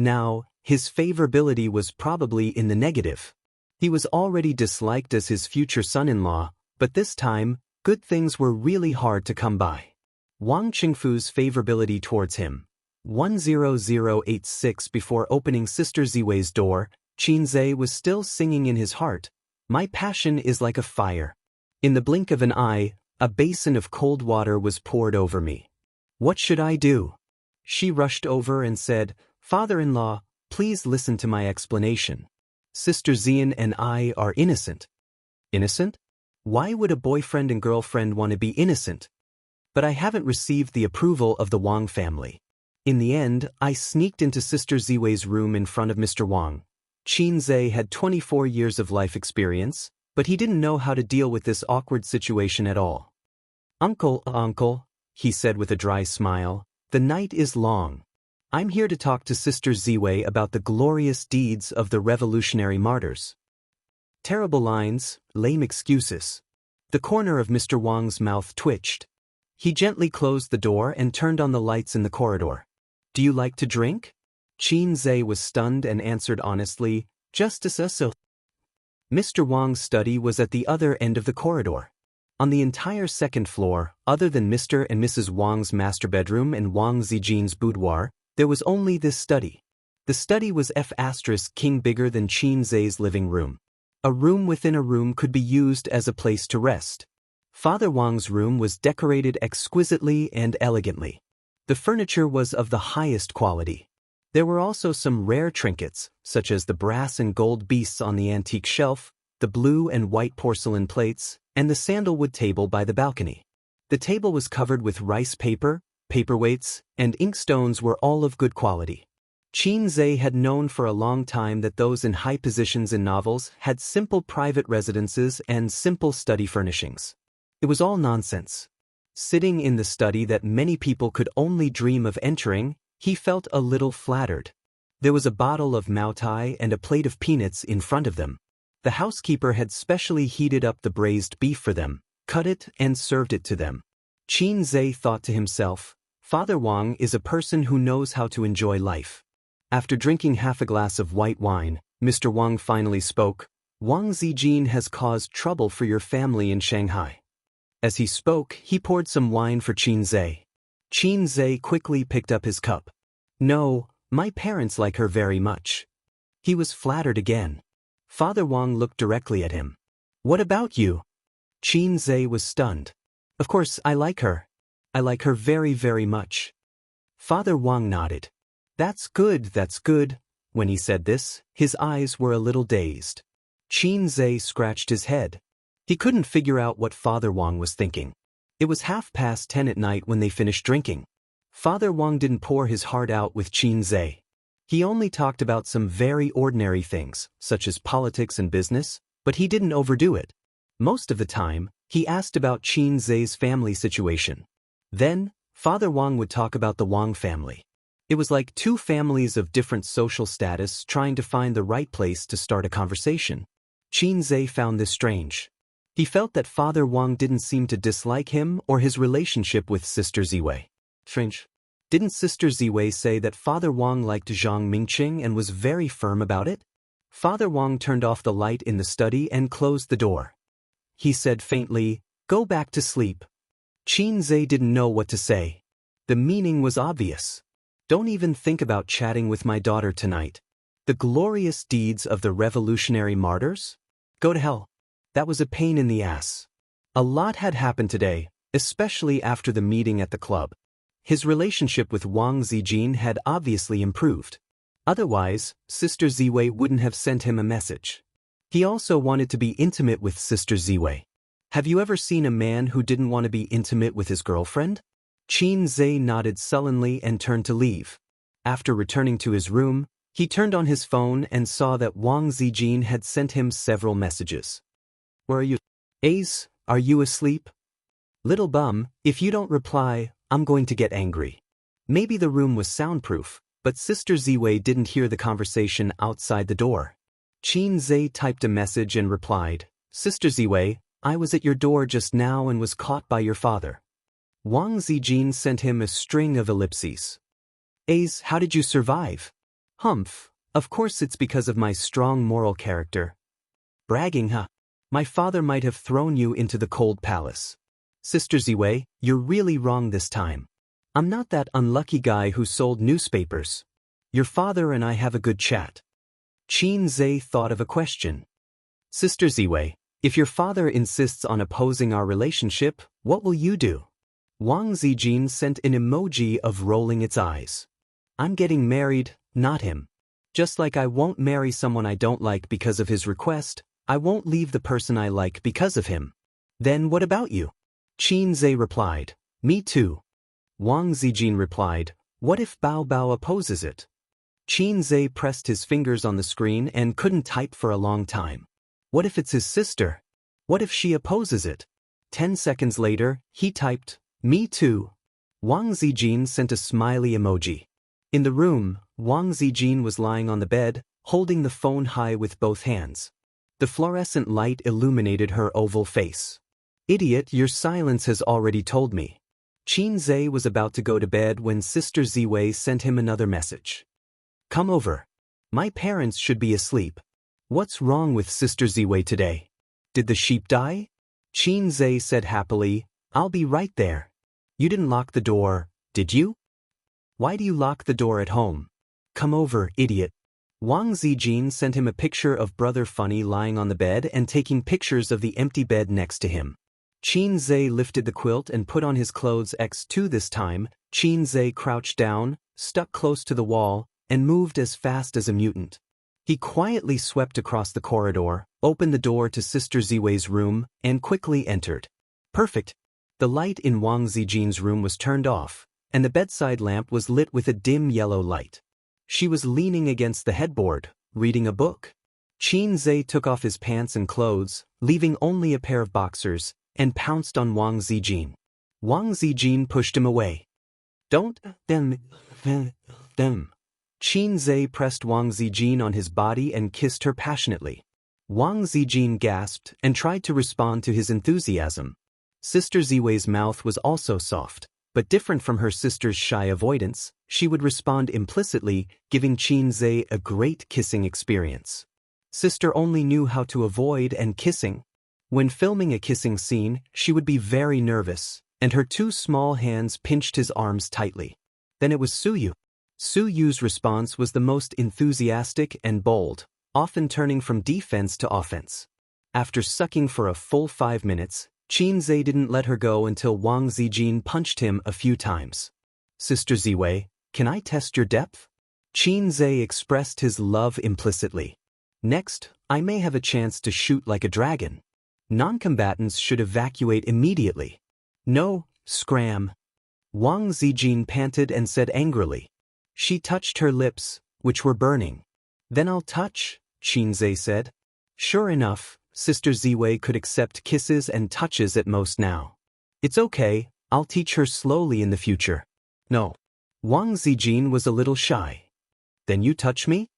Now, his favorability was probably in the negative. He was already disliked as his future son-in-law, but this time, good things were really hard to come by. Wang Qingfu's favorability towards him. 10086. Before opening Sister Ziwei's door, Qin Zhe was still singing in his heart, "My passion is like a fire." In the blink of an eye, a basin of cold water was poured over me. What should I do? She rushed over and said, "Father-in-law, please listen to my explanation. Sister Zian and I are innocent." Innocent? Why would a boyfriend and girlfriend want to be innocent? But I haven't received the approval of the Wang family. In the end, I sneaked into Sister Ziwei's room in front of Mr. Wang. Qin Zhe had 24 years of life experience, but he didn't know how to deal with this awkward situation at all. Uncle, he said with a dry smile, the night is long. I'm here to talk to Sister Ziwei about the glorious deeds of the revolutionary martyrs. Terrible lines, lame excuses. The corner of Mr. Wang's mouth twitched. He gently closed the door and turned on the lights in the corridor. Do you like to drink? Qin Zhe was stunned and answered honestly, just as so. Mr. Wang's study was at the other end of the corridor. On the entire second floor, other than Mr. and Mrs. Wang's master bedroom and Wang Zijin's boudoir, there was only this study. The study was F*** bigger than Qin Zhe's living room. A room within a room could be used as a place to rest. Father Wang's room was decorated exquisitely and elegantly. The furniture was of the highest quality. There were also some rare trinkets, such as the brass and gold beasts on the antique shelf, the blue and white porcelain plates, and the sandalwood table by the balcony. The table was covered with rice paper, paperweights, and inkstones were all of good quality. Qin Zhe had known for a long time that those in high positions in novels had simple private residences and simple study furnishings. It was all nonsense. Sitting in the study that many people could only dream of entering, he felt a little flattered. There was a bottle of Maotai and a plate of peanuts in front of them. The housekeeper had specially heated up the braised beef for them, cut it and served it to them. Qin Zhe thought to himself, Father Wang is a person who knows how to enjoy life. After drinking half a glass of white wine, Mr. Wang finally spoke, Wang Zijin has caused trouble for your family in Shanghai. As he spoke, he poured some wine for Qin Zhe. Qin Zhe quickly picked up his cup. No, my parents like her very much. He was flattered again. Father Wang looked directly at him. What about you? Qin Zhe was stunned. Of course, I like her. I like her very, very much. Father Wang nodded. That's good, When he said this, his eyes were a little dazed. Qin Zhe scratched his head. He couldn't figure out what Father Wang was thinking. It was 10:30 at night when they finished drinking. Father Wang didn't pour his heart out with Qin Zhe. He only talked about some very ordinary things, such as politics and business, but he didn't overdo it. Most of the time, he asked about Qin Zhe's family situation. Then, Father Wang would talk about the Wang family. It was like two families of different social status trying to find the right place to start a conversation. Qin Zhe found this strange. He felt that Father Wang didn't seem to dislike him or his relationship with Sister Ziwei. Strange. Didn't Sister Ziwei say that Father Wang liked Zhang Mingqing and was very firm about it? Father Wang turned off the light in the study and closed the door. He said faintly, "Go back to sleep." Qin Zhe didn't know what to say. The meaning was obvious. Don't even think about chatting with my daughter tonight. The glorious deeds of the revolutionary martyrs? Go to hell. That was a pain in the ass. A lot had happened today, especially after the meeting at the club. His relationship with Wang Zijin had obviously improved. Otherwise, Sister Ziwei wouldn't have sent him a message. He also wanted to be intimate with Sister Ziwei. Have you ever seen a man who didn't want to be intimate with his girlfriend? Qin Zhe nodded sullenly and turned to leave. After returning to his room, he turned on his phone and saw that Wang Zijin had sent him several messages. "Where are you? Ace, are you asleep? Little bum, if you don't reply, I'm going to get angry." Maybe the room was soundproof, but Sister Ziwei didn't hear the conversation outside the door. Qin Zhe typed a message and replied, "Sister Ziwei, I was at your door just now and was caught by your father." Wang Zijin sent him a string of ellipses. "Ace, how did you survive?" "Humph, of course it's because of my strong moral character." "Bragging, huh? My father might have thrown you into the cold palace." "Sister Ziwei, you're really wrong this time. I'm not that unlucky guy who sold newspapers. Your father and I have a good chat." Qin Zhe thought of a question. "Sister Ziwei, if your father insists on opposing our relationship, what will you do?" Wang Zijin sent an emoji of rolling its eyes. "I'm getting married, not him. Just like I won't marry someone I don't like because of his request, I won't leave the person I like because of him." "Then what about you?" Qin Zhe replied, "Me too." Wang Zijin replied, "What if Bao Bao opposes it?" Qin Zhe pressed his fingers on the screen and couldn't type for a long time. What if it's his sister? What if she opposes it? 10 seconds later, he typed, "Me too." Wang Zijin sent a smiley emoji. In the room, Wang Zijin was lying on the bed, holding the phone high with both hands. The fluorescent light illuminated her oval face. "Idiot, your silence has already told me." Qin Zhe was about to go to bed when Sister Ziwei sent him another message. "Come over. My parents should be asleep. What's wrong with Sister Ziwei today? Did the sheep die?" Qin Zhe said happily, "I'll be right there." "You didn't lock the door, did you? Why do you lock the door at home? Come over, idiot." Wang Zijin sent him a picture of Brother Funny lying on the bed and taking pictures of the empty bed next to him. Qin Zhe lifted the quilt and put on his clothes. X2 this time, Qin Zhe crouched down, stuck close to the wall, and moved as fast as a mutant. He quietly swept across the corridor, opened the door to Sister Ziwei's room, and quickly entered. Perfect. The light in Wang Zijin's room was turned off, and the bedside lamp was lit with a dim yellow light. She was leaning against the headboard, reading a book. Qin Zhe took off his pants and clothes, leaving only a pair of boxers, and pounced on Wang Zijin. Wang Zijin pushed him away. "Don't, them. Qin Zhe pressed Wang Zijin on his body and kissed her passionately. Wang Zijin gasped and tried to respond to his enthusiasm. Sister Ziwei's mouth was also soft, but different from her sister's shy avoidance, she would respond implicitly, giving Qin Zhe a great kissing experience. Sister only knew how to avoid and kissing. When filming a kissing scene, she would be very nervous, and her two small hands pinched his arms tightly. Then it was Suyu. Suyu's response was the most enthusiastic and bold, often turning from defense to offense. After sucking for a full 5 minutes, Qin Zhe didn't let her go until Wang Zijin punched him a few times. "Sister Ziwei, can I test your depth?" Qin Zhe expressed his love implicitly. Next, I may have a chance to shoot like a dragon. Non-combatants should evacuate immediately. No, scram. Wang Zijin panted and said angrily. She touched her lips, which were burning. Then I'll touch, Qin Zhe said. Sure enough, Sister Ziwei could accept kisses and touches at most now. It's okay, I'll teach her slowly in the future. No. Wang Zijin was a little shy. Then you touch me?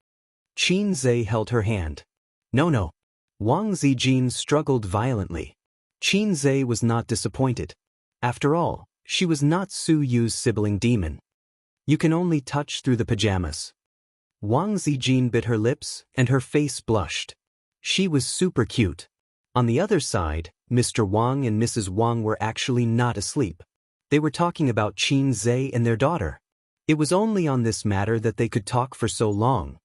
Qin Zhe held her hand. No. Wang Zijin struggled violently. Qin Zhe was not disappointed. After all, she was not Su Yu's sibling demon. You can only touch through the pajamas. Wang Zijin bit her lips, and her face blushed. She was super cute. On the other side, Mr. Wang and Mrs. Wang were actually not asleep. They were talking about Qin Zhe and their daughter. It was only on this matter that they could talk for so long.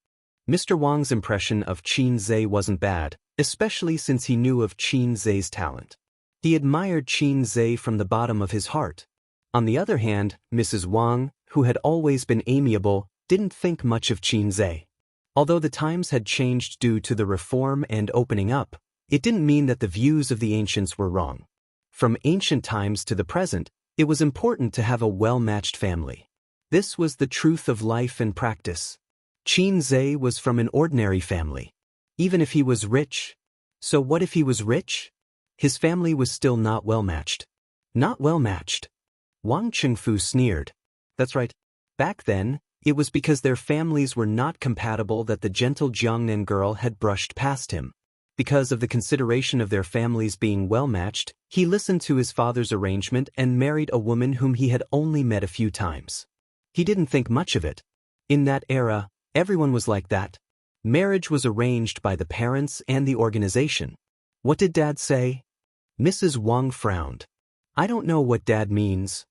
Mr. Wang's impression of Qin Zhe wasn't bad, especially since he knew of Qin Zhe's talent. He admired Qin Zhe from the bottom of his heart. On the other hand, Mrs. Wang, who had always been amiable, didn't think much of Qin Zhe. Although the times had changed due to the reform and opening up, it didn't mean that the views of the ancients were wrong. From ancient times to the present, it was important to have a well-matched family. This was the truth of life and practice. Qin Zhe was from an ordinary family. Even if he was rich. So what if he was rich? His family was still not well-matched. Not well-matched. Wang Chengfu sneered. That's right. Back then, it was because their families were not compatible that the gentle Jiangnan girl had brushed past him. Because of the consideration of their families being well-matched, he listened to his father's arrangement and married a woman whom he had only met a few times. He didn't think much of it. In that era, everyone was like that. Marriage was arranged by the parents and the organization. What did Dad say? Mrs. Wang frowned. I don't know what Dad means.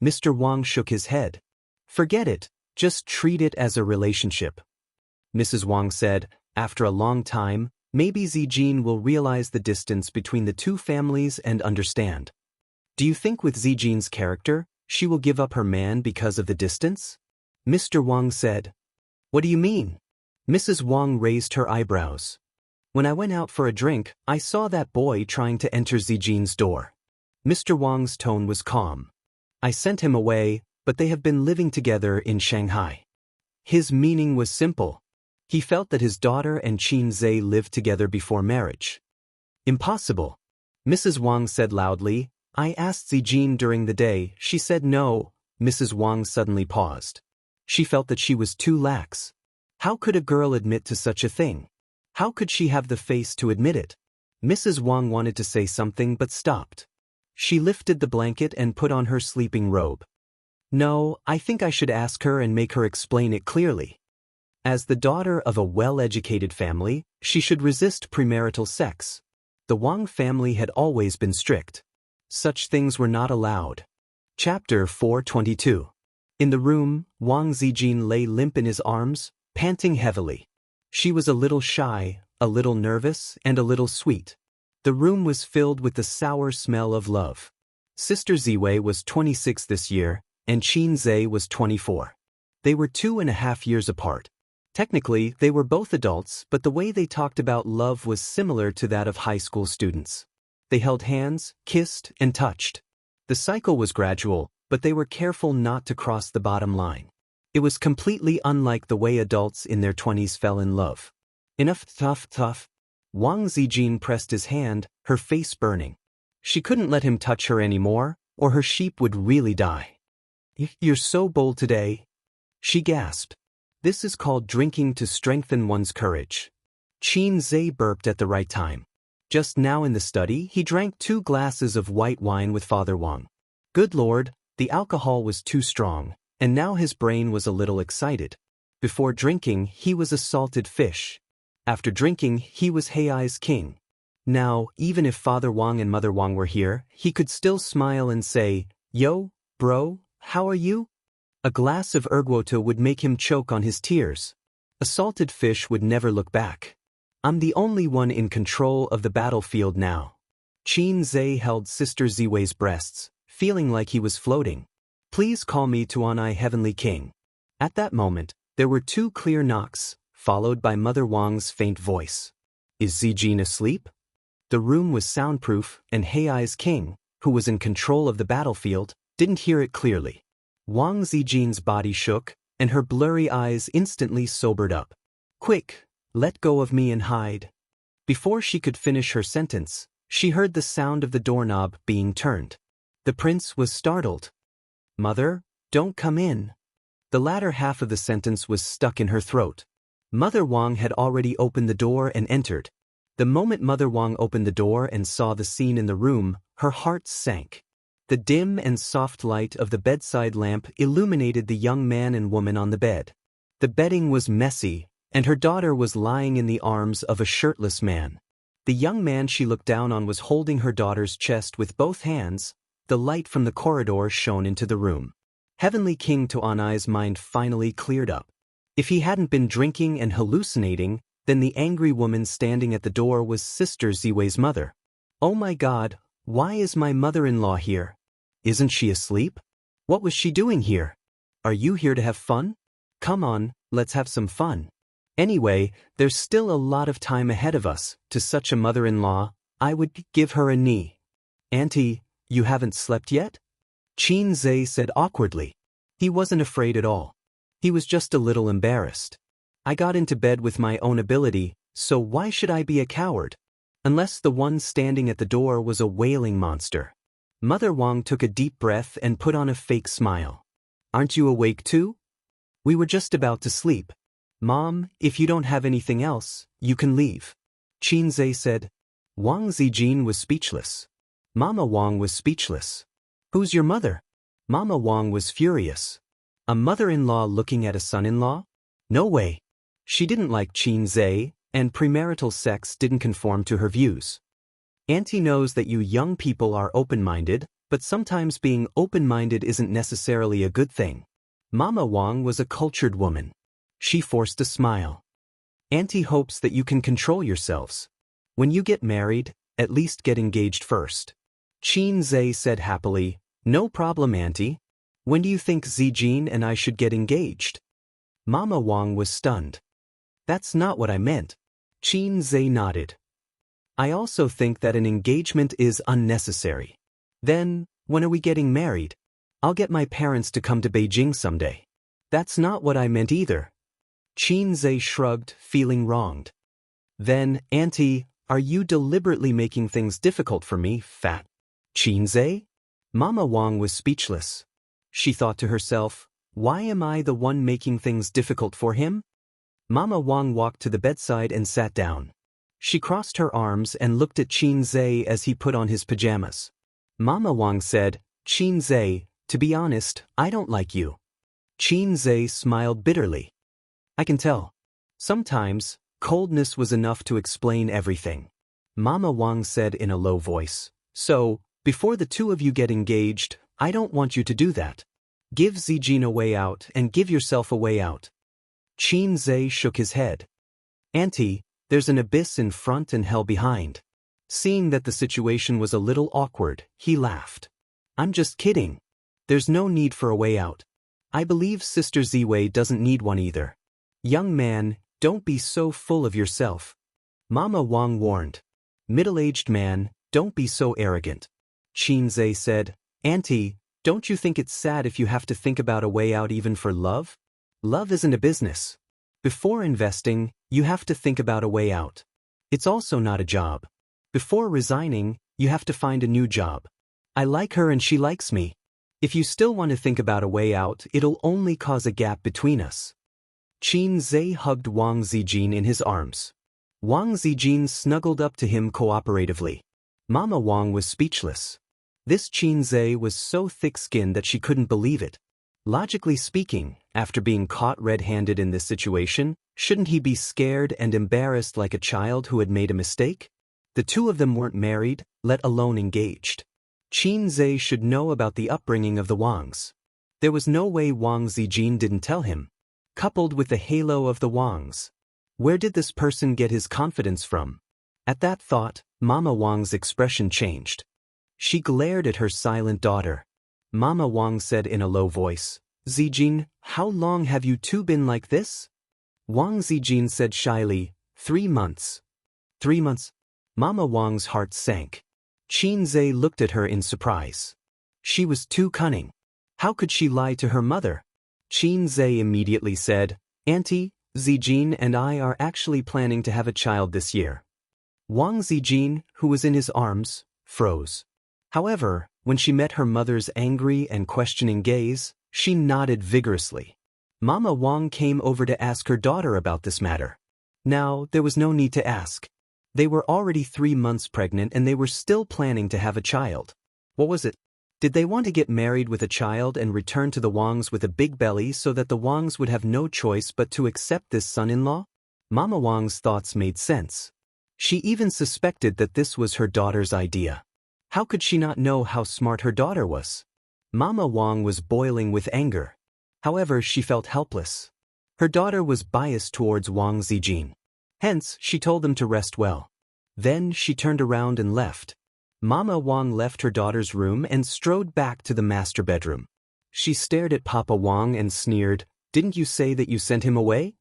Mr. Wang shook his head. Forget it, just treat it as a relationship. Mrs. Wang said, after a long time, maybe Zijin will realize the distance between the two families and understand. Do you think with Zijin's character, she will give up her man because of the distance? Mr. Wang said. What do you mean? Mrs. Wang raised her eyebrows. When I went out for a drink, I saw that boy trying to enter Zijin's door. Mr. Wang's tone was calm. I sent him away, but they have been living together in Shanghai. His meaning was simple. He felt that his daughter and Qin Zhe lived together before marriage. Impossible. Mrs. Wang said loudly. I asked Zijin during the day, she said no. Mrs. Wang suddenly paused. She felt that she was too lax. How could a girl admit to such a thing? How could she have the face to admit it? Mrs. Wang wanted to say something but stopped. She lifted the blanket and put on her sleeping robe. No, I think I should ask her and make her explain it clearly. As the daughter of a well-educated family, she should resist premarital sex. The Wang family had always been strict. Such things were not allowed. Chapter 422. In the room, Wang Zijin lay limp in his arms, panting heavily. She was a little shy, a little nervous, and a little sweet. The room was filled with the sour smell of love. Sister Ziwei was 26 this year, and Qin Zhe was 24. They were 2.5 years apart. Technically, they were both adults, but the way they talked about love was similar to that of high school students. They held hands, kissed, and touched. The cycle was gradual, but they were careful not to cross the bottom line. It was completely unlike the way adults in their 20s fell in love. Enough tough. Wang Zijin pressed his hand, her face burning. She couldn't let him touch her anymore, or her sheep would really die. You're so bold today. She gasped. This is called drinking to strengthen one's courage. Qin Zhe burped at the right time. Just now in the study, he drank 2 glasses of white wine with Father Wang. Good Lord, the alcohol was too strong, and now his brain was a little excited. Before drinking, he was a salted fish. After drinking, he was Hei's king. Now, even if Father Wang and Mother Wang were here, he could still smile and say, Yo, bro, how are you? A glass of ergwota would make him choke on his tears. A salted fish would never look back. I'm the only one in control of the battlefield now. Qin Zhe held Sister Ziwei's breasts, feeling like he was floating. Please call me Tuanai Heavenly King. At that moment, There were 2 clear knocks, followed by Mother Wang's faint voice. Is Zijin asleep? The room was soundproof, and Hei's king, who was in control of the battlefield, didn't hear it clearly. Wang Zijin's body shook, and her blurry eyes instantly sobered up. Quick, let go of me and hide. Before she could finish her sentence, she heard the sound of the doorknob being turned. The prince was startled. Mother, don't come in. The latter half of the sentence was stuck in her throat. Mother Wang had already opened the door and entered. The moment Mother Wang opened the door and saw the scene in the room, her heart sank. The dim and soft light of the bedside lamp illuminated the young man and woman on the bed. The bedding was messy, and her daughter was lying in the arms of a shirtless man. The young man she looked down on was holding her daughter's chest with both hands. The light from the corridor shone into the room. Heavenly King Tuanai's mind finally cleared up. If he hadn't been drinking and hallucinating, then the angry woman standing at the door was Sister Ziwei's mother. Oh my God, why is my mother-in-law here? Isn't she asleep? What was she doing here? Are you here to have fun? Come on, let's have some fun. Anyway, there's still a lot of time ahead of us. To such a mother-in-law, I would give her a knee. Auntie, you haven't slept yet? Qin Zhe said awkwardly. He wasn't afraid at all. He was just a little embarrassed. I got into bed with my own ability, so why should I be a coward? Unless the one standing at the door was a wailing monster. Mother Wang took a deep breath and put on a fake smile. Aren't you awake too? We were just about to sleep. Mom, if you don't have anything else, you can leave. Qin Zhe said. Wang Zijin was speechless. Mama Wang was speechless. Who's your mother? Mama Wang was furious. A mother-in-law looking at a son-in-law? No way. She didn't like Qin Zhe, and premarital sex didn't conform to her views. Auntie knows that you young people are open-minded, but sometimes being open-minded isn't necessarily a good thing. Mama Wang was a cultured woman. She forced a smile. Auntie hopes that you can control yourselves. When you get married, at least get engaged first. Qin Zhe said happily, No problem, Auntie. When do you think Zijin and I should get engaged? Mama Wang was stunned. That's not what I meant. Qin Zhe nodded. I also think that an engagement is unnecessary. Then, when are we getting married? I'll get my parents to come to Beijing someday. That's not what I meant either. Qin Zhe shrugged, feeling wronged. Then, Auntie, are you deliberately making things difficult for me, fat? Qin Zhe? Mama Wang was speechless. She thought to herself, why am I the one making things difficult for him? Mama Wang walked to the bedside and sat down. She crossed her arms and looked at Qin Zhe as he put on his pajamas. Mama Wang said, Qin Zhe, to be honest, I don't like you. Qin Zhe smiled bitterly. I can tell. Sometimes, coldness was enough to explain everything. Mama Wang said in a low voice, So, before the two of you get engaged, I don't want you to do that. Give Zijin a way out and give yourself a way out. Qin Zhe shook his head. Auntie, there's an abyss in front and hell behind. Seeing that the situation was a little awkward, he laughed. I'm just kidding. There's no need for a way out. I believe Sister Ziwei doesn't need one either. Young man, don't be so full of yourself. Mama Wang warned. Middle-aged man, don't be so arrogant. Qin Zhe said, Auntie, don't you think it's sad if you have to think about a way out even for love? Love isn't a business. Before investing, you have to think about a way out. It's also not a job. Before resigning, you have to find a new job. I like her and she likes me. If you still want to think about a way out, it'll only cause a gap between us. Qin Zhe hugged Wang Zijin in his arms. Wang Zijin snuggled up to him cooperatively. Mama Wang was speechless. This Qin Zhe was so thick-skinned that she couldn't believe it. Logically speaking, after being caught red-handed in this situation, shouldn't he be scared and embarrassed like a child who had made a mistake? The two of them weren't married, let alone engaged. Qin Zhe should know about the upbringing of the Wangs. There was no way Wang Zijin didn't tell him. Coupled with the halo of the Wangs. Where did this person get his confidence from? At that thought, Mama Wang's expression changed. She glared at her silent daughter. Mama Wang said in a low voice, Zijin, how long have you two been like this? Wang Zijin said shyly, 3 months. 3 months? Mama Wang's heart sank. Qin Zhe looked at her in surprise. She was too cunning. How could she lie to her mother? Qin Zhe immediately said, Auntie, Zijin and I are actually planning to have a child this year. Wang Zijin, who was in his arms, froze. However, when she met her mother's angry and questioning gaze, she nodded vigorously. Mama Wang came over to ask her daughter about this matter. Now, there was no need to ask. They were already 3 months pregnant and they were still planning to have a child. What was it? Did they want to get married with a child and return to the Wangs with a big belly so that the Wangs would have no choice but to accept this son-in-law? Mama Wang's thoughts made sense. She even suspected that this was her daughter's idea. How could she not know how smart her daughter was? Mama Wang was boiling with anger. However, she felt helpless. Her daughter was biased towards Wang Zijin. Hence, she told them to rest well. Then she turned around and left. Mama Wang left her daughter's room and strode back to the master bedroom. She stared at Papa Wang and sneered, "Didn't you say that you sent him away?"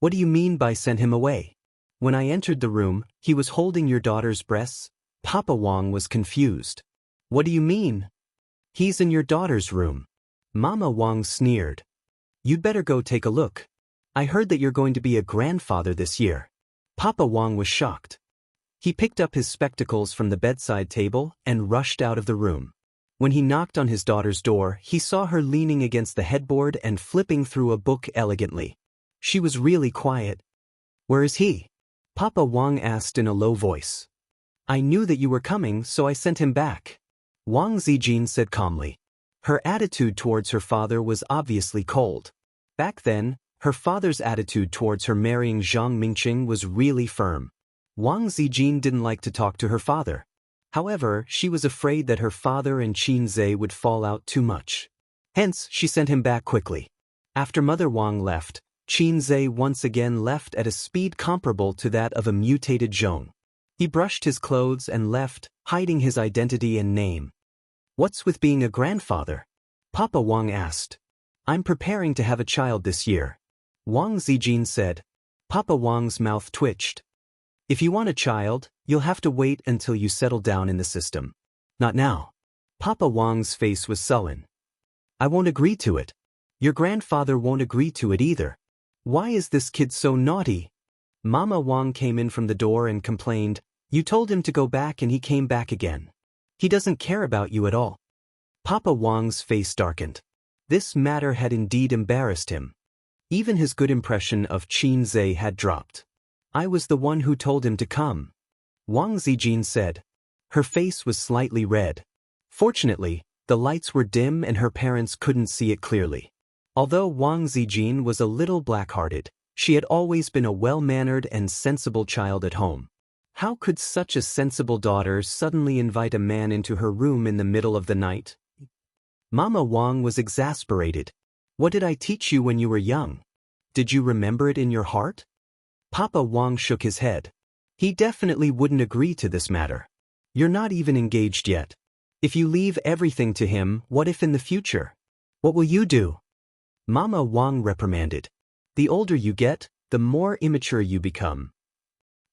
"What do you mean by sent him away?" "When I entered the room, he was holding your daughter's breasts." Papa Wang was confused. "What do you mean?" "He's in your daughter's room." Mama Wang sneered. "You'd better go take a look. I heard that you're going to be a grandfather this year." Papa Wang was shocked. He picked up his spectacles from the bedside table and rushed out of the room. When he knocked on his daughter's door, he saw her leaning against the headboard and flipping through a book elegantly. She was really quiet. "Where is he?" Papa Wang asked in a low voice. "I knew that you were coming, so I sent him back," Wang Zijin said calmly. Her attitude towards her father was obviously cold. Back then, her father's attitude towards her marrying Zhang Mingqing was really firm. Wang Zijin didn't like to talk to her father. However, she was afraid that her father and Qin Zhe would fall out too much. Hence, she sent him back quickly. After Mother Wang left, Qin Zhe once again left at a speed comparable to that of a mutated Zhong. He brushed his clothes and left, hiding his identity and name. "What's with being a grandfather?" Papa Wang asked. "I'm preparing to have a child this year," Wang Zijin said. Papa Wang's mouth twitched. "If you want a child, you'll have to wait until you settle down in the system. Not now." Papa Wang's face was sullen. "I won't agree to it. Your grandfather won't agree to it either. Why is this kid so naughty?" Mama Wang came in from the door and complained, "You told him to go back and he came back again. He doesn't care about you at all." Papa Wang's face darkened. This matter had indeed embarrassed him. Even his good impression of Qin Zhe had dropped. "I was the one who told him to come," Wang Zijin said. Her face was slightly red. Fortunately, the lights were dim and her parents couldn't see it clearly. Although Wang Zijin was a little black-hearted, she had always been a well-mannered and sensible child at home. How could such a sensible daughter suddenly invite a man into her room in the middle of the night? Mama Wang was exasperated. "What did I teach you when you were young? Did you remember it in your heart?" Papa Wang shook his head. He definitely wouldn't agree to this matter. "You're not even engaged yet. If you leave everything to him, what if in the future? What will you do?" Mama Wang reprimanded. "The older you get, the more immature you become.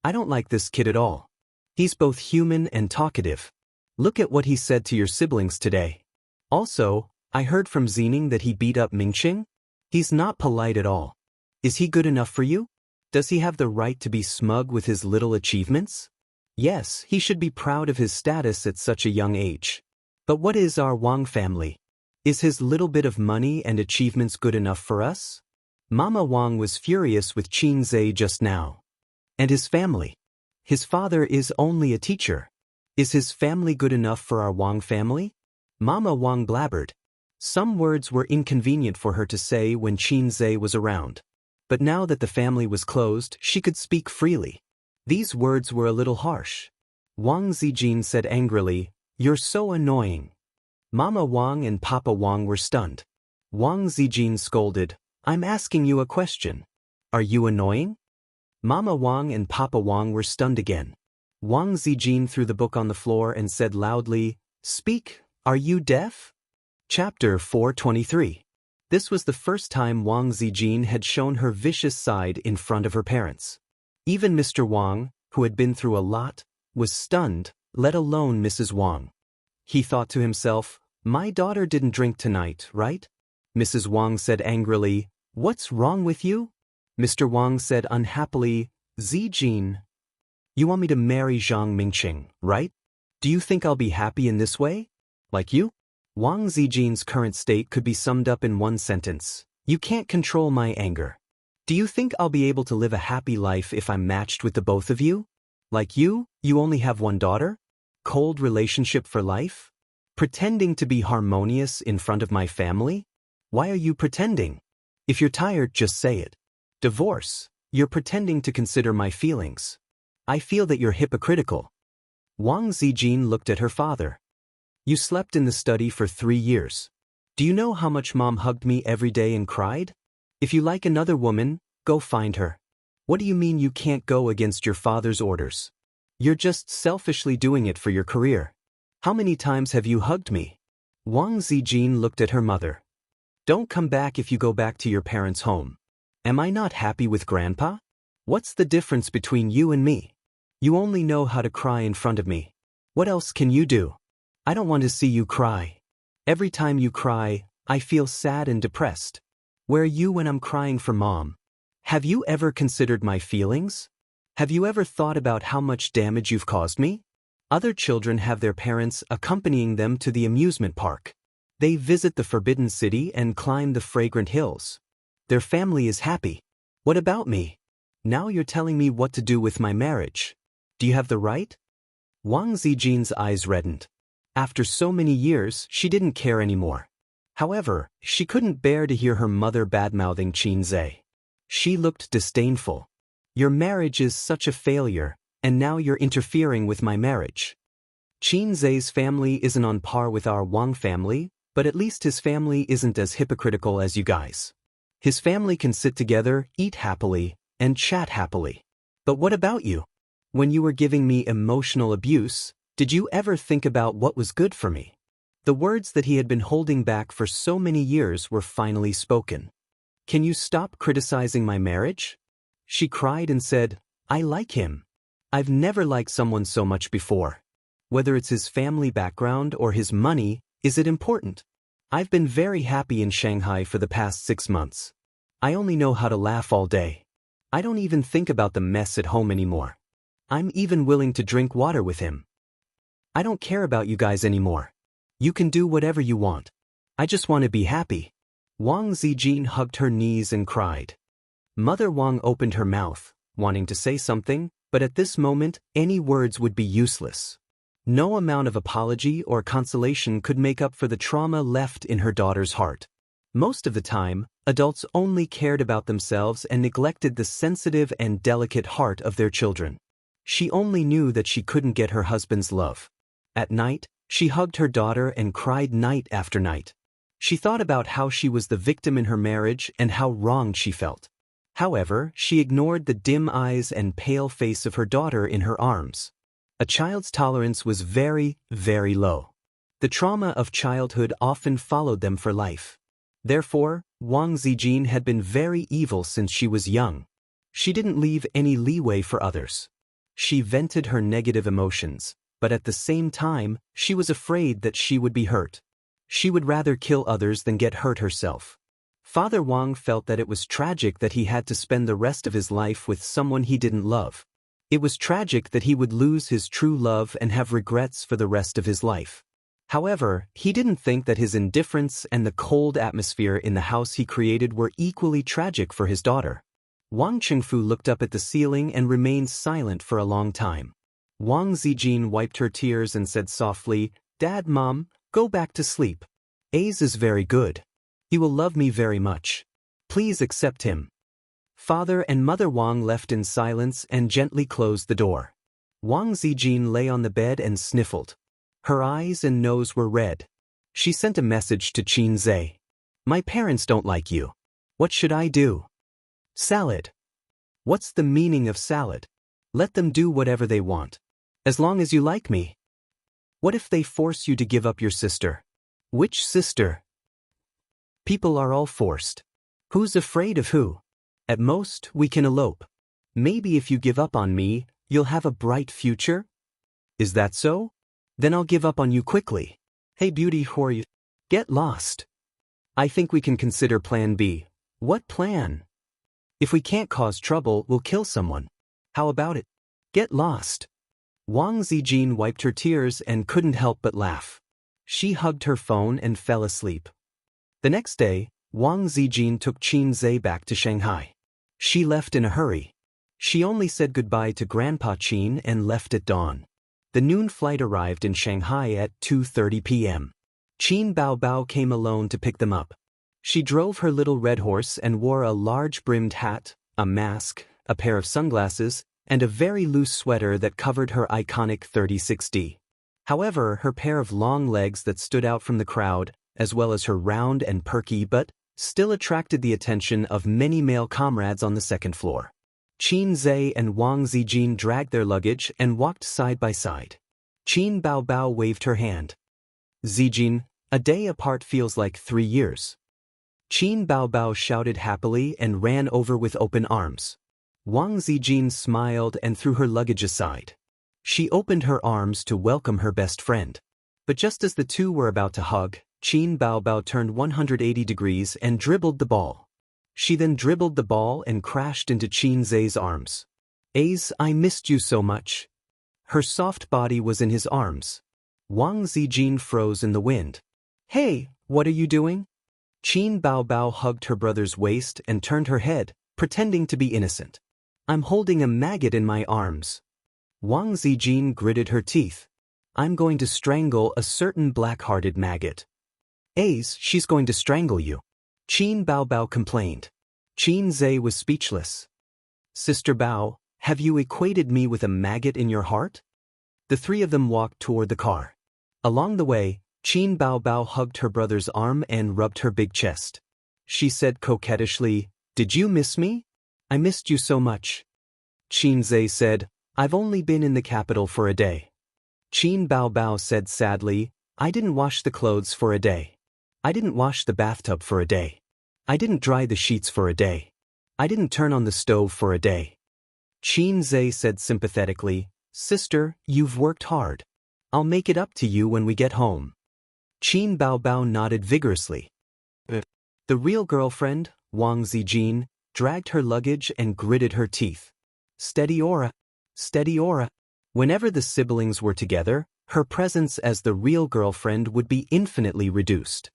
I don't like this kid at all. He's both human and talkative. Look at what he said to your siblings today. Also, I heard from Zining that he beat up Mingqing. He's not polite at all. Is he good enough for you? Does he have the right to be smug with his little achievements? Yes, he should be proud of his status at such a young age. But what is our Wang family? Is his little bit of money and achievements good enough for us?" Mama Wang was furious with Qin Zhe just now. "And his family? His father is only a teacher. Is his family good enough for our Wang family?" Mama Wang blabbered. Some words were inconvenient for her to say when Qin Zhe was around. But now that the family was closed, she could speak freely. These words were a little harsh. Wang Zijin said angrily, "You're so annoying." Mama Wang and Papa Wang were stunned. Wang Zijin scolded, "I'm asking you a question. Are you annoying?" Mama Wang and Papa Wang were stunned again. Wang Zijin threw the book on the floor and said loudly, "Speak, are you deaf?" Chapter 423. This was the first time Wang Zijin had shown her vicious side in front of her parents. Even Mr. Wang, who had been through a lot, was stunned, let alone Mrs. Wang. He thought to himself, "My daughter didn't drink tonight, right?" Mrs. Wang said angrily, "What's wrong with you?" Mr. Wang said unhappily, "Zijin, you want me to marry Zhang Mingqing, right? Do you think I'll be happy in this way? Like you?" Wang Zijin's current state could be summed up in one sentence: "You can't control my anger. Do you think I'll be able to live a happy life if I'm matched with the both of you? Like you only have one daughter? Cold relationship for life? Pretending to be harmonious in front of my family? Why are you pretending? If you're tired, just say it. Divorce. You're pretending to consider my feelings. I feel that you're hypocritical." Wang Zijin looked at her father. "You slept in the study for 3 years. Do you know how much Mom hugged me every day and cried? If you like another woman, go find her. What do you mean you can't go against your father's orders? You're just selfishly doing it for your career. How many times have you hugged me?" Wang Zijin looked at her mother. "Don't come back if you go back to your parents' home. Am I not happy with Grandpa? What's the difference between you and me? You only know how to cry in front of me. What else can you do? I don't want to see you cry. Every time you cry, I feel sad and depressed. Where are you when I'm crying for Mom? Have you ever considered my feelings? Have you ever thought about how much damage you've caused me?" Other children have their parents accompanying them to the amusement park. They visit the Forbidden City and climb the fragrant hills. Their family is happy. What about me? Now you're telling me what to do with my marriage. Do you have the right? Wang Zijin's eyes reddened. After so many years, she didn't care anymore. However, she couldn't bear to hear her mother badmouthing Qin Zhe. She looked disdainful. "Your marriage is such a failure, and now you're interfering with my marriage. Qin Zhe's family isn't on par with our Wang family, but at least his family isn't as hypocritical as you guys. His family can sit together, eat happily, and chat happily. But what about you? When you were giving me emotional abuse, did you ever think about what was good for me?" The words that he had been holding back for so many years were finally spoken. "Can you stop criticizing my marriage?" She cried and said, "I like him. I've never liked someone so much before. Whether it's his family background or his money, is it important? I've been very happy in Shanghai for the past 6 months. I only know how to laugh all day. I don't even think about the mess at home anymore. I'm even willing to drink water with him. I don't care about you guys anymore. You can do whatever you want. I just want to be happy." Wang Zijin hugged her knees and cried. Mother Wang opened her mouth, wanting to say something, but at this moment, any words would be useless. No amount of apology or consolation could make up for the trauma left in her daughter's heart. Most of the time, adults only cared about themselves and neglected the sensitive and delicate heart of their children. She only knew that she couldn't get her husband's love. At night, she hugged her daughter and cried night after night. She thought about how she was the victim in her marriage and how wronged she felt. However, she ignored the dim eyes and pale face of her daughter in her arms. A child's tolerance was very, very low. The trauma of childhood often followed them for life. Therefore, Wang Zijin had been very evil since she was young. She didn't leave any leeway for others. She vented her negative emotions, but at the same time, she was afraid that she would be hurt. She would rather kill others than get hurt herself. Father Wang felt that it was tragic that he had to spend the rest of his life with someone he didn't love. It was tragic that he would lose his true love and have regrets for the rest of his life. However, he didn't think that his indifference and the cold atmosphere in the house he created were equally tragic for his daughter. Wang Chengfu looked up at the ceiling and remained silent for a long time. Wang Zijin wiped her tears and said softly, "Dad, Mom, go back to sleep. Ace is very good. He will love me very much. Please accept him." Father and Mother Wang left in silence and gently closed the door. Wang Zijin lay on the bed and sniffled. Her eyes and nose were red. She sent a message to Qin Zhe. "My parents don't like you. What should I do?" "Salad. What's the meaning of salad? Let them do whatever they want. As long as you like me. What if they force you to give up your sister?" "Which sister?" People are all forced. Who's afraid of who? At most, we can elope. Maybe if you give up on me, you'll have a bright future? Is that so? Then I'll give up on you quickly. Hey beauty, who are you? Get lost. I think we can consider plan B. What plan? If we can't cause trouble, we'll kill someone. How about it? Get lost. Wang Zijin wiped her tears and couldn't help but laugh. She hugged her phone and fell asleep. The next day, Wang Zijin took Qin Zhe back to Shanghai. She left in a hurry. She only said goodbye to Grandpa Qin and left at dawn. The noon flight arrived in Shanghai at 2:30 p.m. Qin Baobao came alone to pick them up. She drove her little red horse and wore a large-brimmed hat, a mask, a pair of sunglasses, and a very loose sweater that covered her iconic 36D. However, her pair of long legs that stood out from the crowd, as well as her round and perky butt, still attracted the attention of many male comrades on the second floor. Qin Zhe and Wang Zijin dragged their luggage and walked side by side. Qin Baobao waved her hand. Zijin, a day apart feels like 3 years. Qin Baobao shouted happily and ran over with open arms. Wang Zijin smiled and threw her luggage aside. She opened her arms to welcome her best friend. But just as the two were about to hug, Qin Baobao turned 180 degrees and dribbled the ball. She then dribbled the ball and crashed into Qin Zhe's arms. "Ace, I missed you so much." Her soft body was in his arms. Wang Zijin froze in the wind. "Hey, what are you doing?" Qin Baobao hugged her brother's waist and turned her head, pretending to be innocent. "I'm holding a maggot in my arms." Wang Zijin gritted her teeth. "I'm going to strangle a certain black-hearted maggot." "Ace, she's going to strangle you," Qin Baobao complained. Qin Zhe was speechless. "Sister Bao, have you equated me with a maggot in your heart?" The three of them walked toward the car. Along the way, Qin Baobao hugged her brother's arm and rubbed her big chest. She said coquettishly, "Did you miss me?" "I missed you so much." Qin Zhe said, "I've only been in the capital for a day." Qin Baobao said sadly, "I didn't wash the clothes for a day. I didn't wash the bathtub for a day. I didn't dry the sheets for a day. I didn't turn on the stove for a day." Qin Zhe said sympathetically, "Sister, you've worked hard. I'll make it up to you when we get home." Qin Baobao nodded vigorously. The real girlfriend, Wang Zijin, dragged her luggage and gritted her teeth. Steady aura. Steady aura. Whenever the siblings were together, her presence as the real girlfriend would be infinitely reduced.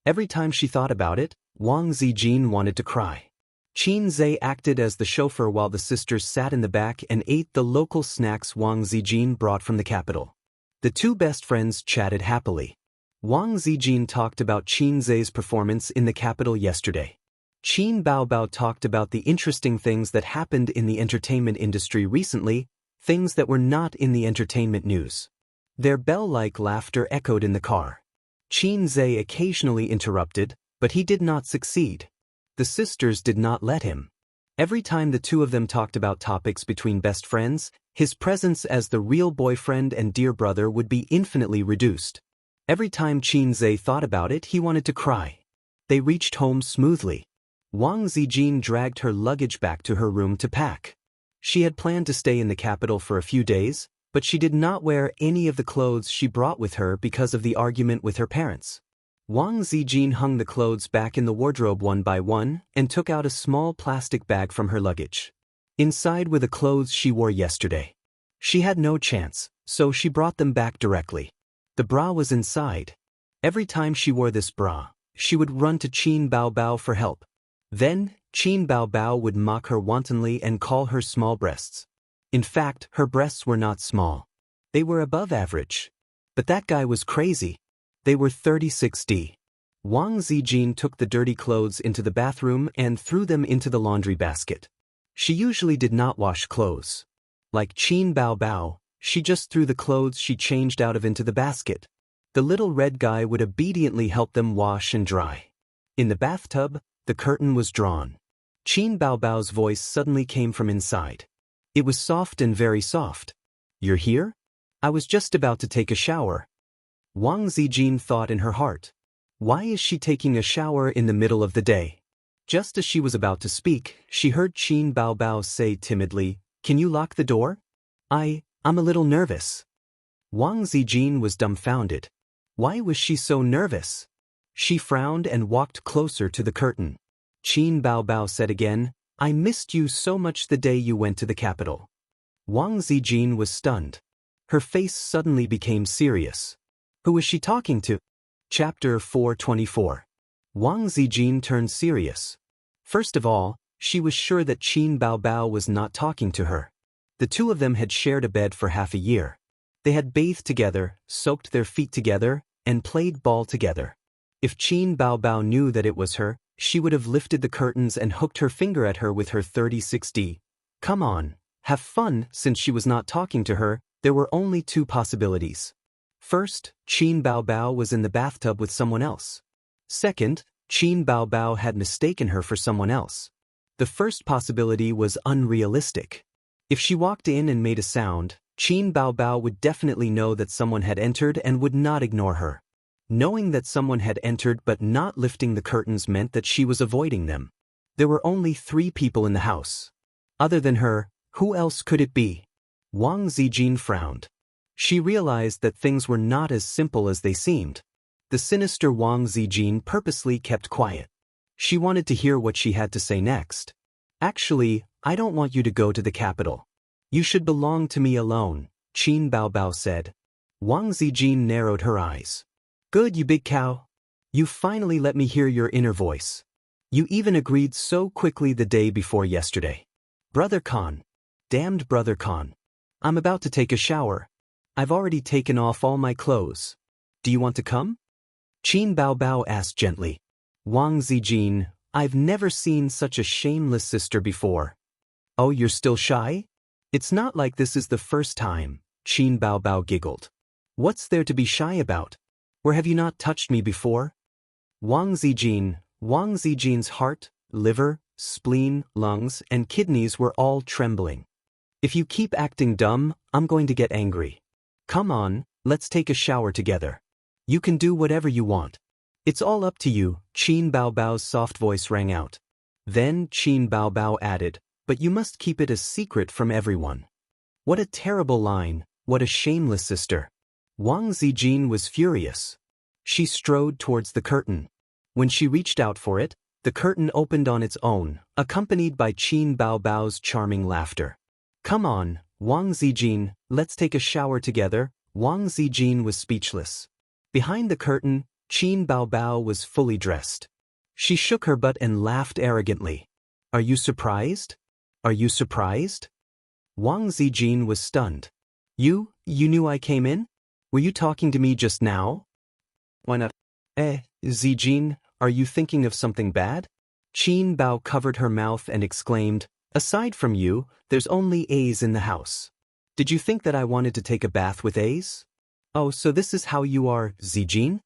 Every time she thought about it, Wang Zijin wanted to cry. Qin Zhe acted as the chauffeur while the sisters sat in the back and ate the local snacks Wang Zijin brought from the capital. The two best friends chatted happily. Wang Zijin talked about Qin Zhe's performance in the capital yesterday. Qin Baobao talked about the interesting things that happened in the entertainment industry recently, things that were not in the entertainment news. Their bell-like laughter echoed in the car. Qin Zhe occasionally interrupted, but he did not succeed. The sisters did not let him. Every time the two of them talked about topics between best friends, his presence as the real boyfriend and dear brother would be infinitely reduced. Every time Qin Zhe thought about it, he wanted to cry. They reached home smoothly. Wang Zijin dragged her luggage back to her room to pack. She had planned to stay in the capital for a few days, but she did not wear any of the clothes she brought with her because of the argument with her parents. Wang Zijin hung the clothes back in the wardrobe one by one and took out a small plastic bag from her luggage. Inside were the clothes she wore yesterday. She had no chance, so she brought them back directly. The bra was inside. Every time she wore this bra, she would run to Qin Baobao for help. Then, Qin Baobao would mock her wantonly and call her small breasts. In fact, her breasts were not small. They were above average. But that guy was crazy. They were 36D. Wang Zijin took the dirty clothes into the bathroom and threw them into the laundry basket. She usually did not wash clothes. Like Qin Baobao, she just threw the clothes she changed out of into the basket. The little red guy would obediently help them wash and dry. In the bathtub, the curtain was drawn. Qin Baobao's voice suddenly came from inside. It was soft and very soft. "You're here? I was just about to take a shower." Wang Zijin thought in her heart. Why is she taking a shower in the middle of the day? Just as she was about to speak, she heard Qin Baobao say timidly, "Can you lock the door? I'm a little nervous." Wang Zijin was dumbfounded. Why was she so nervous? She frowned and walked closer to the curtain. Qin Baobao said again, "I missed you so much the day you went to the capital." Wang Zijin was stunned. Her face suddenly became serious. Who was she talking to? Chapter 424. Wang Zijin turned serious. First of all, she was sure that Qin Baobao was not talking to her. The two of them had shared a bed for half a year. They had bathed together, soaked their feet together, and played ball together. If Qin Baobao knew that it was her, she would have lifted the curtains and hooked her finger at her with her 3060. Come on, have fun. Since she was not talking to her, there were only two possibilities. First, Qin Baobao was in the bathtub with someone else. Second, Qin Baobao had mistaken her for someone else. The first possibility was unrealistic. If she walked in and made a sound, Qin Baobao would definitely know that someone had entered and would not ignore her. Knowing that someone had entered but not lifting the curtains meant that she was avoiding them. There were only 3 people in the house. Other than her, who else could it be? Wang Zijin frowned. She realized that things were not as simple as they seemed. The sinister Wang Zijin purposely kept quiet. She wanted to hear what she had to say next. "Actually, I don't want you to go to the capital. You should belong to me alone," Qin Baobao said. Wang Zijin narrowed her eyes. "Good, you big cow. You finally let me hear your inner voice. You even agreed so quickly the day before yesterday. Brother Khan. Damned Brother Khan. I'm about to take a shower. I've already taken off all my clothes. Do you want to come?" Qin Baobao asked gently. Wang Zijin, "I've never seen such a shameless sister before." "Oh, you're still shy? It's not like this is the first time," Qin Baobao giggled. "What's there to be shy about? Where have you not touched me before?" Wang Zijin's heart, liver, spleen, lungs, and kidneys were all trembling. "If you keep acting dumb, I'm going to get angry. Come on, let's take a shower together. You can do whatever you want. It's all up to you," Qin Baobao's soft voice rang out. Then Qin Baobao added, "But you must keep it a secret from everyone." What a terrible line, what a shameless sister. Wang Zijin was furious. She strode towards the curtain. When she reached out for it, the curtain opened on its own, accompanied by Qin Baobao's charming laughter. "Come on, Wang Zijin, let's take a shower together." Wang Zijin was speechless. Behind the curtain, Qin Baobao was fully dressed. She shook her butt and laughed arrogantly. "Are you surprised? Are you surprised?" Wang Zijin was stunned. You knew I came in? Were you talking to me just now?" "Why not?" Zijin, are you thinking of something bad?" Qin Bao covered her mouth and exclaimed, "Aside from you, there's only A's in the house. Did you think that I wanted to take a bath with A's? Oh, so this is how you are, Zijin?"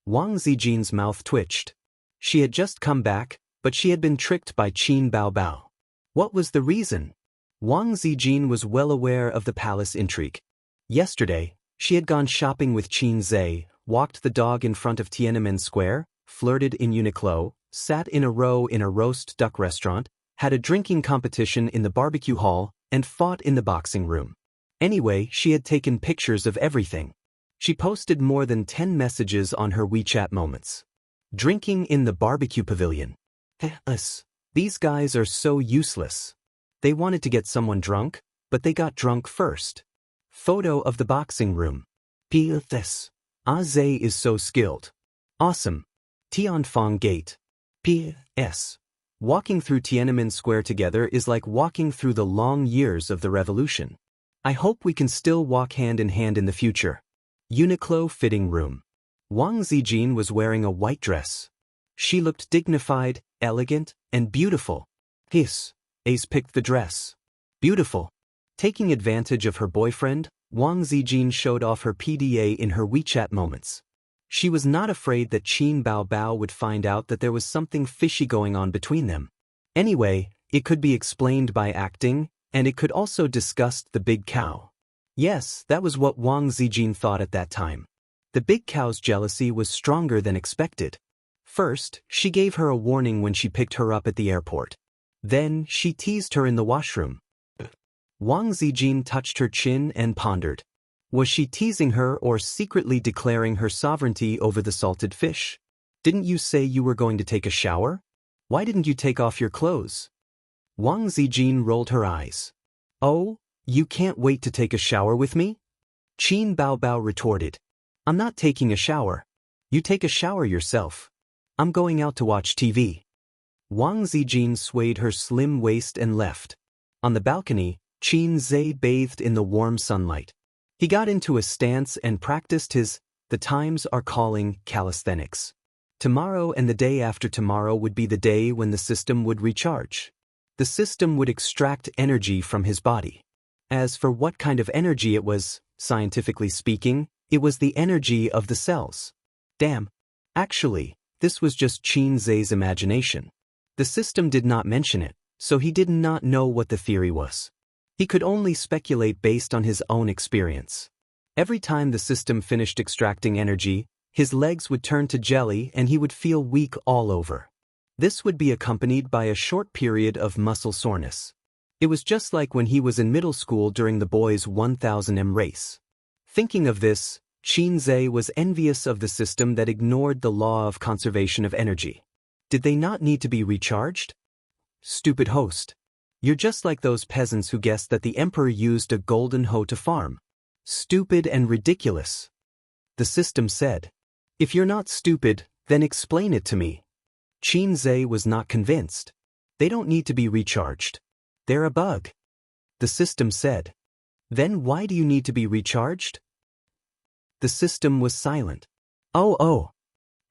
Wang Zijin's mouth twitched. She had just come back, but she had been tricked by Qin Baobao. What was the reason? Wang Zijin was well aware of the palace intrigue. Yesterday, she had gone shopping with Qin Zhe, walked the dog in front of Tiananmen Square, flirted in Uniqlo, sat in a row in a roast duck restaurant, had a drinking competition in the barbecue hall, and fought in the boxing room. Anyway, she had taken pictures of everything. She posted more than 10 messages on her WeChat moments. Drinking in the barbecue pavilion. These guys are so useless. They wanted to get someone drunk, but they got drunk first. Photo of the boxing room. P.S. Zhe is so skilled. Awesome. Tianfeng Gate. P.S. Walking through Tiananmen Square together is like walking through the long years of the revolution. I hope we can still walk hand in hand in the future. Uniqlo fitting room. Wang Zijin was wearing a white dress. She looked dignified, elegant, and beautiful. Ace picked the dress. Beautiful. Taking advantage of her boyfriend, Wang Zijin showed off her PDA in her WeChat moments. She was not afraid that Qin Baobao would find out that there was something fishy going on between them. Anyway, it could be explained by acting, and it could also disgust the big cow. Yes, that was what Wang Zijin thought at that time. The big cow's jealousy was stronger than expected. First, she gave her a warning when she picked her up at the airport. Then, she teased her in the washroom. Wang Zijin touched her chin and pondered. Was she teasing her or secretly declaring her sovereignty over the salted fish? Didn't you say you were going to take a shower? Why didn't you take off your clothes? Wang Zijin rolled her eyes. Oh, you can't wait to take a shower with me? Qin Baobao retorted. I'm not taking a shower. You take a shower yourself. I'm going out to watch TV. Wang Zijin swayed her slim waist and left. On the balcony, Qin Zhe bathed in the warm sunlight. He got into a stance and practiced his "the times are calling" calisthenics. Tomorrow and the day after tomorrow would be the day when the system would recharge. The system would extract energy from his body. As for what kind of energy it was, scientifically speaking, it was the energy of the cells. Damn. Actually, this was just Qin Zhe's imagination. The system did not mention it, so he did not know what the theory was. He could only speculate based on his own experience. Every time the system finished extracting energy, his legs would turn to jelly and he would feel weak all over. This would be accompanied by a short period of muscle soreness. It was just like when he was in middle school during the boys' 1000m race. Thinking of this, Qin Zhe was envious of the system that ignored the law of conservation of energy. Did they not need to be recharged? Stupid host. You're just like those peasants who guessed that the emperor used a golden hoe to farm. Stupid and ridiculous. The system said. If you're not stupid, then explain it to me. Qin Zhe was not convinced. They don't need to be recharged. They're a bug. The system said. Then why do you need to be recharged? The system was silent. Oh.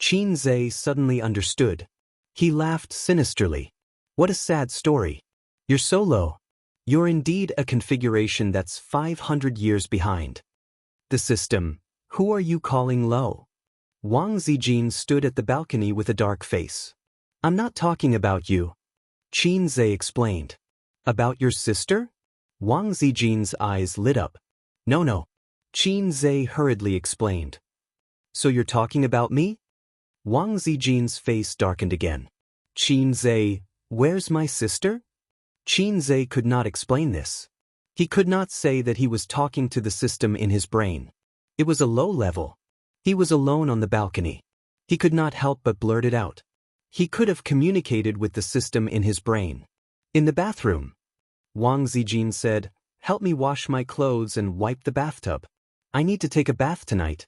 Qin Zhe suddenly understood. He laughed sinisterly. What a sad story. You're so low. You're indeed a configuration that's 500 years behind. The system. Who are you calling low? Wang Zijin stood at the balcony with a dark face. I'm not talking about you. Qin Zhe explained. About your sister? Wang Zijin's eyes lit up. No. Qin Zhe hurriedly explained. So you're talking about me? Wang Zijin's face darkened again. Qin Zhe, where's my sister? Qin Zhe could not explain this. He could not say that he was talking to the system in his brain. It was a low level. He was alone on the balcony. He could not help but blurt it out. He could have communicated with the system in his brain. In the bathroom. Wang Zijin said, help me wash my clothes and wipe the bathtub. I need to take a bath tonight.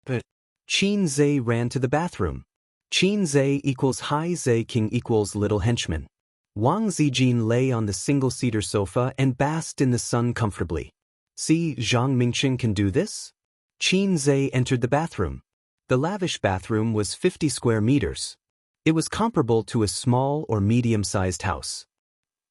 But Qin Zhe ran to the bathroom. Qin Zhe equals Hai Zhe King equals little henchman. Wang Zijin lay on the single-seater sofa and basked in the sun comfortably. See, Zhang Mingqing can do this? Qin Zhe entered the bathroom. The lavish bathroom was 50 square meters. It was comparable to a small or medium-sized house.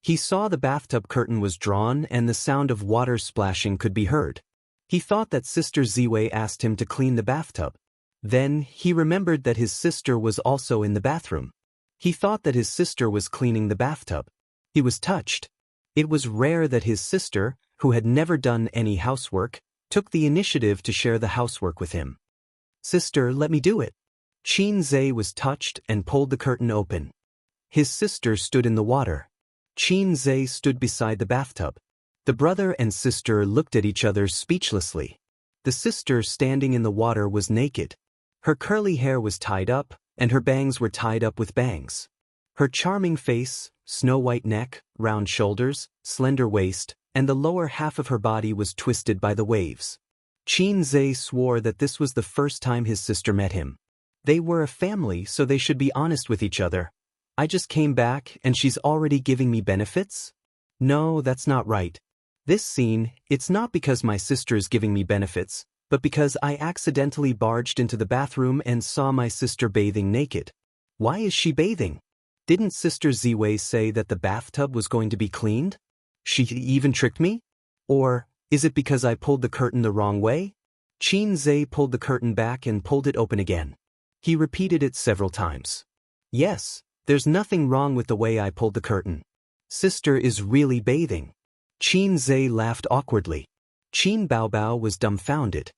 He saw the bathtub curtain was drawn and the sound of water splashing could be heard. He thought that Sister Ziwei asked him to clean the bathtub. Then, he remembered that his sister was also in the bathroom. He thought that his sister was cleaning the bathtub. He was touched. It was rare that his sister, who had never done any housework, took the initiative to share the housework with him. Sister, let me do it. Qin Zhe was touched and pulled the curtain open. His sister stood in the water. Qin Zhe stood beside the bathtub. The brother and sister looked at each other speechlessly. The sister standing in the water was naked. Her curly hair was tied up, and her bangs were tied up with bangs. Her charming face, snow-white neck, round shoulders, slender waist, and the lower half of her body was twisted by the waves. Qin Zhe swore that this was the first time his sister met him. They were a family, so they should be honest with each other. I just came back, and she's already giving me benefits? No, that's not right. This scene, it's not because my sister is giving me benefits, but because I accidentally barged into the bathroom and saw my sister bathing naked. Why is she bathing? Didn't Sister Ziwei say that the bathtub was going to be cleaned? She even tricked me? Or, is it because I pulled the curtain the wrong way? Qin Zhe pulled the curtain back and pulled it open again. He repeated it several times. Yes, there's nothing wrong with the way I pulled the curtain. Sister is really bathing. Qin Zhe laughed awkwardly. Qin Baobao was dumbfounded.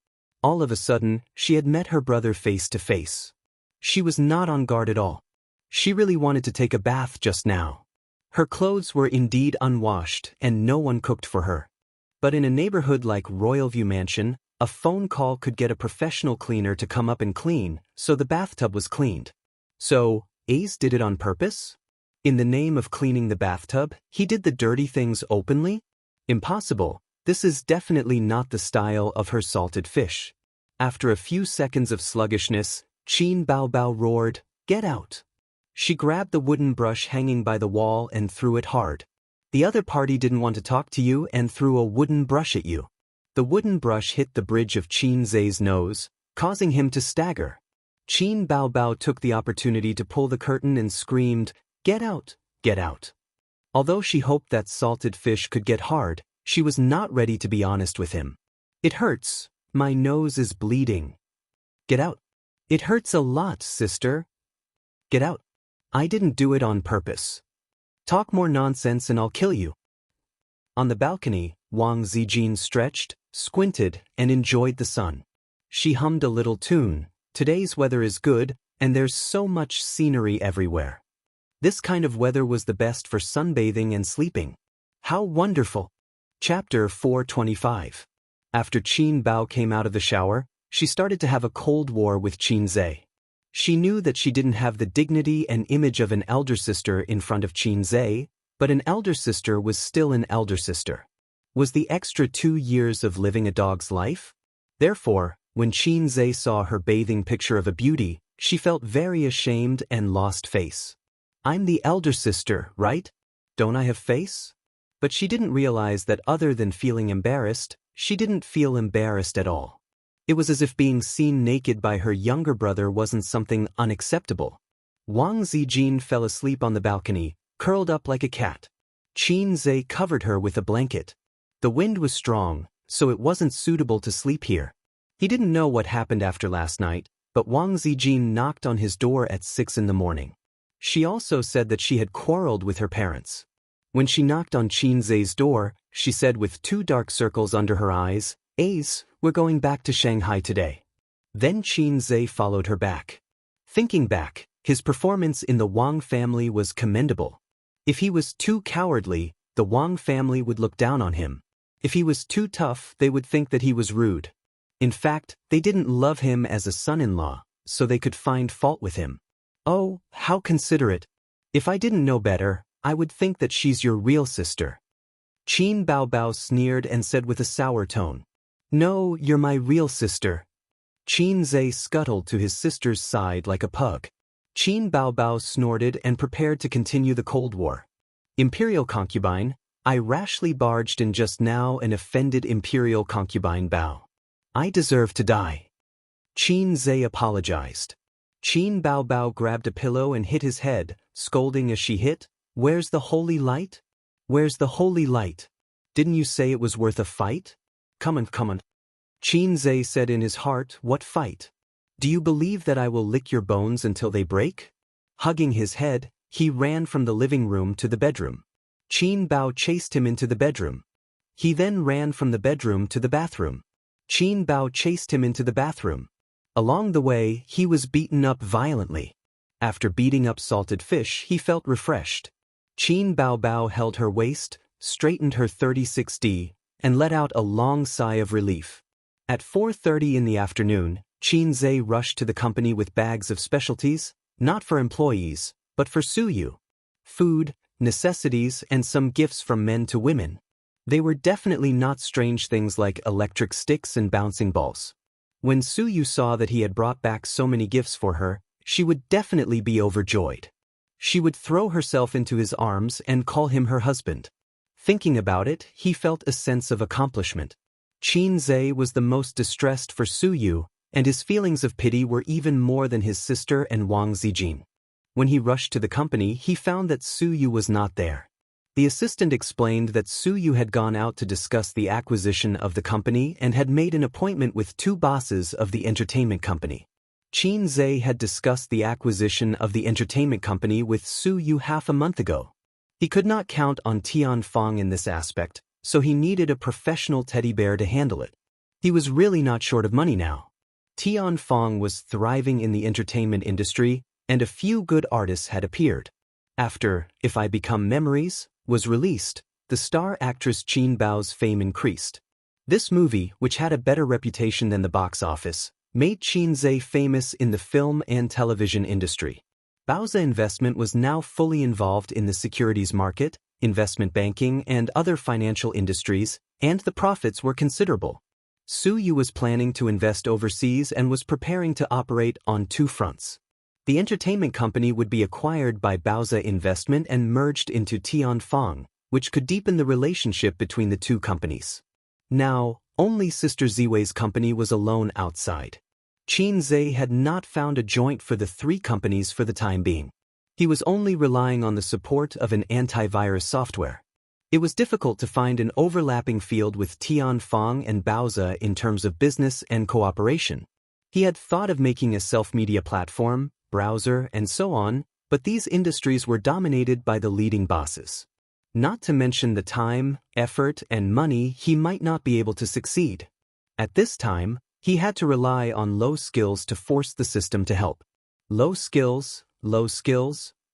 All of a sudden, she had met her brother face to face. She was not on guard at all. She really wanted to take a bath just now. Her clothes were indeed unwashed and no one cooked for her. But in a neighborhood like Royalview Mansion, a phone call could get a professional cleaner to come up and clean, so the bathtub was cleaned. So, Ace did it on purpose? In the name of cleaning the bathtub, he did the dirty things openly? Impossible. This is definitely not the style of her salted fish. After a few seconds of sluggishness, Qin Bao Bao roared, "Get out!" She grabbed the wooden brush hanging by the wall and threw it hard. The other party didn't want to talk to you and threw a wooden brush at you. The wooden brush hit the bridge of Qin Zai's nose, causing him to stagger. Qin Bao Bao took the opportunity to pull the curtain and screamed, "Get out! Get out!" Although she hoped that salted fish could get hard, she was not ready to be honest with him. "It hurts. My nose is bleeding." "Get out." "It hurts a lot, sister." "Get out." "I didn't do it on purpose." "Talk more nonsense and I'll kill you." On the balcony, Wang Zijin stretched, squinted, and enjoyed the sun. She hummed a little tune. Today's weather is good, and there's so much scenery everywhere. This kind of weather was the best for sunbathing and sleeping. How wonderful! Chapter 425. After Qin Bao came out of the shower, she started to have a cold war with Qin Zai. She knew that she didn't have the dignity and image of an elder sister in front of Qin Zai, but an elder sister was still an elder sister. Was the extra 2 years of living a dog's life? Therefore, when Qin Zai saw her bathing picture of a beauty, she felt very ashamed and lost face. "I'm the elder sister, right? Don't I have face?" But she didn't realize that other than feeling embarrassed, she didn't feel embarrassed at all. It was as if being seen naked by her younger brother wasn't something unacceptable. Wang Zijin fell asleep on the balcony, curled up like a cat. Qin Zai covered her with a blanket. The wind was strong, so it wasn't suitable to sleep here. He didn't know what happened after last night, but Wang Zijin knocked on his door at 6 in the morning. She also said that she had quarreled with her parents. When she knocked on Qin Zai's door, she said with 2 dark circles under her eyes, "Ace, we're going back to Shanghai today." Then Qin Zai followed her back. Thinking back, his performance in the Wang family was commendable. If he was too cowardly, the Wang family would look down on him. If he was too tough, they would think that he was rude. In fact, they didn't love him as a son-in-law, so they could find fault with him. "Oh, how considerate. If I didn't know better, I would think that she's your real sister." Qin Bao Bao sneered and said with a sour tone, "No, you're my real sister." Qin Zai scuttled to his sister's side like a pug. Qin Bao Bao snorted and prepared to continue the Cold War. "Imperial concubine, I rashly barged in just now and offended Imperial concubine Bao. I deserve to die." Qin Zai apologized. Qin Bao Bao grabbed a pillow and hit his head, scolding as she hit, "Where's the holy light? Where's the holy light? Didn't you say it was worth a fight? Come on. Qin Zai said in his heart, "What fight? Do you believe that I will lick your bones until they break?" Hugging his head, he ran from the living room to the bedroom. Qin Bao chased him into the bedroom. He then ran from the bedroom to the bathroom. Qin Bao chased him into the bathroom. Along the way, he was beaten up violently. After beating up salted fish, he felt refreshed. Qin Bao Bao held her waist, straightened her 36D, and let out a long sigh of relief. At 4:30 in the afternoon, Qin Zai rushed to the company with bags of specialties, not for employees, but for Suyu. Food, necessities, and some gifts from men to women. They were definitely not strange things like electric sticks and bouncing balls. When Suyu saw that he had brought back so many gifts for her, she would definitely be overjoyed. She would throw herself into his arms and call him her husband. Thinking about it, he felt a sense of accomplishment. Qin Zai was the most distressed for Suyu, and his feelings of pity were even more than his sister and Wang Zijin. When he rushed to the company, he found that Suyu was not there. The assistant explained that Suyu had gone out to discuss the acquisition of the company and had made an appointment with 2 bosses of the entertainment company. Qin Zai had discussed the acquisition of the entertainment company with Suyu half a month ago. He could not count on Tian Fong in this aspect, so he needed a professional teddy bear to handle it. He was really not short of money now. Tian Fong was thriving in the entertainment industry, and a few good artists had appeared. After If I Become Memories was released, the star actress Qin Bao's fame increased. This movie, which had a better reputation than the box office, made Qin Zhe famous in the film and television industry. Bao's investment was now fully involved in the securities market, investment banking, and other financial industries, and the profits were considerable. Su Yu was planning to invest overseas and was preparing to operate on two fronts. The entertainment company would be acquired by Bao's investment and merged into Tian Fong, which could deepen the relationship between the two companies. Now, only Sister Ziwei's company was alone outside. Qin Zhe had not found a joint for the three companies for the time being. He was only relying on the support of an antivirus software. It was difficult to find an overlapping field with Tian Fong and Baoza in terms of business and cooperation. He had thought of making a self-media platform, browser, and so on, but these industries were dominated by the leading bosses. Not to mention the time, effort, and money he might not be able to succeed. At this time, he had to rely on low skills to force the system to help. Low skills,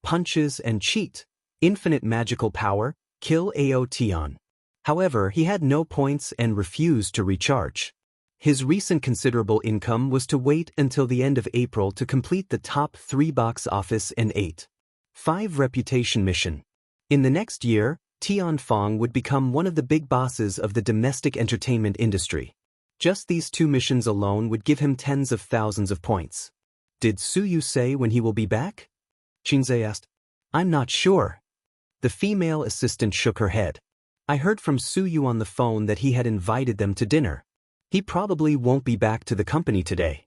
punches and cheat, infinite magical power, kill AO Tian. However, he had no points and refused to recharge. His recent considerable income was to wait until the end of April to complete the top 3 box office and 8.5 reputation mission. In the next year, Tian Fong would become one of the big bosses of the domestic entertainment industry. Just these 2 missions alone would give him tens of thousands of points. Did Su Yu say when he will be back? Qin Zhe asked. I'm not sure. The female assistant shook her head. I heard from Su Yu on the phone that he had invited them to dinner. He probably won't be back to the company today.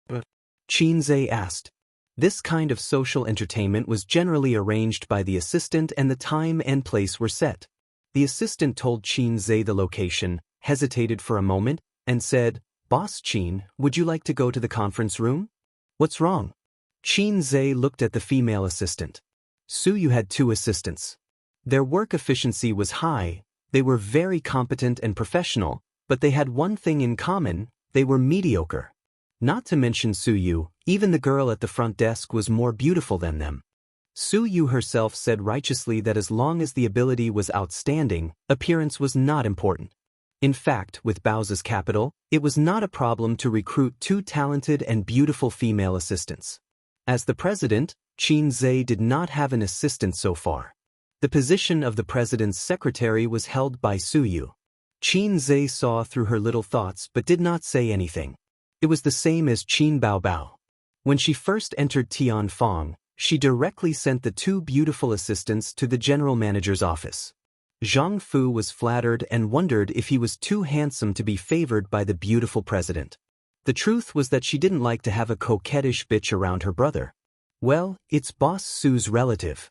But Qin Zhe asked. This kind of social entertainment was generally arranged by the assistant and the time and place were set. The assistant told Qin Zhe the location, hesitated for a moment, and said, Boss Qin, would you like to go to the conference room? What's wrong? Qin Zhe looked at the female assistant. Su Yu had 2 assistants. Their work efficiency was high, they were very competent and professional, but they had one thing in common, they were mediocre. Not to mention Su Yu, even the girl at the front desk was more beautiful than them. Su Yu herself said righteously that as long as the ability was outstanding, appearance was not important. In fact, with Baoza's capital, it was not a problem to recruit 2 talented and beautiful female assistants. As the president, Qin Zhe did not have an assistant so far. The position of the president's secretary was held by Su Yu. Qin Zhe saw through her little thoughts but did not say anything. It was the same as Qin Bao. When she first entered Tian Fong, she directly sent the 2 beautiful assistants to the general manager's office. Zhang Fu was flattered and wondered if he was too handsome to be favored by the beautiful president. The truth was that she didn't like to have a coquettish bitch around her brother. Well, it's Boss Su's relative.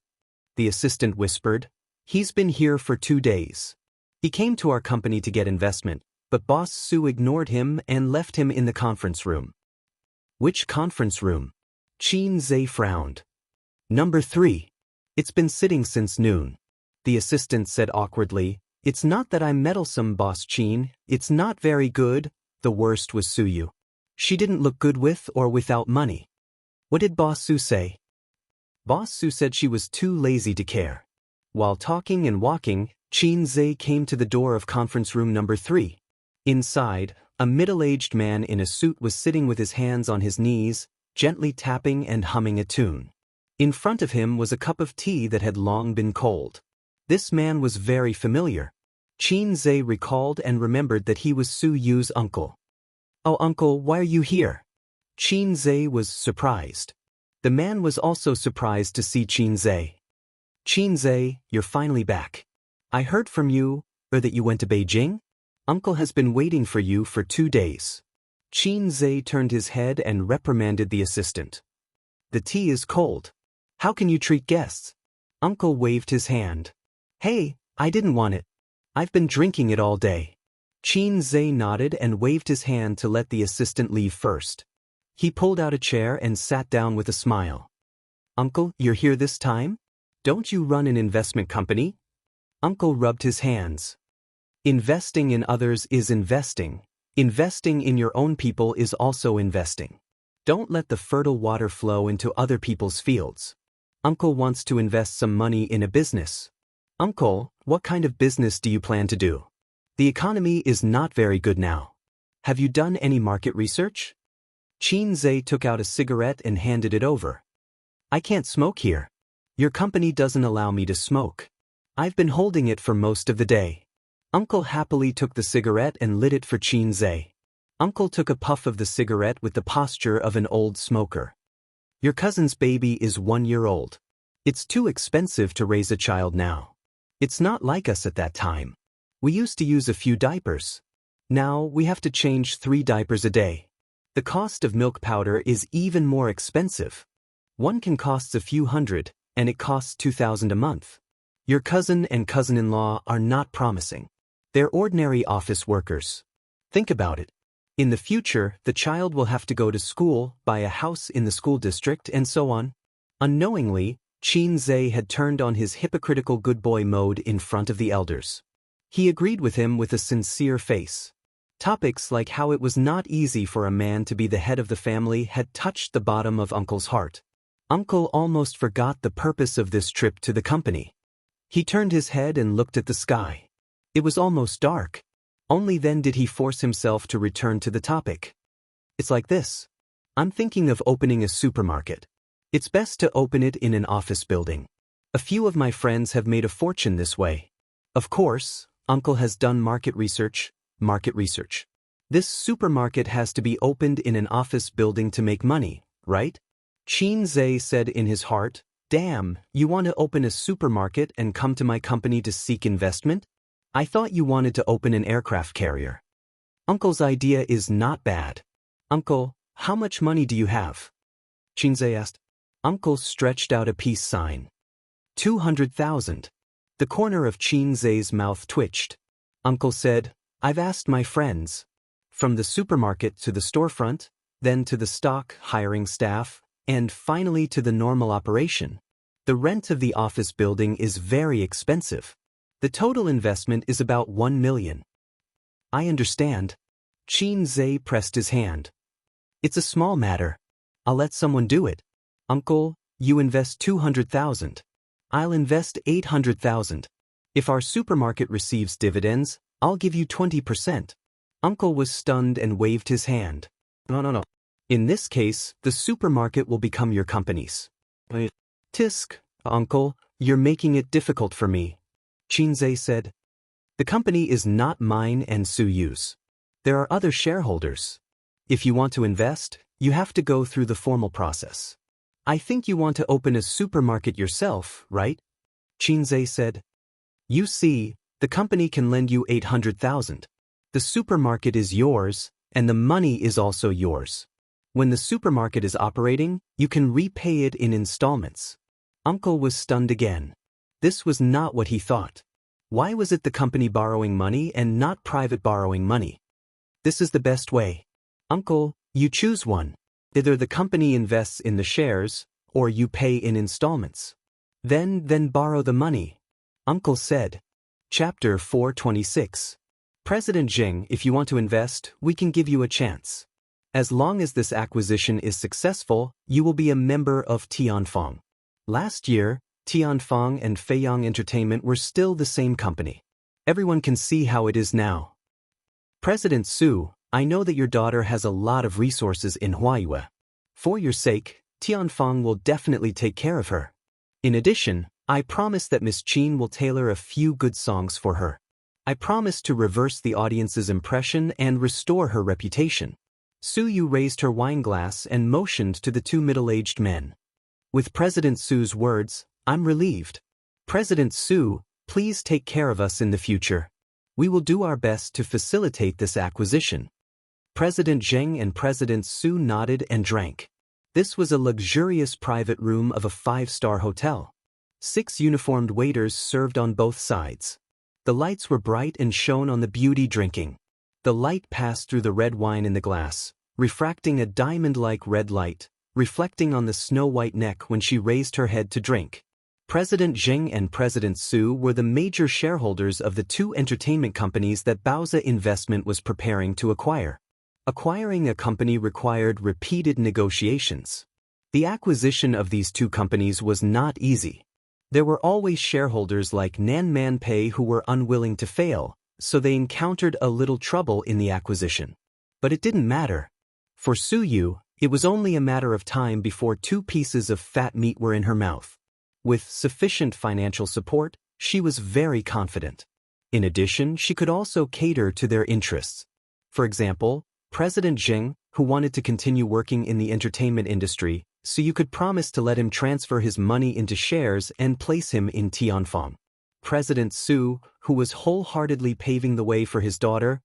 The assistant whispered. He's been here for 2 days. He came to our company to get investment, but Boss Su ignored him and left him in the conference room. Which conference room? Qin Zhe frowned. Number 3. It's been sitting since noon. The assistant said awkwardly, It's not that I'm meddlesome, Boss Qin, it's not very good. The worst was Su Yu. She didn't look good with or without money. What did Boss Su say? Boss Su said she was too lazy to care. While talking and walking, Qin Zhe came to the door of conference room number 3. Inside, a middle-aged man in a suit was sitting with his hands on his knees, gently tapping and humming a tune. In front of him was a cup of tea that had long been cold. This man was very familiar. Qin Zhe recalled and remembered that he was Su Yu's uncle. Oh, uncle, why are you here? Qin Zhe was surprised. The man was also surprised to see Qin Zhe. Qin Zhe, you're finally back. I heard from you, or that you went to Beijing? Uncle has been waiting for you for 2 days. Qin Zhe turned his head and reprimanded the assistant. The tea is cold. How can you treat guests? Uncle waved his hand. Hey, I didn't want it. I've been drinking it all day. Qin Zhe nodded and waved his hand to let the assistant leave first. He pulled out a chair and sat down with a smile. Uncle, you're here this time? Don't you run an investment company? Uncle rubbed his hands. Investing in others is investing. Investing in your own people is also investing. Don't let the fertile water flow into other people's fields. Uncle wants to invest some money in a business. Uncle, what kind of business do you plan to do? The economy is not very good now. Have you done any market research? Qin Zhe took out a cigarette and handed it over. I can't smoke here. Your company doesn't allow me to smoke. I've been holding it for most of the day. Uncle happily took the cigarette and lit it for Qin Zhe. Uncle took a puff of the cigarette with the posture of an old smoker. Your cousin's baby is 1 year old. It's too expensive to raise a child now. It's not like us at that time. We used to use a few diapers. Now we have to change 3 diapers a day. The cost of milk powder is even more expensive. One can cost a few hundred, and it costs 2,000 a month. Your cousin and cousin-in-law are not promising. They're ordinary office workers. Think about it. In the future, the child will have to go to school, buy a house in the school district, and so on. Unknowingly, Qin Zhe had turned on his hypocritical good boy mode in front of the elders. He agreed with him with a sincere face. Topics like how it was not easy for a man to be the head of the family had touched the bottom of Uncle's heart. Uncle almost forgot the purpose of this trip to the company. He turned his head and looked at the sky. It was almost dark. Only then did he force himself to return to the topic. It's like this. I'm thinking of opening a supermarket. It's best to open it in an office building. A few of my friends have made a fortune this way. Of course, Uncle has done market research. This supermarket has to be opened in an office building to make money, right? Qin Zhe said in his heart, damn, you want to open a supermarket and come to my company to seek investment? I thought you wanted to open an aircraft carrier. Uncle's idea is not bad. Uncle, how much money do you have? Qin Zhe asked. Uncle stretched out a peace sign. 200,000. The corner of Qin Zhe's mouth twitched. Uncle said, I've asked my friends. From the supermarket to the storefront, then to the stock, hiring staff, and finally to the normal operation. The rent of the office building is very expensive. The total investment is about 1 million. I understand. Qin Zhe pressed his hand. It's a small matter. I'll let someone do it. Uncle, you invest 200,000. I'll invest 800,000. If our supermarket receives dividends, I'll give you 20%. Uncle was stunned and waved his hand. No. In this case, the supermarket will become your company's. Tisk, Uncle, you're making it difficult for me. Qin Zhe said. The company is not mine and Su Yu's. There are other shareholders. If you want to invest, you have to go through the formal process. I think you want to open a supermarket yourself, right? Qin Zhe said. You see, the company can lend you 800,000. The supermarket is yours, and the money is also yours. When the supermarket is operating, you can repay it in installments. Uncle was stunned again. This was not what he thought. Why was it the company borrowing money and not private borrowing money? This is the best way. Uncle, you choose one. Either the company invests in the shares, or you pay in installments. Then borrow the money. Uncle said. Chapter 426. President Zheng, if you want to invest, we can give you a chance. As long as this acquisition is successful, you will be a member of Tianfeng. Last year, Tianfeng and Feiyang Entertainment were still the same company. Everyone can see how it is now. President Su, I know that your daughter has a lot of resources in Huaiyue. For your sake, Tianfeng will definitely take care of her. In addition, I promise that Miss Qin will tailor a few good songs for her. I promise to reverse the audience's impression and restore her reputation. Su Yu raised her wine glass and motioned to the 2 middle-aged men. With President Su's words, I'm relieved. President Su, please take care of us in the future. We will do our best to facilitate this acquisition. President Zheng and President Su nodded and drank. This was a luxurious private room of a 5-star hotel. 6 uniformed waiters served on both sides. The lights were bright and shone on the beauty drinking. The light passed through the red wine in the glass, refracting a diamond-like red light, reflecting on the snow-white neck when she raised her head to drink. President Zheng and President Su were the major shareholders of the two entertainment companies that Baozi Investment was preparing to acquire. Acquiring a company required repeated negotiations. The acquisition of these two companies was not easy. There were always shareholders like Nan Manpei who were unwilling to fail, so they encountered a little trouble in the acquisition. But it didn't matter. For Su Yu, it was only a matter of time before 2 pieces of fat meat were in her mouth. With sufficient financial support, she was very confident. In addition, she could also cater to their interests. For example, President Zheng, who wanted to continue working in the entertainment industry, so you could promise to let him transfer his money into shares and place him in Tianfang. President Su, who was wholeheartedly paving the way for his daughter,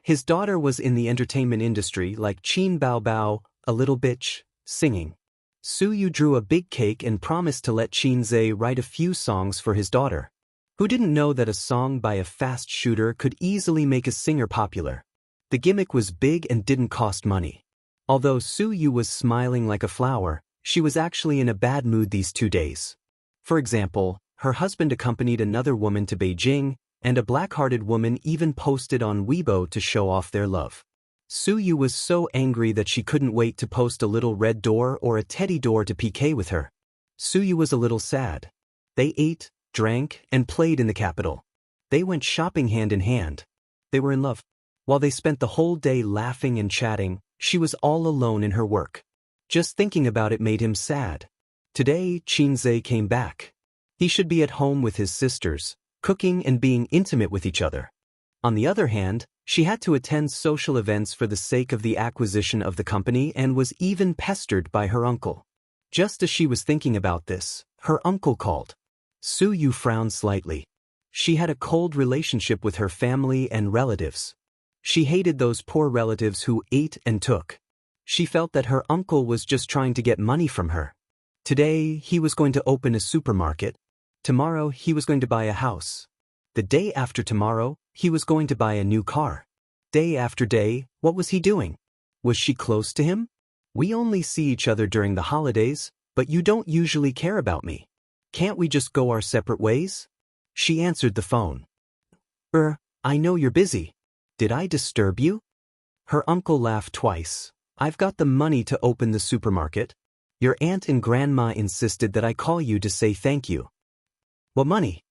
his daughter was in the entertainment industry like Qin Bao Bao, a little bitch, singing. Su Yu drew a big cake and promised to let Qin Zhe write a few songs for his daughter. Who didn't know that a song by a fast shooter could easily make a singer popular? The gimmick was big and didn't cost money. Although Su Yu was smiling like a flower, she was actually in a bad mood these 2 days. For example, her husband accompanied another woman to Beijing, and a black-hearted woman even posted on Weibo to show off their love. Su Yu was so angry that she couldn't wait to post a little red door or a teddy door to PK with her. Su Yu was a little sad. They ate, drank, and played in the capital. They went shopping hand in hand. They were in love. While they spent the whole day laughing and chatting, she was all alone in her work. Just thinking about it made him sad. Today, Qin Zhe came back. He should be at home with his sisters, cooking and being intimate with each other. On the other hand, she had to attend social events for the sake of the acquisition of the company and was even pestered by her uncle. Just as she was thinking about this, her uncle called. Su Yu frowned slightly. She had a cold relationship with her family and relatives. She hated those poor relatives who ate and took. She felt that her uncle was just trying to get money from her. Today, he was going to open a supermarket. Tomorrow, he was going to buy a house. The day after tomorrow, he was going to buy a new car. Day after day, what was he doing? Was she close to him? We only see each other during the holidays, but you don't usually care about me. Can't we just go our separate ways? She answered the phone. I know you're busy. Did I disturb you? Her uncle laughed twice. I've got the money to open the supermarket. Your aunt and grandma insisted that I call you to say thank you. What money?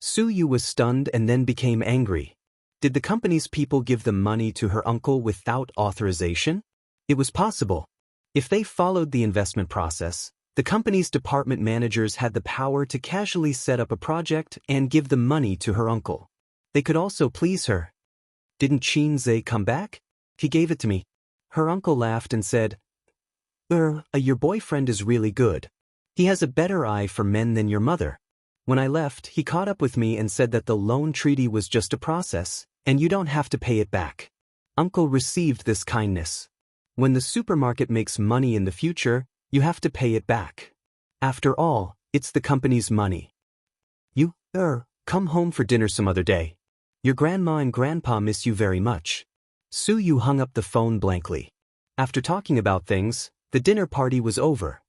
Su Yu was stunned and then became angry. Did the company's people give the money to her uncle without authorization? It was possible. If they followed the investment process, the company's department managers had the power to casually set up a project and give the money to her uncle. They could also please her. Didn't Qin Zhe come back? He gave it to me. Her uncle laughed and said, your boyfriend is really good. He has a better eye for men than your mother. When I left, he caught up with me and said that the loan treaty was just a process, and you don't have to pay it back. Uncle received this kindness. When the supermarket makes money in the future, you have to pay it back. After all, it's the company's money. You, come home for dinner some other day. Your grandma and grandpa miss you very much. Su Yu hung up the phone blankly. After talking about things, the dinner party was over.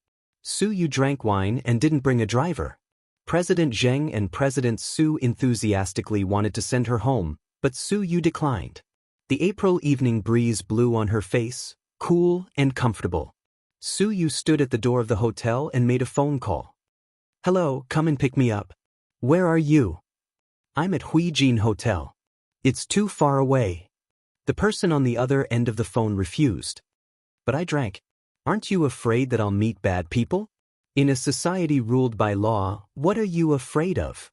Su Yu drank wine and didn't bring a driver. President Zheng and President Su enthusiastically wanted to send her home, but Su Yu declined. The April evening breeze blew on her face, cool and comfortable. Su Yu stood at the door of the hotel and made a phone call. Hello, come and pick me up. Where are you? I'm at Huijin Hotel. It's too far away. The person on the other end of the phone refused. But I drank. Aren't you afraid that I'll meet bad people? In a society ruled by law, what are you afraid of?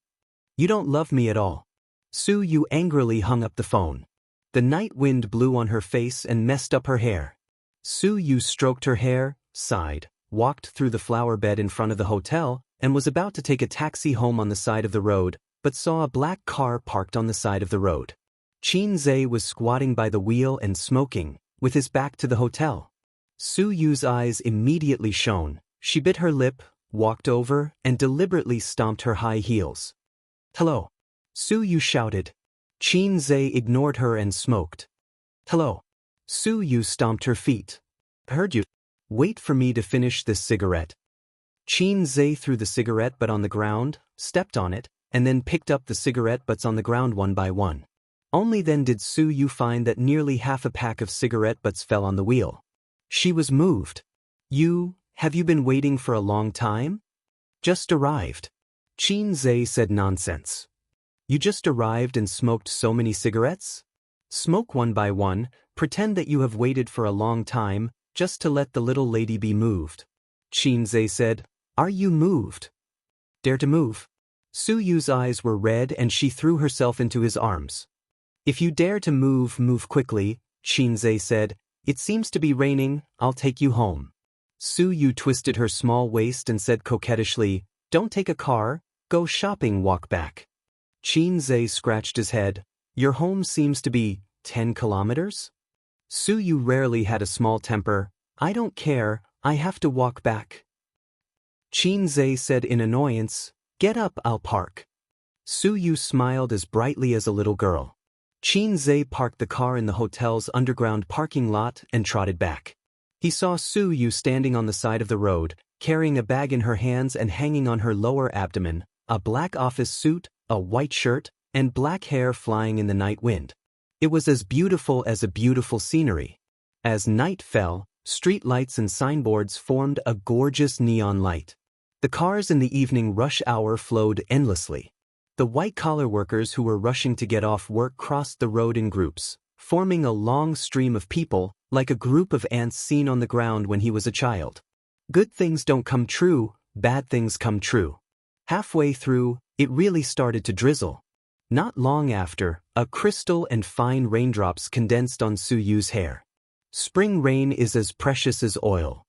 You don't love me at all. Su Yu angrily hung up the phone. The night wind blew on her face and messed up her hair. Su Yu stroked her hair, sighed, walked through the flower bed in front of the hotel, and was about to take a taxi home on the side of the road, but saw a black car parked on the side of the road. Qin Zhe was squatting by the wheel and smoking, with his back to the hotel. Su Yu's eyes immediately shone. She bit her lip, walked over, and deliberately stomped her high heels. Hello. Su Yu shouted. Qin Zhe ignored her and smoked. Hello. Su Yu stomped her feet. Heard you. Wait for me to finish this cigarette. Qin Zhe threw the cigarette butt on the ground, stepped on it, and then picked up the cigarette butts on the ground one by one. Only then did Su Yu find that nearly half a pack of cigarette butts fell on the wheel. She was moved. Have you been waiting for a long time? Just arrived. Qin Zhe said nonsense. You just arrived and smoked so many cigarettes? Smoke one by one, pretend that you have waited for a long time, just to let the little lady be moved. Qin Zhe said, Are you moved? Dare to move? Su Yu's eyes were red and she threw herself into his arms. If you dare to move, move quickly, Qin Zhe said. It seems to be raining, I'll take you home. Su Yu twisted her small waist and said coquettishly, Don't take a car, go shopping, walk back. Qin Zhe scratched his head. Your home seems to be 10 kilometers? Su Yu rarely had a small temper. I don't care, I have to walk back. Qin Zhe said in annoyance, Get up, I'll park. Su Yu smiled as brightly as a little girl. Qin Zhe parked the car in the hotel's underground parking lot and trotted back. He saw Su Yu standing on the side of the road, carrying a bag in her hands and hanging on her lower abdomen, a black office suit, a white shirt, and black hair flying in the night wind. It was as beautiful as a beautiful scenery. As night fell, street lights and signboards formed a gorgeous neon light. The cars in the evening rush hour flowed endlessly. The white-collar workers who were rushing to get off work crossed the road in groups, forming a long stream of people, like a group of ants seen on the ground when he was a child. Good things don't come true, bad things come true. Halfway through, it really started to drizzle. Not long after, a crystal and fine raindrops condensed on Su Yu's hair. Spring rain is as precious as oil.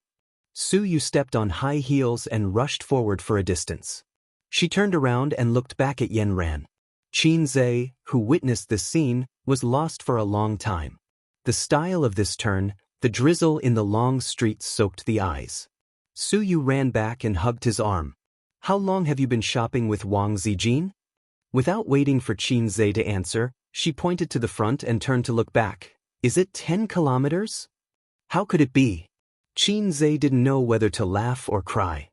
Su Yu stepped on high heels and rushed forward for a distance. She turned around and looked back at Yan Ran. Qin Zhe, who witnessed this scene, was lost for a long time. The style of this turn, the drizzle in the long streets soaked the eyes. Su Yu ran back and hugged his arm. How long have you been shopping with Wang Zijin? Without waiting for Qin Zhe to answer, she pointed to the front and turned to look back. Is it 10 kilometers? How could it be? Qin Zhe didn't know whether to laugh or cry.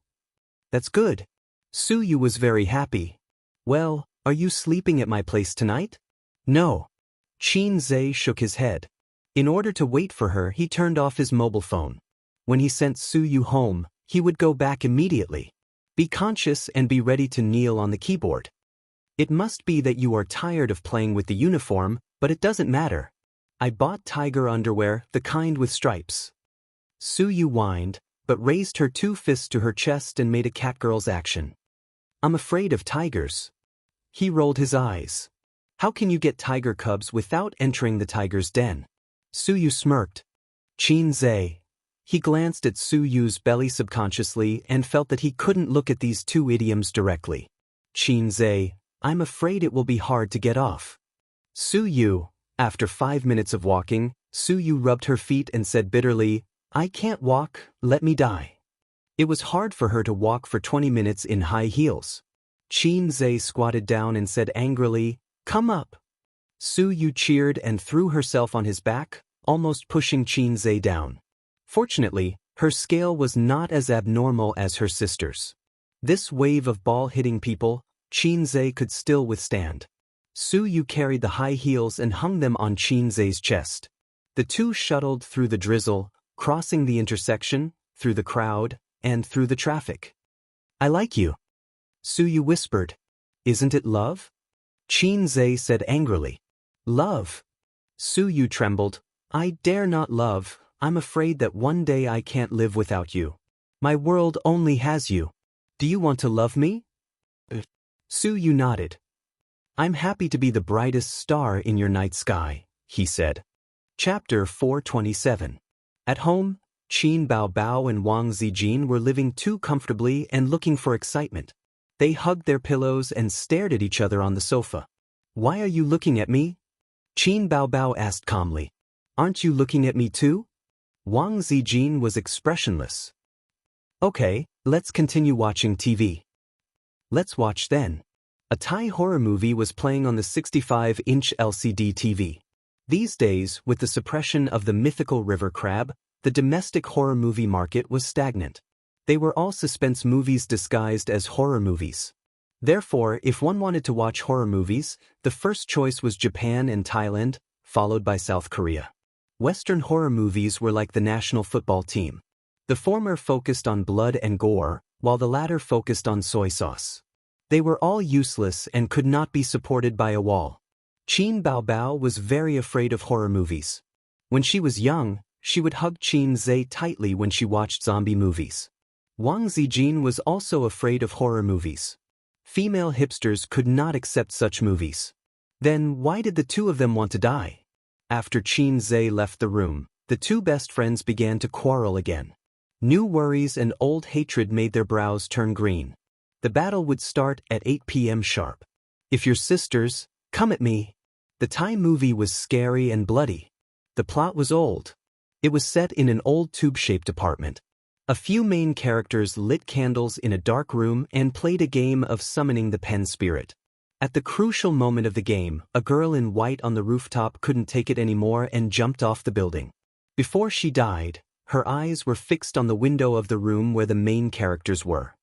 That's good. Su Yu was very happy. Well, are you sleeping at my place tonight? No. Qin Zhe shook his head. In order to wait for her, he turned off his mobile phone. When he sent Su Yu home, he would go back immediately. Be conscious and be ready to kneel on the keyboard. It must be that you are tired of playing with the uniform, but it doesn't matter. I bought tiger underwear, the kind with stripes. Su Yu whined, but raised her 2 fists to her chest and made a catgirl's action. I'm afraid of tigers. He rolled his eyes. How can you get tiger cubs without entering the tiger's den? Su Yu smirked. Qin Zhe. He glanced at Su Yu's belly subconsciously and felt that he couldn't look at these two idioms directly. Qin Zhe, I'm afraid it will be hard to get off. Su Yu. After 5 minutes of walking, Su Yu rubbed her feet and said bitterly, I can't walk, let me die. It was hard for her to walk for 20 minutes in high heels. Qin Zhe squatted down and said angrily, Come up. Su Yu cheered and threw herself on his back, almost pushing Qin Zhe down. Fortunately, her scale was not as abnormal as her sister's. This wave of ball-hitting people, Qin Zhe could still withstand. Su Yu carried the high heels and hung them on Qin Zhe's chest. The two shuttled through the drizzle, crossing the intersection, through the crowd, and through the traffic. I like you. Su Yu whispered. Isn't it love? Qin Zhe said angrily. Love. Su Yu trembled. I dare not love, I'm afraid that one day I can't live without you. My world only has you. Do you want to love me? Su Yu nodded. I'm happy to be the brightest star in your night sky, he said. Chapter 427. At home, Qin Baobao and Wang Zijin were living too comfortably and looking for excitement. They hugged their pillows and stared at each other on the sofa. Why are you looking at me? Qin Baobao asked calmly. Aren't you looking at me too? Wang Zijin was expressionless. Okay, let's continue watching TV. Let's watch then. A Thai horror movie was playing on the 65-inch LCD TV. These days, with the suppression of the mythical river crab, the domestic horror movie market was stagnant. They were all suspense movies disguised as horror movies. Therefore, if one wanted to watch horror movies, the first choice was Japan and Thailand, followed by South Korea. Western horror movies were like the national football team. The former focused on blood and gore, while the latter focused on soy sauce. They were all useless and could not be supported by a wall. Qin Baobao was very afraid of horror movies. When she was young, she would hug Qin Zhe tightly when she watched zombie movies. Wang Zijin was also afraid of horror movies. Female hipsters could not accept such movies. Then why did the two of them want to die? After Qin Zhe left the room, the two best friends began to quarrel again. New worries and old hatred made their brows turn green. The battle would start at 8 p.m. sharp. If you're sisters, come at me. The Thai movie was scary and bloody. The plot was old. It was set in an old tube-shaped apartment. A few main characters lit candles in a dark room and played a game of summoning the pen spirit. At the crucial moment of the game, a girl in white on the rooftop couldn't take it anymore and jumped off the building. Before she died, her eyes were fixed on the window of the room where the main characters were.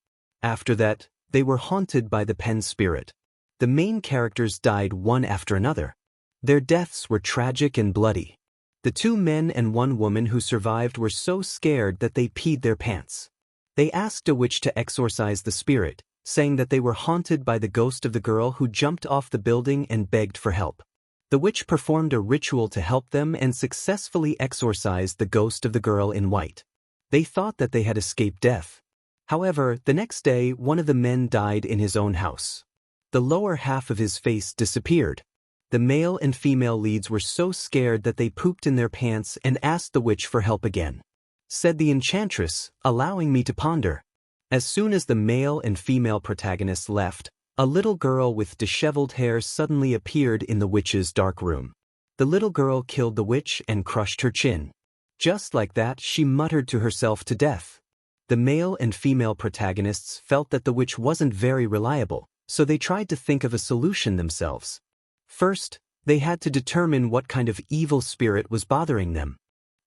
After that, they were haunted by the pen spirit. The main characters died one after another. Their deaths were tragic and bloody. The two men and one woman who survived were so scared that they peed their pants. They asked a witch to exorcise the spirit, saying that they were haunted by the ghost of the girl who jumped off the building and begged for help. The witch performed a ritual to help them and successfully exorcised the ghost of the girl in white. They thought that they had escaped death. However, the next day, one of the men died in his own house. The lower half of his face disappeared. The male and female leads were so scared that they pooped in their pants and asked the witch for help again. Said the enchantress, allowing me to ponder. As soon as the male and female protagonists left, a little girl with disheveled hair suddenly appeared in the witch's dark room. The little girl killed the witch and crushed her chin. Just like that, she muttered to herself to death. The male and female protagonists felt that the witch wasn't very reliable, so they tried to think of a solution themselves. First, they had to determine what kind of evil spirit was bothering them.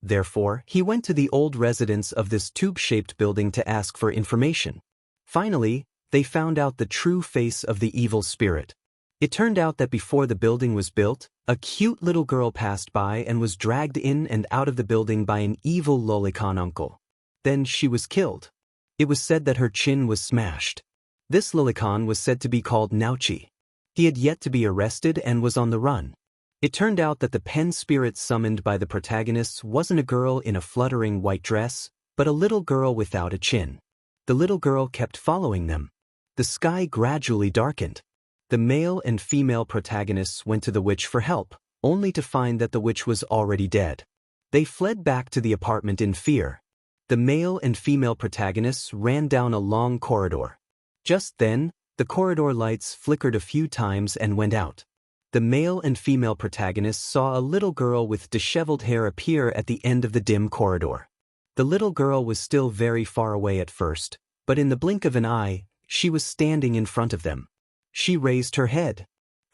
Therefore, he went to the old residence of this tube-shaped building to ask for information. Finally, they found out the true face of the evil spirit. It turned out that before the building was built, a cute little girl passed by and was dragged in and out of the building by an evil lolicon uncle. Then she was killed. It was said that her chin was smashed. This lolicon was said to be called Nauchi. He had yet to be arrested and was on the run. It turned out that the pen spirit summoned by the protagonists wasn't a girl in a fluttering white dress, but a little girl without a chin. The little girl kept following them. The sky gradually darkened. The male and female protagonists went to the witch for help, only to find that the witch was already dead. They fled back to the apartment in fear. The male and female protagonists ran down a long corridor. Just then, the corridor lights flickered a few times and went out. The male and female protagonists saw a little girl with disheveled hair appear at the end of the dim corridor. The little girl was still very far away at first, but in the blink of an eye, she was standing in front of them. She raised her head.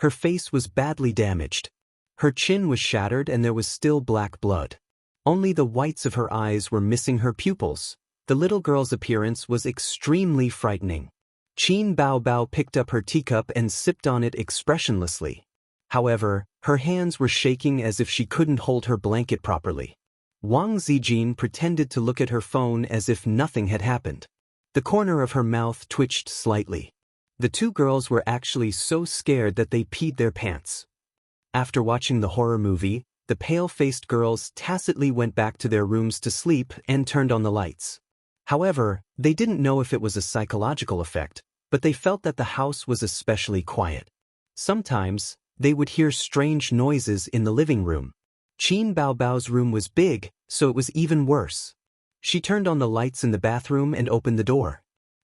Her face was badly damaged. Her chin was shattered and there was still black blood. Only the whites of her eyes were missing her pupils. The little girl's appearance was extremely frightening. Qin Baobao picked up her teacup and sipped on it expressionlessly. However, her hands were shaking as if she couldn't hold her blanket properly. Wang Zijin pretended to look at her phone as if nothing had happened. The corner of her mouth twitched slightly. The two girls were actually so scared that they peed their pants. After watching the horror movie, the pale-faced girls tacitly went back to their rooms to sleep and turned on the lights. However, they didn't know if it was a psychological effect, but they felt that the house was especially quiet. Sometimes, they would hear strange noises in the living room. Qin Baobao's room was big, so it was even worse. She turned on the lights in the bathroom and opened the door.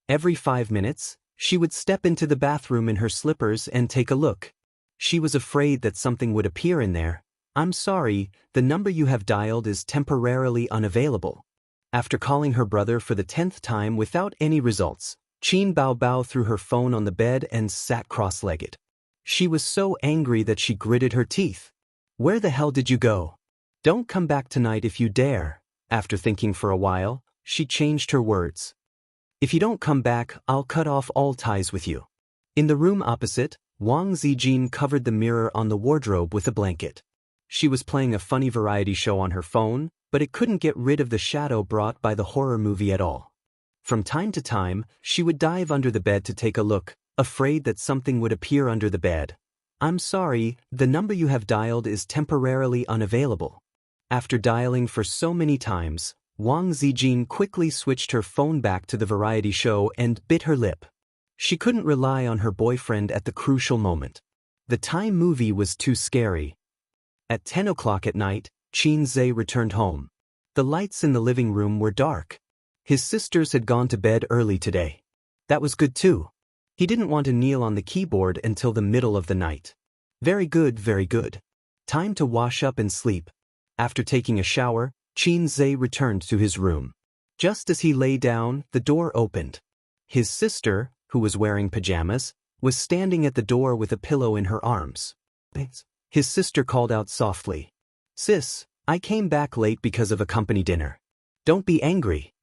Every 5 minutes, she would step into the bathroom in her slippers and take a look. She was afraid that something would appear in there. "I'm sorry, the number you have dialed is temporarily unavailable." After calling her brother for the 10th time without any results, Qin Baobao threw her phone on the bed and sat cross-legged. She was so angry that she gritted her teeth. "Where the hell did you go? Don't come back tonight if you dare." After thinking for a while, she changed her words. If you don't come back, I'll cut off all ties with you. In the room opposite, Wang Zijin covered the mirror on the wardrobe with a blanket. She was playing a funny variety show on her phone, but it couldn't get rid of the shadow brought by the horror movie at all. From time to time, she would dive under the bed to take a look, afraid that something would appear under the bed. I'm sorry, the number you have dialed is temporarily unavailable. After dialing for so many times, Wang Zijin quickly switched her phone back to the variety show and bit her lip. She couldn't rely on her boyfriend at the crucial moment. The Thai movie was too scary. At 10 o'clock at night, Qin Zhe returned home. The lights in the living room were dark. His sisters had gone to bed early today. That was good too. He didn't want to kneel on the keyboard until the middle of the night. Very good, very good. Time to wash up and sleep. After taking a shower, Qin Zhe returned to his room. Just as he lay down, the door opened. His sister, who was wearing pajamas, was standing at the door with a pillow in her arms. His sister called out softly. Sis, I came back late because of a company dinner. Don't be angry.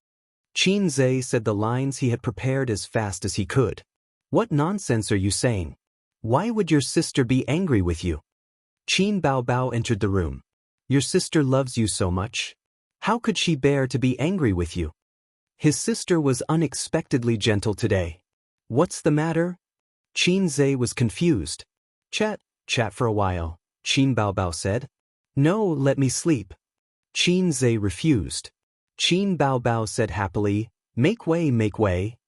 Qin Zhe said the lines he had prepared as fast as he could. What nonsense are you saying? Why would your sister be angry with you? Qin Baobao entered the room. Your sister loves you so much. How could she bear to be angry with you? His sister was unexpectedly gentle today. What's the matter? Qin Zhe was confused. Chat for a while, Qin Baobao said. No, let me sleep. Qin Zhe refused. Qin Baobao said happily, make way, make way.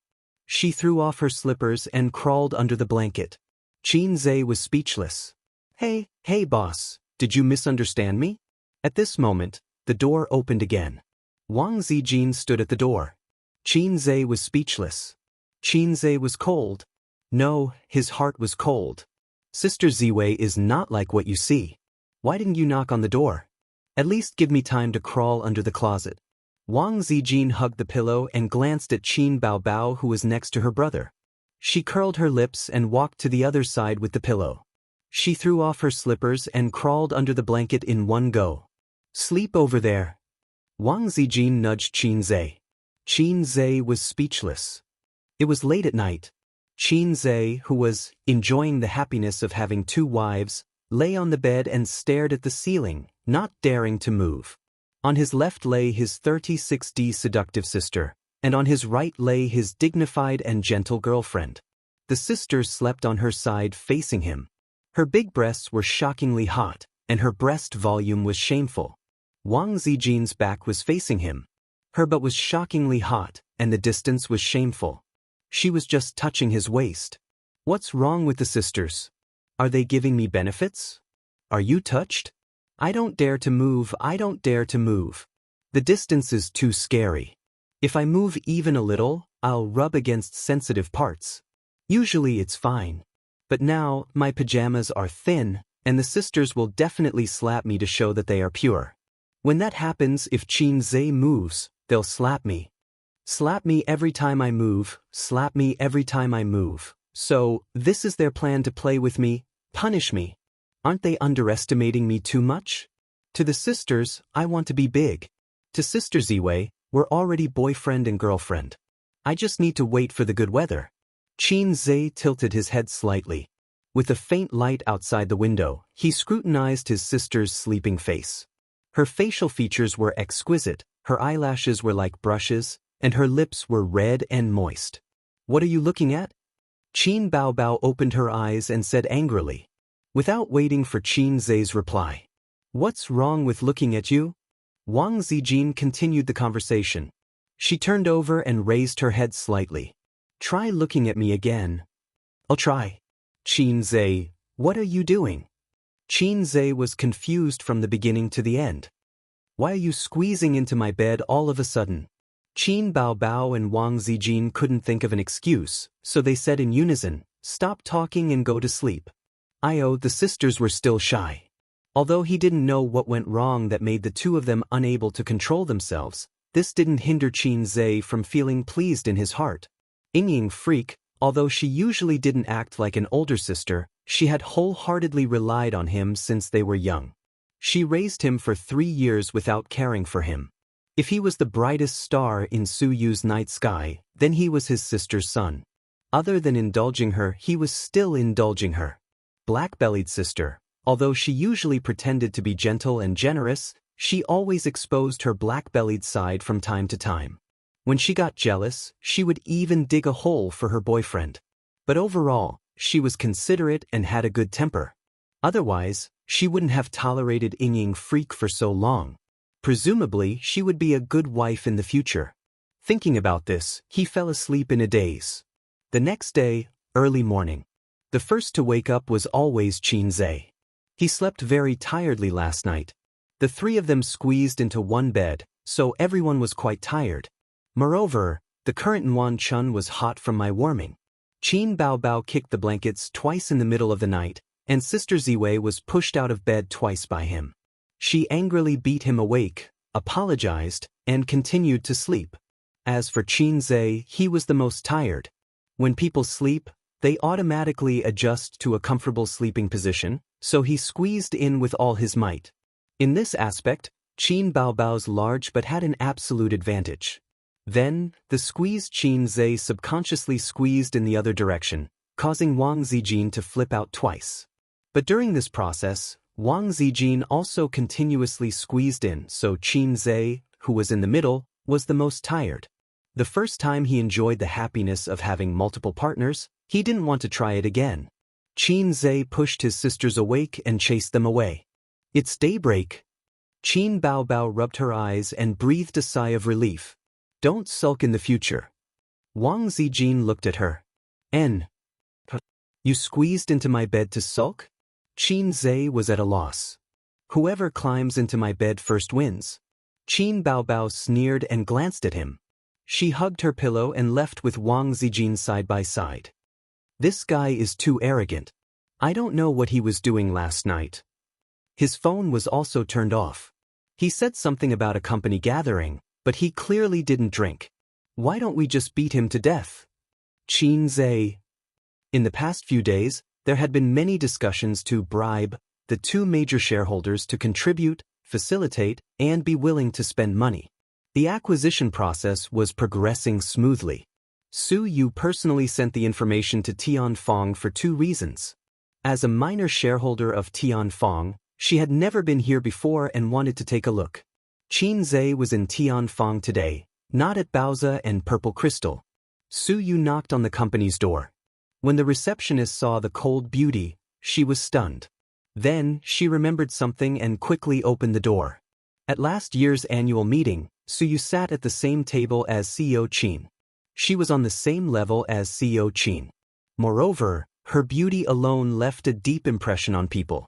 She threw off her slippers and crawled under the blanket. Qin Zhe was speechless. Hey, boss, did you misunderstand me? At this moment, the door opened again. Wang Zijin stood at the door. Qin Zhe was speechless. Qin Zhe was cold. No, his heart was cold. Sister Ziwei is not like what you see. Why didn't you knock on the door? At least give me time to crawl under the closet. Wang Zijin hugged the pillow and glanced at Qin Baobao, who was next to her brother. She curled her lips and walked to the other side with the pillow. She threw off her slippers and crawled under the blanket in one go. Sleep over there. Wang Zijin nudged Qin Zhe. Qin Zhe was speechless. It was late at night. Qin Zhe, who was enjoying the happiness of having two wives, lay on the bed and stared at the ceiling, not daring to move. On his left lay his 36D seductive sister, and on his right lay his dignified and gentle girlfriend. The sister slept on her side facing him. Her big breasts were shockingly hot, and her breast volume was shameful. Wang Zijin's back was facing him. Her butt was shockingly hot, and the distance was shameful. She was just touching his waist. What's wrong with the sisters? Are they giving me benefits? Are you touched? I don't dare to move, I don't dare to move. The distance is too scary. If I move even a little, I'll rub against sensitive parts. Usually it's fine. But now, my pajamas are thin, and the sisters will definitely slap me to show that they are pure. When that happens, if Qin Zhe moves, they'll slap me. Slap me every time I move, slap me every time I move. So, this is their plan to play with me, punish me. Aren't they underestimating me too much? To the sisters, I want to be big. To Sister Ziwei, we're already boyfriend and girlfriend. I just need to wait for the good weather. Qin Zhe tilted his head slightly. With a faint light outside the window, he scrutinized his sister's sleeping face. Her facial features were exquisite, her eyelashes were like brushes, and her lips were red and moist. What are you looking at? Qin Baobao opened her eyes and said angrily. Without waiting for Qin Zhe's reply. What's wrong with looking at you? Wang Zijin continued the conversation. She turned over and raised her head slightly. Try looking at me again. I'll try. Qin Zhe, what are you doing? Qin Zhe was confused from the beginning to the end. Why are you squeezing into my bed all of a sudden? Qin Baobao and Wang Zijin couldn't think of an excuse, so they said in unison, stop talking and go to sleep. The sisters were still shy. Although he didn't know what went wrong that made the two of them unable to control themselves, this didn't hinder Qin Zhe from feeling pleased in his heart. Ying Freak, although she usually didn't act like an older sister, she had wholeheartedly relied on him since they were young. She raised him for 3 years without caring for him. If he was the brightest star in Su Yu's night sky, then he was his sister's son. Other than indulging her, he was still indulging her. Black-bellied sister. Although she usually pretended to be gentle and generous, she always exposed her black-bellied side from time to time. When she got jealous, she would even dig a hole for her boyfriend. But overall, she was considerate and had a good temper. Otherwise, she wouldn't have tolerated Ying Freak for so long. Presumably, she would be a good wife in the future. Thinking about this, he fell asleep in a daze. The next day, early morning. The first to wake up was always Qin. He slept very tiredly last night. The three of them squeezed into one bed, so everyone was quite tired. Moreover, the current Yuan Chun was hot from my warming. Qin Baobao kicked the blankets twice in the middle of the night, and Sister Ziwei was pushed out of bed twice by him. She angrily beat him awake, apologized, and continued to sleep. As for Qin, he was the most tired. When people sleep, they automatically adjust to a comfortable sleeping position, so he squeezed in with all his might. In this aspect, Qin Baobao's large but had an absolute advantage. Then, the squeezed Qin subconsciously squeezed in the other direction, causing Wang Zijin to flip out twice. But during this process, Wang Zijin also continuously squeezed in, so Qin, who was in the middle, was the most tired. The first time he enjoyed the happiness of having multiple partners, he didn't want to try it again. Qin pushed his sisters awake and chased them away. It's daybreak. Qin Baobao rubbed her eyes and breathed a sigh of relief. Don't sulk in the future. Wang Zijin looked at her. You squeezed into my bed to sulk? Qin was at a loss. Whoever climbs into my bed first wins. Qin Baobao sneered and glanced at him. She hugged her pillow and left with Wang Zijin side by side. This guy is too arrogant. I don't know what he was doing last night. His phone was also turned off. He said something about a company gathering, but he clearly didn't drink. Why don't we just beat him to death? Qin. In the past few days, there had been many discussions to bribe the two major shareholders to contribute, facilitate, and be willing to spend money. The acquisition process was progressing smoothly. Su Yu personally sent the information to Tianfeng for two reasons. As a minor shareholder of Tianfeng, she had never been here before and wanted to take a look. Qin was in Tianfeng today, not at Baoza and Purple Crystal. Su Yu knocked on the company's door. When the receptionist saw the cold beauty, she was stunned. Then, she remembered something and quickly opened the door. At last year's annual meeting, Su Yu sat at the same table as CEO Qin. She was on the same level as CEO Qin. Moreover, her beauty alone left a deep impression on people.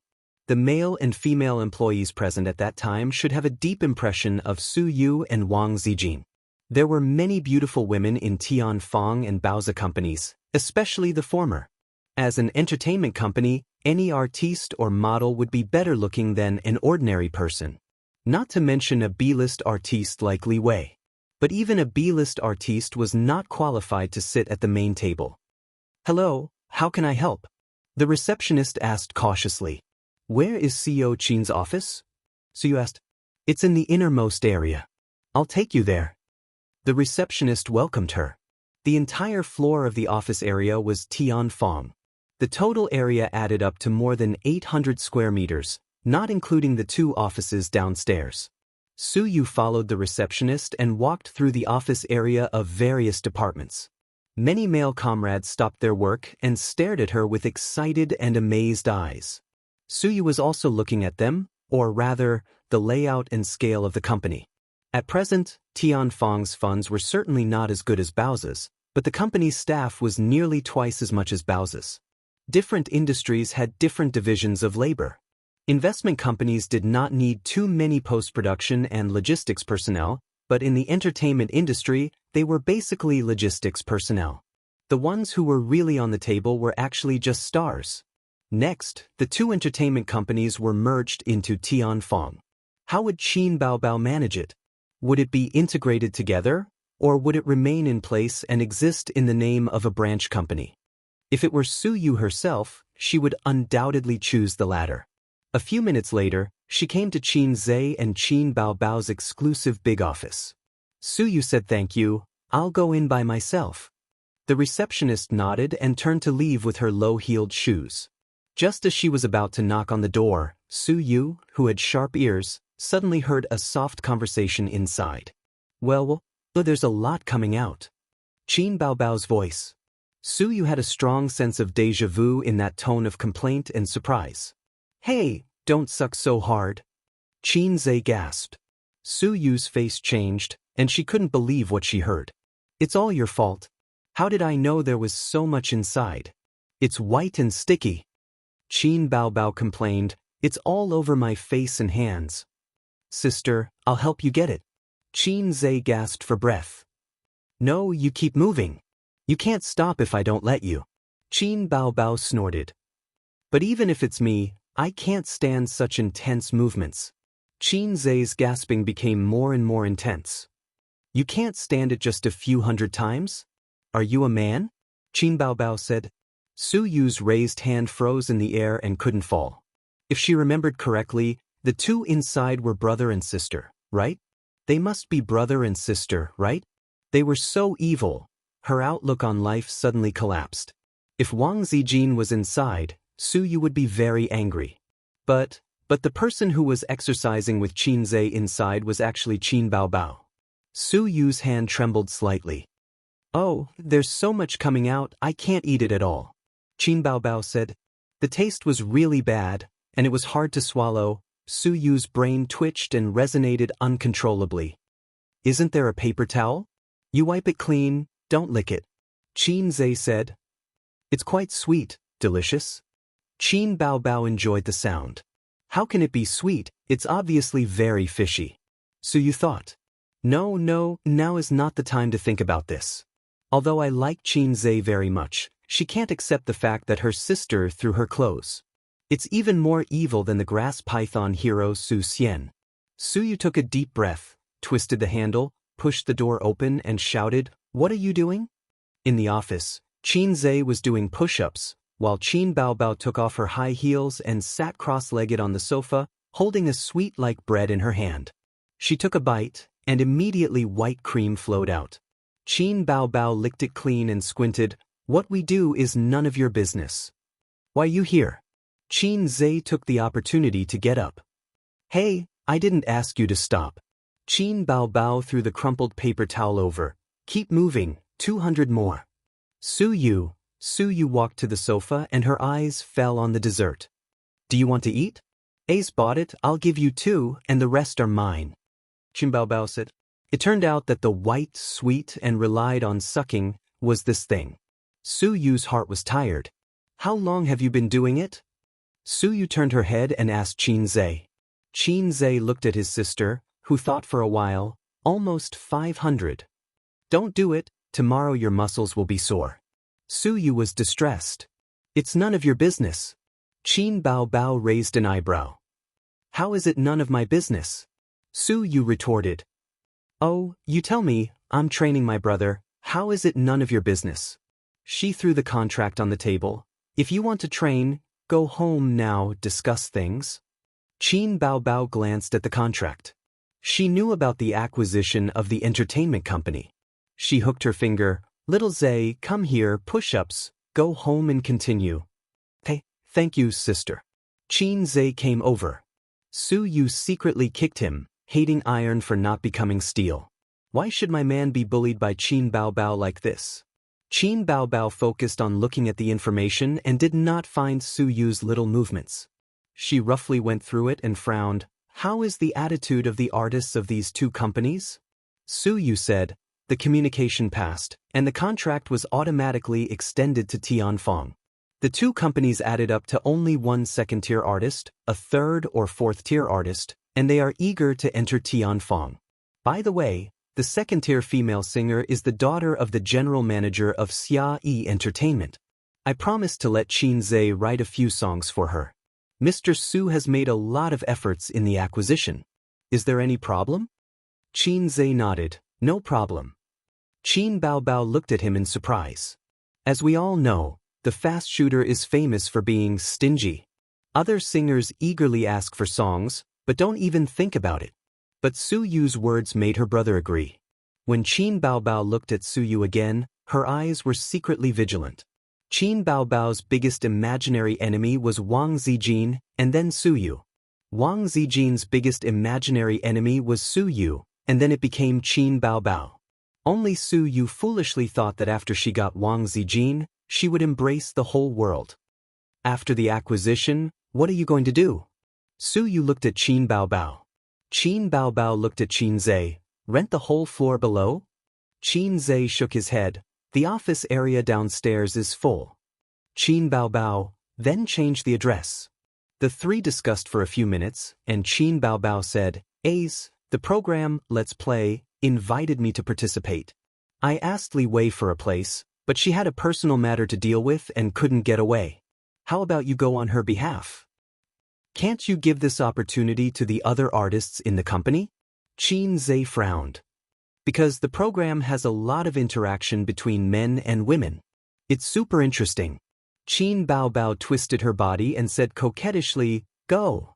The male and female employees present at that time should have a deep impression of Su Yu and Wang Zijin. There were many beautiful women in Tianfeng and Baoza companies, especially the former. As an entertainment company, any artiste or model would be better looking than an ordinary person. Not to mention a B-list artiste like Li Wei. But even a B-list artiste was not qualified to sit at the main table. Hello, how can I help? The receptionist asked cautiously. Where is CEO Qin's office? Su Yu asked. It's in the innermost area. I'll take you there. The receptionist welcomed her. The entire floor of the office area was Tianfeng. The total area added up to more than 800 square meters, not including the two offices downstairs. Su Yu followed the receptionist and walked through the office area of various departments. Many male comrades stopped their work and stared at her with excited and amazed eyes. Su Yu was also looking at them, or rather, the layout and scale of the company. At present, Tianfeng's funds were certainly not as good as Baoza's, but the company's staff was nearly twice as much as Baoza's. Different industries had different divisions of labor. Investment companies did not need too many post-production and logistics personnel, but in the entertainment industry, they were basically logistics personnel. The ones who were really on the table were actually just stars. Next, the two entertainment companies were merged into Tianfeng. How would Qin Baobao manage it? Would it be integrated together, or would it remain in place and exist in the name of a branch company? If it were Su Yu herself, she would undoubtedly choose the latter. A few minutes later, she came to Qin Zhe and Qin Baobao's exclusive big office. Su Yu said thank you, I'll go in by myself. The receptionist nodded and turned to leave with her low-heeled shoes. Just as she was about to knock on the door, Su Yu, who had sharp ears, suddenly heard a soft conversation inside. Well, there's a lot coming out. Qin Baobao's voice. Su Yu had a strong sense of déjà vu in that tone of complaint and surprise. Hey, don't suck so hard. Qin Zhe gasped. Su Yu's face changed, and she couldn't believe what she heard. It's all your fault. How did I know there was so much inside? It's white and sticky. Qin Baobao complained, it's all over my face and hands. Sister, I'll help you get it. Qin Zhe gasped for breath. No, you keep moving. You can't stop if I don't let you. Qin Baobao snorted. But even if it's me, I can't stand such intense movements. Qin Zhe's gasping became more and more intense. You can't stand it just a few hundred times? Are you a man? Qin Baobao said. Su Yu's raised hand froze in the air and couldn't fall. If she remembered correctly, the two inside were brother and sister, right? They must be brother and sister, right? They were so evil. Her outlook on life suddenly collapsed. If Wang Zijin was inside, Su Yu would be very angry. But the person who was exercising with Qin Zhe inside was actually Qin Baobao. Su Yu's hand trembled slightly. Oh, there's so much coming out, I can't eat it at all. Qin Baobao said. The taste was really bad, and it was hard to swallow. Su Yu's brain twitched and resonated uncontrollably. Isn't there a paper towel? You wipe it clean, don't lick it. Qin Zhe said. It's quite sweet, delicious. Qin Baobao enjoyed the sound. How can it be sweet? It's obviously very fishy. Su Yu thought. No, now is not the time to think about this. Although I like Qin Zhe very much, she can't accept the fact that her sister threw her clothes. It's even more evil than the grass python hero Su Xian. Su Yu took a deep breath, twisted the handle, pushed the door open and shouted, What are you doing? In the office, Qin Zhe was doing push-ups, while Qin Baobao took off her high heels and sat cross-legged on the sofa, holding a sweet like bread in her hand. She took a bite, and immediately white cream flowed out. Qin Baobao licked it clean and squinted. What we do is none of your business. Why you here? Qin Zhe took the opportunity to get up. Hey, I didn't ask you to stop. Qin Baobao threw the crumpled paper towel over. Keep moving, 200 more. Su Yu walked to the sofa and her eyes fell on the dessert. Do you want to eat? Ace bought it, I'll give you 2 and the rest are mine. Qin Baobao said. It turned out that the white, sweet, and relied on sucking was this thing. Su Yu's heart was tired. How long have you been doing it? Su Yu turned her head and asked Qin Zhe. Qin Zhe looked at his sister, who thought for a while, almost 500. Don't do it, tomorrow your muscles will be sore. Su Yu was distressed. It's none of your business. Qin Baobao raised an eyebrow. How is it none of my business? Su Yu retorted. Oh, you tell me, I'm training my brother, how is it none of your business? She threw the contract on the table. If you want to train, go home now, discuss things. Qin Baobao glanced at the contract. She knew about the acquisition of the entertainment company. She hooked her finger. Little Zhe, come here, push-ups, go home and continue. Hey, thank you, sister. Qin Zhe came over. Su Yu secretly kicked him, hating iron for not becoming steel. Why should my man be bullied by Qin Baobao like this? Qin Baobao focused on looking at the information and did not find Su Yu's little movements. She roughly went through it and frowned. How is the attitude of the artists of these two companies? Su Yu said. The communication passed, and the contract was automatically extended to Tianfeng. The two companies added up to only one second-tier artist, a third or fourth-tier artist, and they are eager to enter Tianfeng. By the way, the second-tier female singer is the daughter of the general manager of Xia Yi Entertainment. I promised to let Qin Zhe write a few songs for her. Mr. Su has made a lot of efforts in the acquisition. Is there any problem? Qin Zhe nodded. No problem. Qin Baobao looked at him in surprise. As we all know, the fast shooter is famous for being stingy. Other singers eagerly ask for songs, but don't even think about it. But Su Yu's words made her brother agree. When Qin Baobao looked at Su Yu again, her eyes were secretly vigilant. Qin Baobao's biggest imaginary enemy was Wang Zijin, and then Su Yu. Wang Zijin's biggest imaginary enemy was Su Yu, and then it became Qin Baobao. Only Su Yu foolishly thought that after she got Wang Zijin, she would embrace the whole world. After the acquisition, what are you going to do? Su Yu looked at Qin Baobao. Qin Baobao looked at Qin Zhe. Rent the whole floor below? Qin Zhe shook his head. The office area downstairs is full. Qin Baobao then changed the address. The three discussed for a few minutes, and Qin Baobao said, "Ace, the program, Let's Play, invited me to participate. I asked Li Wei for a place, but she had a personal matter to deal with and couldn't get away. How about you go on her behalf? Can't you give this opportunity to the other artists in the company?" Qin Zhe frowned. Because the program has a lot of interaction between men and women. It's super interesting. Qin Baobao twisted her body and said coquettishly, "Go."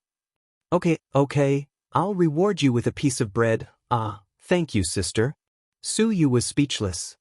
Okay, I'll reward you with a piece of bread. Ah, thank you, sister. Su Yu was speechless.